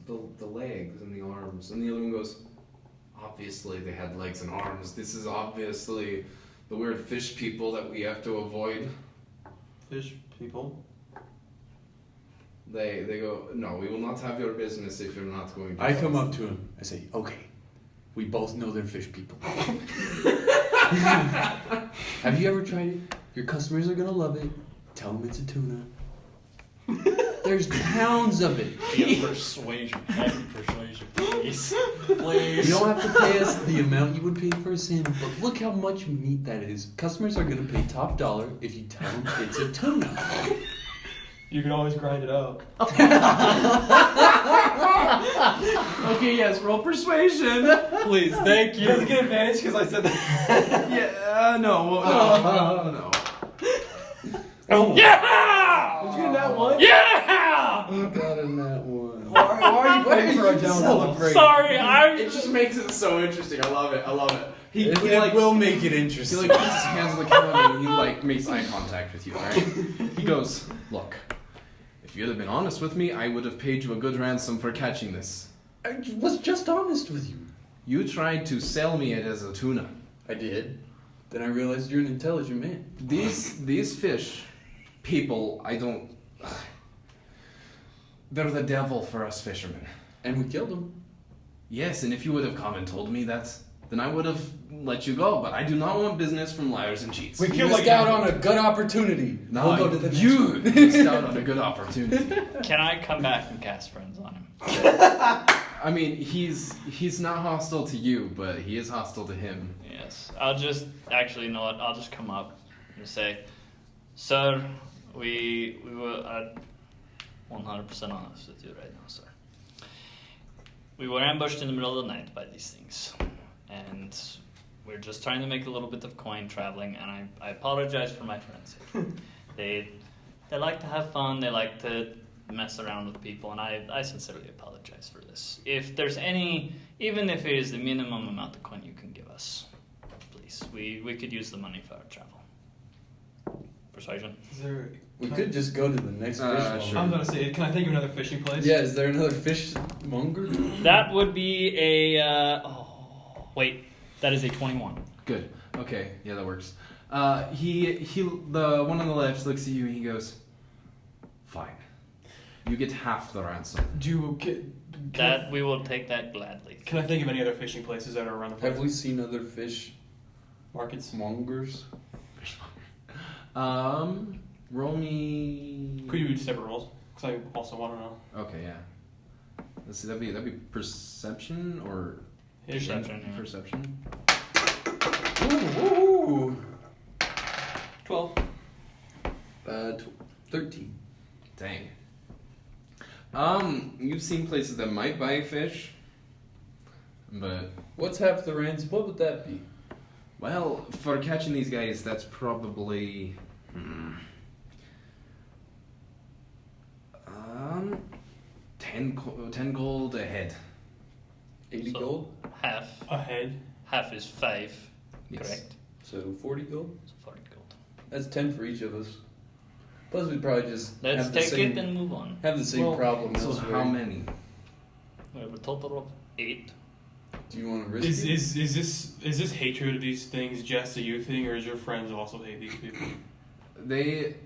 the legs and the arms, and the other one goes, obviously they had legs and arms. This is obviously the weird fish people that we have to avoid. Fish people. They go, no, we will not have your business if you're not going to. I come up to him. I say, okay, we both know they're fish people. Have you ever tried it? Your customers are gonna love it. Tell them it's a tuna. There's pounds of it. Persuasion, please. Please. You don't have to pay us the amount you would pay for a salmon, but look how much meat that is. Customers are gonna pay top dollar if you tell them it's a tuna. You can always grind it up. Okay, yes, roll persuasion. Please, thank Does it get advantage because I said that? Yeah, no. Oh. Yeah! Did you get that one? Yeah! You got in that one. Why are you playing for a downfall? Celebrate. Sorry, It just makes it so interesting. I love it. He It like will make it he interesting. like puts his hands on the counter and he like makes eye contact with you. Right? He goes, look. If you'd have been honest with me, I would have paid you a good ransom for catching this. I was just honest with you. You tried to sell me it as a tuna. I did. Then I realized you're an intelligent man. These fish people, I don't. They're the devil for us fishermen. And we killed him. Yes, and if you would have come and told me that, then I would have let you go. But I do not want business from liars and cheats. We missed out on a good opportunity. No, We'll go to the next you one. missed out on a good opportunity. Can I come back and cast friends on him? I mean, he's not hostile to you, but he is hostile to him. Yes. I'll just actually, you know what? I'll just come up and say, sir, we were 100% honest with you right now, sir. We were ambushed in the middle of the night by these things, and we're just trying to make a little bit of coin traveling. And I apologize for my friends. They like to have fun. They like to mess around with people, and I sincerely apologize for this. If there's any, even if it is the minimum amount of coin you can give us, please, we could use the money for our travel. Persuasion. Is there? We could just go to the next fish Sure. I was gonna say, can I think of another fishing place? Yeah, is there another fish monger? That would be a. Wait, that is a 21. Good. Okay. Yeah, that works. The one on the left looks at you and he goes, "Fine. You get half the ransom." That we will take that gladly. Can I think of any other fishing places that are around the place? Have we seen other fish Markets. mongers? Roll me. Could you do separate rolls? Because I also want to know. Okay, yeah. Let's see. That'd be perception or Perception, yeah. Perception. Ooh. 12. 13. Dang. You've seen places that might buy fish, but What's half the ransom? What would that be? well, for catching these guys, that's probably 10 gold a head. 80 So- gold? Half. A head. Half is 5. Yes. Correct. So 40 gold? So 40 gold. That's 10 for each of us. Plus we'd probably just Let's have the take same, it and move on. have the same Well, problem So elsewhere. how many? We have a total of 8. Do you want to risk Is it? is this hatred of these things just a you thing, or is your friends also hate these people? They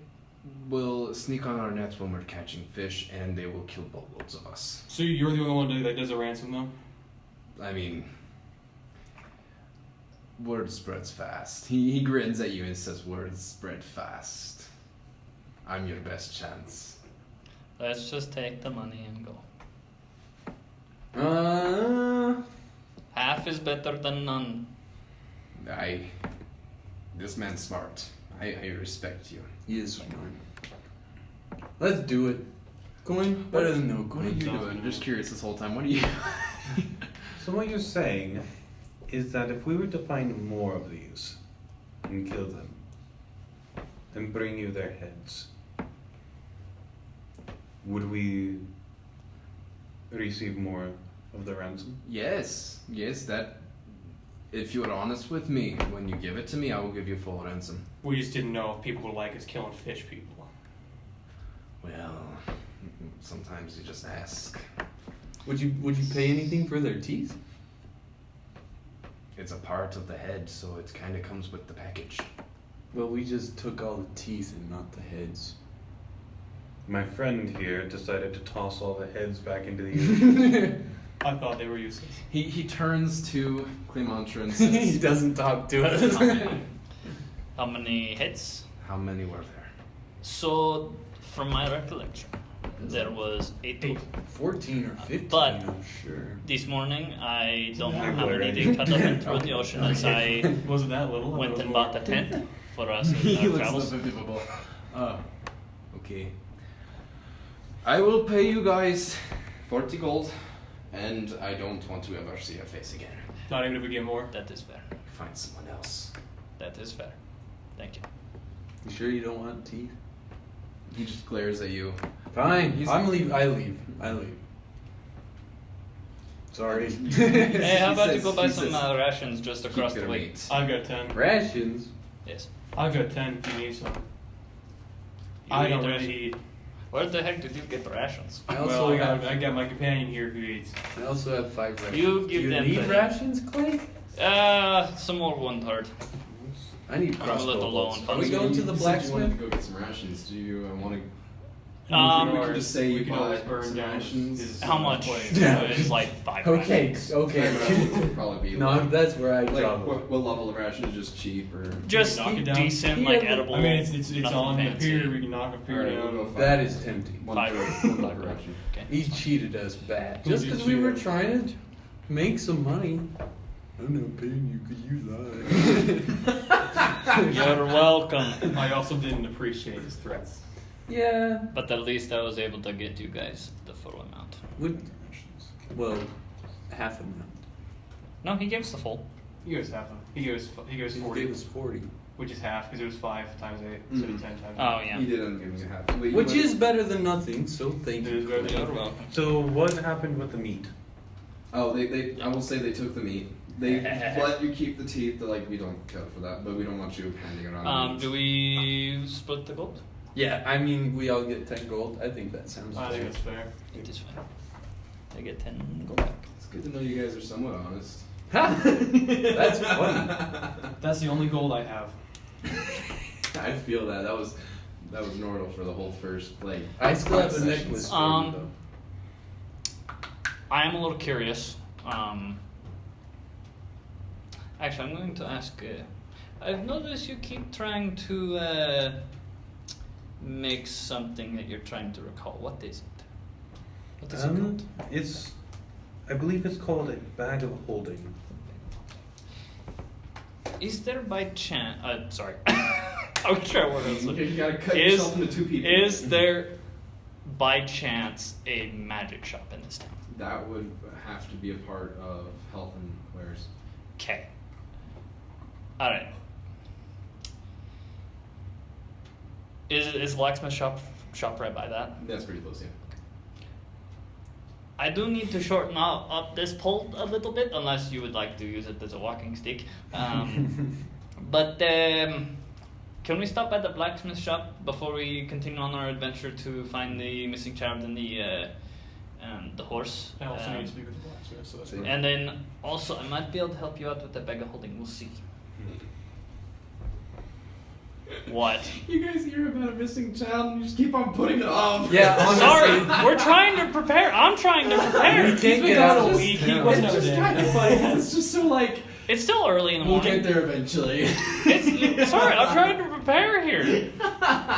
will sneak on our nets when we're catching fish, and they will kill boatloads of us. So you're the only one that does a ransom though? I mean, word spreads fast. He grins at you and says, "Word spread fast. I'm your best chance." Let's just take the money and go. Half is better than none. This man's smart. I respect you. He is smart. Let's do it. Coin? Better than no What are coin. you doing? I'm just curious this whole time. What are you? So what you're saying is that if we were to find more of these and kill them and bring you their heads, would we receive more of the ransom? Yes, that. If you're honest with me, when you give it to me, I will give you full ransom. We just didn't know if people would like us killing fish people. Well, sometimes you just ask. Would you pay anything for their teeth? It's a part of the head, so it kind of comes with the package. Well, we just took all the teeth and not the heads. My friend here decided to toss all the heads back into the ocean. I thought they were useless. He turns to Clementra and He says, doesn't talk to us. How many hits? how many were there? So, from my recollection, there was 8. 14 or 15, But- I'm sure. This morning, I don't know Yeah, how many already. they cut up and threw in the ocean as I Wasn't that little? went and bought a tent for us He in our looks travels. up at people. Okay. I will pay you guys 40 gold, and I don't want to ever see your face again. Not even if we get more. That is fair. Find someone else. That is fair. Thank you. You sure you don't want teeth? He just glares at you. Fine. He's- I leave. Sorry. Hey, how He about you says- go buy he some says, rations just across "Keep the your way? meat." I've got 10. Rations? Yes. I've got 10 if you need some. You I eat don't rations? really eat. Where the heck did you get the rations? I Well, also I got my companion here who eats. I also have 5 rations. You Do give you them need the- rations, Clay? Some more 1/3. I need I'm a little crossbow low bolts. on Are we funds. going to You the said you wanted blacksmith? to go get some rations. Do you want to? Um, we could just say you we could bought always burn some down rations. his- How much? Wait. Yeah. It's like 5 Okay, rations. okay. Rations would probably be No, like, that's where I like draw. what level of ration is just cheap or? Just Knock it down. decent, like Yeah, edible. I mean, it's nothing on the fancy. pier. We can knock a pier Alright, down. we'll go That is tempting. One 5 per- one per per ration. Okay. He cheated us bad. Who Just did because we cheat were us? trying to make some money. I'm not paying you because you lied. You're welcome. I also didn't appreciate his threats. Yeah. But at least I was able to get you guys the full amount. Well, half amount. No, he gave us the full. He goes half. He goes He 40, gave us 40. which is half because it was 5 times 8 instead of 10 times 8. Oh, yeah. He did end up giving you half. Wait, you Which went- is better than nothing, so thank It is you. better than You're nothing. welcome. So what happened with the meat? Oh, they. I will say they took the meat. They let you keep the teeth. They're like, we don't care for that, but we don't want you handing it on. Do we split the gold? Yeah, I mean, we all get 10 gold. I think that sounds I think fair. that's fair. It is fine. I get 10 gold back. It's good to know you guys are somewhat honest. That's funny. That's the only gold I have. I feel that. That was Nordal for the whole first like. I still have a sessions. necklace for Um, you, though. I am a little curious. Actually, I'm going to ask. I've noticed you keep trying to make something that you're trying to recall. What is it? What is it called? I believe it's called a bag of holding. Is there by chance? Sorry. I'm trying what I was You gotta cut Is- yourself into two people. Is there by chance a magic shop in this town? That would have to be a part of health and wares. Okay. Alright. Is blacksmith shop right by that? That's pretty close, yeah. I do need to shorten up this pole a little bit, unless you would like to use it as a walking stick. But can we stop at the blacksmith shop before we continue on our adventure to find the missing child and the horse? I also need to speak with the blacksmith, so that's Yeah. right. And then also, I might be able to help you out with the bag of holding. We'll see. What? You guys hear about a missing child and you just keep on putting it off. Yeah, honestly. Sorry, we're trying to prepare. I'm trying to prepare. We can't get out of a this week. He town. wasn't It's ever just dead. kind of funny. It's just so like It's still early in the we'll morning. get there eventually. It's sorry, I'm trying to prepare here.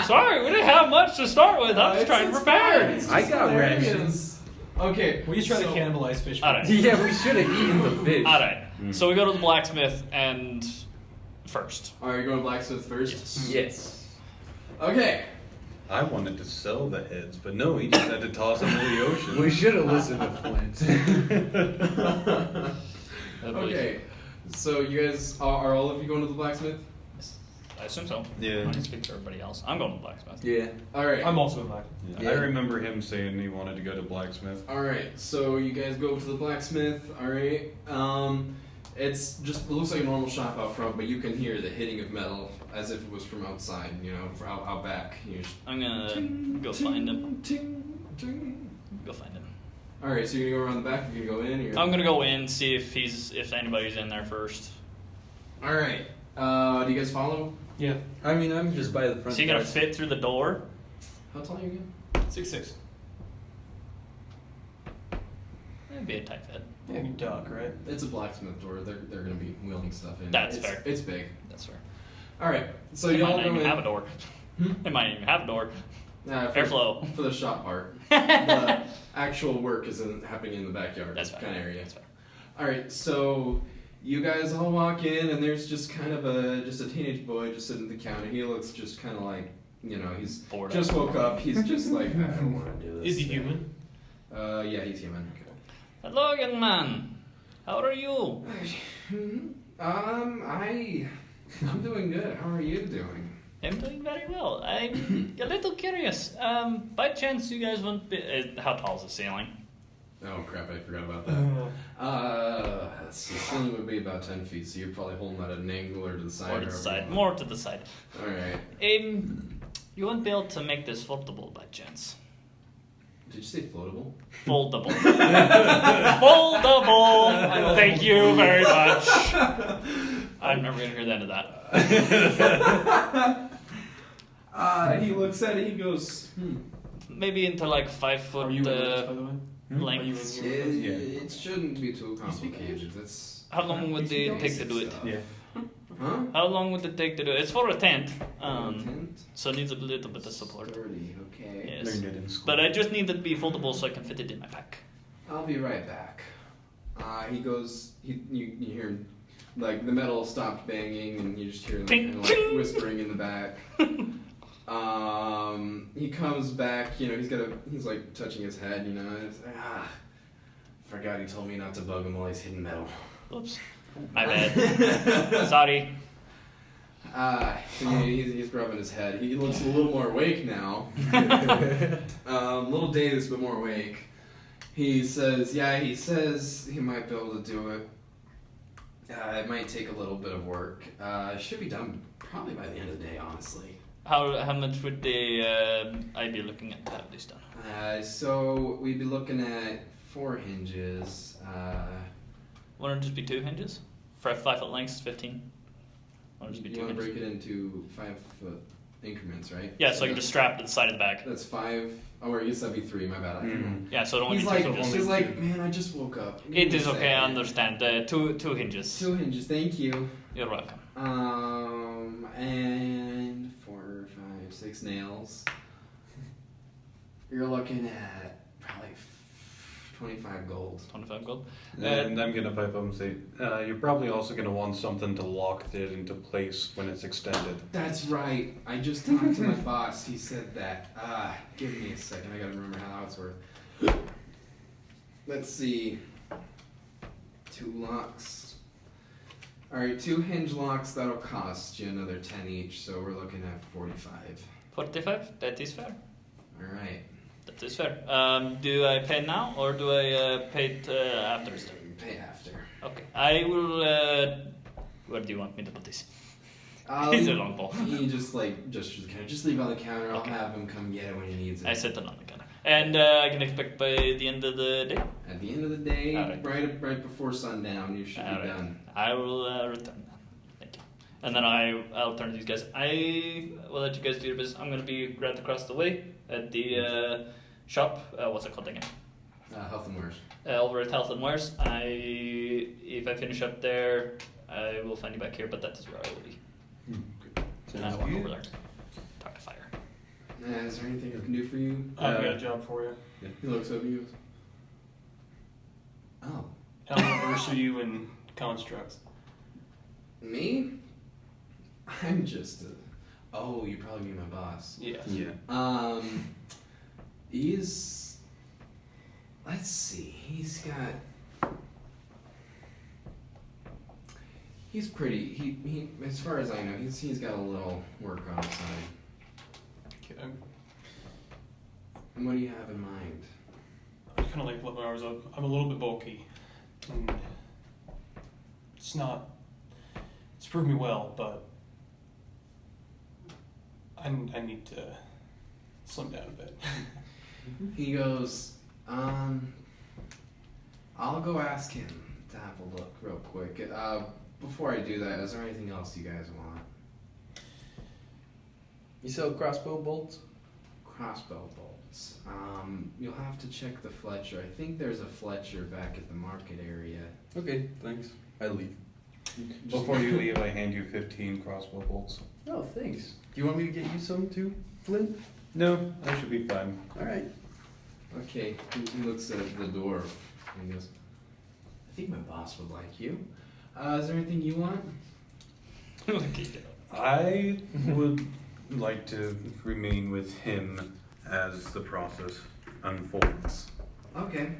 Sorry, we didn't have much to start with. I'm just trying to prepare. I got rations. Okay, We just try so- to cannibalize fish. Alright. Yeah, we should have eaten the fish. Alright. So we go to the blacksmith and first. Are you going blacksmith first? Yes. Okay. I wanted to sell the heads, but no, he just had to toss them into the ocean. We should have listened to Flint. Okay, so you guys are all of you going to the blacksmith? I assume so. Yeah. I can speak for everybody else. I'm going to blacksmith. Yeah. All right. I'm also black. I remember him saying he wanted to go to blacksmith. All right, so you guys go to the blacksmith. All right, it's just it looks like a normal shop out front, but you can hear the hitting of metal as if it was from outside. You know, out back. I'm gonna go find him. Ting. Go find him. All right, so you're gonna go around the back. You're gonna go in. I'm gonna go in, see if anybody's in there first. All right. Do you guys follow? Yeah. I mean, I'm just by the front. Is he gonna desk. fit through the door? How tall are you again? 6'6". That'd be a tight fit. Yeah, you duck, right? It's a blacksmith door. They're gonna be wheeling stuff in. That's it's, fair. It's big. That's fair. All right, so They you might all not go even in. have a door. They might even have a door. For, Airflow. for the shop part. The actual work is happening in the backyard. That's fine. Kind of area. That's fine. All right, so you guys all walk in, and there's just kind of a teenage boy just sitting at the counter. He looks just kind of like, you know, he's Bored just up. woke up. He's just like, I don't want to do this. Is he human? Yeah, he's human. Hello, young man. How are you? I'm doing good. How are you doing? I'm doing very well. I'm a little curious. By chance, you guys won't be... how tall is the ceiling? Oh crap! I forgot about that. The ceiling would be about 10 feet, so you're probably holding that at an angle or to the side. More to the side. More to the side. All right. You won't be able to make this foldable by chance. Did you say floatable? Foldable. Foldable! Thank you very much. I'm never going to hear the end of that. He looks at it. He goes, Maybe into like 5 foot Are you in this, by the way? length. Are you in here? It shouldn't be too complicated. That's How long would it take to do it? Yeah. Huh? How long would it take to do it? It's for a tent, Tent? so it needs a little bit of support. Sturdy, okay. Yes. Learned it in school. But I just need it to be foldable so I can fit it in my pack. I'll be right back. He goes. You hear him, like the metal stopped banging, and you just hear him Ting, kind of like ting. whispering in the back. He comes back. You know, he's like touching his head. You know, and it's like, forgot he told me not to bug him while he's hitting metal. Oops. My bad. Sorry. He's rubbing his head. He looks a little more awake now. Little dazed, but more awake. He says he might be able to do it. It might take a little bit of work. It should be done probably by the end of the day, honestly. How much would I be looking at to have this done? So we'd be looking at 4 hinges. Wouldn't it just be 2 hinges? For 5 foot lengths, 15? Wouldn't it just be You 2 want to hinges? break it into 5 foot increments, right? Yeah, so I can just strap to the side and back. That's 5. Oh, I guess that'd be 3. My bad. I don't know. Yeah, so it only He's be 2 like, hinges. he's like, man, I just woke up. Give It me is a okay, I second." understand. 2 hinges. 2 hinges, thank you. You're welcome. And 4, 5, 6 nails. You're looking at probably 25 gold. 25 gold. And I'm gonna pipe up and say, you're probably also gonna want something to lock it into place when it's extended. That's right. I just talked to my boss. He said that. Give me a second. I gotta remember how it's worth. Let's see. 2 locks. Alright, 2 hinge locks. That'll cost you another 10 each. So we're looking at 45. 45? That is fair. Alright. That is fair. Do I pay now or do I pay it after it's done? Pay after. Okay. I will. Where do you want me to put this? It's a long ball. You just like just leave it on the counter. Okay. I'll have him come get it when he needs it. I set it on the counter. And I can expect by the end of the day? At the end of the day, Alright. right before sundown, you should be Alright. done. I will return that. Thank you. And then I'll turn to these guys. I will let you guys do your business. I'm going to be right across the way at the shop. What's it called again? Health and Wares. Over at Health and Wares. If I finish up there, I will find you back here, but that is where I will be. And I walk over there. Talk to Fire. Is there anything I can do for you? I've got a job for you. He looks up at you. Oh. How versed are you in constructs? Me? I'm just a Oh, you probably mean my boss. Yes. Yeah. He's... Let's see. He's pretty... He as far as I know, he's got a little work on his side. Okay. And what do you have in mind? I kind of like flip my arms up. I'm a little bit bulky. And it's proved me well, but I need to slim down a bit. He goes, I'll go ask him to have a look real quick. Before I do that, is there anything else you guys want? You sell crossbow bolts? Crossbow bolts. You'll have to check the Fletcher. I think there's a Fletcher back at the market area. Okay, thanks. I leave. Before you leave, I hand you 15 crossbow bolts. Oh, thanks. Do you want me to get you some too, Flint? No, that should be fine. All right. Okay, he looks at the dwarf and he goes, I think my boss would like you. Is there anything you want? I would like to remain with him as the process unfolds. Okay.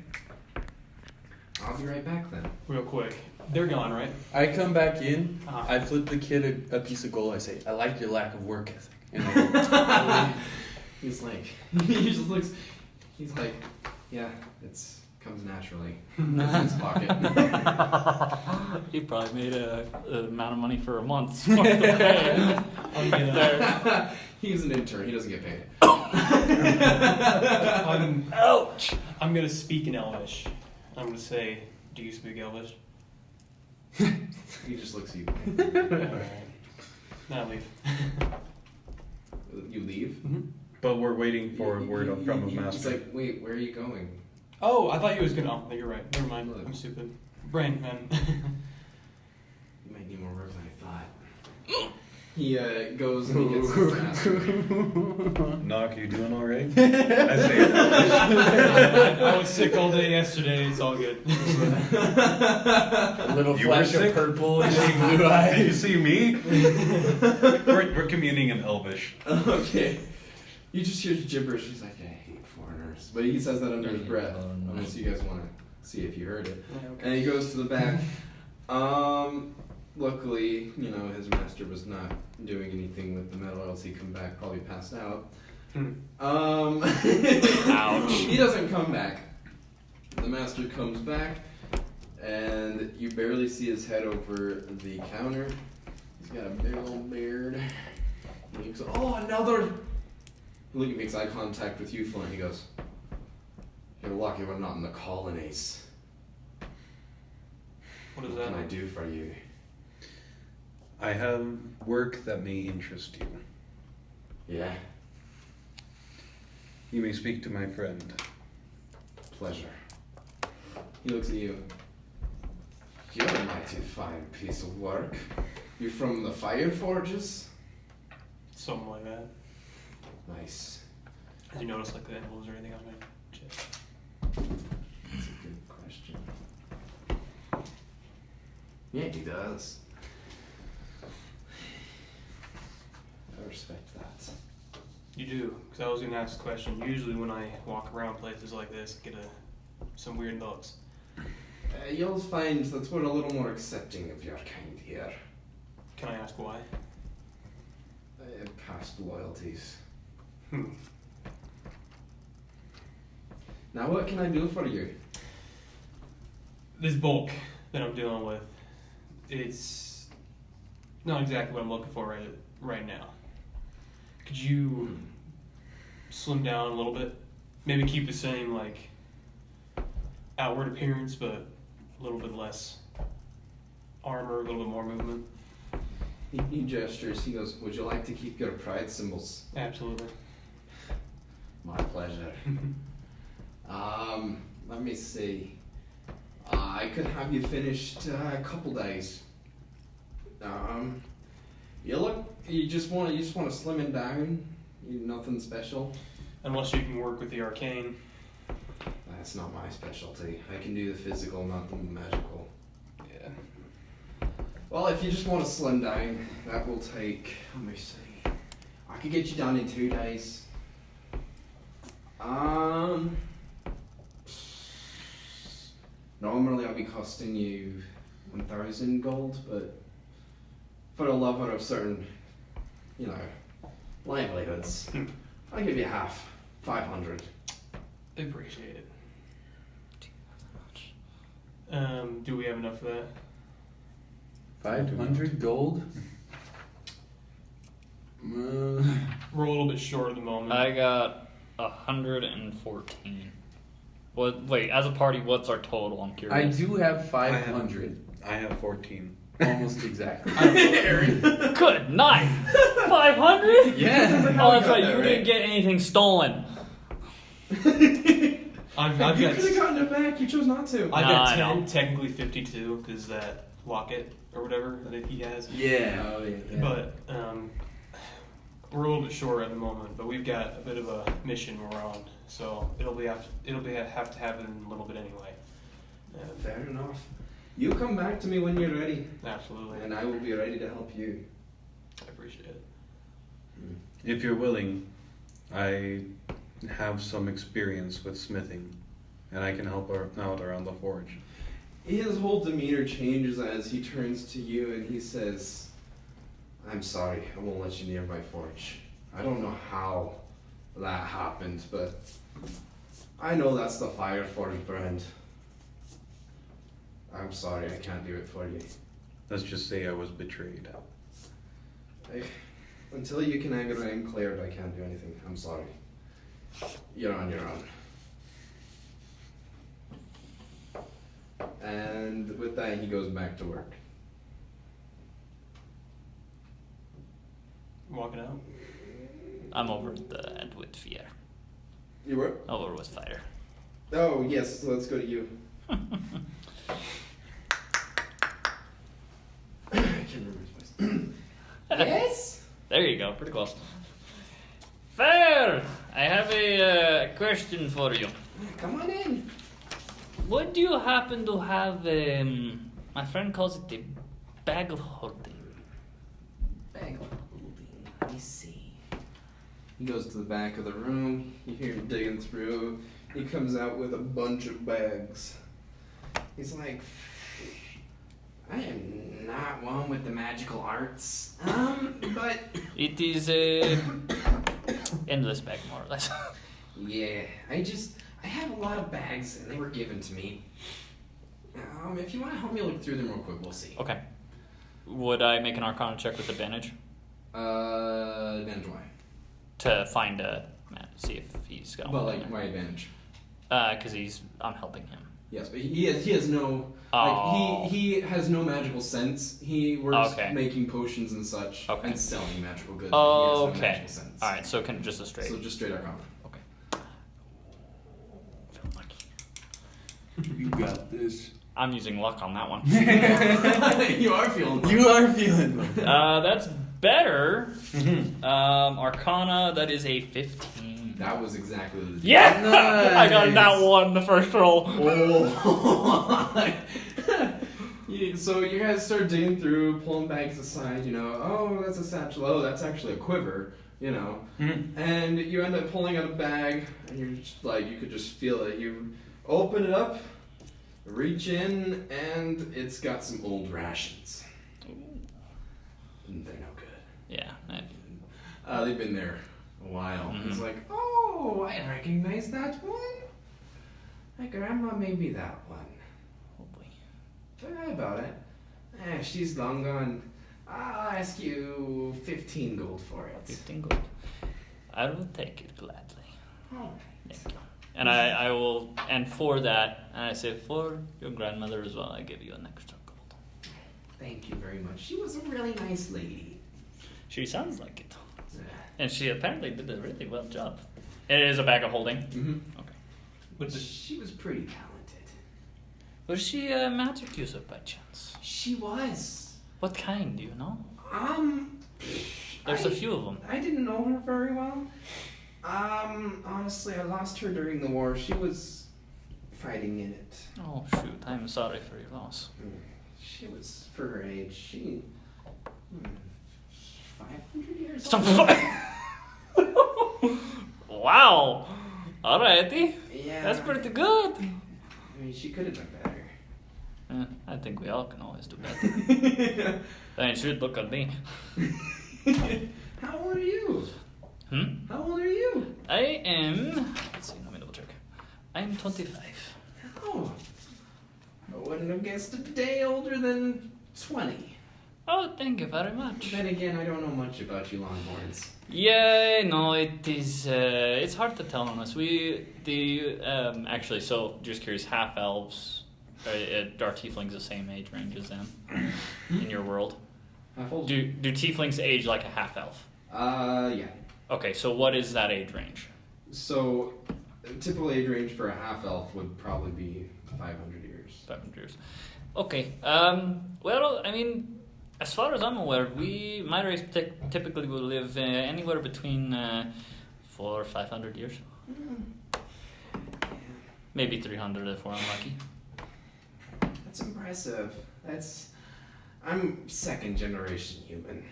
I'll be right back then. Real quick. They're gone, right? I come back in. Uh-huh. I flip the kid a piece of gold. I say, I like your lack of work ethic. And I go, He's like, he just looks, he's like, yeah, comes naturally. It's in his pocket. He probably made a amount of money for a month's worth of pay. I'm gonna, He's an intern, he doesn't get paid. ouch! I'm gonna speak in Elvish. I'm gonna say, do you speak Elvish? He just looks at you. Alright. Now leave. You leave? But we're waiting for word from a He's master. like, wait, where are you going? Oh, I thought you was gonna. Oh, no, you're right. Never mind. I'm stupid. Brain, man. You might need more work than I thought. He goes and he gets his master. Knock, you doing all right? I say I was sick all day yesterday. It's all good. a little You flash were of sick? purple and blue Did you eyes. see me? we're communing in Elvish. Okay. You just hear gibberish. He's like, I hate foreigners. But he says that under his breath. Unless you guys want to see if you heard it. And he goes to the back. Luckily, his master was not doing anything with the metal, else he'd come back probably passed out. Ouch. He doesn't come back. The master comes back, and you barely see his head over the counter. He's got a big old beard. And he goes, oh, another! He makes eye contact with you, Flint. He goes, you're lucky we're not in the colonies. What is What that? can I do for you? I have work that may interest you. Yeah, You may speak to my friend. pleasure. He looks at you. You're a mighty fine piece of work. You're from the Fire Forges? Something like that. Nice. Did you notice like the animals or anything on my chest? That's a good question. Yeah, he does. I respect that. You do, because I was gonna ask a question. Usually when I walk around places like this, I get some weird looks. You'll find that we're a little more accepting of your kind here. Can I ask why? Past loyalties. Hmm. Now what can I do for you? This bulk that I'm dealing with, it's not exactly what I'm looking for right now. Could you slim down a little bit? Maybe keep the same outward appearance, but a little bit less armor, a little bit more movement. He gestures. He goes, would you like to keep your pride symbols? Absolutely. My pleasure. Let me see. I could have you finished a couple days. You just want to slim it down. Nothing special. Unless you can work with the arcane. That's not my specialty. I can do the physical, not the magical. Yeah. Well, if you just want to slim down, that will take. Let me see. could get you done in 2 days. Normally I'll be costing you 1,000 gold, but for the love of certain, livelihoods, I'll give you half, 500. I appreciate it. Do we have enough for that? 500 gold? We're a little bit short at the moment. I got 114. Wait, as a party, what's our total? I'm I curious. do have 500. I have 14. Almost exactly. Good night. 500? Yeah. Oh, that's right. You didn't get anything stolen. I've You got could have gotten it back, you chose not to. I've Nah, got I 10, know. technically 52, because that locket or whatever that he has. Yeah. Oh, yeah. But we're a little bit short at the moment. But we've got a bit of a mission we're on, so it'll have to happen a little bit anyway. Fair enough. You come back to me when you're ready, Absolutely, and I will be ready to help you. I appreciate it. If you're willing, I have some experience with smithing, and I can help out around the forge. His whole demeanor changes as he turns to you and he says, I'm sorry, I won't let you near my forge. I don't know how that happened, but I know that's the Fire Forge brand. I'm sorry, I can't do it for you. Let's just say I was betrayed. Until you can get it cleared, I can't do anything. I'm sorry. You're on your own. And with that, he goes back to work. Walking out. I'm over the end with fear. You were? Over with fire. Oh, yes, let's go to you. I can't remember his voice. Yes? There you go. Pretty close. Fair. I have a question for you. Come on in. What do you happen to have? My friend calls it a bag of holding. Bag of holding. Let me see. He goes to the back of the room. You hear him digging through. He comes out with a bunch of bags. He's like, I am not one with the magical arts. But It is a endless bag, more or less. yeah, I have a lot of bags and they were given to me. If you want to help me look through them real quick, we'll see. Okay. Would I make an Arcana check with advantage Advantage why? to find a man, see if he's got But one? like, why advantage? Because I'm helping him. Yes, but he has no Oh. like he has no magical sense. He works Okay. making potions and such Okay. and selling magical goods. Oh, but he has no okay. magical sense. All right, so can just a straight. So just straight Arcana. Feel lucky. You got this. I'm using luck on that one. You are feeling. You are feeling That's better. Arcana, that is a 15. That was exactly the. Yeah! Nice. I got that one the first roll. Oh. So you guys start digging through, pulling bags aside. Oh, that's a satchel. Oh, that's actually a quiver. And you end up pulling out a bag, and you're just like, you could just feel it. You open it up, reach in, and it's got some old rations. And they're no good. Yeah. They've been there a while. Mhm. It's like, oh, I recognize that one. My grandma made me that one. Oh boy. Forgot about it. She's long gone. I'll ask you 15 gold for it. 15 gold. I will take it gladly. Oh. Thank you. And I will, and for that, and I say for your grandmother as well, I give you an extra gold. Thank you very much. She was a really nice lady. She sounds like it. And she apparently did a really well job. It is a bag of holding. Mm-hmm. Okay. But she was pretty talented. Was she a magic user by chance? She was. What kind, do you know? There's a few of them. I didn't know her very well. Honestly, I lost her during the war. She was fighting in it. Oh shoot, I'm sorry for your loss. She was, for her age, 500 years Stop. old. Wow. Alrighty. Yeah. That's pretty good. I mean, she could have done better. I think we all can always do better. I mean, should look at me. How old are you? How old are you? I am. Let's see. Let me double check. I am 25. Oh. I wouldn't have guessed a day older than 20. Oh, thank you very much. Then again, I don't know much about you Longhorns. Yeah, no, it is. It's hard to tell on us. Actually, so just curious, half elves, are tieflings the same age range as them in your world? Half old? Do tieflings age like a half elf? Yeah. Okay, so what is that age range? So, typical age range for a half elf would probably be 500 years. 500 years. Okay. Well, I mean, as far as I'm aware, my race typically will live anywhere between 400 or 500 years. Maybe 300 if we're unlucky. That's impressive. I'm second generation human.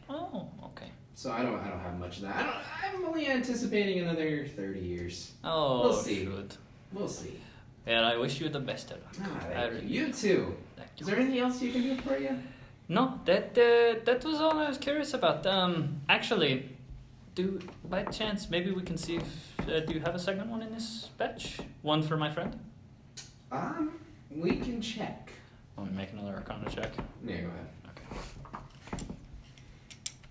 Oh, okay. So I don't have much of that. I'm only anticipating another 30 years. Oh, We'll see. shoot. We'll see. Well, I wish you the best of luck. Thank you. You too. Thank Is there anything else you can do for you? No, that was all I was curious about. Actually, by chance maybe we can see if do you have a second one in this batch? One for my friend. We can check. Let me make another Arcana check. Yeah, go ahead.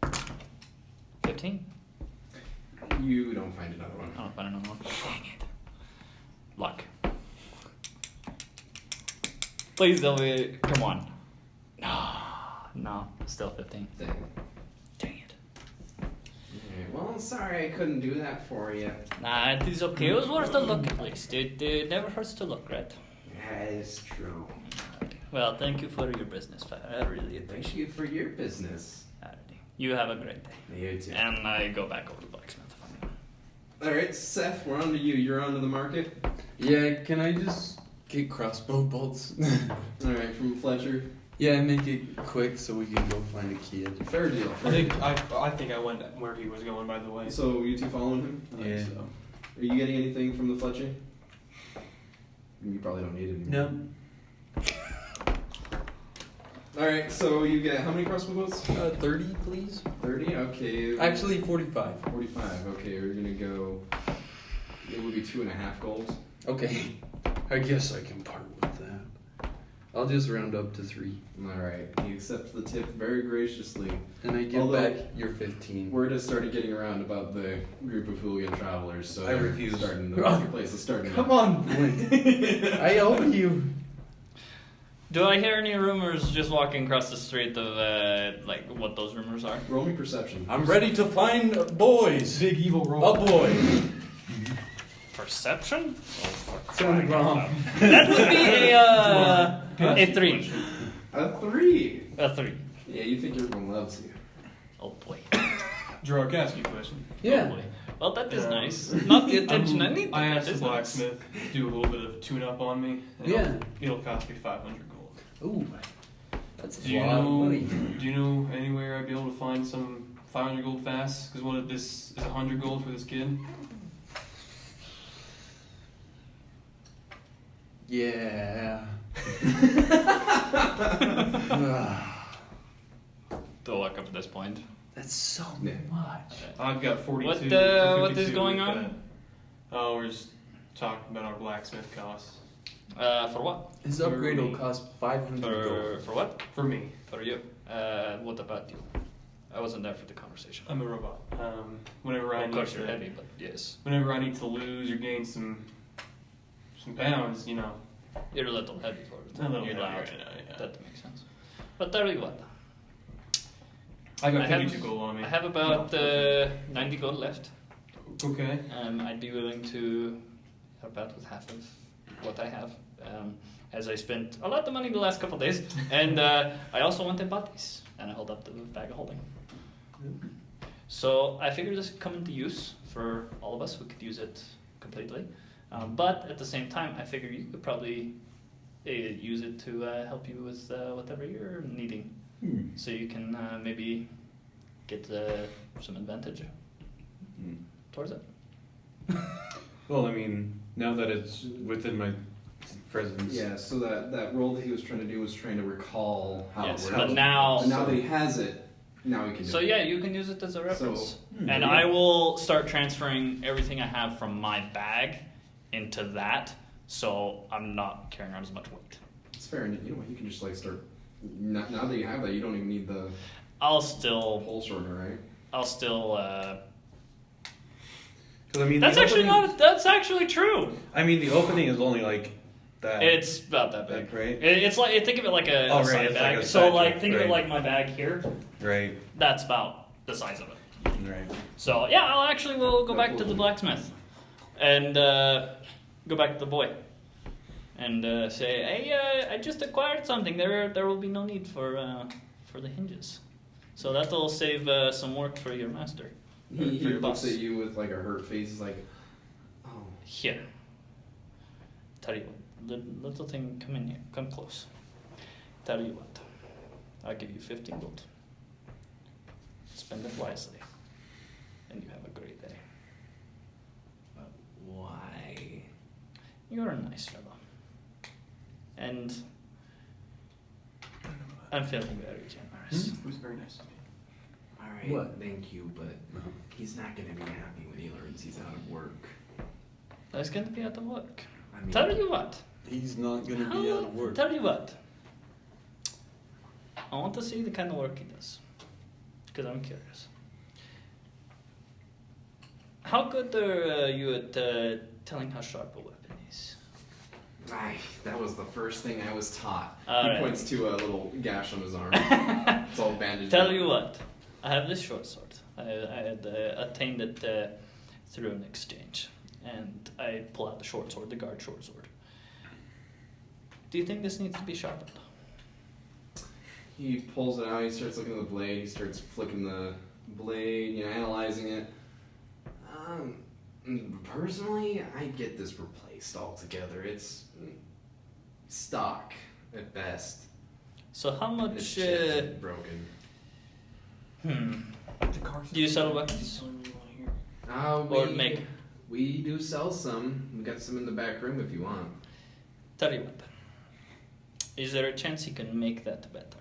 Okay. 15. You don't find another one. I don't find another one. Dang it. Luck. Please tell me. Come on. No, still 15. Dang. Dang it. Okay, well, sorry I couldn't do that for you. Nah, it is okay. It was worth a look at least. It never hurts to look, right? That is true. Well, thank you for your business, I really appreciate Thank you for your business. it. You have a great day. You too. And I go back over to blacksmith. Alright, Seth, we're on to you. You're on to the market. Yeah, can I just get crossbow bolts? Alright, from Fletcher. Yeah, make it quick so we can go find a kid. Fair deal. I think I went where he was going. By the way. So you two following him? I think Yeah. so. Are you getting anything from the Fletcher? You probably don't need it anymore. No. Alright, so you get how many crossbow bolts? 30, please. 30? Okay. Actually, 45. 45. Okay, we're gonna go. It would be 2.5 gold. Okay. I guess I can part with that. I'll just round up to 3. Alright, he accepts the tip very graciously. And I give Although- back your 15. Word has started getting around about the group of hooligan travelers, so I they're refuse. starting the marketplace is starting. Come on, Flint. I owe you. Do I hear any rumors just walking across the street of like what those rumors are? Roll me perception. I'm ready to find boys. Big evil roll. A boy. Perception? Sounded wrong. That would be a 3. A 3. A 3. Yeah, you think everyone loves you. Oh boy. Drew, can I ask you a question? Yeah. Oh boy. Well, that is nice. Not the attention I need. But I that asked the is nice. blacksmith to do a little bit of tune-up on me. And Yeah. It'll cost me 500 gold. Ooh. That's Do you a lot of know? money. Do you know anywhere I'd be able to find some 500 gold fast? Because what if this is 100 gold for this kid? Yeah. Don't look up at this point. That's so Yeah. much. I've got 42. What, or what is 52 going with on? that. Oh, we're just talking about our blacksmith costs. For what? His upgrade will cost 500 gold. For what? For me, For you. What about you? I wasn't there for the conversation. I'm a robot. Whenever I Of need course you're to, heavy, but yes. whenever I need to lose or gain some pounds, you know, You're a little heavy for it. a little You're heavy loud. right now. Yeah. That makes sense. But there you go. I got I have- 52 gold on me. I have about 90 gold left. Okay. I'd be willing to help out with half of what I have. As I spent a lot of money the last couple of days. And I also went and bought these. And I hold up the bag of holding. So I figured this could come into use for all of us who could use it completely. But at the same time, I figure you could probably use it to help you with whatever you're needing. So you can maybe get some advantage. towards it. Well, I mean, now that it's within my presence. Yeah, so that roll that he was trying to do was trying to recall how Yes, it but works. now. But now that he has it, now he can do So it. yeah, you can use it as a reference. So, and I will start transferring everything I have from my bag into that, so I'm not carrying around as much weight. it's fair, and you know what, you can just like start, now that you have that, you don't even need the I'll still, pole shortener, right? Because I mean, that's the actually opening, not, that's actually true. I mean, the opening is only like that. It's about that big. Like, right? It's like, think of it like a, Oh, a right, side it's like bag. a So satchel, like, think of it right. like my bag here. Right. That's about the size of it. Right. So yeah, we'll go back to the blacksmith and go back to the boy and say, hey, I just acquired something. There will be no need for the hinges. So that'll save some work for your master. He For your looks boss. at you with like a hurt face. He's like, "Oh, Here. Tell you what, little thing, come in here, come close. Tell you what, I'll give you 15 gold. Spend it wisely, and you have a great day. Why? You're a nice fellow, and I'm feeling very generous. It was very nice of me. All right. What? Thank you, but he's not gonna be happy when he learns he's out of work. That's going to be out of work. I mean, Tell you what. He's not gonna be out of work. Tell you what. I want to see the kind of work he does, because I'm curious. How good are you at telling how sharp a weapon is? that was the first thing I was taught." All he right. points to a little gash on his arm. It's all bandaged Tell up. you what, I have this short sword. I had attained it through an exchange, and I pull out the short sword, the guard short sword. Do you think this needs to be sharpened? He pulls it out, he starts looking at the blade, he starts flicking the blade, analyzing it. Personally, I get this replaced altogether. It's stock at best. So how And much? it's chipped and broken. The car's Do you sell Keep weapons? telling me you want to hear. Or make? We do sell some. We got some in the back room if you want. Tell you what. Is there a chance you can make that better?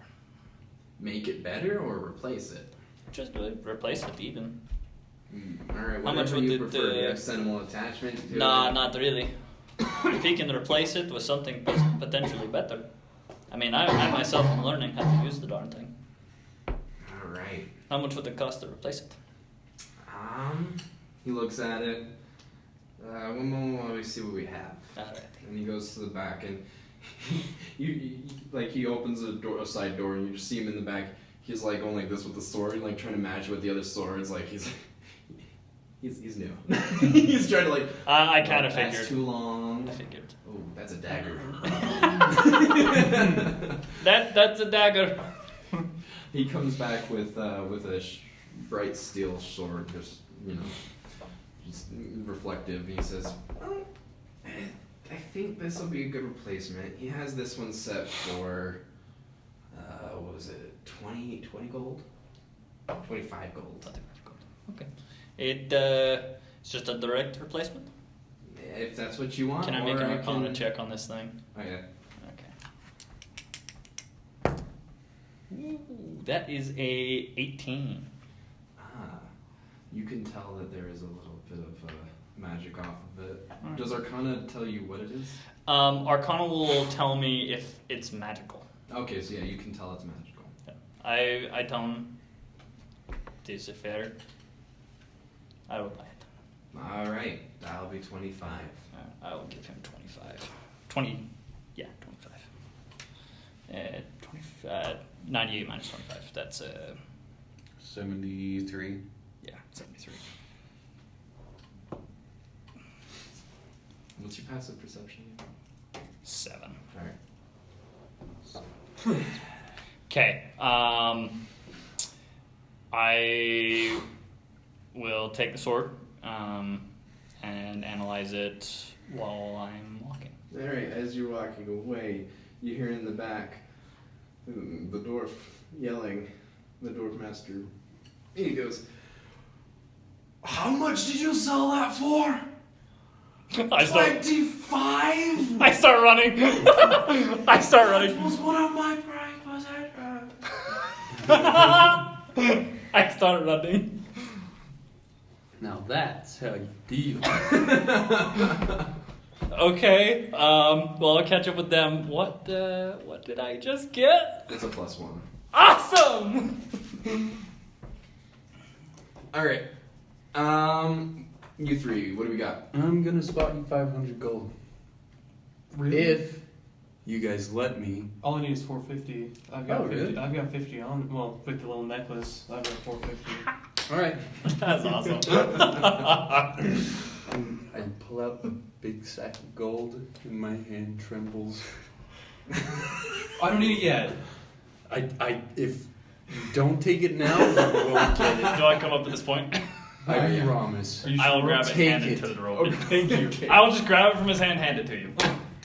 Make it better or replace it? Just replace it even. Alright, How much whatever would you it, prefer. Do you have sentimental attachment to Nah, it? not really. If he can replace it with something potentially better. I mean, I myself am learning how to use the darn thing. Alright. How much would it cost to replace it? He looks at it. One moment while we see what we have. Alright. And he goes to the back and he opens a side door and you just see him in the back. He's like going like this with the sword, like trying to match with the other swords. Like he's new. He's trying to like. I kind of That's figured. too long. I figured. Oh, that's a dagger. That's a dagger. He comes back with a bright steel sword, just reflective. He says, "Well, I think this will be a good replacement." He has this one set for what was it, 20 gold, 25 gold. Okay. It's just a direct replacement. If that's what you want. Can I make or an I Arcana can- check on this thing? Oh yeah. Okay. Ooh, that is a 18. You can tell that there is a little bit of magic off of it. Alright. Does Arcana tell you what it is? Arcana will tell me if it's magical. Okay, so yeah, you can tell it's magical. I tell him, this is fair. I will buy it. Alright, that'll be 25. I will give him 25. 20, yeah, 25. 98 minus 25, that's 73. yeah, 73. What's your passive perception? 7. Alright. Okay, I will take the sword and analyze it while I'm walking. Alright, as you're walking away, you hear in the back the dwarf yelling, the dwarf master. He goes, How much did you sell that for? I start 25? I start running. I start running. That was one of my prerequisites. I start running. Now that's how you deal. Okay. Well, I'll catch up with them. What did I just get? It's a +1. Awesome. All right. You three, what do we got? I'm gonna spot you 500 gold. Really? If you guys let me. All I need is 450. I've got Oh, 50. really? I've got 50 on. Well, with the little necklace, I've got 450. Alright. That's awesome. I pull out a big sack of gold and my hand trembles. I don't need it yet. If you don't take it now, you won't get it. Do I come up at this point? I promise. Are you I will sure? grab it and Take hand it it. to the Okay, Robit. thank you. I will just grab it from his hand, hand it to you.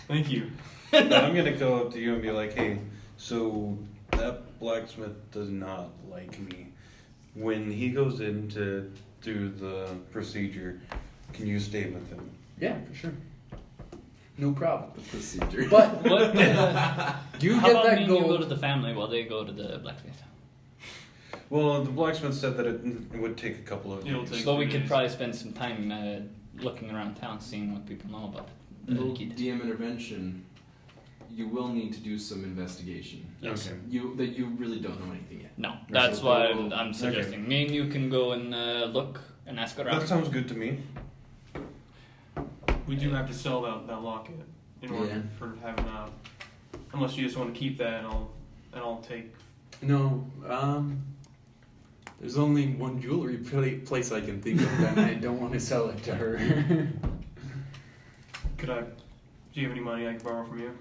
Thank you. I'm gonna go up to you and be like, hey, so that blacksmith does not like me. When he goes in to do the procedure, can you stay with him? Yeah, for sure. No problem. Procedure. But What? you How get about me that and you go gold. to the family while they go to the blacksmith? Well, the blacksmith said that it would take a couple of It'll days. take- So we could probably spend some time looking around town, seeing what people know about the Little kid. DM intervention. You will need to do some investigation. Yes. Okay. You really don't know anything yet. No, that's So why we'll- I'm suggesting. Me and you can go and look and ask around. That sounds good to me. We do have to sell that locket in order Yeah. for having unless you just want to keep that and I'll take. No, there's only one jewelry place I can think of, and I don't want to sell it to her. Could I? Do you have any money I can borrow from you?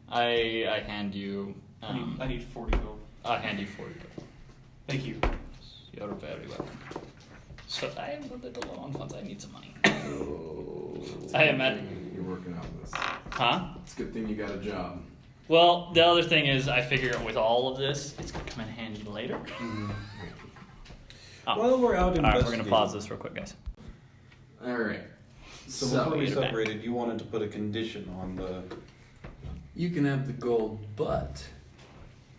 I hand you. I need 40 gold. I hand you 40. Thank you. You're very welcome. So I am a little low on funds. I need some money. I am at. You're working on this. Huh? It's a good thing you got a job. Well, the other thing is, I figure with all of this, it's gonna come in handy later. Oh. Well, we're out All right, we're investigating. gonna pause this real quick, guys. All right. So So, before we get it back. separated, you wanted to put a condition on the. You can have the gold, but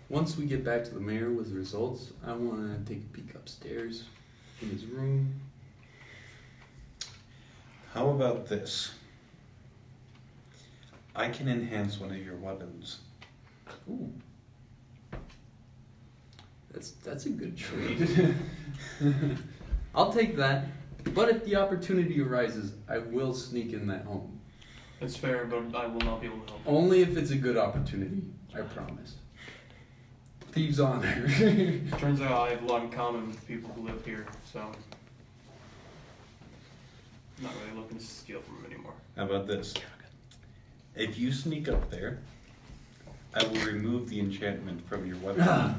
once we get back to the mayor with the results, I want to take a peek upstairs in his room. How about this? I can enhance one of your weapons. Ooh, that's a good trade. I'll take that. But if the opportunity arises, I will sneak in that home. That's fair, but I will not be able to help. Only if it's a good opportunity, I promise. Thieves' honor. Turns out I have a lot in common with people who live here, so I'm not really looking to steal from them anymore. How about this? If you sneak up there, I will remove the enchantment from your weapon.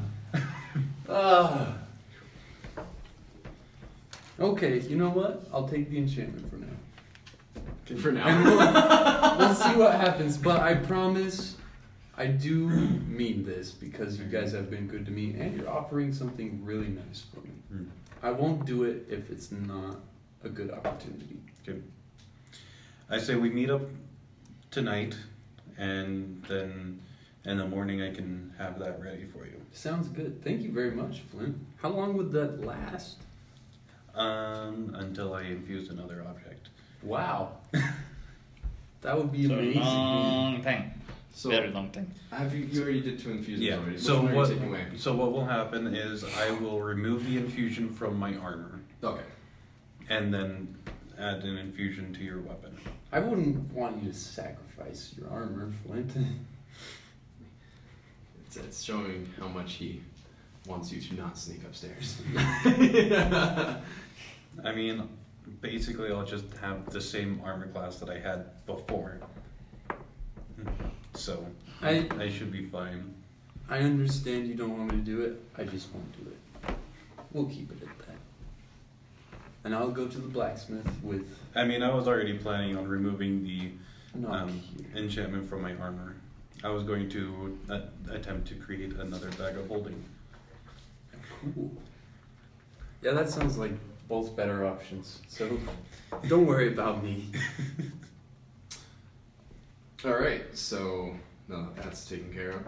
Okay, you know what? I'll take the enchantment for now. for now. And we'll see what happens, but I promise I do mean this because you guys have been good to me and you're offering something really nice for me. Hmm. I won't do it if it's not a good opportunity. Good. I say we meet up tonight, and then in the morning I can have that ready for you. Sounds good. Thank you very much, Flint. How long would that last? Until I infuse another object. Wow. That would be So amazing. long thing. So Very long thing. have you already did 2 infusions Yeah. already? So Which one are what? you taking away? So what will happen is I will remove the infusion from my armor, Okay. and then add an infusion to your weapon. I wouldn't want you to sacrifice your armor, Flint. It's showing how much he wants you to not sneak upstairs. I mean, basically I'll just have the same armor class that I had before. So I should be fine. I understand you don't want me to do it. I just won't do it. We'll keep it at that. And I'll go to the blacksmith with I mean, I was already planning on removing the not here. enchantment from my armor. I was going to attempt to create another bag of holding. Cool. Yeah, that sounds like both better options. So don't worry about me. Alright, so no, that's taken care of.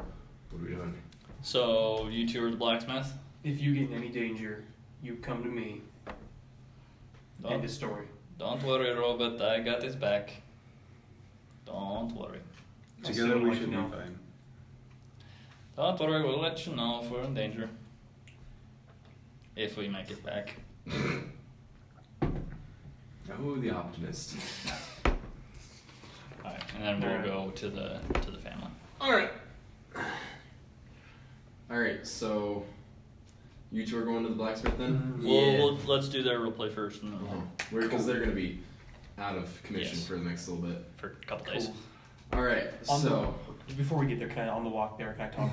What are we doing? So you two are the blacksmith. If you get in any danger, you come to me. End of story. Don't worry, Robit. I got his back. Don't worry. I Together still we like should to be know. fine. Don't worry. We'll let you know if we're in danger. If we make it back. Oh, the optimist. Alright, and then we'll go to the family. Alright. Alright, so you two are going to the blacksmith then? Let's do their roleplay first, and then we'll Because they're going to be out of commission Yes. for the next little bit. for a couple days. Alright, so. Before we get there, on the walk there, can I talk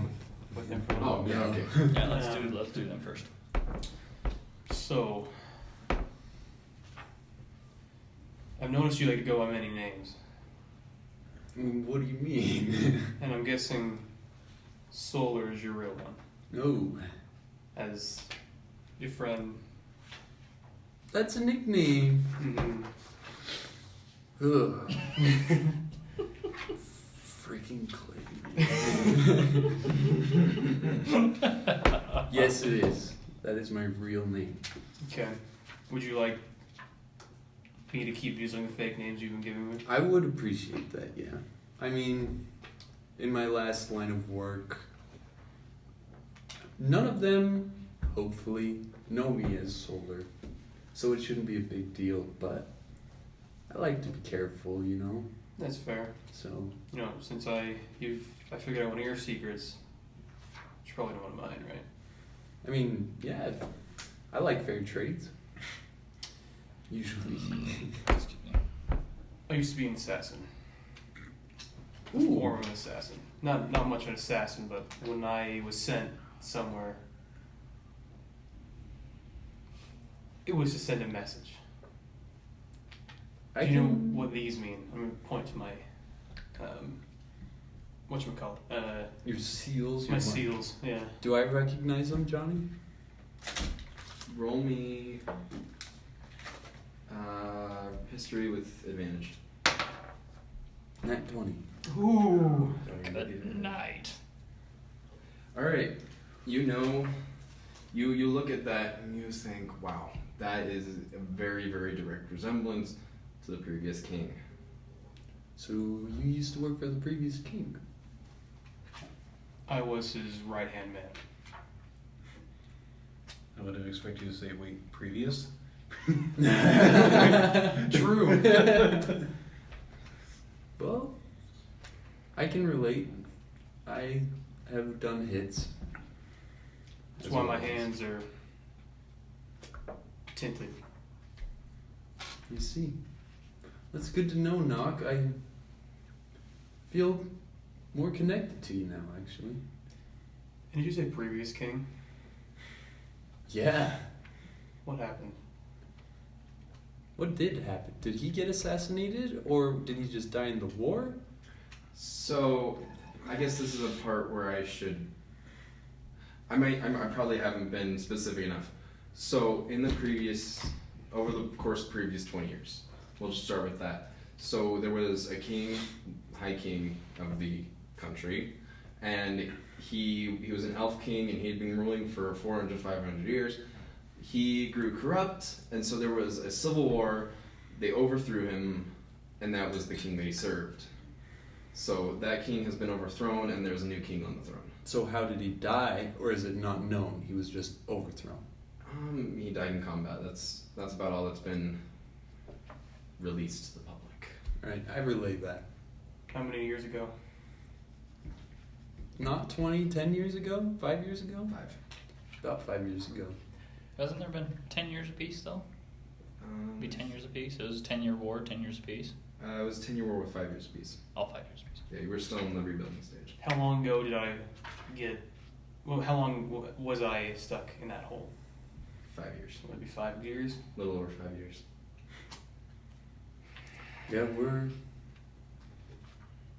with them for a Oh, little yeah, okay. Yeah, let's do them first. So, I've noticed you like to go by many names, What do you mean? and I'm guessing Solar is your real one, No, as your friend. that's a nickname. Ugh. Freaking Clay. Yes, it is. That is my real name. Okay. Would you like me to keep using the fake names you've been giving me? I would appreciate that, yeah. I mean, in my last line of work, none of them, hopefully, know me as Solar. So it shouldn't be a big deal, but I like to be careful, you know? That's fair. So, You know, since I figured out one of your secrets, you probably know one of mine, right? I mean, yeah, I like fair trades. Usually. I used to be an assassin. Ooh. Form of an assassin. Not much an assassin, but when I was sent somewhere, it was to send a message. I Do you know can- what these mean? I'm gonna point to my, whatchamacallit? Your seals. My your seals. Yeah. Do I recognize them, Johnny? Roll me history with advantage. Nat 20. Ooh. Good night. Alright, you know, you look at that and you think, wow, that is a very, very direct resemblance to the previous king. So you used to work for the previous king? I was his right-hand man. I would have expected you to say, wait, previous? True. Well, I can relate. I have done hits. That's why my hands are tinted. You see. That's good to know, Nock. I feel more connected to you now, actually. And did you say previous king? Yeah. What happened? What did happen? Did he get assassinated, or did he just die in the war? So, I guess this is a part where I should. I probably haven't been specific enough. So, over the course of the previous 20 years, we'll just start with that. So, there was a king, high king of the country, and he was an elf king, and he had been ruling for 400, 500 years. He grew corrupt, and so there was a civil war. They overthrew him, and that was the king that he served. So that king has been overthrown, and there's a new king on the throne. So how did he die, or is it not known? He was just overthrown. He died in combat. That's about all that's been released to the public. Alright, I relay that. How many years ago? Not 20, 10 years ago? 5 years ago? 5. About 5 years ago. Hasn't there been 10 years apiece, though? Be 10 years apiece? It was a 10-year war, 10 years apiece? It was a 10-year war with 5 years apiece. All 5 years apiece. Yeah, you were still in the rebuilding stage. How long ago did I get? Well, how long was I stuck in that hole? 5 years. Would it be 5 years? A little over 5 years. Yeah, we're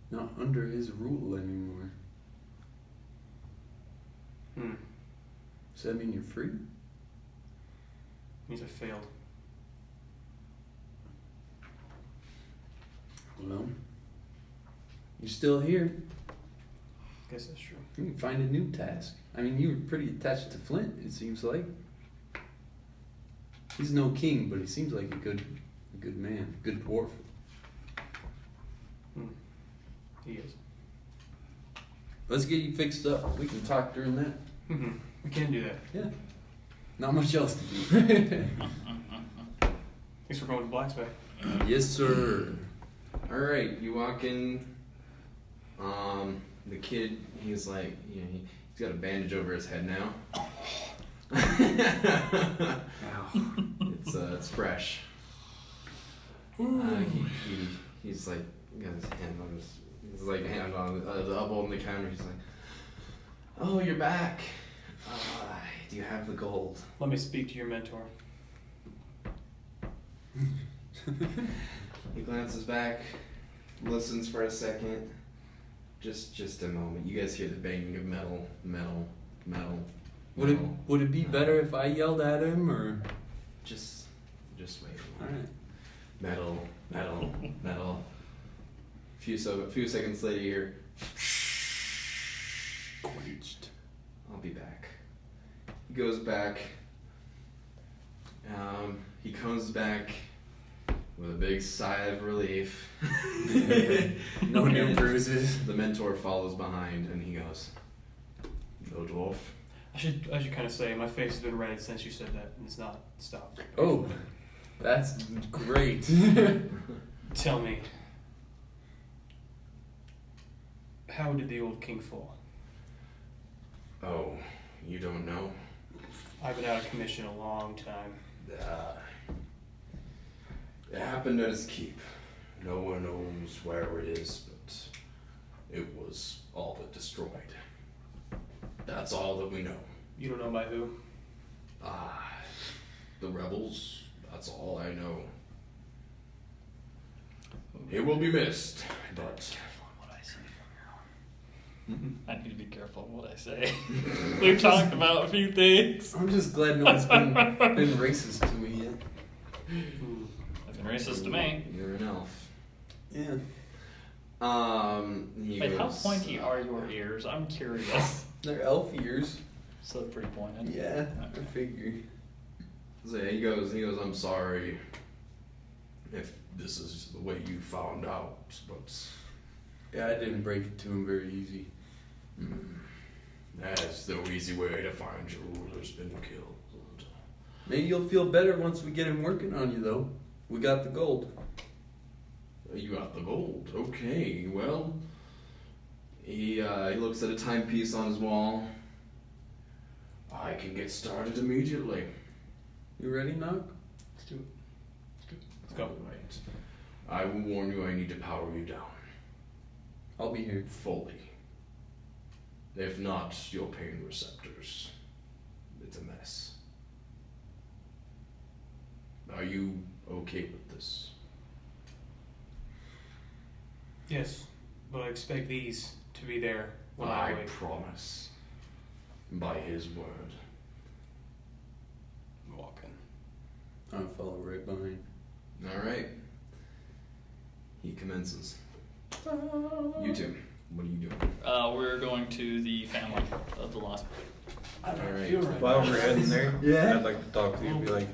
not under his rule anymore. Hmm. Does that mean you're free? Means I failed. Well, you're still here. Guess that's true. You can find a new task. I mean, you were pretty attached to Flint, it seems like. He's no king, but he seems like a good man, good dwarf. He is. Let's get you fixed up. We can talk during that. We can do that. Yeah. Not much else to do. Thanks for going to blacksmith. Yes, sir. All right, you walk in. The kid, he's like, you know, he's got a bandage over his head now. It's fresh. He's like got his hand on the elbow on the counter. He's like, "Oh, you're back. Do you have the gold?" Let me speak to your mentor. He glances back, listens for a second. Just a moment. You guys hear the banging of metal. Would it be better if I yelled at him, or Just wait. all right? Metal. Few seconds later, you hear, Quenched. I'll be back. He goes back. He comes back with a big sigh of relief. No new bruises. The mentor follows behind, and he goes, "No dwarf." I should kind of say my face has been red since you said that, and it's not stopped. Oh, that's great. Tell me, how did the old king fall? Oh, you don't know? I've been out of commission a long time. It happened at his keep. No one knows where it is, but it was all but destroyed. That's all that we know. You don't know by who? The rebels, that's all I know. He will be missed, but... Careful on what I say from here on. I need to be careful on what I say. We've talked about a few things. I'm just glad no one's been racist to me yet. I've been racist to me. You're an elf. Yeah. He Wait, how goes, pointy are your ears? I'm curious. They're elf ears. So they're pretty pointed. Yeah, I figure. So he goes, I'm sorry if this is the way you found out, but Yeah, I didn't break it to him very easy. that's no easy way to find your ruler's been killed. Maybe you'll feel better once we get him working on you, though. We got the gold. You got the gold. Okay, well, he looks at a timepiece on his wall. I can get started immediately. You ready, Nog? Let's do it. Let's go. Right. I will warn you, I need to power you down. I'll be here. Fully. If not, your pain receptors. It's a mess. Are you okay with this? Yes, but I expect these to be there when I I wake. promise. By his word. Walking. I'll follow right behind. Alright. He commences. You two, what are you doing? We're going to the family of the lost. Alright. While we're heading there, Yeah. I'd like to talk to you and be like,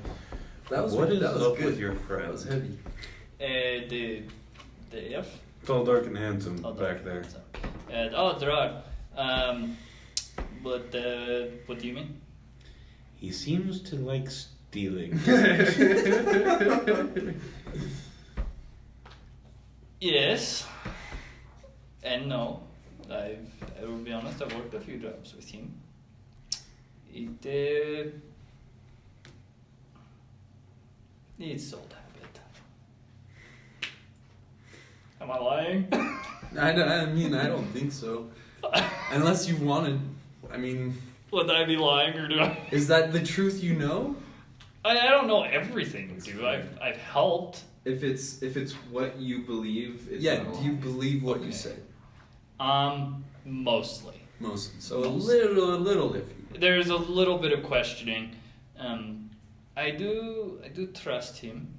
That was what is that was up good. with your That was friend? heavy. The F? Tall, dark, and handsome Oh, back there. there are. What do you mean? He seems to like stealing. Yes. And no. I will be honest, I've worked a few jobs with him. It's old habit. Am I lying? I mean, I don't think so. Unless you wanted. I mean, Would I be lying or do I? is that the truth you know? I don't know everything, dude. I've helped. If it's what you believe, it's Yeah, not do you wrong. believe what you Okay. say? Mostly. Mostly. So a Mostly. little iffy. There's a little bit of questioning. I do trust him.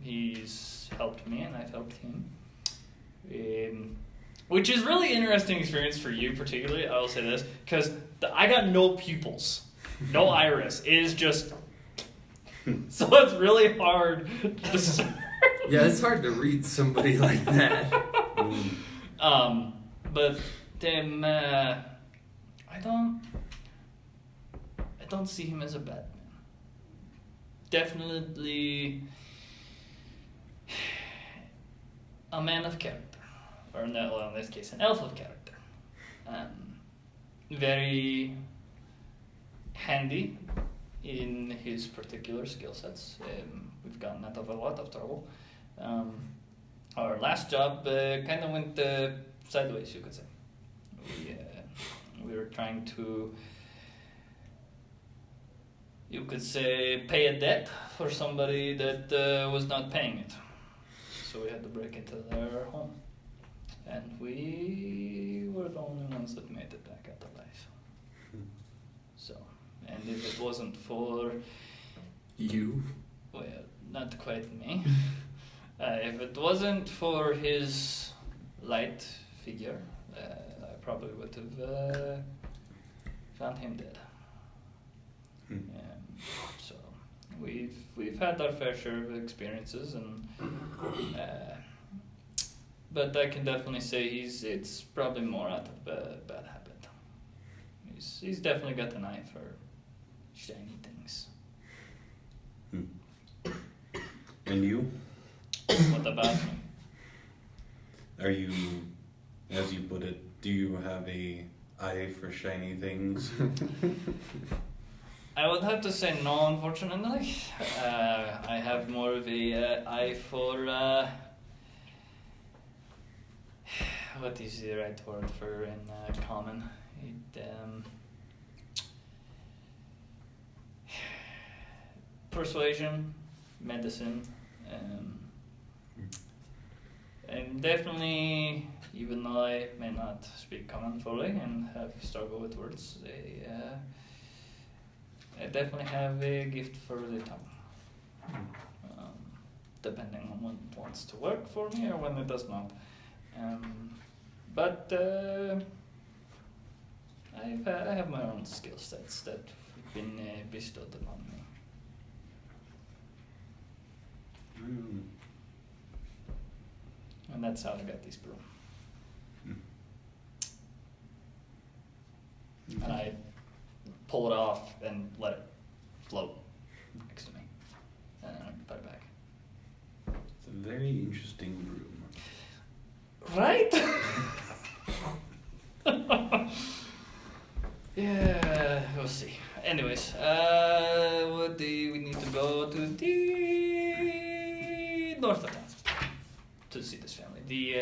He's helped me, and I've helped him. Which is really interesting experience for you, particularly. I will say this because I got no pupils, no iris. It is just so it's really hard to discern. Yeah, it's hard to read somebody like that. But then I don't see him as a bad man. Definitely a man of character, or no, well, in this case, an elf of character. Very handy in his particular skill sets. We've gotten out of a lot of trouble. Our last job kind of went sideways, you could say. We were trying to, you could say, pay a debt for somebody that was not paying it. So we had to break into their home. And we were the only ones that made it back out alive. So, and if it wasn't for You? well, not quite me. If it wasn't for his light figure, I probably would have found him dead. So we've had our fair share of experiences, and but I can definitely say it's probably more out of a bad habit. He's definitely got an eye for shiny things. And you? What about me? Are you, as you put it, do you have a eye for shiny things? I would have to say no, unfortunately. I have more of a eye for what is the right word for in common? Persuasion, medicine, and definitely, even though I may not speak common fully and have struggled with words, I definitely have a gift for the tongue. Depending on when it wants to work for me or when it does not. But I have my own skill sets that have been bestowed upon me. And that's how I got this broom. And I pull it off and let it float next to me. And then I put it back. It's a very interesting room. Right? Yeah, we'll see. Anyways, what do we need to go to the north of town to see this family? The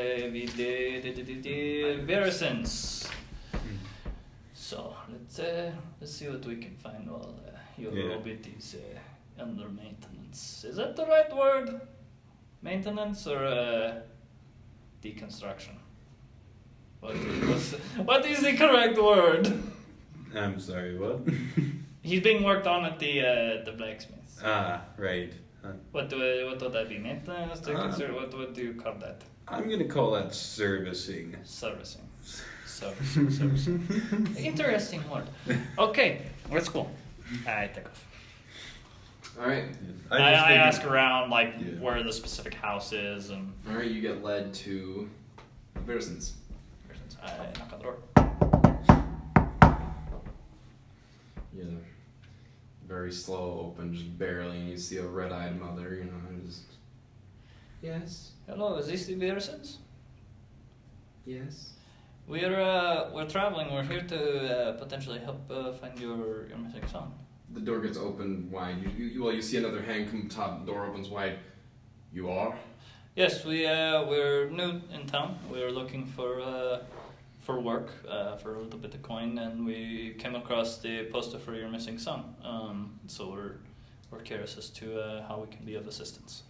Verisons. So let's see what we can find while your Robit is under maintenance. Is that the right word? Maintenance or deconstruction? What is the correct word? I'm sorry, what? He's being worked on at the blacksmith. Ah, right. What would that be? Maintenance? What do you call that? I'm gonna call that servicing. Servicing. Interesting word. Okay, let's go. I take off. Alright. I ask around where the specific house is and. Alright, you get led to Verisons. I knock on the door. Yeah. Very slow open, just barely, and you see a red-eyed mother, just. Yes. Hello, is this the Verisons? Yes. We're traveling. We're here to potentially help find your missing son. The door gets opened wide. You see another hand come top. The door opens wide. You are? Yes, we're new in town. We're looking for work for a little bit of coin, and we came across the poster for your missing son. So we're curious as to how we can be of assistance.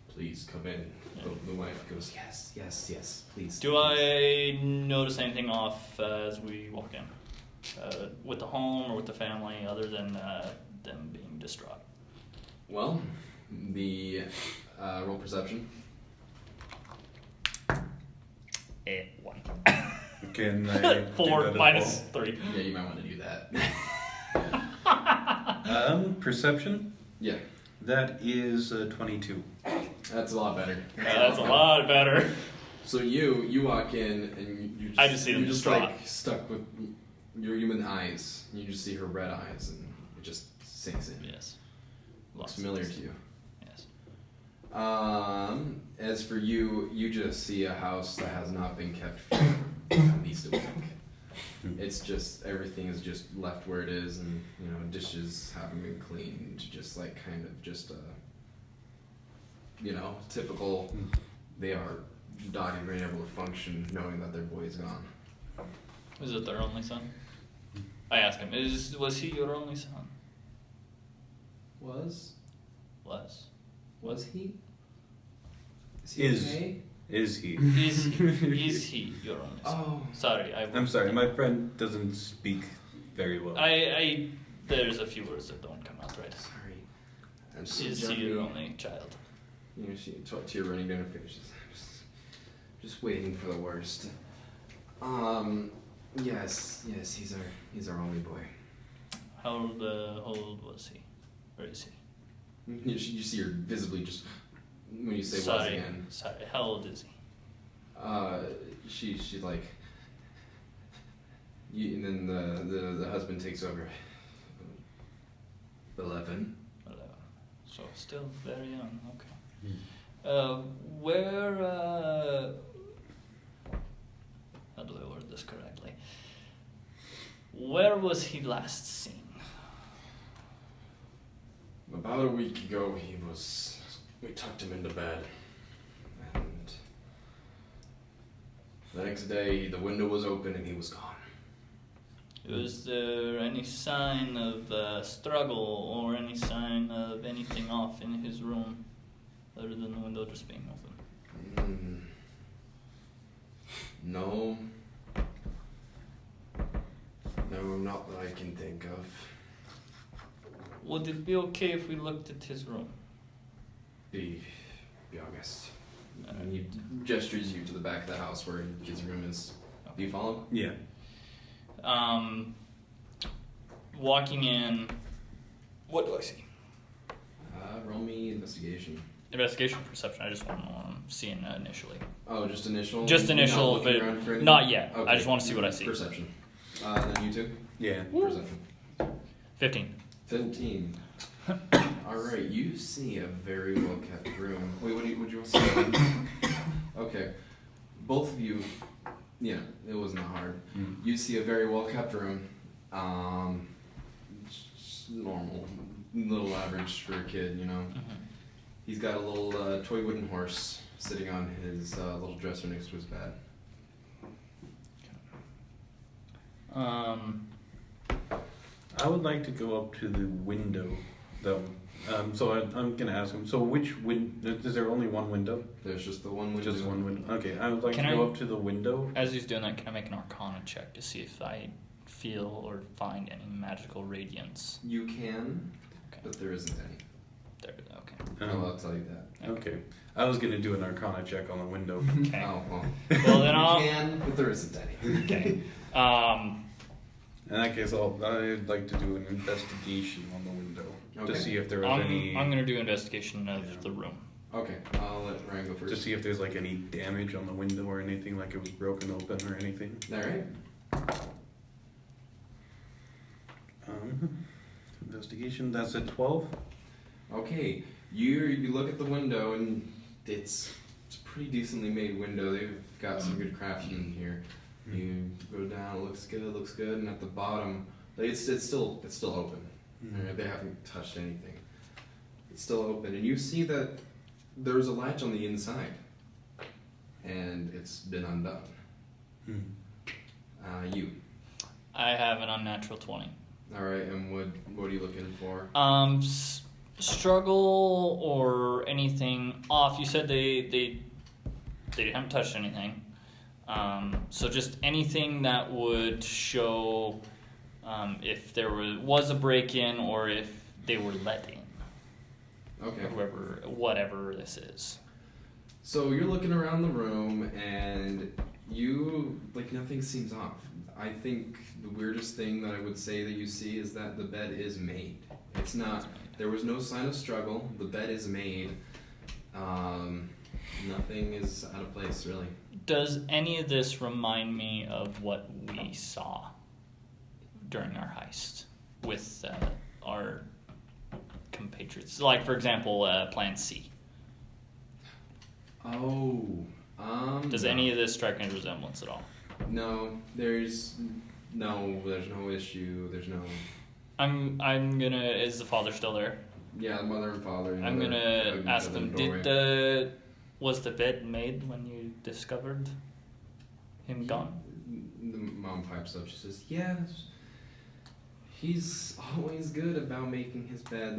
Please come in. Yeah. The wife goes, yes, please. Do I notice anything off as we walk in? With the home or with the family, other than them being distraught. Well, the roll perception. 1. Can I do 4 that as minus 3. Yeah, you might want to do that. well? Perception? Yeah, That is 22. that's a lot better. That's a lot better. So you walk in and you just, I just see them you're just distraught. like stuck with your human eyes. You just see her red eyes and it just sinks in. Yes. Looks familiar to you. Yes. As for you, you just see a house that has not been kept for at least a week. It's just everything is just left where it is, and dishes haven't been cleaned. Just like kind of just typical. They are not even able to function, knowing that their boy is gone. Is it their only son? I asked him, was he your only son? Was he? Is. okay? Is he? Is he your only son? Oh. Sorry, I'm sorry, my friend doesn't speak very well. There's a few words that don't come out right. Sorry. I'm Is he your only child? She tear running down her face. Just waiting for the worst. Yes, he's our only boy. How old was he? Or is he? You see her visibly just when you say was Sorry, again. how old is he? She like. And then the husband takes over. 11. 11. So still very young. Okay. Where? How do I word this correctly? Where was he last seen? About a week ago, we tucked him into bed. And the next day, the window was open and he was gone. Was there any sign of struggle or any sign of anything off in his room other than the window just being open? No. No, not that I can think of. Would it be okay if we looked at his room? Be honest. And he gestures you to the back of the house where his room is. Do you follow? Yeah. Walking in, what do I see? Roll me investigation. Investigation, perception. I just want to know what I'm seeing initially. Oh, just initial? Just initial, Not looking around for but anything? not yet. Okay. I just want to see what I see. Perception. Then you two? Yeah. Perception. 15. 15. Alright, you see a very well kept room. Wait, would you want to say? Okay. Both of you, yeah, it wasn't that hard. You see a very well kept room. Just normal. Little average for a kid, He's got a little toy wooden horse sitting on his little dresser next to his bed. I would like to go up to the window, though. So I'm going to ask him, so which window, is there only one window? There's just the one window. Just one window. Okay, I would like Can to go I- up to the window. As he's doing that, can I make an Arcana check to see if I feel or find any magical radiance? You can, Okay. but there isn't any. There. Okay. I'll tell you that. Okay. I was going to do an Arcana check on the window. Okay. Oh, well. Well, then You I'll. can, but there isn't any. Okay. In that case, I'd like to do an investigation on the window Okay. to see if there was I'm any. gonna do investigation of the room. Okay, I'll let Ryan go To first. see if there's like any damage on the window or anything, like it was broken open or anything. Alright. Investigation. That's a 12. Okay, you look at the window and it's a pretty decently made window. They've got some good craftsmen here. You go down, it looks good, and at the bottom, it's still open. Alright, they haven't touched anything. It's still open, and you see that there's a latch on the inside, and it's been undone. You. I have an unnatural 20. All right, and what are you looking for? Struggle or anything off. You said they haven't touched anything. So just anything that would show if there was a break-in or if they were let in. Okay. Whatever this is. So you're looking around the room and nothing seems off. I think the weirdest thing that I would say that you see is that the bed is made. It's not, there was no sign of struggle. The bed is made. Nothing is out of place, really. Does any of this remind me of what we saw during our heist with our compatriots? Like, for example, Plan C. Oh. Does any of this strike any resemblance at all? No, there's no issue. There's no. I'm gonna. Is the father still there? Yeah, the mother and father. I'm gonna ask them. Was the bed made when you discovered him gone? The mom pipes up. She says, "Yeah, he's always good about making his bed.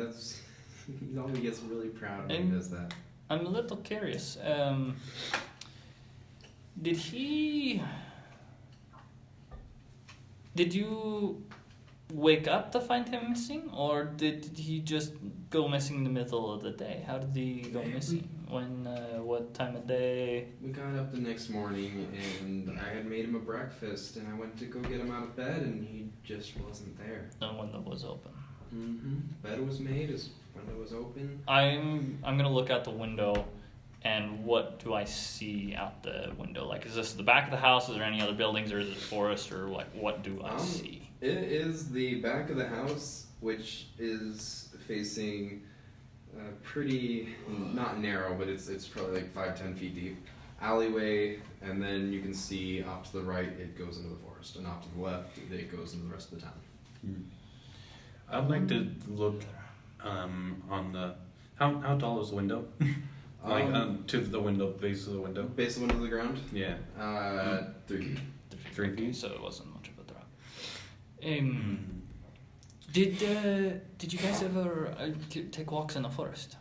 He always gets really proud when he does that." I'm a little curious. Did you wake up to find him missing, or did he just go missing in the middle of the day? How did he go missing? When? What time of day? We got up the next morning, and I had made him a breakfast, and I went to go get him out of bed, and he just wasn't there. The window was open. Mm-hmm. Bed was made, his window was open. I'm gonna look out the window, and what do I see out the window? Like, is this the back of the house? Is there any other buildings, or is it forest, or like what do I see? It is the back of the house, which is facing pretty, not narrow, but it's probably like 5-10 feet deep alleyway, and then you can see off to the right it goes into the forest, and off to the left it goes into the rest of the town. I'd like to look on the how tall is the window? To the window, base of the window. Base of the window to the ground. Yeah. 3 feet. 3 feet. So it wasn't much of a drop. Did you guys ever take walks in the forest?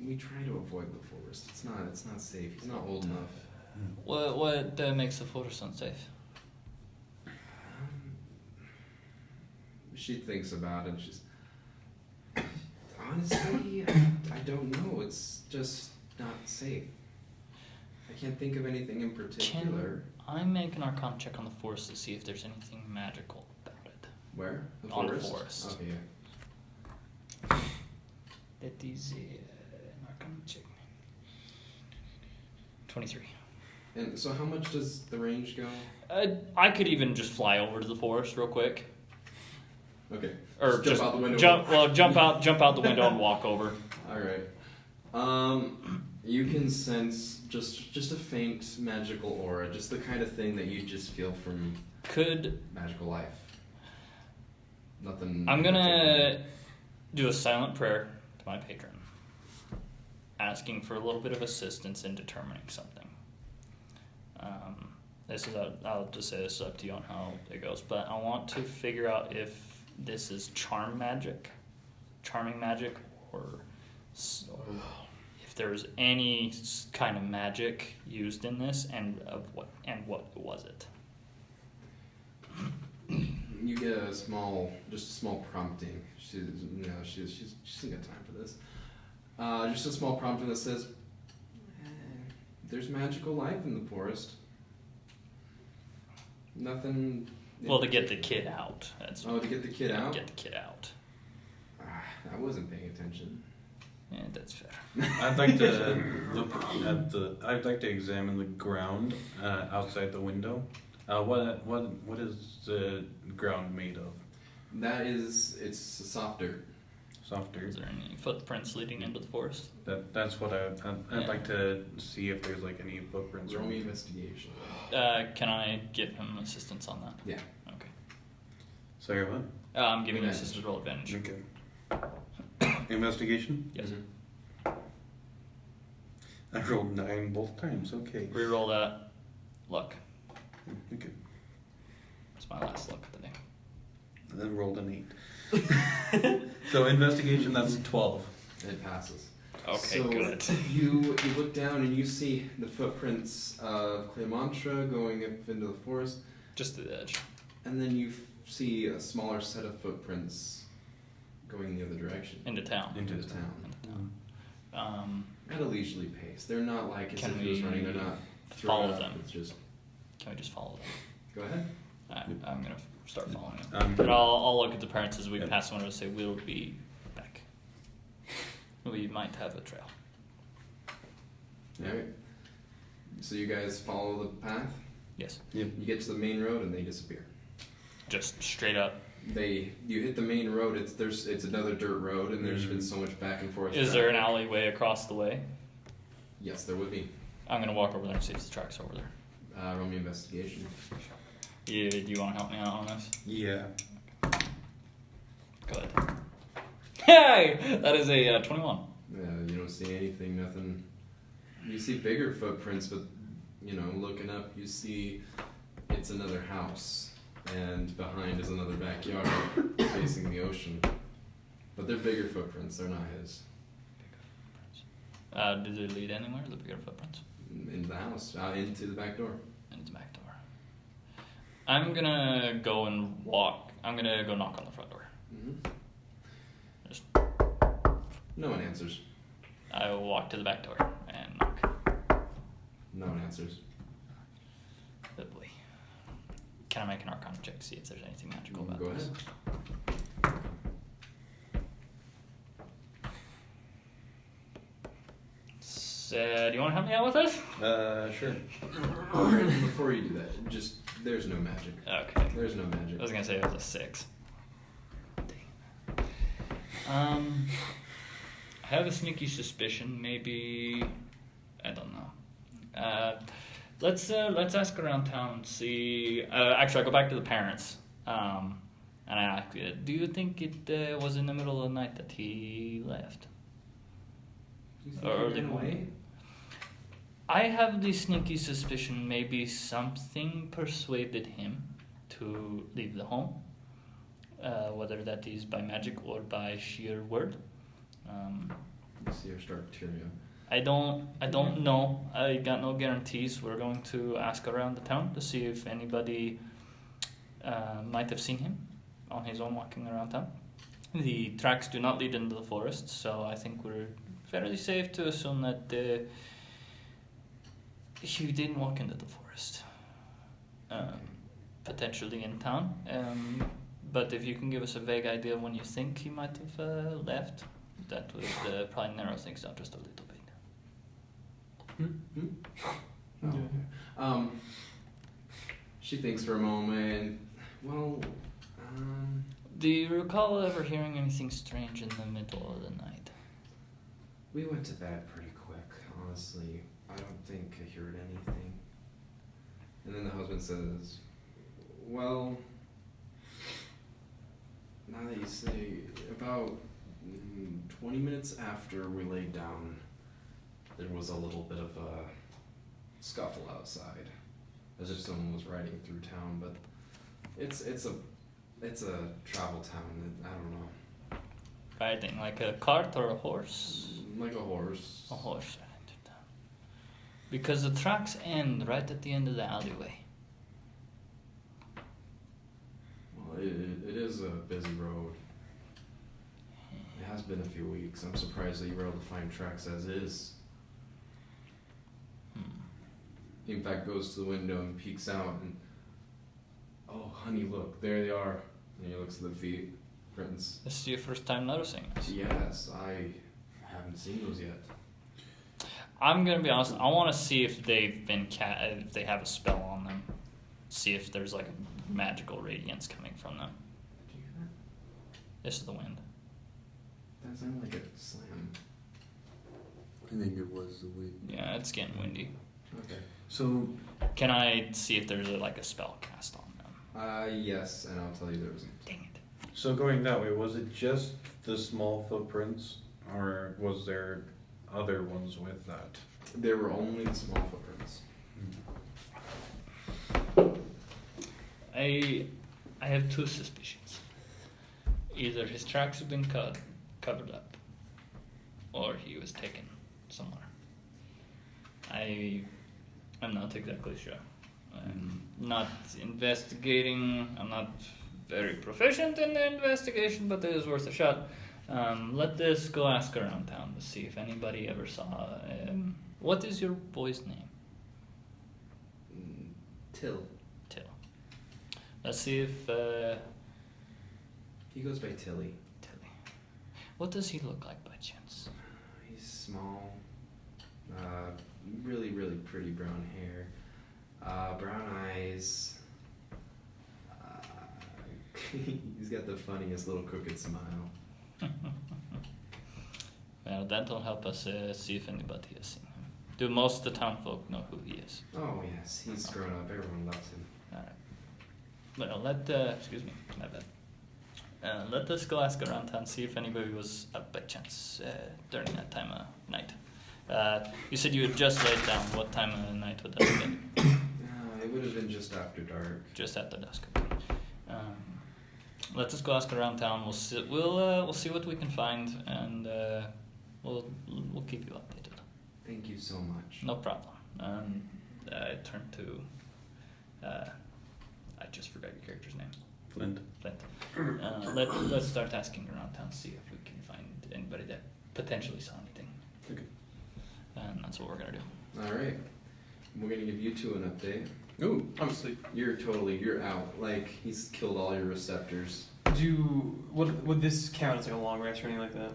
We try to avoid the forest. It's not safe. He's not old enough. What makes the forest unsafe? She thinks about it. She's honestly, I don't know. It's just not safe. I can't think of anything in particular. Can I make an Arcana check on the forest to see if there's anything magical about it? Where? The on forest? the forest. Okay, yeah. That is an Arcana check. 23. And so how much does the range go? I could even just fly over to the forest real quick. Okay. Or jump out the window. Jump out the window and walk over. All right. You can sense just a faint magical aura, just the kind of thing that you just feel from magical life. Nothing. I'm gonna do a silent prayer to my patron, asking for a little bit of assistance in determining something. I'll just say this is up to you on how it goes, but I want to figure out if this is charming magic, or if there's any kind of magic used in this, and what was it? You get a small prompting. She hasn't got time for this. Just a small prompting that says, "There's magical life in the forest." Nothing. Well, to get the kid out. To get the kid out? Get the kid out. I wasn't paying attention. Yeah, that's fair. I'd like to look at I'd like to examine the ground outside the window. What is the ground made of? It's softer. Softer. Is there any footprints leading into the forest? That's what I'd like to see if there's like any footprints. Roll me investigation. Can I give him assistance on that? Yeah. Okay. Sorry, what? I'm giving you assisted roll advantage. Okay. Investigation? Yes. I rolled 9 both times. Okay. Reroll that. Luck. Okay. That's my last luck of the day. And then rolled an 8. So investigation, that's 12. It passes. Okay, so good. You look down and you see the footprints of Cleomantra going up into the forest. Just to the edge. And then you see a smaller set of footprints going the other direction. Into town. Into the town. At a leisurely pace. They're not like as Can if he was we running. They're not follow thrown up. them? It's just Can we just follow them? go ahead. I'm gonna start following them. But I'll look at the parents as we pass one and say we'll be back. We might have a trail. Alright. So you guys follow the path? Yes. You get to the main road and they disappear. Just straight up. You hit the main road, it's another dirt road and there's been so much back and forth. Is there an alleyway across the way? Yes, there would be. I'm gonna walk over there and see if the track's over there. Roll me investigation. Yeah, do you want to help me out on this? Yeah. Go ahead. Hey! That is a 21. You don't see anything, nothing. You see bigger footprints, but looking up, you see it's another house, and behind is another backyard facing the ocean. But they're bigger footprints. They're not his. Did they lead anywhere? The bigger footprints. Into the house, into the back door. Into the back door. I'm gonna go and walk. I'm gonna go knock on the front door. Just. No one answers. I will walk to the back door and knock. No one answers. Oh boy. Can I make an Arcana check to see if there's anything magical about Go this? ahead. So, do you want to help me out with this? Sure. Before you do that, just there's no magic. Okay. There's no magic. I was gonna say it was a 6. I have a sneaky suspicion. Maybe I don't know. Let's ask around town and see. Actually, I go back to the parents. And I ask, do you think it was in the middle of the night that he left? You think Or he early ran away? morning? I have the sneaky suspicion maybe something persuaded him to leave the home, whether that is by magic or by sheer word. You see her start tearing up. I don't know. I got no guarantees. We're going to ask around the town to see if anybody might have seen him on his own walking around town. The tracks do not lead into the forest, so I think we're fairly safe to assume that he didn't walk into the forest. Potentially in town. But if you can give us a vague idea when you think he might have left, that would probably narrow things down just a little bit. She thinks for a moment. Well, Do you recall ever hearing anything strange in the middle of the night? we went to bed pretty quick, honestly. I don't think I heard anything. And then the husband says, well, now that you say, about 20 minutes after we laid down, there was a little bit of a scuffle outside, as if someone was riding through town, but it's a travel town, I don't know. Riding like a cart or a horse? Like a horse. A horse riding through town. Because the tracks end right at the end of the alleyway. Well, it is a busy road. It has been a few weeks. I'm surprised that you were able to find tracks as is. He in fact goes to the window and peeks out and, oh honey, look, there they are. And he looks at the feet prints. This is your first time noticing this? Yes, I haven't seen those yet. I'm gonna be honest. I want to see if they've been if they have a spell on them. See if there's like a magical radiance coming from them. Did you hear that? This is the wind. That sounded like a slam. I think it was the wind. Yeah, it's getting windy. Okay. So, Can I see if there's like a spell cast on them? Yes, and I'll tell you there wasn't. Dang it. So going that way, was it just the small footprints, or was there other ones with that? There were only the small footprints. I have two suspicions. Either his tracks have been covered up, or he was taken somewhere. I'm not exactly sure. I'm not investigating. I'm not very proficient in the investigation, but it is worth a shot. Let us go ask around town to see if anybody ever saw. What is your boy's name? Till. Till. Let's see if. He goes by Tilly. Tilly. What does he look like by chance? He's small. Really, really pretty brown hair. Brown eyes. He's got the funniest little crooked smile. Well, that'll help us see if anybody has seen him. Do most of the town folk know who he is? Oh yes, he's grown up. Everyone loves him. Alright. Well, excuse me, my bad. Let us go ask around town, see if anybody was up by chance during that time of night. You said you had just laid down. What time of the night would that have been? It would have been just after dark. Just after dusk. Let us go ask around town. We'll see what we can find, and we'll keep you updated. Thank you so much. No problem. I turn to. I just forgot your character's name. Flint. Let's start asking around town, see if we can find anybody that potentially saw anything. Okay. And that's what we're gonna do. All right. We're gonna give you two an update. Ooh, I'm asleep. You're out. Like, he's killed all your receptors. Would this count as like a long rest or anything like that?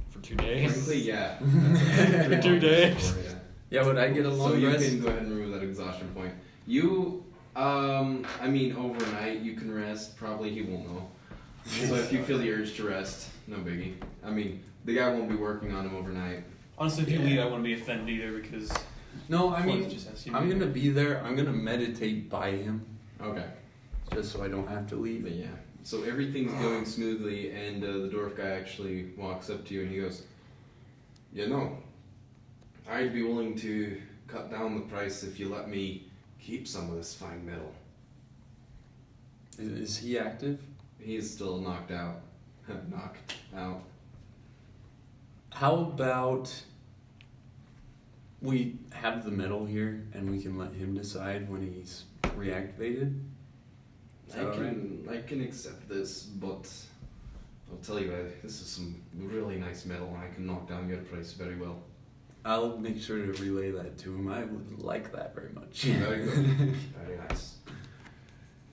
For 2 days. Frankly, yeah. For 2 days. Yeah, would I get a long so rest? you can go ahead and remove that exhaustion point. You, I mean, overnight you can rest. Probably he won't know. So if you feel the urge to rest, no biggie. I mean, the guy won't be working on him overnight. Honestly, if you leave, I wouldn't be offended either because. No, I mean, Flint just has to I'm be- gonna be there. I'm gonna meditate by him, Okay. just so I don't have to leave. But yeah. So everything's going smoothly, and the dwarf guy actually walks up to you and he goes, "You know, I'd be willing to cut down the price if you let me keep some of this fine metal." Is he active? He's still knocked out. Knocked out. How about we have the metal here and we can let him decide when he's reactivated? Is that I can accept this, but I'll tell you, this is some really nice metal, and I can knock down your price very well. I'll make sure to relay that to him. I would like that very much. Very good. Very nice.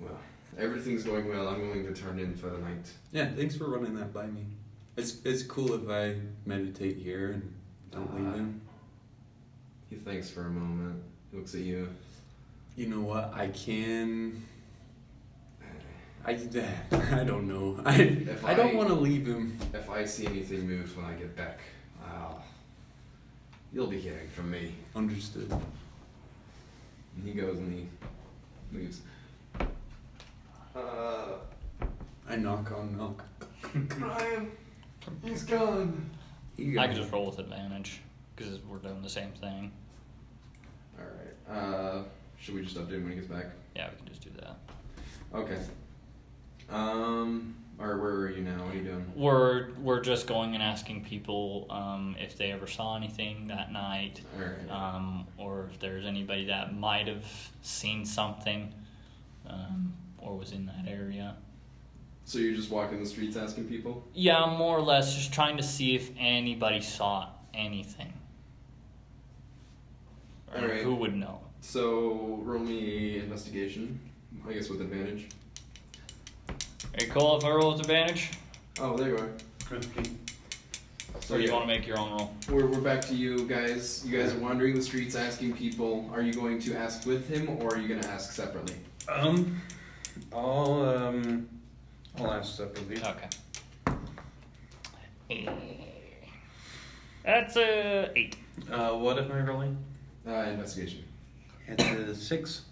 Well, everything's going well. I'm going to turn in for the night. Yeah, thanks for running that by me. It's cool if I meditate here and don't leave him. He thinks for a moment, looks at you. You know what? I don't know. I don't want to leave him. If I see anything moves when I get back, you'll be hearing from me. Understood. And he goes and he leaves. I knock. Brian, he's gone. I could just roll with advantage because we're doing the same thing. Alright. Should we just update him when he gets back? Yeah, we can just do that. Okay. Or where are you now? What are you doing? We're just going and asking people if they ever saw anything that night, Alright. or if there's anybody that might have seen something, or was in that area. So you're just walking the streets asking people? Yeah, more or less, just trying to see if anybody saw anything. Or Alright. who would know? So roll me investigation, I guess with advantage. Are you cool if I roll with advantage? Oh, there you are. So Or do you want to make your own roll? We're back to you guys. You guys are wandering the streets asking people. Are you going to ask with him or are you going to ask separately? I'll ask separately. Okay. That's a 8. What am I rolling? Investigation. It's a 6.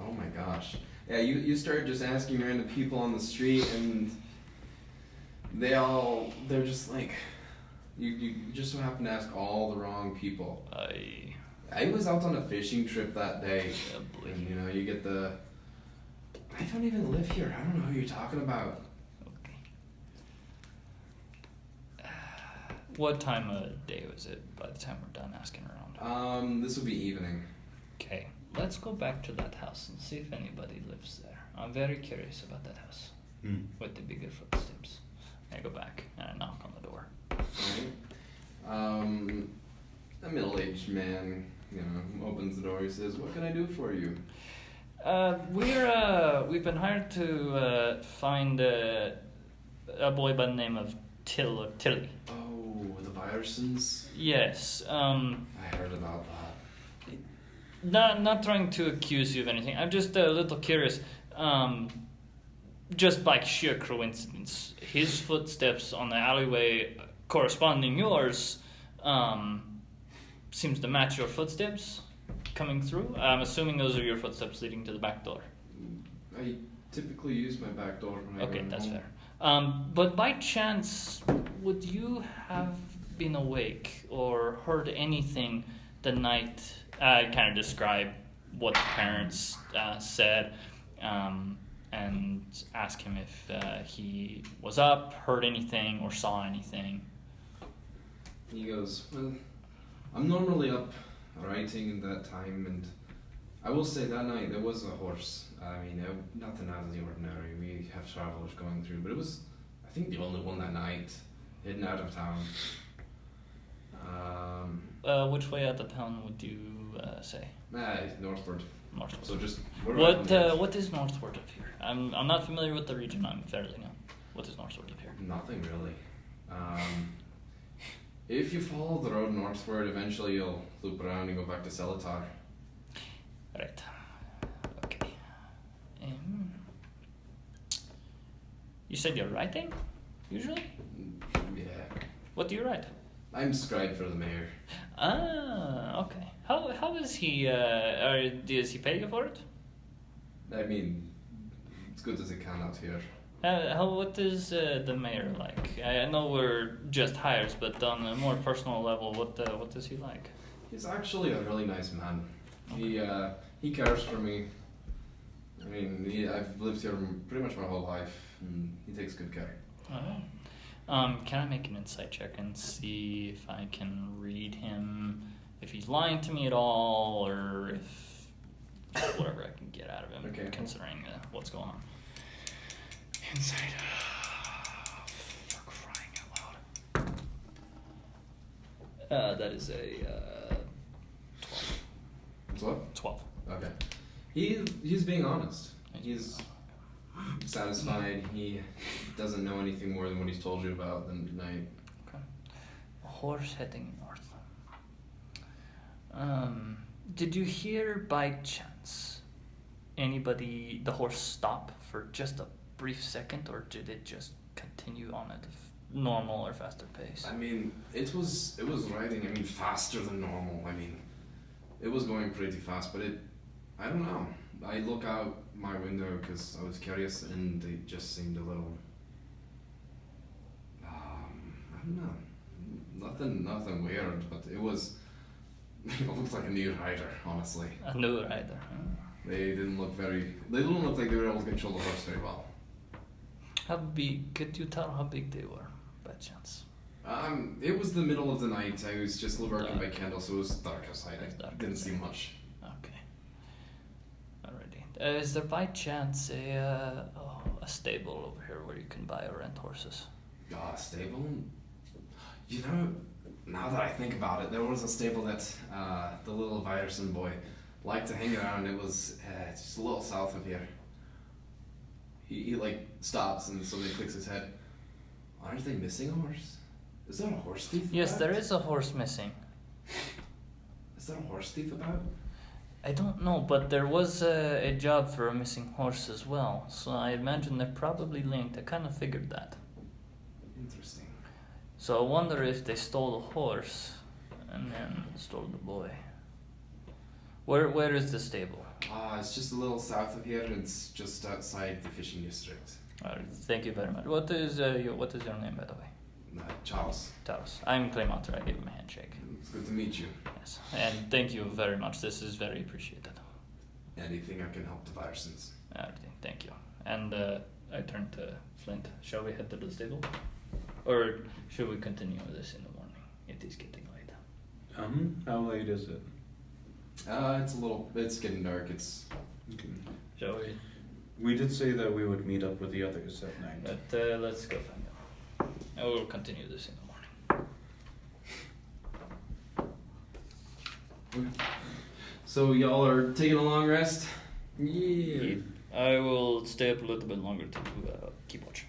Oh my gosh. Yeah, you started just asking random people on the street and they're just like, you just so happen to ask all the wrong people. I was out on a fishing trip that day. And, you know, you get the, I don't even live here. I don't know who you're talking about. Okay. What time of day was it by the time we're done asking around? This would be evening. Okay, let's go back to that house and see if anybody lives there. I'm very curious about that house. with the bigger footsteps. I go back and I knock on the door. A middle-aged man, opens the door. He says, "What can I do for you?" We've been hired to find a boy by the name of Tilly. Oh, the Viruses? Yes. I heard about that. Not trying to accuse you of anything. I'm just a little curious. Just by sheer coincidence, his footsteps on the alleyway corresponding yours seems to match your footsteps coming through. I'm assuming those are your footsteps leading to the back door. I typically use my back door when I go Okay, that's home. fair. But by chance, would you have been awake or heard anything the night? I kind of describe what the parents said, and ask him if he was up, heard anything, or saw anything. He goes, "Well, I'm normally up writing at that time, and I will say that night there was a horse. I mean, nothing out of the ordinary. We have travelers going through, but it was, I think, the only one that night, hidden out of town." Which way out of town would you say? Northward. Northward. So just What is northward of here? I'm not familiar with the region. I'm fairly new. What is northward of here? Nothing really. If you follow the road northward, eventually you'll loop around and go back to Zealot. Right. Okay. You said you're writing, usually? Yeah. What do you write? I'm scribe for the mayor. Ah, okay. How is he? Does he pay you for it? I mean, it's good as it can out here. What is the mayor like? I know we're just hires, but on a more personal level, what is he like? He's actually a really nice man. He cares for me. I mean, I've lived here pretty much my whole life, and he takes good care. Alright. Can I make an insight check and see if I can read him, if he's lying to me at all, or if whatever I can get out of him, Okay. considering what's going on. Insight. For crying out loud. That is a 12. It's what? 12. Okay. He's being honest. He's satisfied. He doesn't know anything more than what he's told you about the night. Okay. A horse heading north. Did you hear by chance the horse stop for just a brief second, or did it just continue on at a normal or faster pace? I mean, it was riding. I mean, faster than normal. I mean, it was going pretty fast, but I don't know. I look out my window because I was curious, and it just seemed a little. I don't know. Nothing weird, but it was. It looked like a new rider, honestly. A new rider. Huh? They didn't look like they were able to control the horse very well. How big? Could you tell how big they were, by chance? It was the middle of the night. I was just working by Dark. candle, so it was dark outside. It's dark I didn't outside. see much. Okay. Alrighty. Is there by chance a stable over here where you can buy or rent horses? Stable? You know, now that I think about it, there was a stable that the little Virusen boy liked to hang around. It was just a little south of here. He like stops and somebody clicks his head. Aren't they missing a horse? Is there a horse thief? Yes, about? there is a horse missing. Is there a horse thief about? I don't know, but there was a job for a missing horse as well, so I imagine they're probably linked. I kind of figured that. Interesting. So I wonder if they stole the horse and then stole the boy. Where is the stable? It's just a little south of here. It's just outside the fishing district. Thank you very much. What is your name, by the way? Charles. Charles. I'm Claymonter. I gave him a handshake. It's good to meet you. Yes, and thank you very much. This is very appreciated. Anything I can help the Viruses. Everything. Thank you. And I turn to Flint. Shall we head to the stable, or should we continue this in the morning? It is getting late. How late is it? It's getting dark. It's Shall we? We did say that we would meet up with the others at night. But let's go find them. I will continue this in the morning. So y'all are taking a long rest? Yeah. I will stay up a little bit longer to keep watch.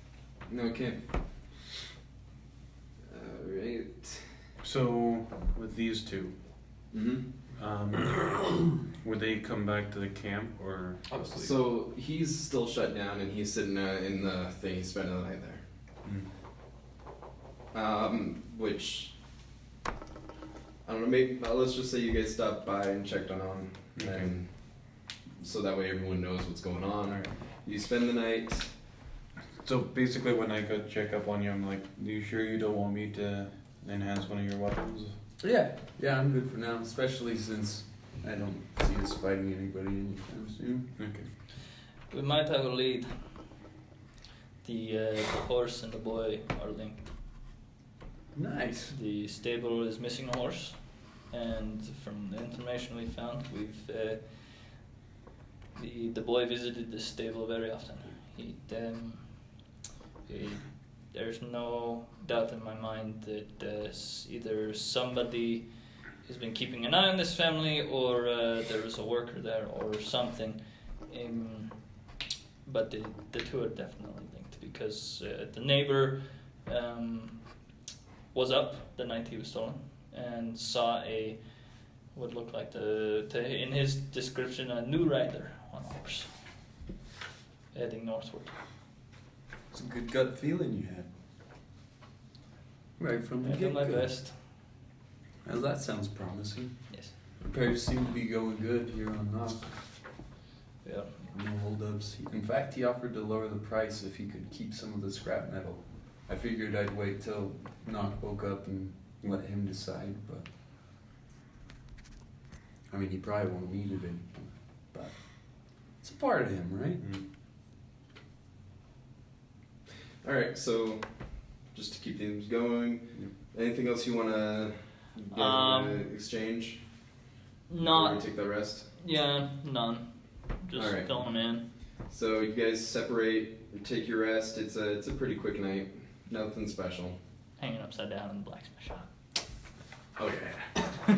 Okay. Alright. So, with these two, would they come back to the camp or? Honestly. So he's still shut down and he's sitting in the thing. He's spending the night there. Which I don't know. Maybe let's just say you guys stopped by and checked on him, and so that way everyone knows what's going on. Alright. You spend the night. So basically, when I go check up on you, I'm like, "Are you sure you don't want me to enhance one of your weapons?" Yeah, I'm good for now, especially since I don't see us fighting anybody anytime soon. Okay. We might have a lead. The horse and the boy are linked. Nice. The stable is missing a horse, and from the information we found, the boy visited the stable very often. There's no doubt in my mind that either somebody has been keeping an eye on this family, or there is a worker there, or something. But the two are definitely linked, because the neighbor was up the night he was stolen and saw what looked like in his description, a new rider on a horse heading northward. It's a good gut feeling you had. Right from the I did my get-go. best. Well, that sounds promising. Yes. Repairs seem to be going good here on Knock. Yeah. No holdups. In fact, he offered to lower the price if he could keep some of the scrap metal. I figured I'd wait till Knock woke up and let him decide, but I mean, he probably won't need it, but it's a part of him, right? Alright, so just to keep things going, anything else you want to exchange? Before Not. we take the rest? Yeah. None. Just Alright. going in. So you guys separate, you take your rest. It's a pretty quick night. Nothing special. Hanging upside down in the blacksmith shop. Okay. Wait,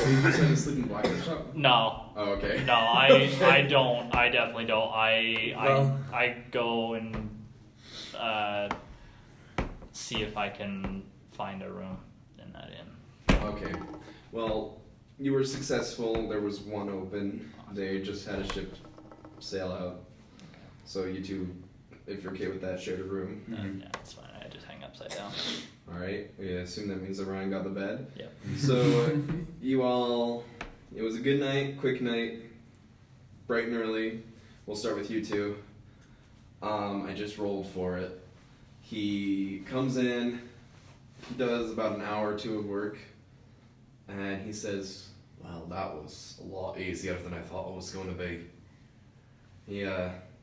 you decided to sleep in the blacksmith shop? No. Oh, okay. No, I don't. I definitely don't. Well- I go and see if I can find a room in that inn. Okay. Well, you were successful. There was one open. They just had a ship sail out. So you two, if you're okay with that, shared a room. Yeah, that's fine. I just hang upside down. Alright. We assume that means that Ryan got the bed. Yep. So you all, it was a good night, quick night, bright and early. We'll start with you two. I just rolled for it. He comes in, he does about an hour or two of work, and he says, "Well, that was a lot easier than I thought it was going to be." He,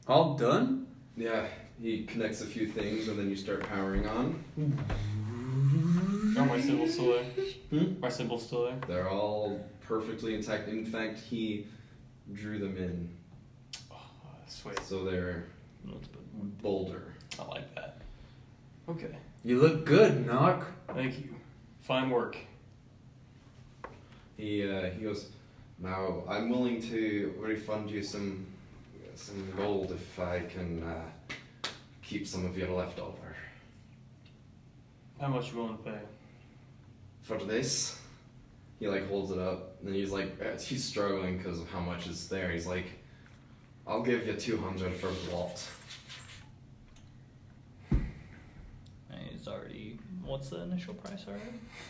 All done? yeah, he connects a few things, and then you start powering on. Are my symbols still there? Hmm? My symbols still there? They're all perfectly intact. In fact, he drew them in, Oh, sweet. so they're bolder. I like that. Okay. You look good, Knock. Thank you. Fine work. He goes, "Now I'm willing to refund you some gold if I can keep some of your leftover." How much you willing to pay? For this, he like holds it up, and he's like, he's struggling because of how much is there. He's like, "I'll give you 200 for the lot." And he's already. What's the initial price already?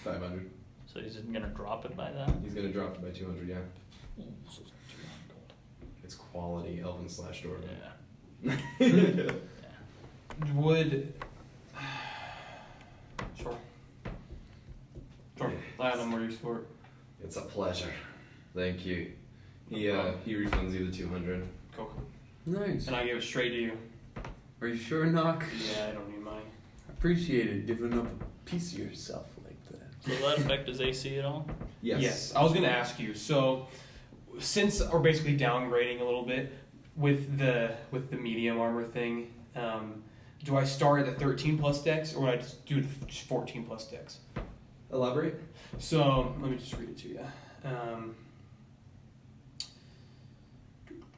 500. So he's gonna drop it by that. He's gonna drop it by 200. Yeah, Ooh, so it's 200 gold. it's quality Elven / Dwarven. Yeah. Would. Sure. Sure. Yeah. Glad I'm where you sport. It's a pleasure. Thank you. He refunds you the 200. Cool. Nice. And I give it straight to you. Are you sure, Knock? Yeah, I don't need money. Appreciate it, giving up a piece of yourself like that. So will that affect his AC at all? Yes. I was gonna ask you. So, since we're basically downgrading a little bit, with the medium armor thing, do I start at the 13 plus dex, or would I just do 14 plus dex? Elaborate. So let me just read it to you.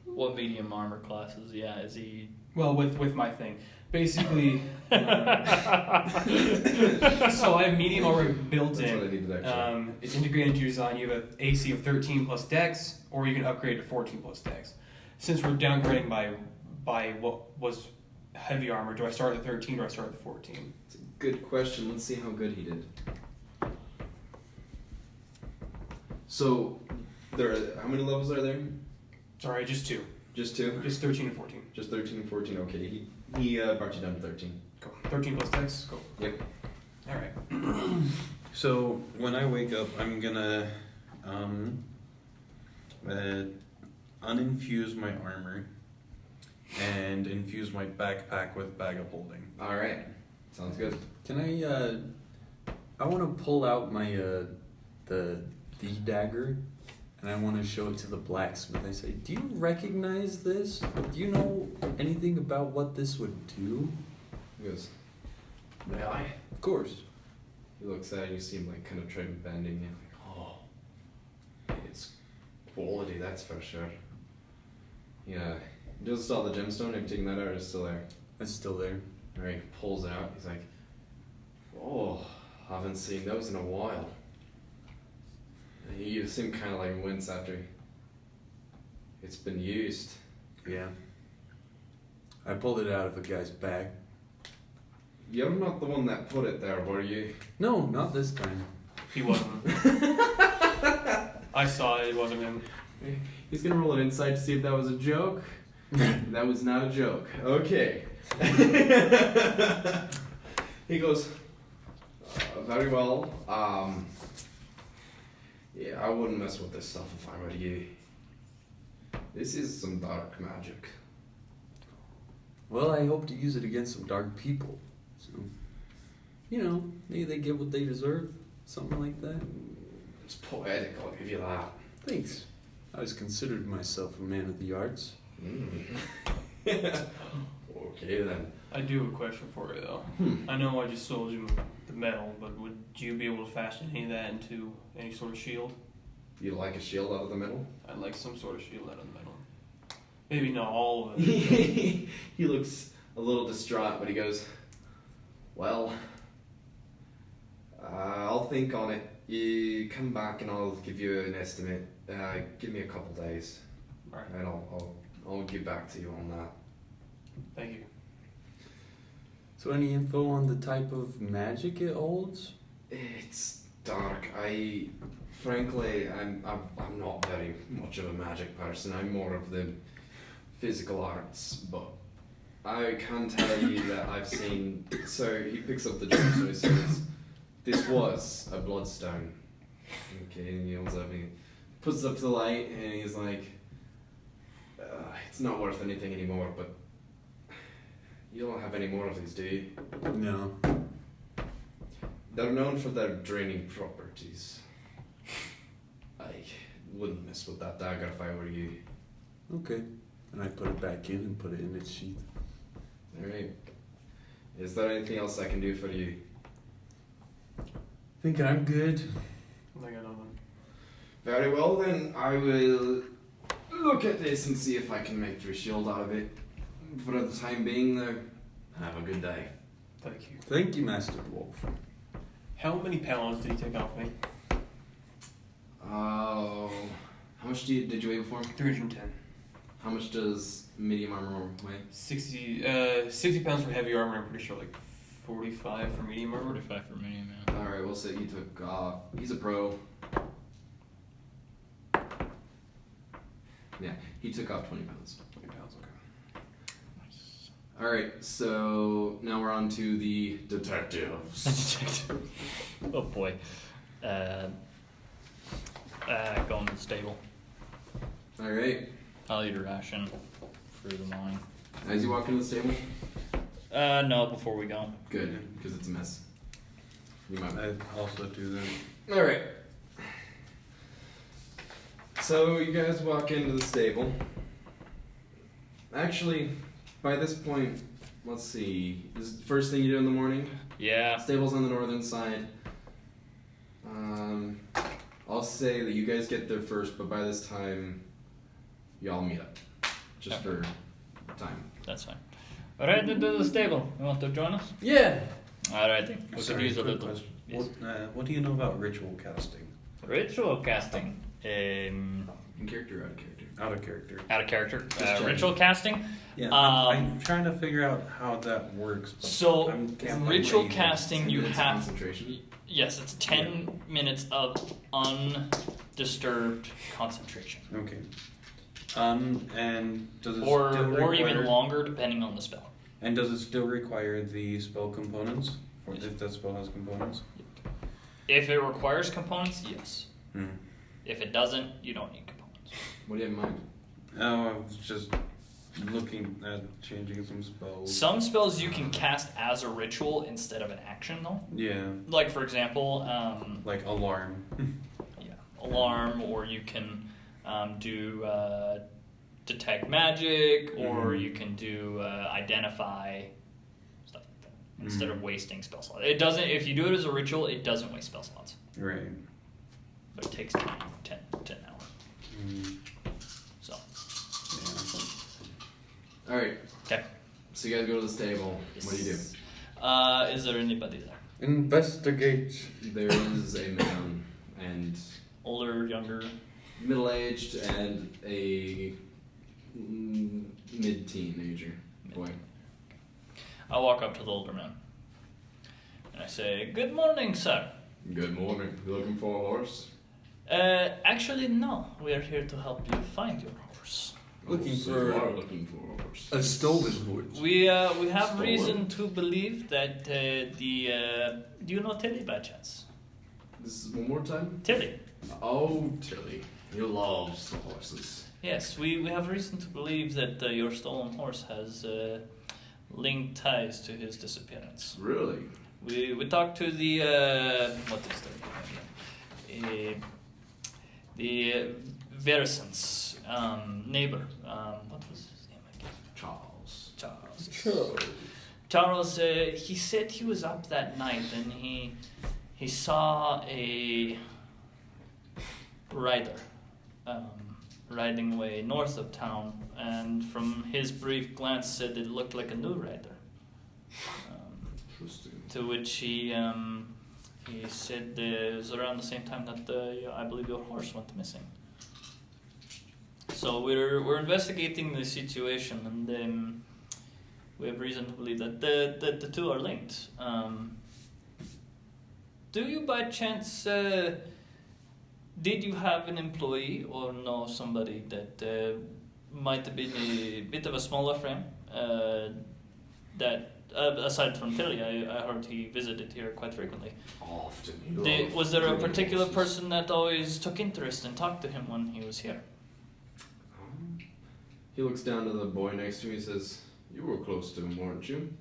What medium armor classes? Yeah, is he? Well, with my thing, basically. So I have medium armor built That's in. what I needed actually. It's integrated into your design. You have an AC of 13 plus dex, or you can upgrade to 14 plus dex. Since we're downgrading by what was heavy armor, do I start at the 13 or do I start at the 14? It's a good question. Let's see how good he did. So, how many levels are there? Sorry, just 2. Just 2? Just 13 and 14. Just 13 and 14. Okay, he brought you down to 13. Go. 13 plus dex. Go. Yep. All right. So when I wake up, I'm gonna uninfuse my armor and infuse my backpack with bag of holding. All right. Sounds good. Can I want to pull out my the dagger, and I want to show it to the blacksmith. I say, "Do you recognize this? Do you know anything about what this would do?" He goes, may I? Of course. He looks at you, see him like kind of trying bending you. Like, oh, it's quality, that's for sure. Yeah. He doesn't still have the gemstone. Have you taken that out or is it still there? It's still there. Alright, he pulls it out. He's like, oh, haven't seen those in a while. And you seem kind of like wince after it's been used. Yeah. I pulled it out of a guy's bag. You're not the one that put it there, were you? No, not this time. He wasn't. I saw it. It wasn't him. He's gonna roll an insight to see if that was a joke. That was not a joke. Okay. He goes, very well. Yeah, I wouldn't mess with this stuff if I were you. This is some dark magic. Well, I hope to use it against some dark people. So, maybe they get what they deserve. Something like that. It's poetic, I'll give you that. Thanks. I always considered myself a man of the arts. Okay then. I do have a question for you though. I know I just sold you the metal, but would you be able to fashion any of that into any sort of shield? You like a shield out of the middle? I'd like some sort of shield out of the metal. Maybe not all of it. He looks a little distraught, but he goes, well, I'll think on it. You come back and I'll give you an estimate. Give me a couple days. Alright. And I'll get back to you on that. Thank you. So, any info on the type of magic it holds? It's dark. Frankly, I'm not very much of a magic person. I'm more of the physical arts, but I can tell you that I've seen. So he picks up the gemstone. He says, "This was a bloodstone." Okay, and he holds up. He puts it up to the light, and he's like, "It's not worth anything anymore." But you don't have any more of these, do you? No. They're known for their draining properties. I wouldn't mess with that dagger if I were you. Okay. And I put it back in and put it in its sheath. Alright. Is there anything else I can do for you? Think I'm good. I got nothing. Very well then, I will look at this and see if I can make you a shield out of it. For the time being though, have a good day. Thank you. Thank you, Master Dwarf. How many pounds did he take off me? Oh, how much did you weigh before? 310. How much does medium armor weigh? 60 pounds for heavy armor. I'm pretty sure like 45 for medium armor. 45 for medium, yeah. Alright, we'll say he took he's a pro. Yeah, he took off 20 pounds. 20 pounds, okay. Alright, so now we're on to the detectives. Oh boy. Going to the stable. Alright, I'll eat a ration for the morning. as you walk into the stable, No, before we go. good, because it's a mess. You might. I also do that. Alright. So you guys walk into the stable. Actually, by this point, let's see. This is the first thing you do in the morning. Yeah. Stable's on the northern side. I'll say that you guys get there first, but by this time, y'all meet up. Just for time. That's fine. Alright, then to the stable. You want to join us? Yeah! Alrighty. We could Sorry, use a quick little. question. Yes. What do you know about ritual casting? Ritual casting. In character or out of character? Out of character. Out of character. checking. Ritual casting. Yeah, Um, I'm trying to figure out how that works. But So, can't find ritual where you- casting, you Minutes of have. concentration. Yes, it's 10 minutes of undisturbed concentration. Okay. And does it still Or require, even longer, depending on the spell. And does it still require the spell components? Or Yes. if that spell has components? If it requires components, yes. Hmm. If it doesn't, you don't need components. What do you have in mind? Oh, I was just looking at changing some spells. Some spells you can cast as a ritual instead of an action, though. Yeah, Like, for example, like alarm. alarm, or you can do detect magic, or you can do identify, stuff like that, instead of wasting spell slots. It doesn't. If you do it as a ritual, it doesn't waste spell slots, Right. but it takes 10 hours. Mm, So, yeah. Alright. okay. So you guys go to the stable. What do you do? Is there anybody there? Investigate. There is a man and Older, younger? middle-aged and a mid-teenager boy. I walk up to the older man and I say, "Good morning, sir. Good morning. You looking for a horse? Actually, no. We are here to help you find your horse. Looking So for you are looking for a horse. a stolen horse. We have Stolen. reason to believe that do you know Tilly by chance? This is one more time. Tilly. Oh, Tilly. He loves the horses. Yes, we have reason to believe that your stolen horse has linked ties to his disappearance. Really? We talked to the what is their name? The Verison's neighbor. What was his name again? Charles. Charles. Charles. He said he was up that night and he saw a rider riding away north of town, and from his brief glance said it looked like a new rider. Interesting. To which he said it was around the same time that I believe your horse went missing. So we're investigating the situation, and we have reason to believe that the two are linked. Do you by chance did you have an employee or know somebody that might have been a bit of a smaller frame that aside from Tilly, I heard he visited here quite frequently. Often. Was there a particular person that always took interest and talked to him when he was here? He looks down to the boy next to me and says, "You were close to him, weren't you?"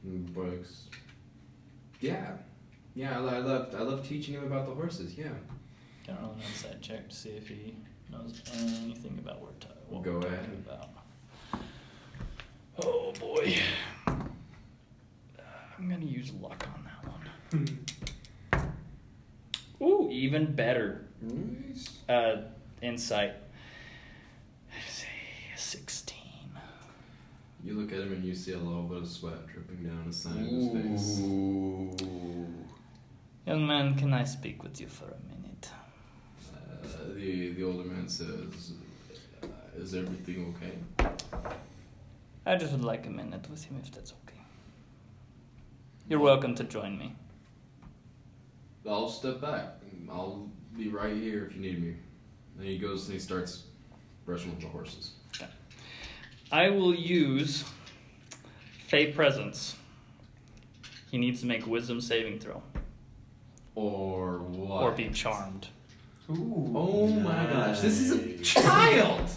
And the boy looks, "Yeah. Yeah, I love teaching him about the horses, yeah." Can I roll an inside check to see if he knows anything about what Go we're ahead. talking about? Oh boy. I'm gonna use luck on that one. Ooh, even better. Nice. Insight. I'd say 16. You look at him and you see a little bit of sweat dripping down the side of his face. Young man, can I speak with you for a minute? The older man says, "Is everything okay?" I just would like a minute with him if that's okay. You're welcome to join me. I'll step back. I'll be right here if you need me. Then he goes and he starts brushing with the horses. I will use Fey Presence. He needs to make a wisdom saving throw. Or what? Or be charmed. Ooh. Oh my gosh, this is a child!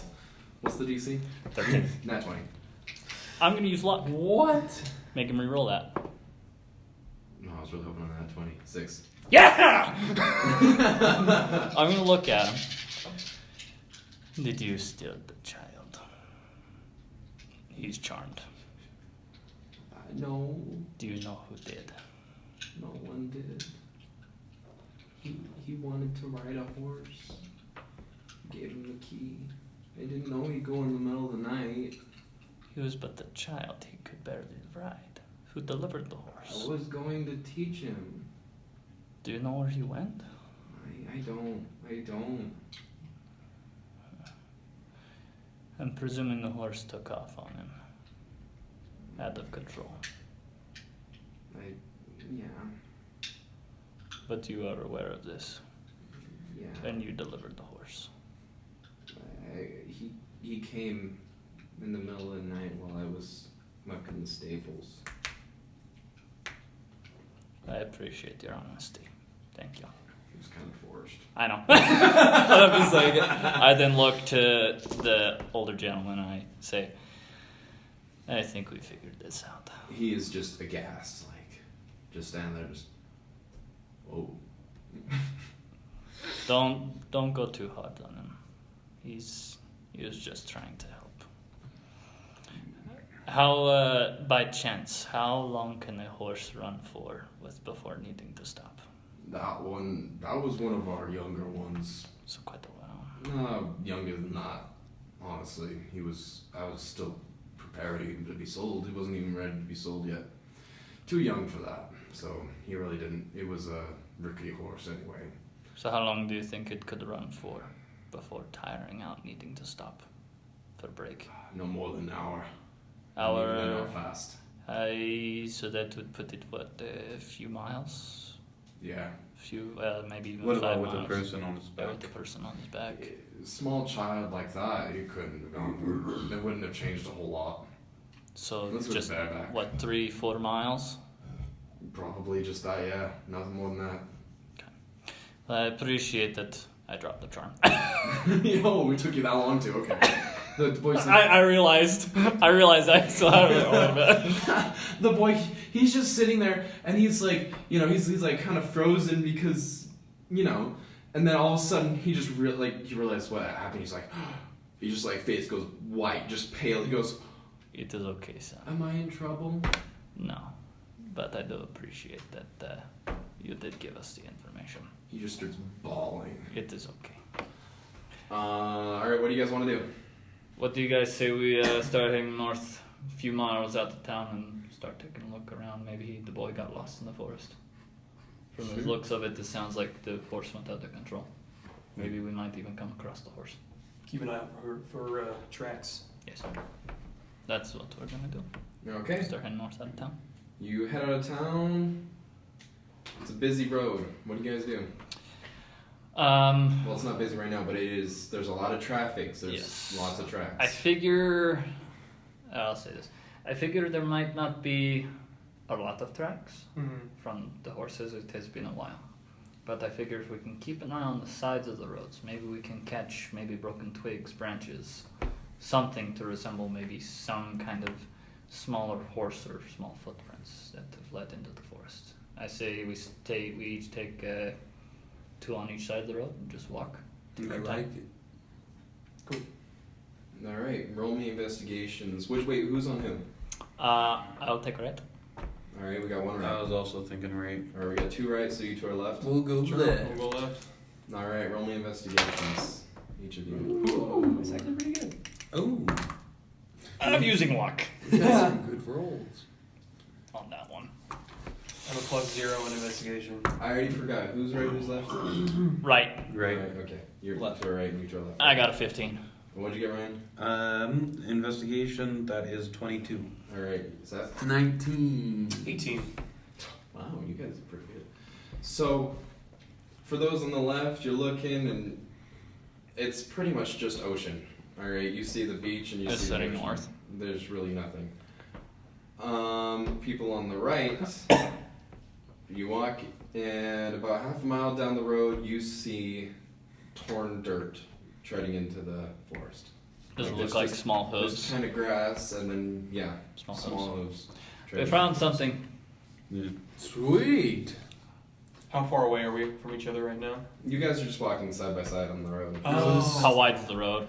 What's the DC? 13. Nat 20. I'm going to use luck. What? Make him reroll that. No, I was really hoping on a nat 20. 6. Yeah! I'm going to look at him. Did you steal the child? He's charmed. No, Do you know who did? no one did. He wanted to ride a horse. Gave him the key. I didn't know he'd go in the middle of the night. He was but a child. He could barely ride. Who delivered the I horse? was going to teach him. Do you know where he went? I don't. I'm presuming the horse took off on him. Out of control. Yeah. But you are aware of this, Yeah. and you delivered the horse. He came in the middle of the night while I was mucking the stables. I appreciate your honesty. Thank you. It was kind of forced. I know. But I'm just like, I then look to the older gentleman and I say, I think we figured this out. He is just aghast, like, just standing there, just, whoa. Don't go too hard on him. He was just trying to help. How, by chance, how long can a horse run for before needing to stop? That was one of our younger ones. So quite a while. No, younger than that, honestly. I was still preparing him to be sold. He wasn't even ready to be sold yet. Too young for that, so he really didn't. It was a rickety horse anyway. So how long do you think it could run for before tiring out, needing to stop for a break? No more than an hour. Hour. Even then, not fast. So that would put it, what, a few miles? Yeah. Maybe even What 5 about miles. with the person on his Yeah, back? with the person on his back. A small child like that, he couldn't have gone. It wouldn't have changed a whole lot. So This was just, bareback. what, 3-4 miles? Probably just that, yeah. Nothing more than that. I appreciate that I dropped the charm. Yo, we took you that long too. Okay. The boy said, I realized I still had it a little bit. the boy, he's just sitting there and he's like, he's like kind of frozen because, and then all of a sudden he just he realized what happened. He's like, he just like face goes white, just pale. He goes, It is okay, son. "Am I in trouble?" No, but I do appreciate that you did give us the information. He just starts bawling. It is okay. All right, what do you guys want to do? What do you guys say we start heading north a few miles out of town and start taking a look around? Maybe the boy got lost in the forest. From the looks of it sounds like the horse went out of control. Maybe we might even come across the horse. Keep an eye out for tracks. Yes. That's what we're gonna do. Okay. Start heading north out of town. You head out of town. It's a busy road. What do you guys do? Well, it's not busy right now, but it is. There's a lot of traffic. So there's lots of tracks. I figure, I'll say this. I figure there might not be a lot of tracks from the horses. It has been a while. But I figure if we can keep an eye on the sides of the roads, maybe we can catch maybe broken twigs, branches, something to resemble maybe some kind of smaller horse or small footprints that have led into the forest. I say we each take 2 on each side of the road and just walk. I like it. All right. Roll me investigations. Wait, who's on who? I'll take right. All right, we got one I right. was also thinking right. All right, we got 2 right, so you 2 are left. We'll go left. We'll go left. All right, roll me investigations. Each of you. Ooh. It's actually pretty good. Oh, I'm using luck that's some good rolls. on that one. I'm a +0 in investigation. I already forgot. Who's right, who's left? Right. Right. Okay. You're left. 2 are right, and you 2 are left. I got a 15. What'd you get, Ryan? Investigation, that is 22. All right, Seth? 19. 18. Wow, you guys are pretty good. So, for those on the left, you're looking, and it's pretty much just ocean. All right, you see the beach, and you It's see the heading ocean. north. There's really nothing. People on the right, you walk, and about half a mile down the road, you see torn dirt treading into the forest. Does it Like, look there's like just- small There's hooves? kind of grass, and then Small small hooves. hooves. We treading found into the forest. something. Yeah. Sweet. How far away are we from each other right now? You guys are just walking side by side on the road. Oh. How wide's the road?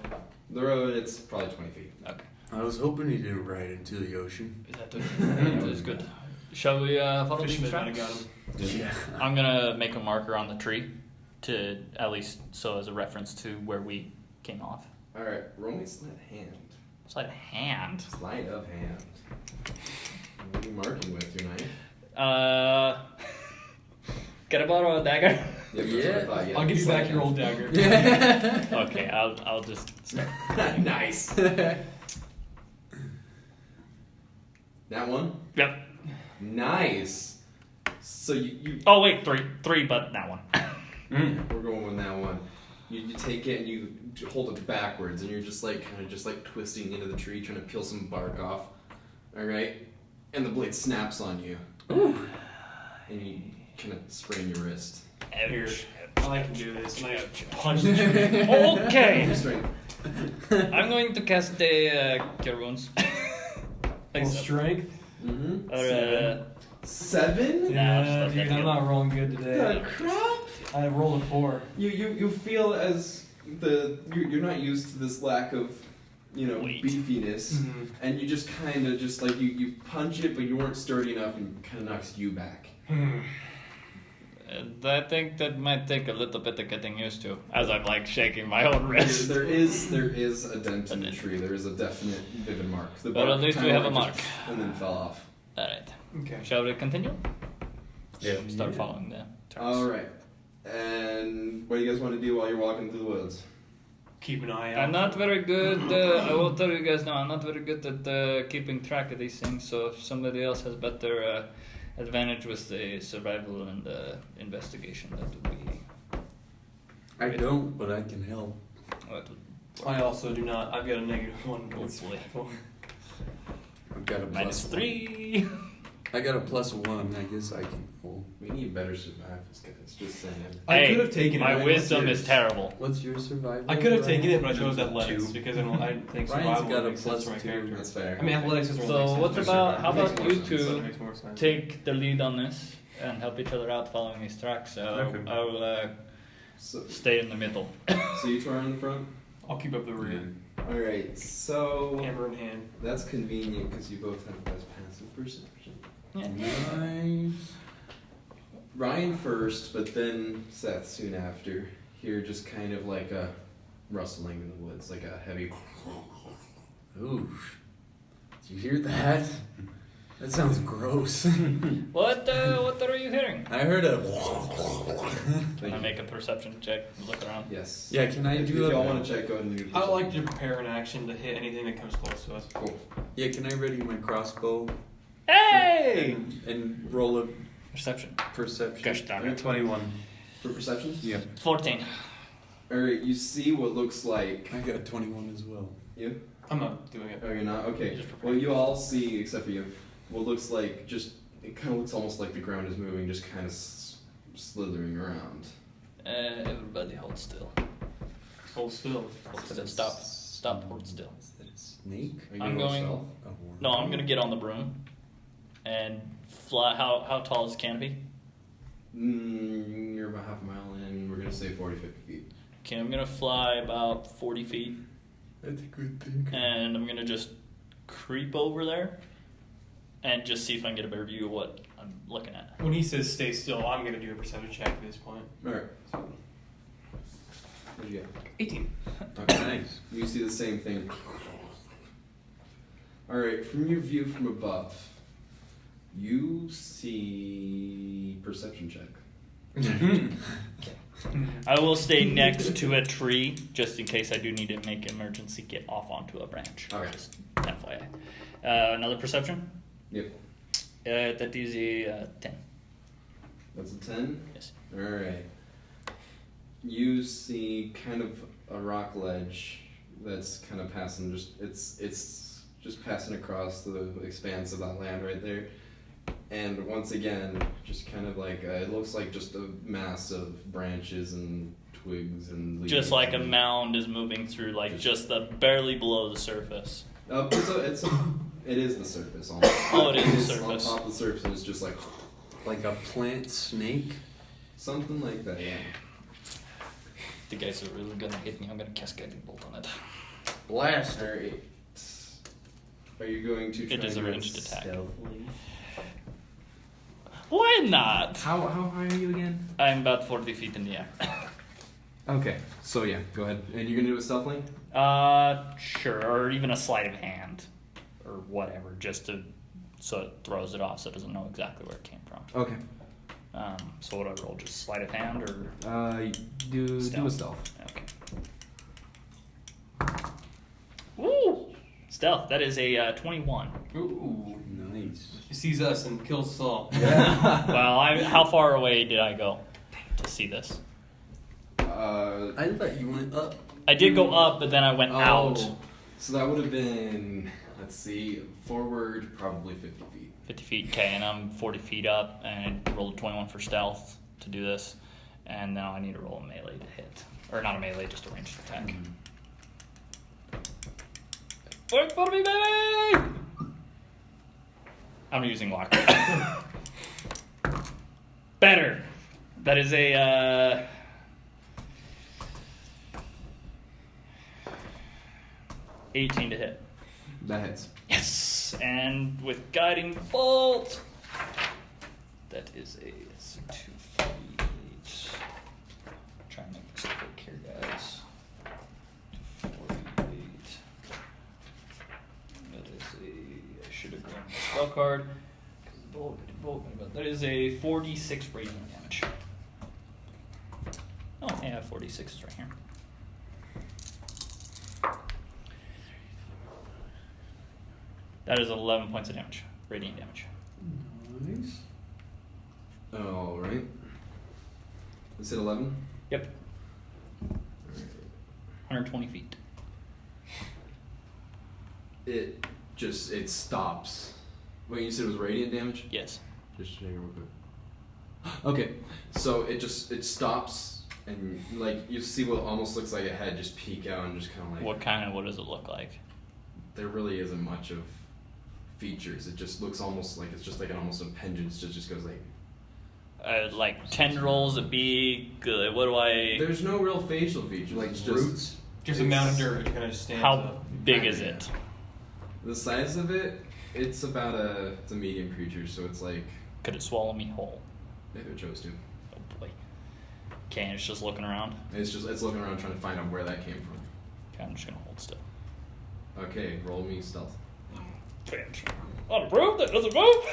The road, it's probably 20 feet. Okay. I was hoping he didn't ride into the ocean. That is good. Shall we follow these Fisherman might have tracks? got him. Yeah. I'm gonna make a marker on the tree to at least so as a reference to where we came off. Alright, roll me sleight of hand. Sleight of hand. Sleight of hand. What are you marking with your knife? Can I borrow a dagger? That's what I thought, yeah. I'll give you Sleight back of your old hand. dagger. Okay, I'll just. Nice. That one? Yep. Nice. So you Oh wait, three, but that one. we're going with that one. You take it and you hold it backwards, and you're just like kind of just like twisting into the tree, trying to peel some bark off. All right, and the blade snaps on you. Ooh. And you kind of sprain your wrist. Here, I can do this. And I punch the tree. Okay. Strength. I'm going to cast a cure wounds. Full strength. Mm-hmm. Or 7? Yeah, dude, I'm not rolling good today. Crap. I rolled a 4. You feel as you're not used to this lack of Weight. beefiness, Mhm. and you just kind of just like you punch it, but you weren't sturdy enough, and kind of knocks you back. I think that might take a little bit of getting used to, as I'm like shaking my own wrist. There is a dent in the tree. There is a definite vivid mark. The But bark at least we kinda have a like mark. just- and then fell off. Alright. Okay. Shall we continue? Yeah. Start following the tracks. All right. And what do you guys want to do while you're walking through the woods? Keep an eye out. I'm not very good, I will tell you guys now, I'm not very good at keeping track of these things, so if somebody else has better advantage with the survival and investigation, that would be... I don't, but I can help. That would I also do not. I've got a -1. Hopefully. I've got a minus plus 3. I got a +1. I guess I can roll. We need better survivors, guys. Just saying. I could have taken it. My but wisdom what's is yours? terrible. What's your survival? I could have Ryan? taken it, but I chose athletics 2. because I think Ryan's survival got a makes sense for my +2. character. That's fair. I mean, athletics doesn't really So make sense. what for about, survival. how It makes about more you sense. So it two makes more sense. take the lead on this and help each other out following these tracks, so Okay. I'll So, stay in the middle. so you two are in the front. I'll keep up the rear. All right. So Hammer in hand. that's convenient because you both have less passive perception. Nice. Ryan first, but then Seth soon after. Hear just kind of like a rustling in the woods, like a heavy. Ooh. Did you hear that? That sounds gross. What are you hearing? I heard a. Can I make a perception check, look around? Yes. Yeah, can I If do y'all a? want to check, go ahead and do. I like to prepare an action to hit anything that comes close to us. Cool. Yeah, can I ready my crossbow Hey! and roll a Perception. perception? Gosh darn it. 21. For perception. Yeah, 14. All right. You see what looks like. I got 21 as well. You? I'm not doing it. Oh, you're not. Okay. Just prepare. Well, you all see, except for you, what looks like just. It kind of looks almost like the ground is moving, just kind of slithering around. Everybody hold still. Hold still. Hold still. Stop, hold still. Is that a snake? Are you I'm roll going- stealth? A worm? No, I'm gonna get on the broom and fly. How tall is the canopy? You're about half a mile in. We're gonna say 40, 50 feet. Okay, I'm gonna fly about 40 feet That's a good thing. and I'm gonna just creep over there and just see if I can get a better view of what I'm looking at. When he says stay still, I'm gonna do a perception check at this point. All right. What'd you get? 18. Okay. Nice. You see the same thing. All right. From your view from above, you see perception check. I will stay next to a tree just in case I do need to make emergency get off onto a branch. Okay. Just FYI. Another perception? Yep. That is a 10. That's a 10? Yes. All right. You see kind of a rock ledge that's kind of passing it's just passing across the expanse of that land right there. And once again, just kind of like it looks like just a mass of branches and twigs and leaves. Just like a and- mound is moving through, like just the barely below the surface. It is the surface almost. Oh, it is the surface. On top of the surface, and it's just like Like a plant snake? something like that. Yeah. The guys are really gonna hit me. I'm gonna cast Guiding Bolt on it. Blast. Alright. Are you going to try It is a and ranged attack. stealthily? Why not? How high are you again? I'm about 40 feet in the air. Okay, so yeah, go ahead. And you're gonna do it stealthily? Sure, or even a sleight of hand, or whatever, just so it throws it off, so it doesn't know exactly where it came from. Okay. So what do I roll? Just sleight of hand, or Do a Stealth. stealth. okay? Woo! Stealth. That is a 21. Ooh. Nice. He sees us and kills us all. Well, how far away did I go to see this? I thought you went up. I did go up, but then I went out. So that would have been, let's see, forward probably 50 feet. 50 feet, okay, and I'm 40 feet up, and I rolled a 21 for stealth to do this, and now I need to roll a melee to hit. Or not a melee, just a ranged attack. Work for me, baby! I'm using lock. Better. That is a 18 to hit. That hits. Yes, and with guiding bolt, that is a 248. Try and make this quick here, guys. 248. That is I should have gone with the spell card. But that is a 46 radiant damage. Oh, yeah, 46 is right here. That is 11 points of damage, radiant damage. Nice. All right. Is it 11? Yep. 120 feet. It stops. Wait, you said it was radiant damage? Yes. Just checking real quick. Okay, so it stops, and like you see what almost looks like a head just peek out and just kind of like. What does it look like? There really isn't much of features. It just looks almost like it's just like an almost appendage. It just goes like. Tendrils, a beak. What do I? There's no real facial features. Like it's roots? Just a mound of dirt that kind of stands How up. big is it? The size of it, it's about it's a medium creature, so it's like Could it swallow me whole? if it chose to. Oh boy. Okay, and it's just looking around. It's looking around trying to find out where that came from. Okay, I'm just gonna hold still. Okay, roll me stealth. Okay, on a rope that doesn't move.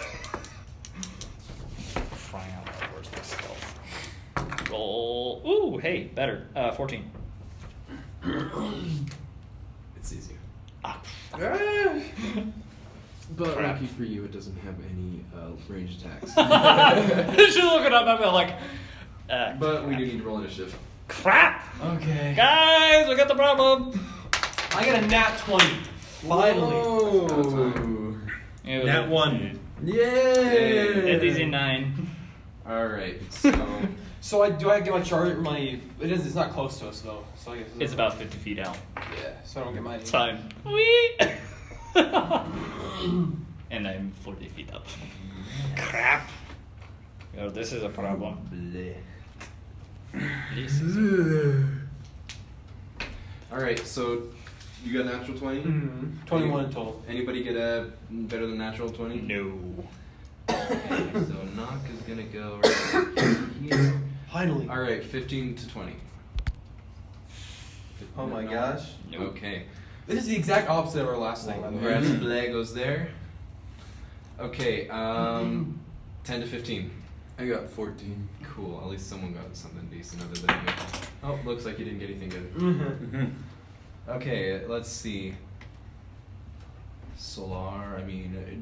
Crying out loud, where's my stealth? Roll. Ooh, hey, better. 14. It's easier. Ah. But Crap. lucky for you, it doesn't have any ranged attacks. She's looking up at me like. But we do need to roll initiative. Crap! Okay. Guys, we got the problem. I got a nat 20. Finally. Whoa. Nat 1. Yay! It is a 9. All right. So So do I get my charge or my? It's not close to us though. So I guess It's about 50 feet out. Yeah. So I don't get my. It's fine. Whee! And I'm 40 feet up. Crap. Yo, this is a problem. This is all right. So you got natural 20. 21 in total. Anybody get a better than natural 20? no. Okay, so knock is gonna go right here. Finally. All right, 15 to 20. Oh my gosh. Nope. Okay. This is the exact opposite of our last thing. By the way. Whereas Blay goes there. Okay, 10 to 15. I got 14. Cool, at least someone got something decent other than you. Oh, looks like you didn't get anything good. Mm-hmm. Okay, let's see.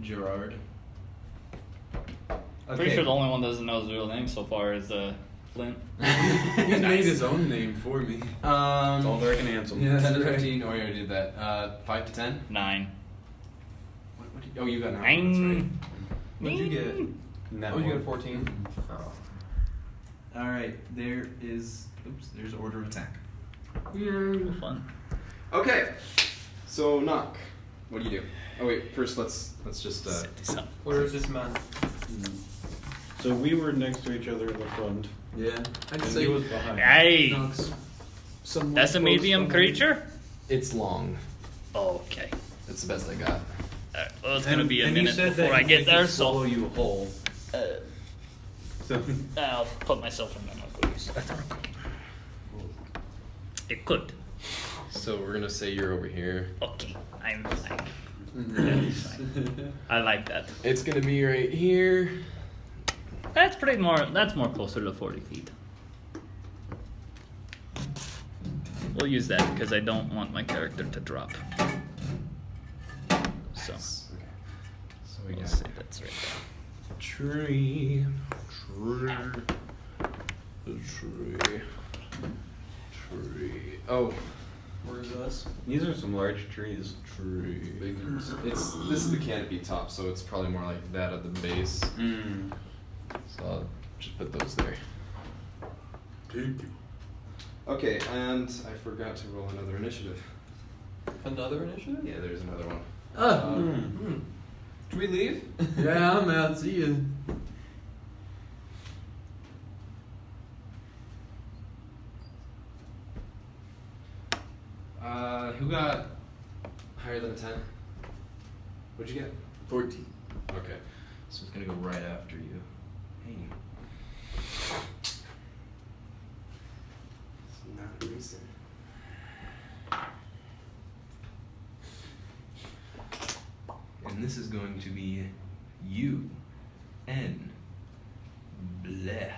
Gerard. Pretty sure the only one that doesn't know his real name so far is Flint. He made his own name for me. All Dark and Handsome. Yeah. 10 to 15, oh, you already did that. 5 to 10? 9. What did, oh, you got 9. Nine. What did you get? Nat Oh, you got 1. 14. Alright, there's order of attack. Fun. Okay, so knock. What do you do? Oh wait, first let's just Set this up. Where is this man? So we were next to each other in the front, Yeah. I'd and say he was behind. Hey! knocks somewhat That's a close medium to- creature? It's long. Okay. That's the best I got. Alright, well, it's gonna be a you minute said before that I it get could there, swallow so you whole. So I'll put myself in my cookies. It could. So we're gonna say you're over here. Okay, I'm fine. That's fine. I like that. It's gonna be right here. That's more closer to 40 feet. We'll use that because I don't want my character to drop. So, Okay. So we we'll got say that's right tree. Oh, Where's us? These are some large trees. tree. This is the canopy top, so it's probably more like that at the base. Mm. So I'll just put those there. Okay, and I forgot to roll another initiative. Another initiative? Yeah, there's another one. Do we leave? yeah, I'm out. See you. Who got higher than a 10? What'd you get? 14. Okay, so it's gonna go right after you. Hey. It's not recent. And this is going to be you. N. Bleh.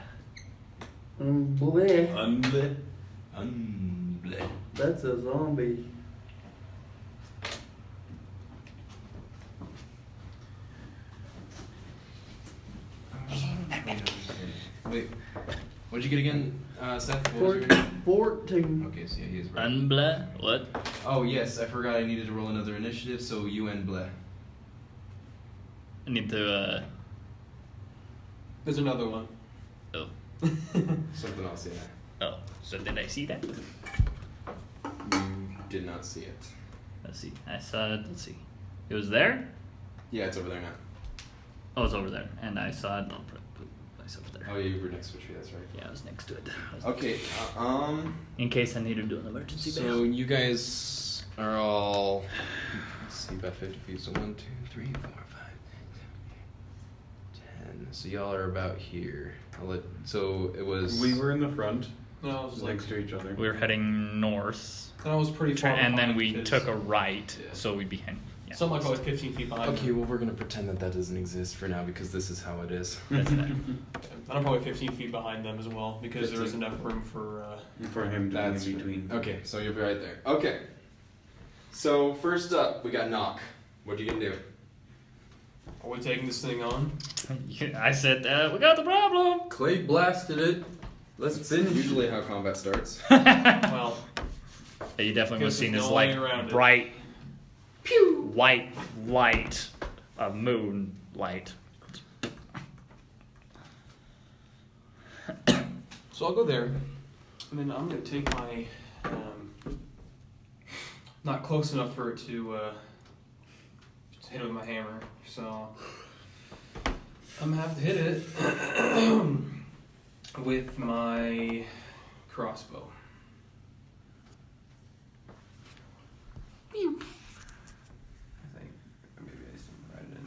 Bleh. Unble. Unbleh. That's a zombie. Wait, what'd you get again, Seth? What was your... 14. Okay, so yeah, he is there. right. Unble? What? Oh yes, I forgot I needed to roll another initiative, so you and Bleh. I need to, There's another one. oh. Something else, yeah. Oh, so did I see that? You did not see it. Let's see. I saw it. Let's see. It was there? Yeah, it's over there now. Oh, it's over there. And I saw it. I'll put myself there. Oh yeah, you were next to a tree, that's right. Yeah, I was next to it. Okay, In case I need to do an emergency so bail. you guys are all, let's see, about 50 feet, so 1, 2, 3, 4, 5, 10. So y'all are about here. So it was... We were in the front, No, I was like, next to each other. We were heading north. I was pretty far And then behind we because- took a right, Yeah. so we'd be hanging. Yeah. So I'm like probably 15 feet behind. Okay, well we're gonna pretend that doesn't exist for now because this is how it is. That's that. And I'm probably 15 feet behind them as well because there is 15. enough room for. For him to be That's in between. Okay, so you'll be right there. Okay. So first up, we got knock. What you gonna do? Are we taking this thing on? I said, we got the problem. Clay blasted it. Let's finish. Usually how combat starts. Well, Yeah, you definitely would have Guess seen there's this no like way around it. bright, white light of moon light. so I'll go there, and then I'm gonna take my. Not close enough for it to hit it with my hammer, so I'm gonna have to hit it with my crossbow. I think maybe I just didn't write it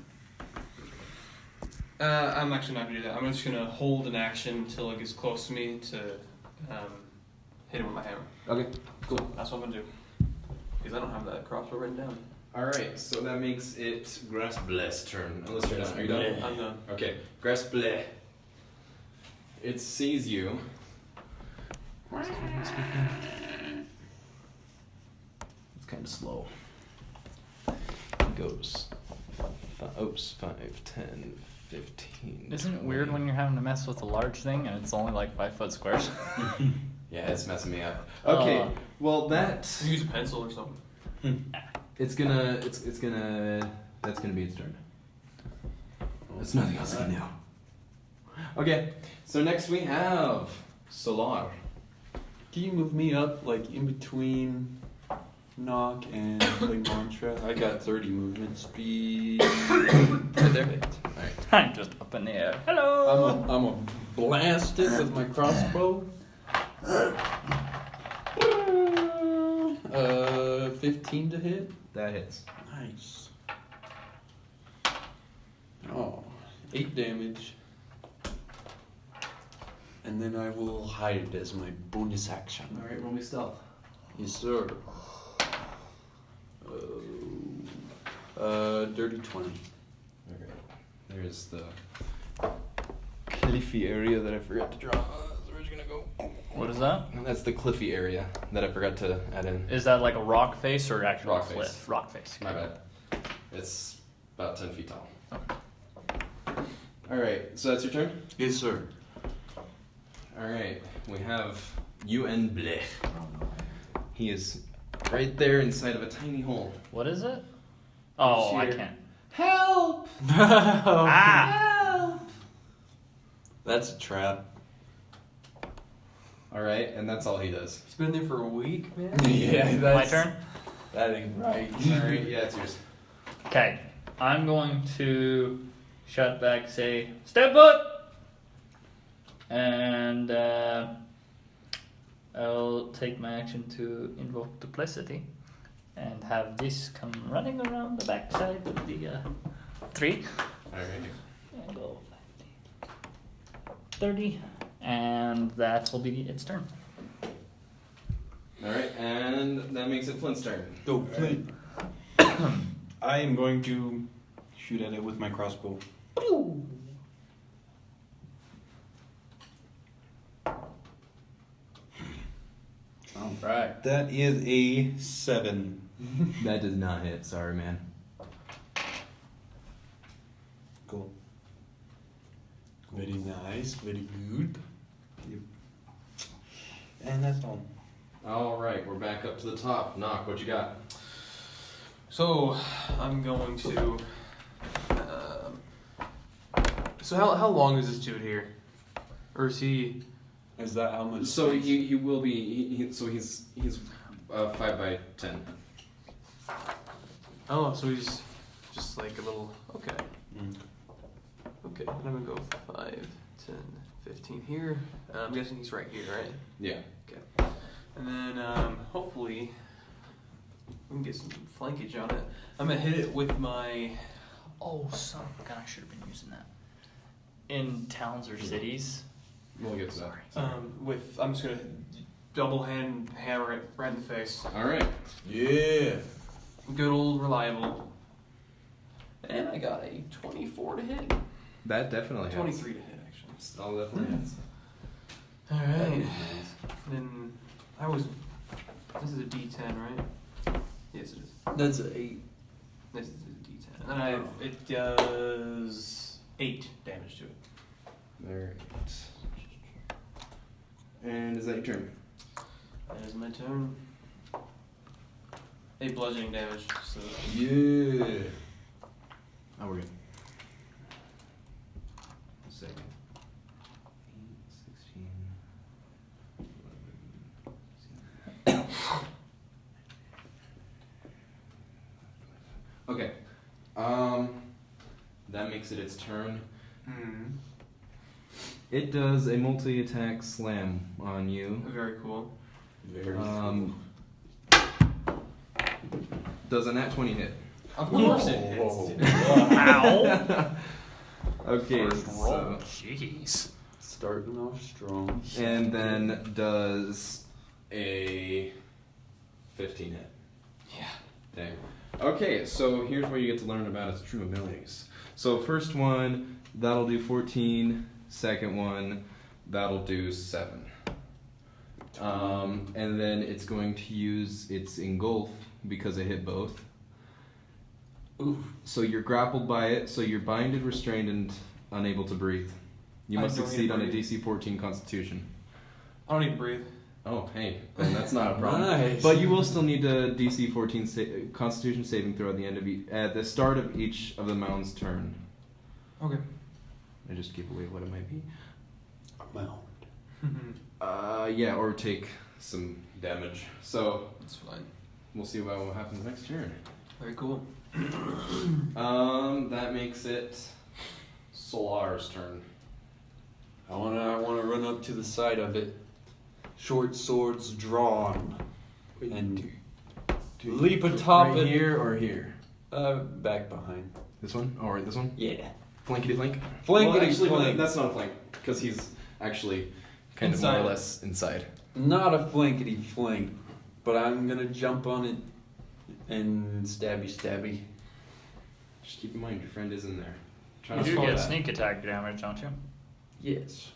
in. I'm actually not gonna do that. I'm just gonna hold an action until it gets close to me to hit it with my hammer. Okay, cool. That's what I'm gonna do. Because I don't have that crossbow written down. Alright, so that makes it Grass Bleh's turn. Unless you're done. Are you done? I'm done. Okay, Grass Bleh. It sees you. It's kind of slow. It goes 5, 10, 15. Isn't it weird when you're having to mess with a large thing and it's only like 5 foot squares? Yeah, it's messing me up. Okay, well that Use a pencil or something. that's gonna be its turn. There's nothing else I can do. Okay, so next we have Solar. Can you move me up, like, in between knock and like mantra? I got 30 movement speed. Right there. Alright. I'm just up in the air. Hello. I'm a blast it with my crossbow. 15 to hit. That hits. Nice. 8 damage. And then I will hide as my bonus action. Alright, roll me stealth. Yes, sir. Dirty 20. Okay. There's the cliffy area that I forgot to draw. Where's it gonna go? What is that? And that's the cliffy area that I forgot to add in. Is that like a rock face or actual Rock cliff? face. Rock face. My bad. It's about 10 feet tall. Alright, so that's your turn? Yes, sir. Alright, we have UN Blech. He is right there inside of a tiny hole. What is it? Oh, I Sheer. can't. Help! Ah! That's a trap. Alright, and that's all he does. It's been there for a week, man. Yeah, My that's... turn? That ain't right. Alright, yeah, it's yours. Okay. I'm going to shout back, say, step put! And I'll take my action to invoke duplicity and have this come running around the backside of the tree. Alright. And go 30. And that will be its turn. Alright, and that makes it Flint's turn. Go, Flint. I am going to shoot at it with my crossbow. Alright. That is a 7. That does not hit, sorry man. Cool. Very nice, very good. And that's all. Alright, we're back up to the top. Knock, what you got? So I'm going to. So how long is this dude here, or is he? Is that how much? So he will be, so he's 5 by 10. Oh, so he's just like a little. Okay. Mm. Okay. And I'm gonna go 5, 10, 15 here. I'm guessing he's right here, right? Yeah. Okay. And then hopefully we can get some flankage on it. I'm gonna hit it with my. Oh, son of a gun, I should have been using that. In towns or cities. We'll get to that. I'm just gonna double hand hammer it right in the face. Alright. Yeah. Good old reliable. And I got a 24 to hit. That definitely hits. 23 to hit, actually. All definitely hits. Alright. Then I was. This is a D10, right? Yes, it is. That's an 8. This is a D10. And then it does 8 damage to it. Alright. And is that your turn? That is my turn. 8 bludgeoning damage. So Yeah. Oh, we're good. Second. 8, 16, 11. Okay. That makes it its turn. It does a multi-attack slam on you. very cool. Very Does a nat 20 hit? Of course it hits. Ow! Okay, First roll. so Jeez. Starting off strong. and then does a 15 hit. Yeah. Dang. Okay, so here's where you get to learn about its true abilities. So first one, that'll do 14. Second one, that'll do 7. And then it's going to use its engulf because it hit both. Ooh. So you're grappled by it, so you're binded, restrained, and unable to breathe. You I must don't succeed on a breathe. DC 14 Constitution. I don't need to breathe. Oh, hey, then that's not a problem. Nice. But you will still need a DC 14 Constitution saving throw at the end of at the start of each of the mound's turn. Okay. I just gave away what it might be. Mound. Yeah, or take some damage. So That's fine. we'll see what happens next turn. Very cool. That makes it Solar's turn. I wanna run up to the side of it. Short swords drawn. And leap atop right it. here or here? Back behind. This one? Oh, right, this one? Yeah. Flankety flank. Flankety Well, actually, flank. that's not a flank because he's actually kind of Inside. more or less inside. Not a flankety flank, but I'm gonna jump on it and stabby. Just keep in mind your friend is in there. Try You not to do roll get that. sneak attack damage, don't you? Yes.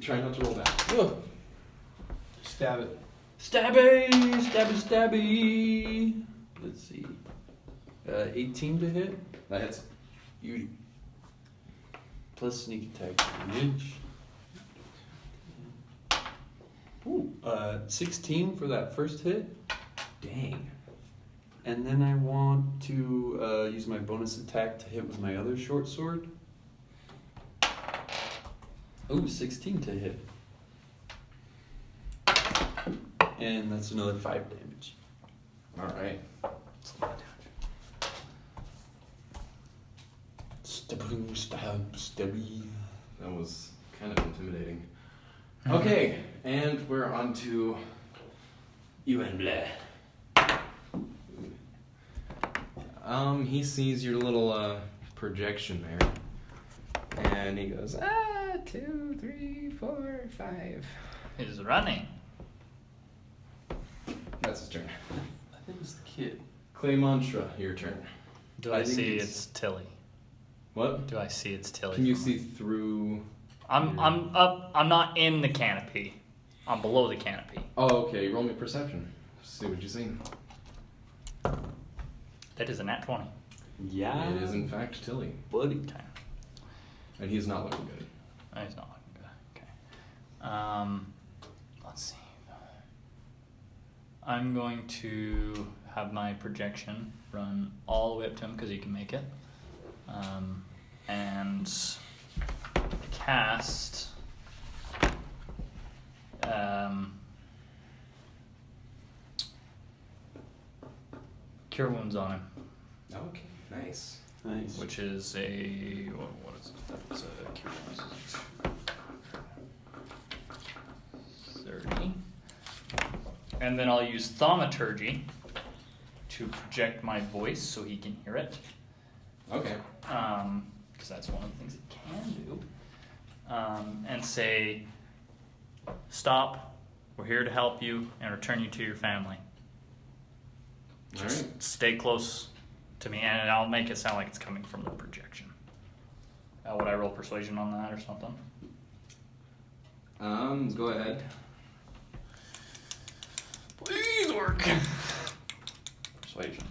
Try not to roll that. Stab it. Stabby. Let's see. 18 to hit. That hits. You plus sneak attack damage. Ooh, 16 for that first hit. Dang. And then I want to use my bonus attack to hit with my other short sword. Ooh, 16 to hit. And that's another 5 damage. All right. Stabby. That was kind of intimidating. Okay, and we're on to you and Blair. He sees your little projection there, and he goes, 2, 3, 4, 5. He's running. That's his turn. I think it's the kid. Clay Mantra, your turn. Do I I, think see it's- it's Tilly? What? Do I see it's Tilly? Can you from- see through? I'm up. I'm not in the canopy. I'm below the canopy. Oh, okay. Roll me perception. See what you see. That is a nat 20. Yeah. It is in fact Tilly, buddy. Okay. and he's not looking good. Oh, he's not looking good. Okay. Let's see. I'm going to have my projection run all the way up to him because he can make it. And cast Cure Wounds on him, Okay, nice. Nice. which is a what is it? That's a Cure Wounds. 30. And then I'll use Thaumaturgy to project my voice so he can hear it. Okay. Because that's one of the things it can do. And say, stop, we're here to help you and return you to your family. Just Alright. stay close to me, and I'll make it sound like it's coming from the projection. Would I roll persuasion on that or something? Go ahead. Please work. Persuasion.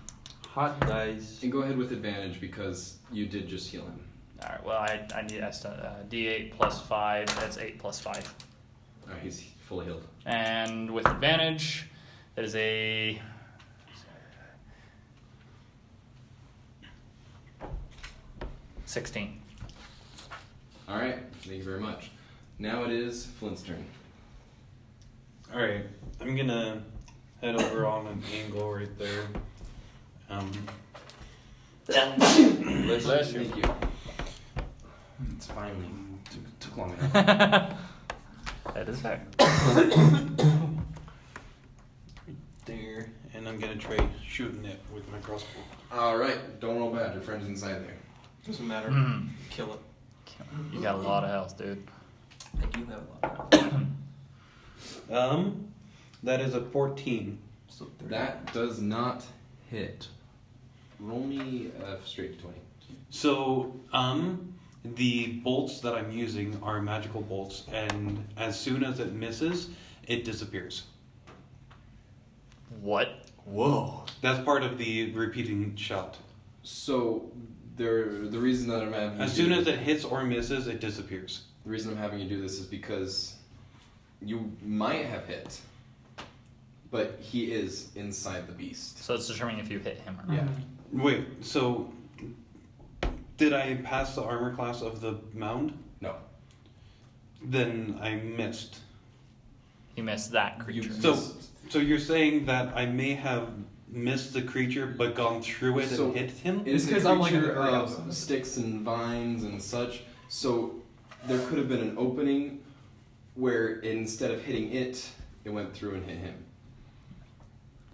Hot dice. And go ahead with advantage because you did just heal him. Alright, well, I need D8 plus 5, that's 8 plus 5. Alright, he's fully healed. And with advantage, that is a 16. Alright, thank you very much. Now it is Flint's turn. Alright, I'm gonna head over on an angle right there. Bless you. Thank you. It's finally took long enough. That is fair. There, and I'm gonna try shooting it with my crossbow. Alright, don't roll bad. Your friend's inside there. Doesn't matter. Mhm. Kill it. You got a lot of health, dude. I do have a lot. That is a 14. So 30. That does not hit. Roll me straight 20. So, the bolts that I'm using are magical bolts, and as soon as it misses, it disappears. What? Whoa. That's part of the repeating shot. So the reason that I'm having As soon as it hits or misses, it disappears. the reason I'm having you do this is because you might have hit, but he is inside the beast. So it's determining if you hit him or not. Yeah. Wait, so did I pass the armor class of the mound? No. Then I missed. You missed that creature. So you're saying that I may have missed the creature but gone through it So and hit him? It is a Because I'm like creature in the of ground. sticks and vines and such. So there could have been an opening where instead of hitting it, it went through and hit him.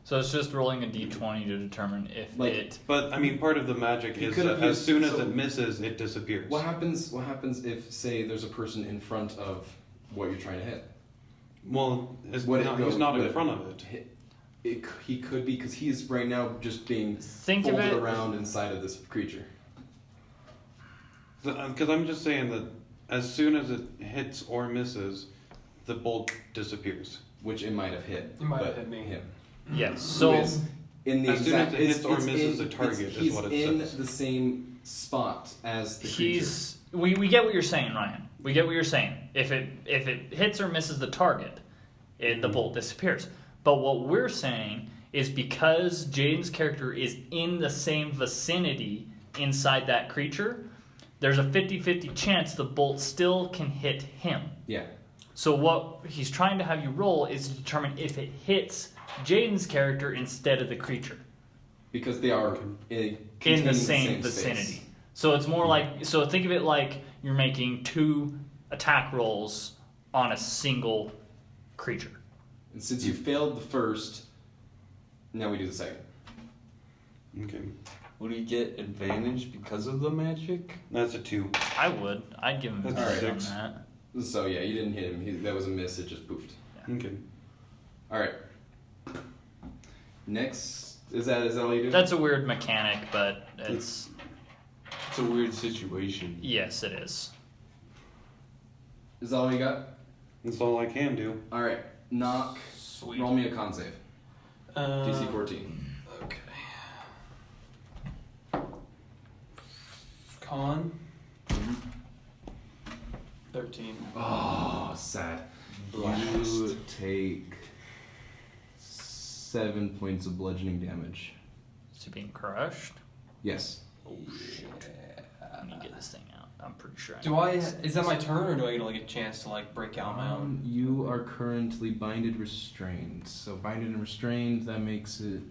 So it's just rolling a d20 to determine if Like- it. But I mean, part of the magic He is could have that as used- soon as so- it misses, it disappears. What happens if, say, there's a person in front of what you're trying to hit? Well, it's Would it not, go- he's not would in it- front of it. He could be, because he's right now just being Think of folded it. around inside of this creature. Because I'm just saying that as soon as it hits or misses, the bolt disappears. Which it might have hit. It might have but hit me. Him. Yes. Who So is in the As soon exact, as it hits or it's misses in- the target it's- is he's what it in says. the same spot as the creature. he's. We get what you're saying, Ryan. We get what you're saying. If it hits or misses the target, the bolt disappears. But what we're saying is because Jaden's character is in the same vicinity inside that creature, there's a 50-50 chance the bolt still can hit him. Yeah. So what he's trying to have you roll is to determine if it hits Jaden's character instead of the creature Because they are in containing the same space. vicinity. So it's more like, so think of it like you're making 2 attack rolls on a single creature. And since you failed the first, now we do the second. Okay. Would he get advantage because of the magic? That's a 2. I'd give him That's advantage on 6. that. So yeah, you didn't hit him. That was a miss. It just poofed. Okay. All right. Next, is that all you do? That's a weird mechanic, but it's It's a weird situation. yes, it is. Is that all you got? That's all I can do. All right. Knock. Sweet. Roll me a con save. DC Uh, 14. Okay. Con. 13. Oh, sad. You take 7 points of bludgeoning damage. Is he being crushed? Yes. Oh shit! I need to get this thing out. I'm pretty sure. Do I? Is that my turn, or do I get like a chance to like break out my own? You are currently binded restrained. So binded and restrained, that makes it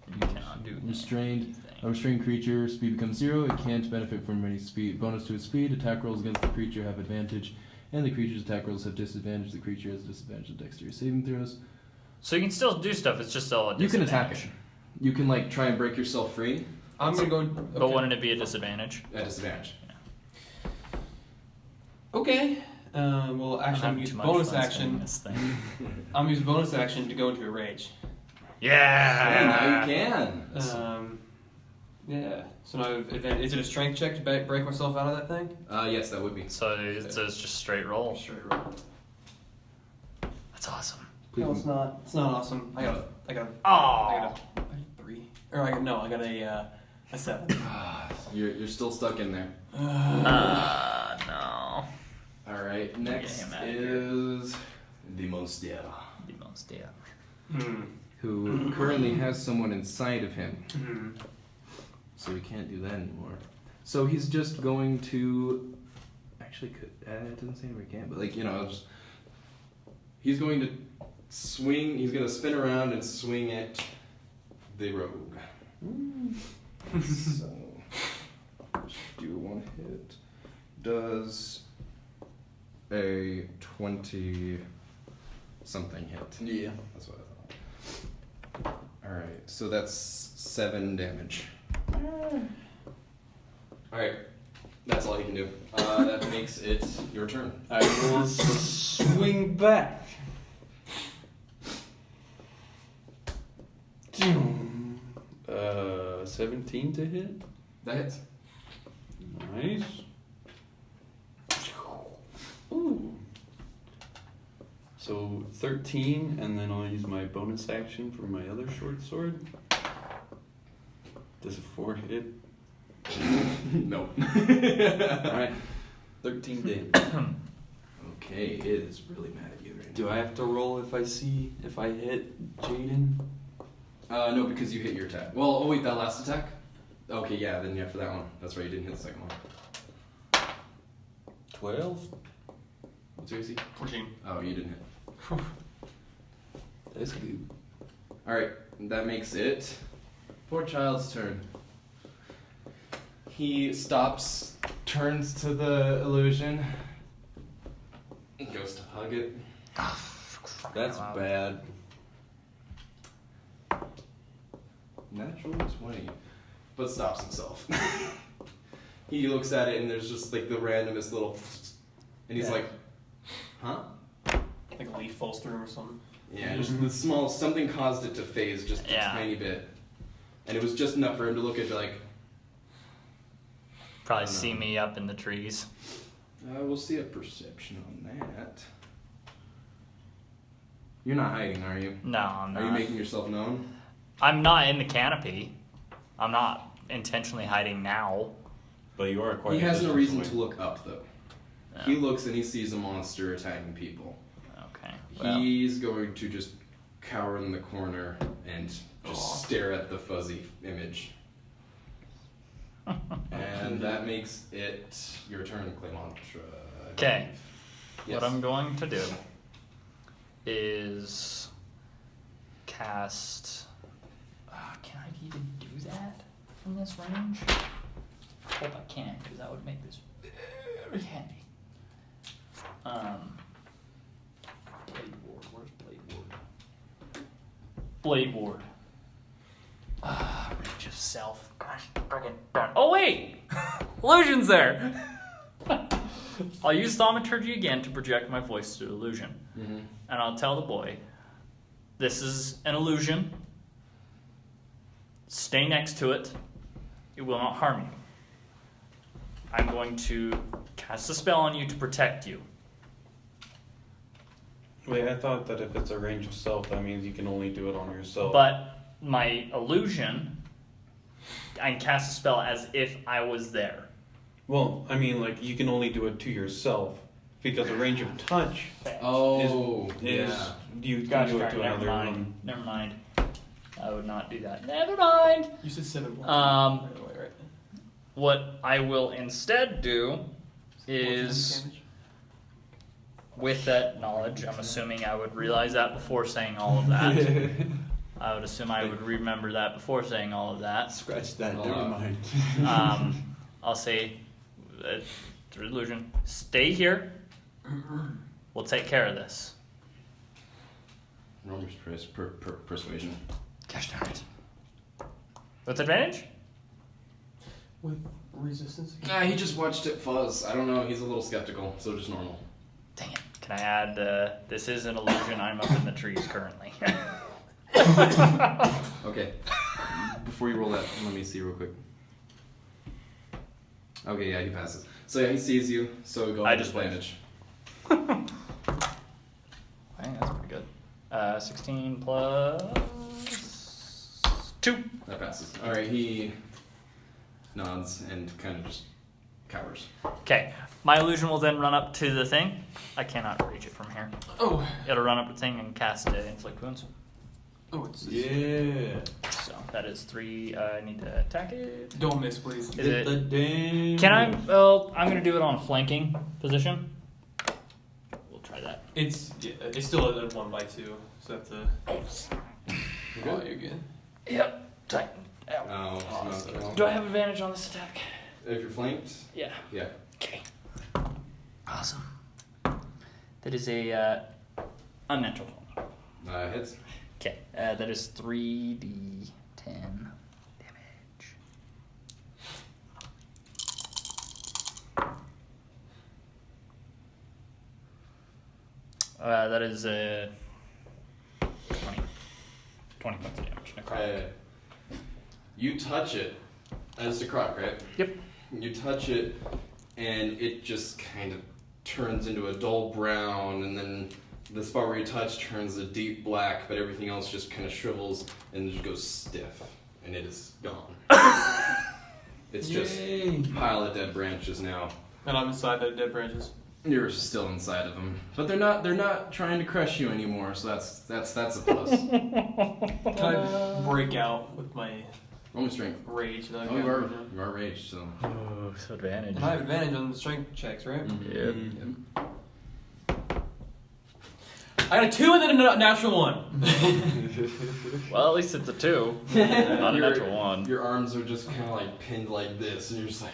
You cannot do restrained. A anything. restrained creature, speed becomes 0. It can't benefit from any speed. Bonus to its speed. Attack rolls against the creature have advantage, and the creature's attack rolls have disadvantage. The creature has disadvantage of dexterity saving throws. So you can still do stuff. It's just all a You can attack disadvantage. it. You can like try and break yourself free I'm gonna go. Okay. But wouldn't it be a disadvantage? at disadvantage. Okay. Well, actually, I'm having gonna use too much bonus fun action. spinning this thing. I'm gonna use bonus action to go into a rage. Yeah. Now you can. Yeah. So now, is it a strength check to break myself out of that thing? Yes, that would be. So it's just straight roll. Straight roll. That's awesome. No, it's not. It's not awesome. I got Oh. a 3. Or I got a 7. You're still stuck in there. No. All right. Next him out of here. is the Monster, Demons, yeah. who currently has someone inside of him. Hmm. So we can't do that anymore. So he's just going to. Actually, it doesn't say where he can, but like he's going to swing. He's going to spin around and swing at the rogue. So just do 1 hit. Does a 20 something hit? Yeah. That's what I thought. All right, so that's 7 damage. Alright, that's all you can do. That makes it your turn. I will swing back. 17 to hit. That hits. Nice. Ooh. So 13, and then I'll use my bonus action for my other short sword. Does a 4 hit? No. Alright. 13 damage. Okay, it is really mad at you right now. Do I have to roll if I hit Jaden? No, because you hit your attack. Well, oh wait, that last attack? Okay, yeah, then yeah, for that one. That's right, you didn't hit the second one. 12? What's your AC? 14. Oh, you didn't hit. That's good. Alright, that makes it poor child's turn. He stops, turns to the illusion, goes to hug it. That's bad. natural 20, but stops himself. He looks at it and there's just like the randomest little, and he's like, huh? Like a leaf falls through or something. Yeah, just the small, something caused it to phase just a tiny bit. And it was just enough for him to look at like... Probably see me up in the trees. We'll see a perception on that. You're not hiding, are you? No, I'm not. Are you making yourself known? I'm not in the canopy. I'm not intentionally hiding now. But you are quite. He has no distance reason away. to look up, though. No. He looks and he sees a monster attacking people. Okay. Well, He's going to just cower in the corner and just stare at the fuzzy image. And that makes it your turn, Clemontra. okay. Yes. What I'm going to do is cast. Can I even do that from this range? Hope I can, because that would make this very handy. Blade Ward. Where's Blade Ward? Blade Ward. Reach of self. Gosh, friggin' darn. Oh wait! Illusion's there! I'll use thaumaturgy again to project my voice through illusion. Mm-hmm. And I'll tell the boy, this is an illusion. Stay next to it. It will not harm you. I'm going to cast a spell on you to protect you. Wait, I thought that if it's a range of self, that means you can only do it on yourself. But my illusion, I can cast a spell as if I was there. Well, I mean, like, you can only do it to yourself. Because a range of touch Oh, is yeah. you can Gosh do it darn, to never another mind. one. Never mind. I would not do that. Never mind. You said 7 1. Um, By the way, right? What I will instead do is, Damage? with that knowledge, I'm assuming I would realize that before saying all of that. I would assume I would remember that before saying all of that. Scratch that, Oh, never mind. I'll say, through illusion, stay here. We'll take care of this. Roll your persuasion. Gosh darn it. With advantage? With resistance? Nah, he just watched it fuzz. I don't know, he's a little skeptical, so just normal. Dang it. Can I add, this is an illusion, I'm up in the trees currently. Okay. Before you roll that, let me see real quick. Okay, yeah, he passes. So yeah, he sees you, so go I with just advantage. Dang, that's pretty good. 16 plus 2. That passes. Alright, he nods and kind of just cowers. Okay, my illusion will then run up to the thing. I cannot reach it from here. Oh! It'll run up to the thing and cast inflict wounds. Oh, it's. Yeah. So that is 3. I need to attack it. Don't miss, please. Is Get it? the damn. Can I? Well, I'm gonna do it on a flanking position. We'll try that. It's still a 1 by 2, so that's a. Oh, you're good. Yep. Tight. Ow. Oh, no. Do I have advantage on this attack? If you're flanked? Yeah. Yeah. Okay. Awesome. That is a unnatural 20. Hits. Okay. That is 3d10 damage. That is 20 points of damage. Necrotic. You touch it. As a croc, right? Yep. You touch it, and it just kind of turns into a dull brown, and then the spot where you touch turns a deep black, but everything else just kind of shrivels and just goes stiff, and it is gone. It's just a pile of dead branches now. And I'm inside the dead branches. You're still inside of them, but they're not trying to crush you anymore. So that's a plus. Can I break out with my Roll me strength. rage? That I Oh, got? you are raged, so. Oh, so advantage. And I have advantage on the strength checks, right? Yep. I got a 2 and then a natural 1. Well, at least it's a 2. Not a natural 1. Your arms are just kind of like pinned like this, and you're just like.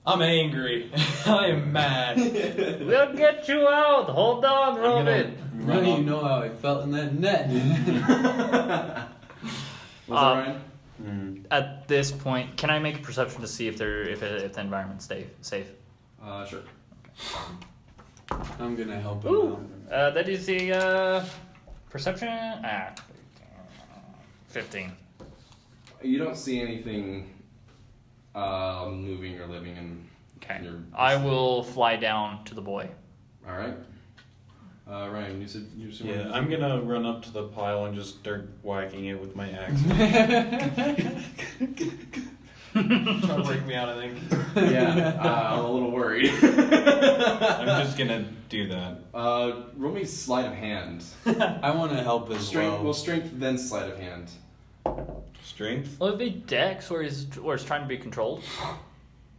I'm angry. I am mad. We'll get you out. Hold on, Robit. Now you know how I felt in that net. Was that Ryan? At this point, can I make a perception to see if the environment's safe? Sure. I'm gonna help him out. That is a perception. 15. You don't see anything moving or living in. Okay. Your I will fly down to the boy. All right. Ryan, you said you were. Yeah, I'm gonna run up to the pile and just start whacking it with my axe. Trying to break me out, I think. Yeah, I'm a little worried. I'm just gonna do that. Roll me sleight of hand. I want to help as Strength. well. Well, strength then sleight of hand. Strength? Will it be Dex or is trying to be controlled?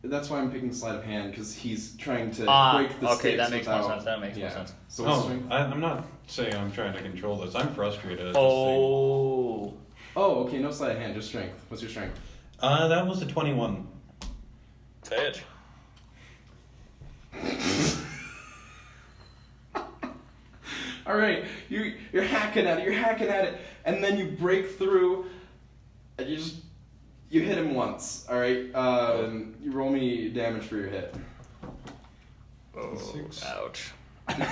That's why I'm picking sleight of hand because he's trying to break the okay, sticks that makes more without- sense. That makes more sense. So what's Oh, strength? I'm not saying I'm trying to control this. I'm frustrated at this Oh. Oh, okay, no sleight of hand, just strength. What's your strength? thing. That was a 21. Fetch. All right, you're hacking at it, and then you break through, and you hit him once. All right, you roll me damage for your hit. Oh, 6. ouch. That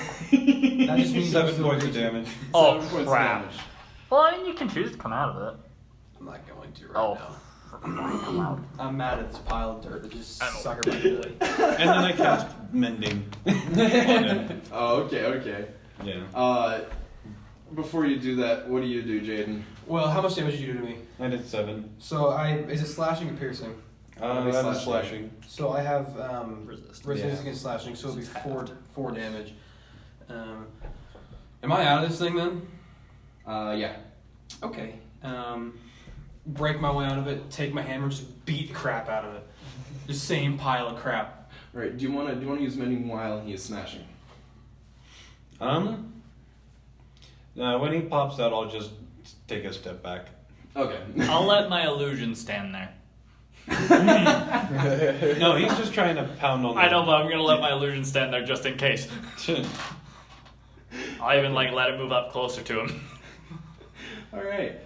just means 7 points of damage. Oh, 7 points crap. of damage. Well, I mean, you can choose to come out of it. I'm not going to Oh. now. Come out. I'm mad at this pile of dirt that just I don't- sucker my boy. And then I cast Mending. on him. Oh, okay. Yeah. Before you do that, what do you do, Jaden? Well, how much damage did you do to me? I did 7. So is it slashing or piercing? That'd be That was slashing. slashing. So I have Resist. resistance Yeah. against slashing, so it'll be It's four damage. Am I out of this thing then? Yeah. Okay. Break my way out of it. Take my hammer and just beat the crap out of it. The same pile of crap. All right. Do you want to use mending while he is smashing? When he pops out, I'll just take a step back. Okay. I'll let my illusion stand there. No, he's just trying to pound on the... I know, but I'm gonna let my illusion stand there just in case. I'll even let it move up closer to him. All right.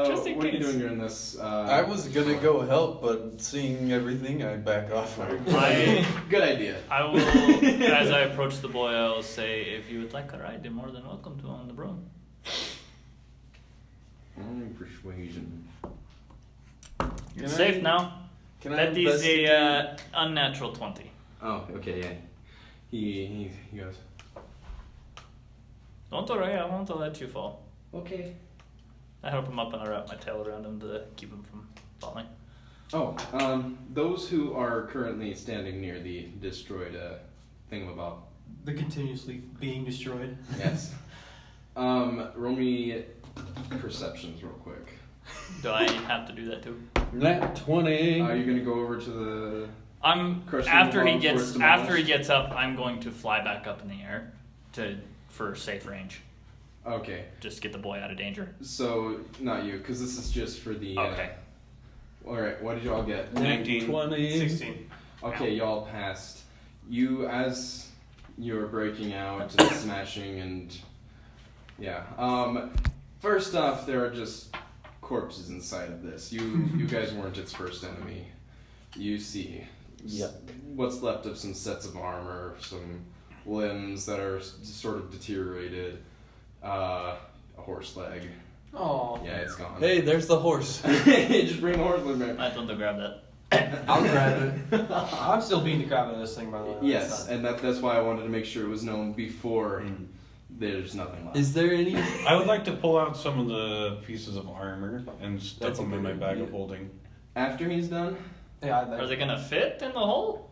Just in what are you case. doing during this? I was gonna go help, but seeing everything, I back off. Good idea. I will, as I approach the boy, I will say, if you would like a ride, you're more than welcome to on the broom. Only persuasion. You're Can safe I- now. Can I That is investigate? a unnatural 20. Oh, okay, yeah. He goes. Don't worry, I won't let you fall. Okay. I help him up and I wrap my tail around him to keep him from falling. Oh, those who are currently standing near the destroyed thingamabob. The continuously being destroyed. Yes. Roll me perceptions real quick. Do I have to do that too? Nat 20. Are you gonna go over to the? I'm Crush the after he mob before gets it's demolished? after he gets up, I'm going to fly back up in the air for safe range. Okay, Just get the boy out of danger. so not you, because this is just for the. Okay. All right. What did y'all get? 19. 20. 16. Okay, y'all passed. You, as you're breaking out and smashing and yeah. First off, there are just corpses inside of this. You guys weren't its first enemy. You see Yuck. what's left of some sets of armor, some limbs that are sort of deteriorated, a horse leg. Oh. Yeah, it's gone. Hey, there's the horse. Just bring the horse leg back. I told him to grab that. I'll grab it. I'm still beating the crap out of this thing, by the way. Yes, and that's why I wanted to make sure it was known before there's nothing left. Is there any? I would like to pull out some of the pieces of armor and stuff That's a them in my good bag idea. of holding. After he's done? Yeah, Are they gonna fit in the hole?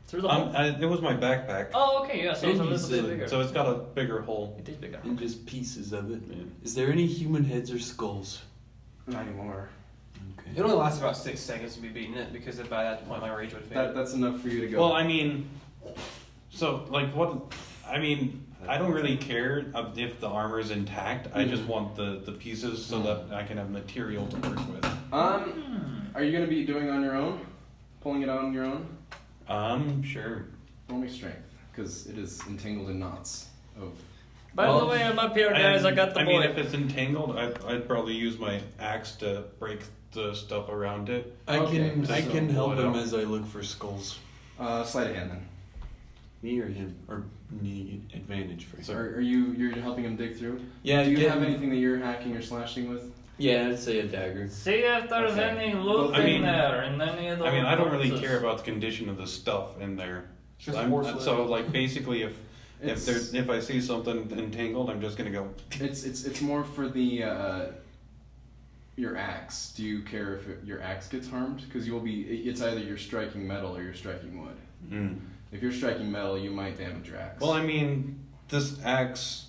Through the hole? It was my backpack, Oh, okay, yeah. So it's a little bit Interesting. bigger. so it's got a bigger hole. It is bigger. And just pieces of it, man. Is there any human heads or skulls? Not anymore. Okay. It only lasts about 6 seconds to be beating it because by that point my rage would fade. That's enough for you to go. Well, I mean, so like what? I mean, I don't really care if the armor is intact. I just want the pieces so that I can have material to work with. Are you gonna be doing it on your own? Pulling it out on your own? Sure. Roll me strength, because it is entangled in knots of By the way, I'm up here, guys. I got the boy. mean, if it's entangled, I'd probably use my axe to break the stuff around it. I can help what him else? as I look for skulls. Sleight of hand then. Me or him? Or need advantage for him? So you're helping him dig through? Yeah, Do you have anything that you're hacking or slashing with? Yeah, I'd say a dagger. See if there's Okay. any loot I mean- in there, in any of the I don't really boxes. care about the condition of the stuff in there. Just So like basically, if It's- if I see something entangled, I'm just gonna go. It's more for the your axe. Do you care if your axe gets harmed? Because it's either you're striking metal or you're striking wood. Mm. If you're striking metal, you might damage your axe. Well, I mean, this axe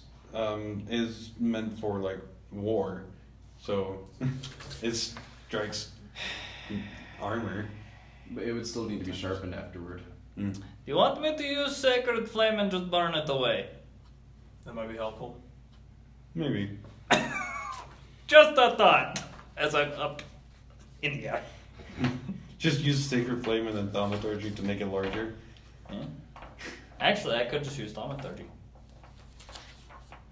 is meant for like war, so it strikes armor. But it would still need to be sharpened afterward. Mm. Do you want me to use Sacred Flame and just burn it away? That might be helpful. Maybe. Just a thought. As I'm up in the air. Just use Sacred Flame and then Thaumaturgy to make it larger. Yeah. Actually, I could just use Thaumaturgy.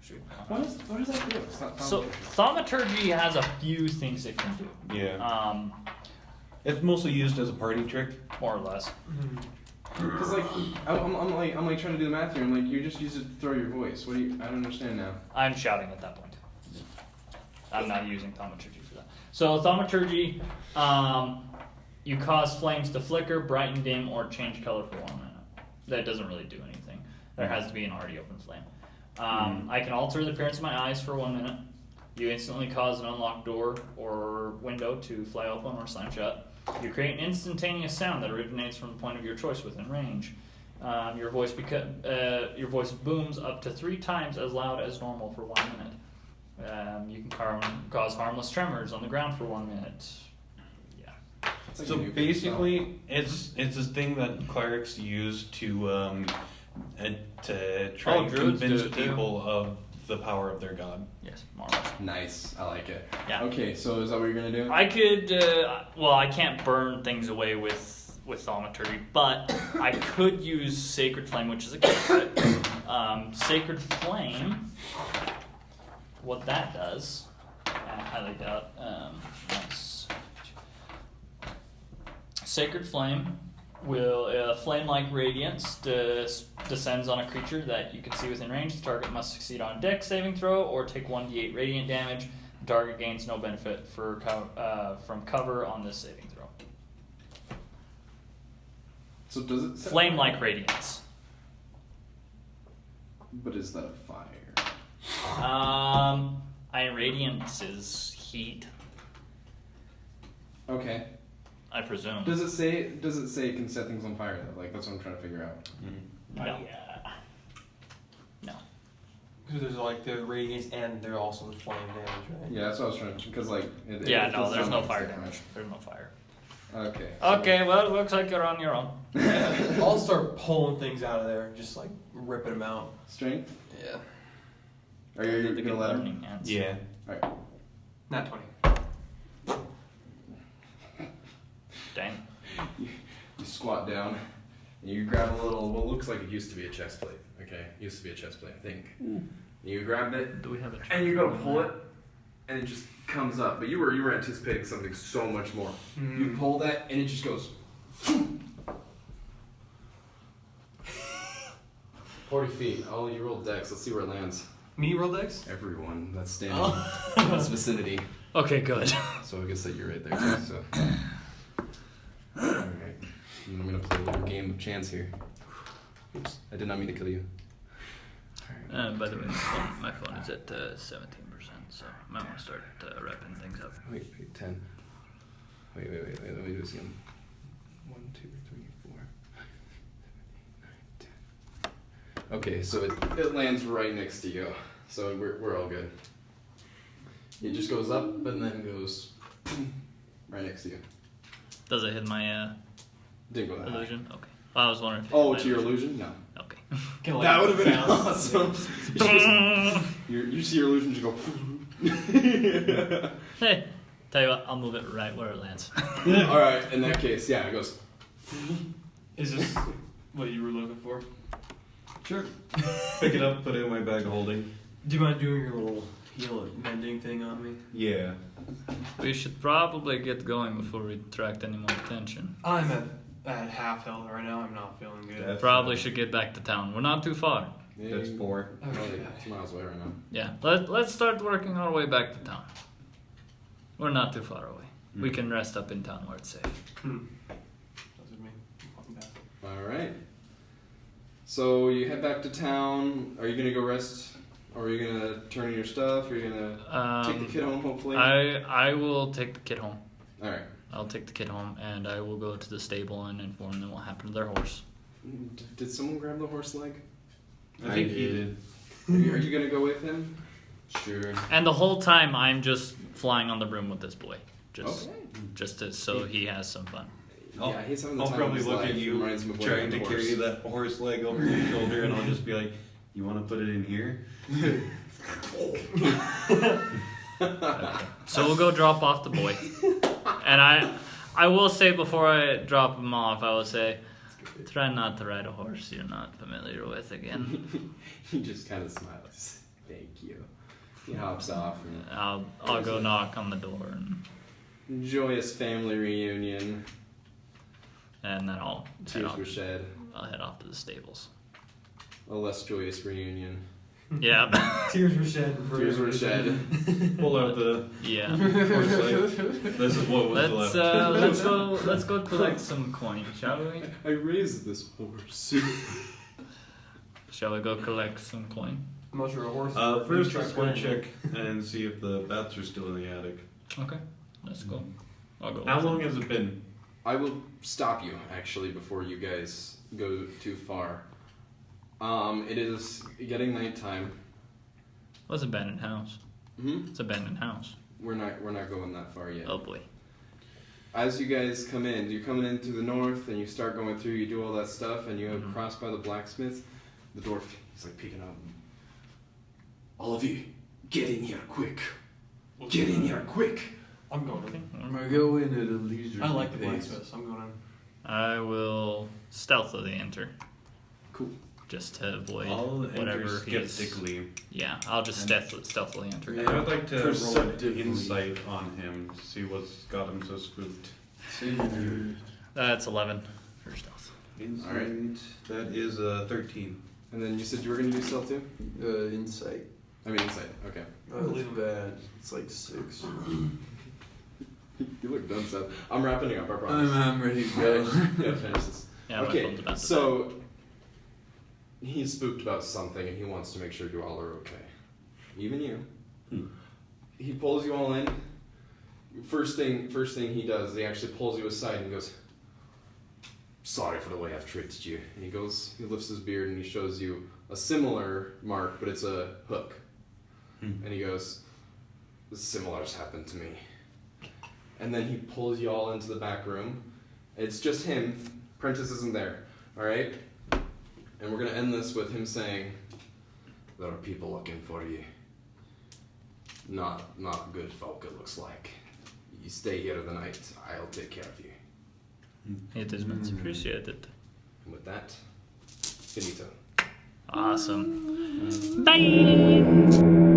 Shoot. What does that do? It's not So, Thaumaturgy has a few things it can do. Yeah. It's mostly used as a party trick. More or less. Because like I'm like trying to do the math here. I'm like, you just use it to throw your voice. What do you? I don't understand now. I'm shouting at that point. I'm not using Thaumaturgy for that. So Thaumaturgy, you cause flames to flicker, brighten, dim, or change color for 1 minute. That doesn't really do anything. There has to be an already open flame. I can alter the appearance of my eyes for 1 minute. You instantly cause an unlocked door or window to fly open or slam shut. You create an instantaneous sound that originates from the point of your choice within range. Your voice booms up to 3 times as loud as normal for 1 minute. You can cause harmless tremors on the ground for 1 minute. Yeah. It's like So a new basically, it's this thing that clerics use to try and druids convince do it too. people of the power of their god. Yes, more or less. Nice. I like it. Yeah. Okay, so is that what you're gonna do? I could, I can't burn things away with Thaumaturgy, but I could use Sacred Flame, which is a cantrip. Sacred Flame, what that does, I highly doubt, Sacred Flame will, flame-like radiance descends on a creature that you can see within range. The target must succeed on a dex saving throw or take 1d8 radiant damage. The target gains no benefit from cover on this saving throw. So does it? Set Flame-like radiance. But is that a fire? Radiance is heat, Okay. I presume. Does it say it can set things on fire though? Like that's what I'm trying to figure out. No. Because there's like the radiance and they're also the flame damage, right? Yeah, that's what I was trying to. Because like. No, this there's no sounds fire different. damage. There's no fire. Okay. Okay, well, it looks like you're on your own. I'll start pulling things out of there, just like ripping them out. Strength. Yeah. Are you The gonna let him? burning hands. Yeah. Alright. Not 20. Dang. You squat down and you grab a little. What looks like it used to be a chest plate. Okay, used to be a chest plate, I think. You grab it Do we have a and you go pull it, and it just comes up. But you were anticipating something so much more. You pull that and it just goes. 40 feet. Oh, you rolled dex. Let's see where it lands. Me roll dex? Everyone that's standing in this vicinity. Okay, good. So I guess that you're right there too. So. Alright. I'm gonna play a little game of chance here. Oops. I did not mean to kill you. By the way, my phone is at 17%, so I might want to start wrapping things up. Wait, 10. Wait, let me do this again. 1, 2, 3, 4, 9, 10. Okay, so it lands right next to you. So we're all good. It just goes up and then goes right next to you. Does it hit my Didn't go that high. illusion? Okay. Well, I was wondering if it Oh, hit to my your illusion? No. Okay. That would have been awesome. You see your illusion just go. Hey, tell you what, I'll move it right where it lands. Alright, in that case, yeah, it goes. Is this what you were looking for? Sure. Pick it up, put it in my bag of holding. Do you mind doing your little heal mending thing on me? Yeah. We should probably get going before we attract any more attention. I'm at half health right now. I'm not feeling good. That's- Probably should get back to town. We're not too far. That's 4. Probably 2 miles away right now. Yeah, let's start working our way back to town. We're not too far away. We can rest up in town where it's safe. That's with me. Walking back. All right. So you head back to town. Are you gonna go rest? Or are you gonna turn in your stuff? Are you gonna take the kid home? Hopefully. I will take the kid home. All right. I'll take the kid home, and I will go to the stable and inform them what happened to their horse. Did someone grab the horse leg? I think he did. Are you gonna go with him? Sure. And the whole time, I'm just flying on the broom with this boy, Okay. so he has some fun. Yeah, he's having the I'll time probably of his look life. at you Reminds him of when trying he to had a carry horse. that horse leg over your shoulder, and I'll just be like, "You want to put it in here?" So we'll go drop off the boy, and I will say before I drop him off, I will say, try not to ride a horse you're not familiar with again. He just kind of smiles. Thank you. He hops off. And I'll go knock on the door, joyous family reunion. and then I'll head Tears off, were shed. I'll head off to the stables. A less joyous reunion. Yeah, Tears were shed. Tears were shed. Pull out the yeah. horse leg. This is what was left. Let's go collect some coin, shall we? I raised this horse. Shall we go collect some coin? I'm not sure a horse. First, let's go check and see if the bats are still in the attic. Okay, let's go. I'll go. How with long it. has it been? I will stop you actually before you guys go too far. It is getting nighttime. What's abandoned house? It's abandoned house. We're not going that far yet. Oh boy. As you guys come in, you're coming in through the north, and you start going through. You do all that stuff, and you have crossed by the blacksmith. The dwarf, he's like peeking out. All of you, get in here quick! Get in here quick! I'm going in. I go in at a leisurely I like the pace. blacksmiths. I'm going in. I will stealthily enter. Cool. Just to avoid I'll enter whatever he's. skeptically. Yeah, I'll just stealthily enter. Yeah. I'd like to roll an Perceptively. insight on him to see what's got him so spooked. That's 11 for stealth. Insight. All right. That is 13. And then you said you were going to do stealth too? Insight. I mean insight. Okay. Oh, that's bad. It's like 6. You look done, Seth. I'm wrapping it up. I promise. I'm ready to go. Yeah, finish this. Yeah, my Okay. phone's about to So he's spooked about something, and he wants to make sure you all are okay. Even you. He pulls you all in. First thing he does, he actually pulls you aside and he goes, "Sorry for the way I've treated you." And he lifts his beard and he shows you a similar mark, but it's a hook. And he goes, "Similar's happened to me." And then he pulls you all into the back room. It's just him. Prentice isn't there. Alright? And we're going to end this with him saying, "There are people looking for you. Not good folk, it looks like. You stay here the night. I'll take care of you." It is much appreciated. And with that, finito. Awesome. Bye.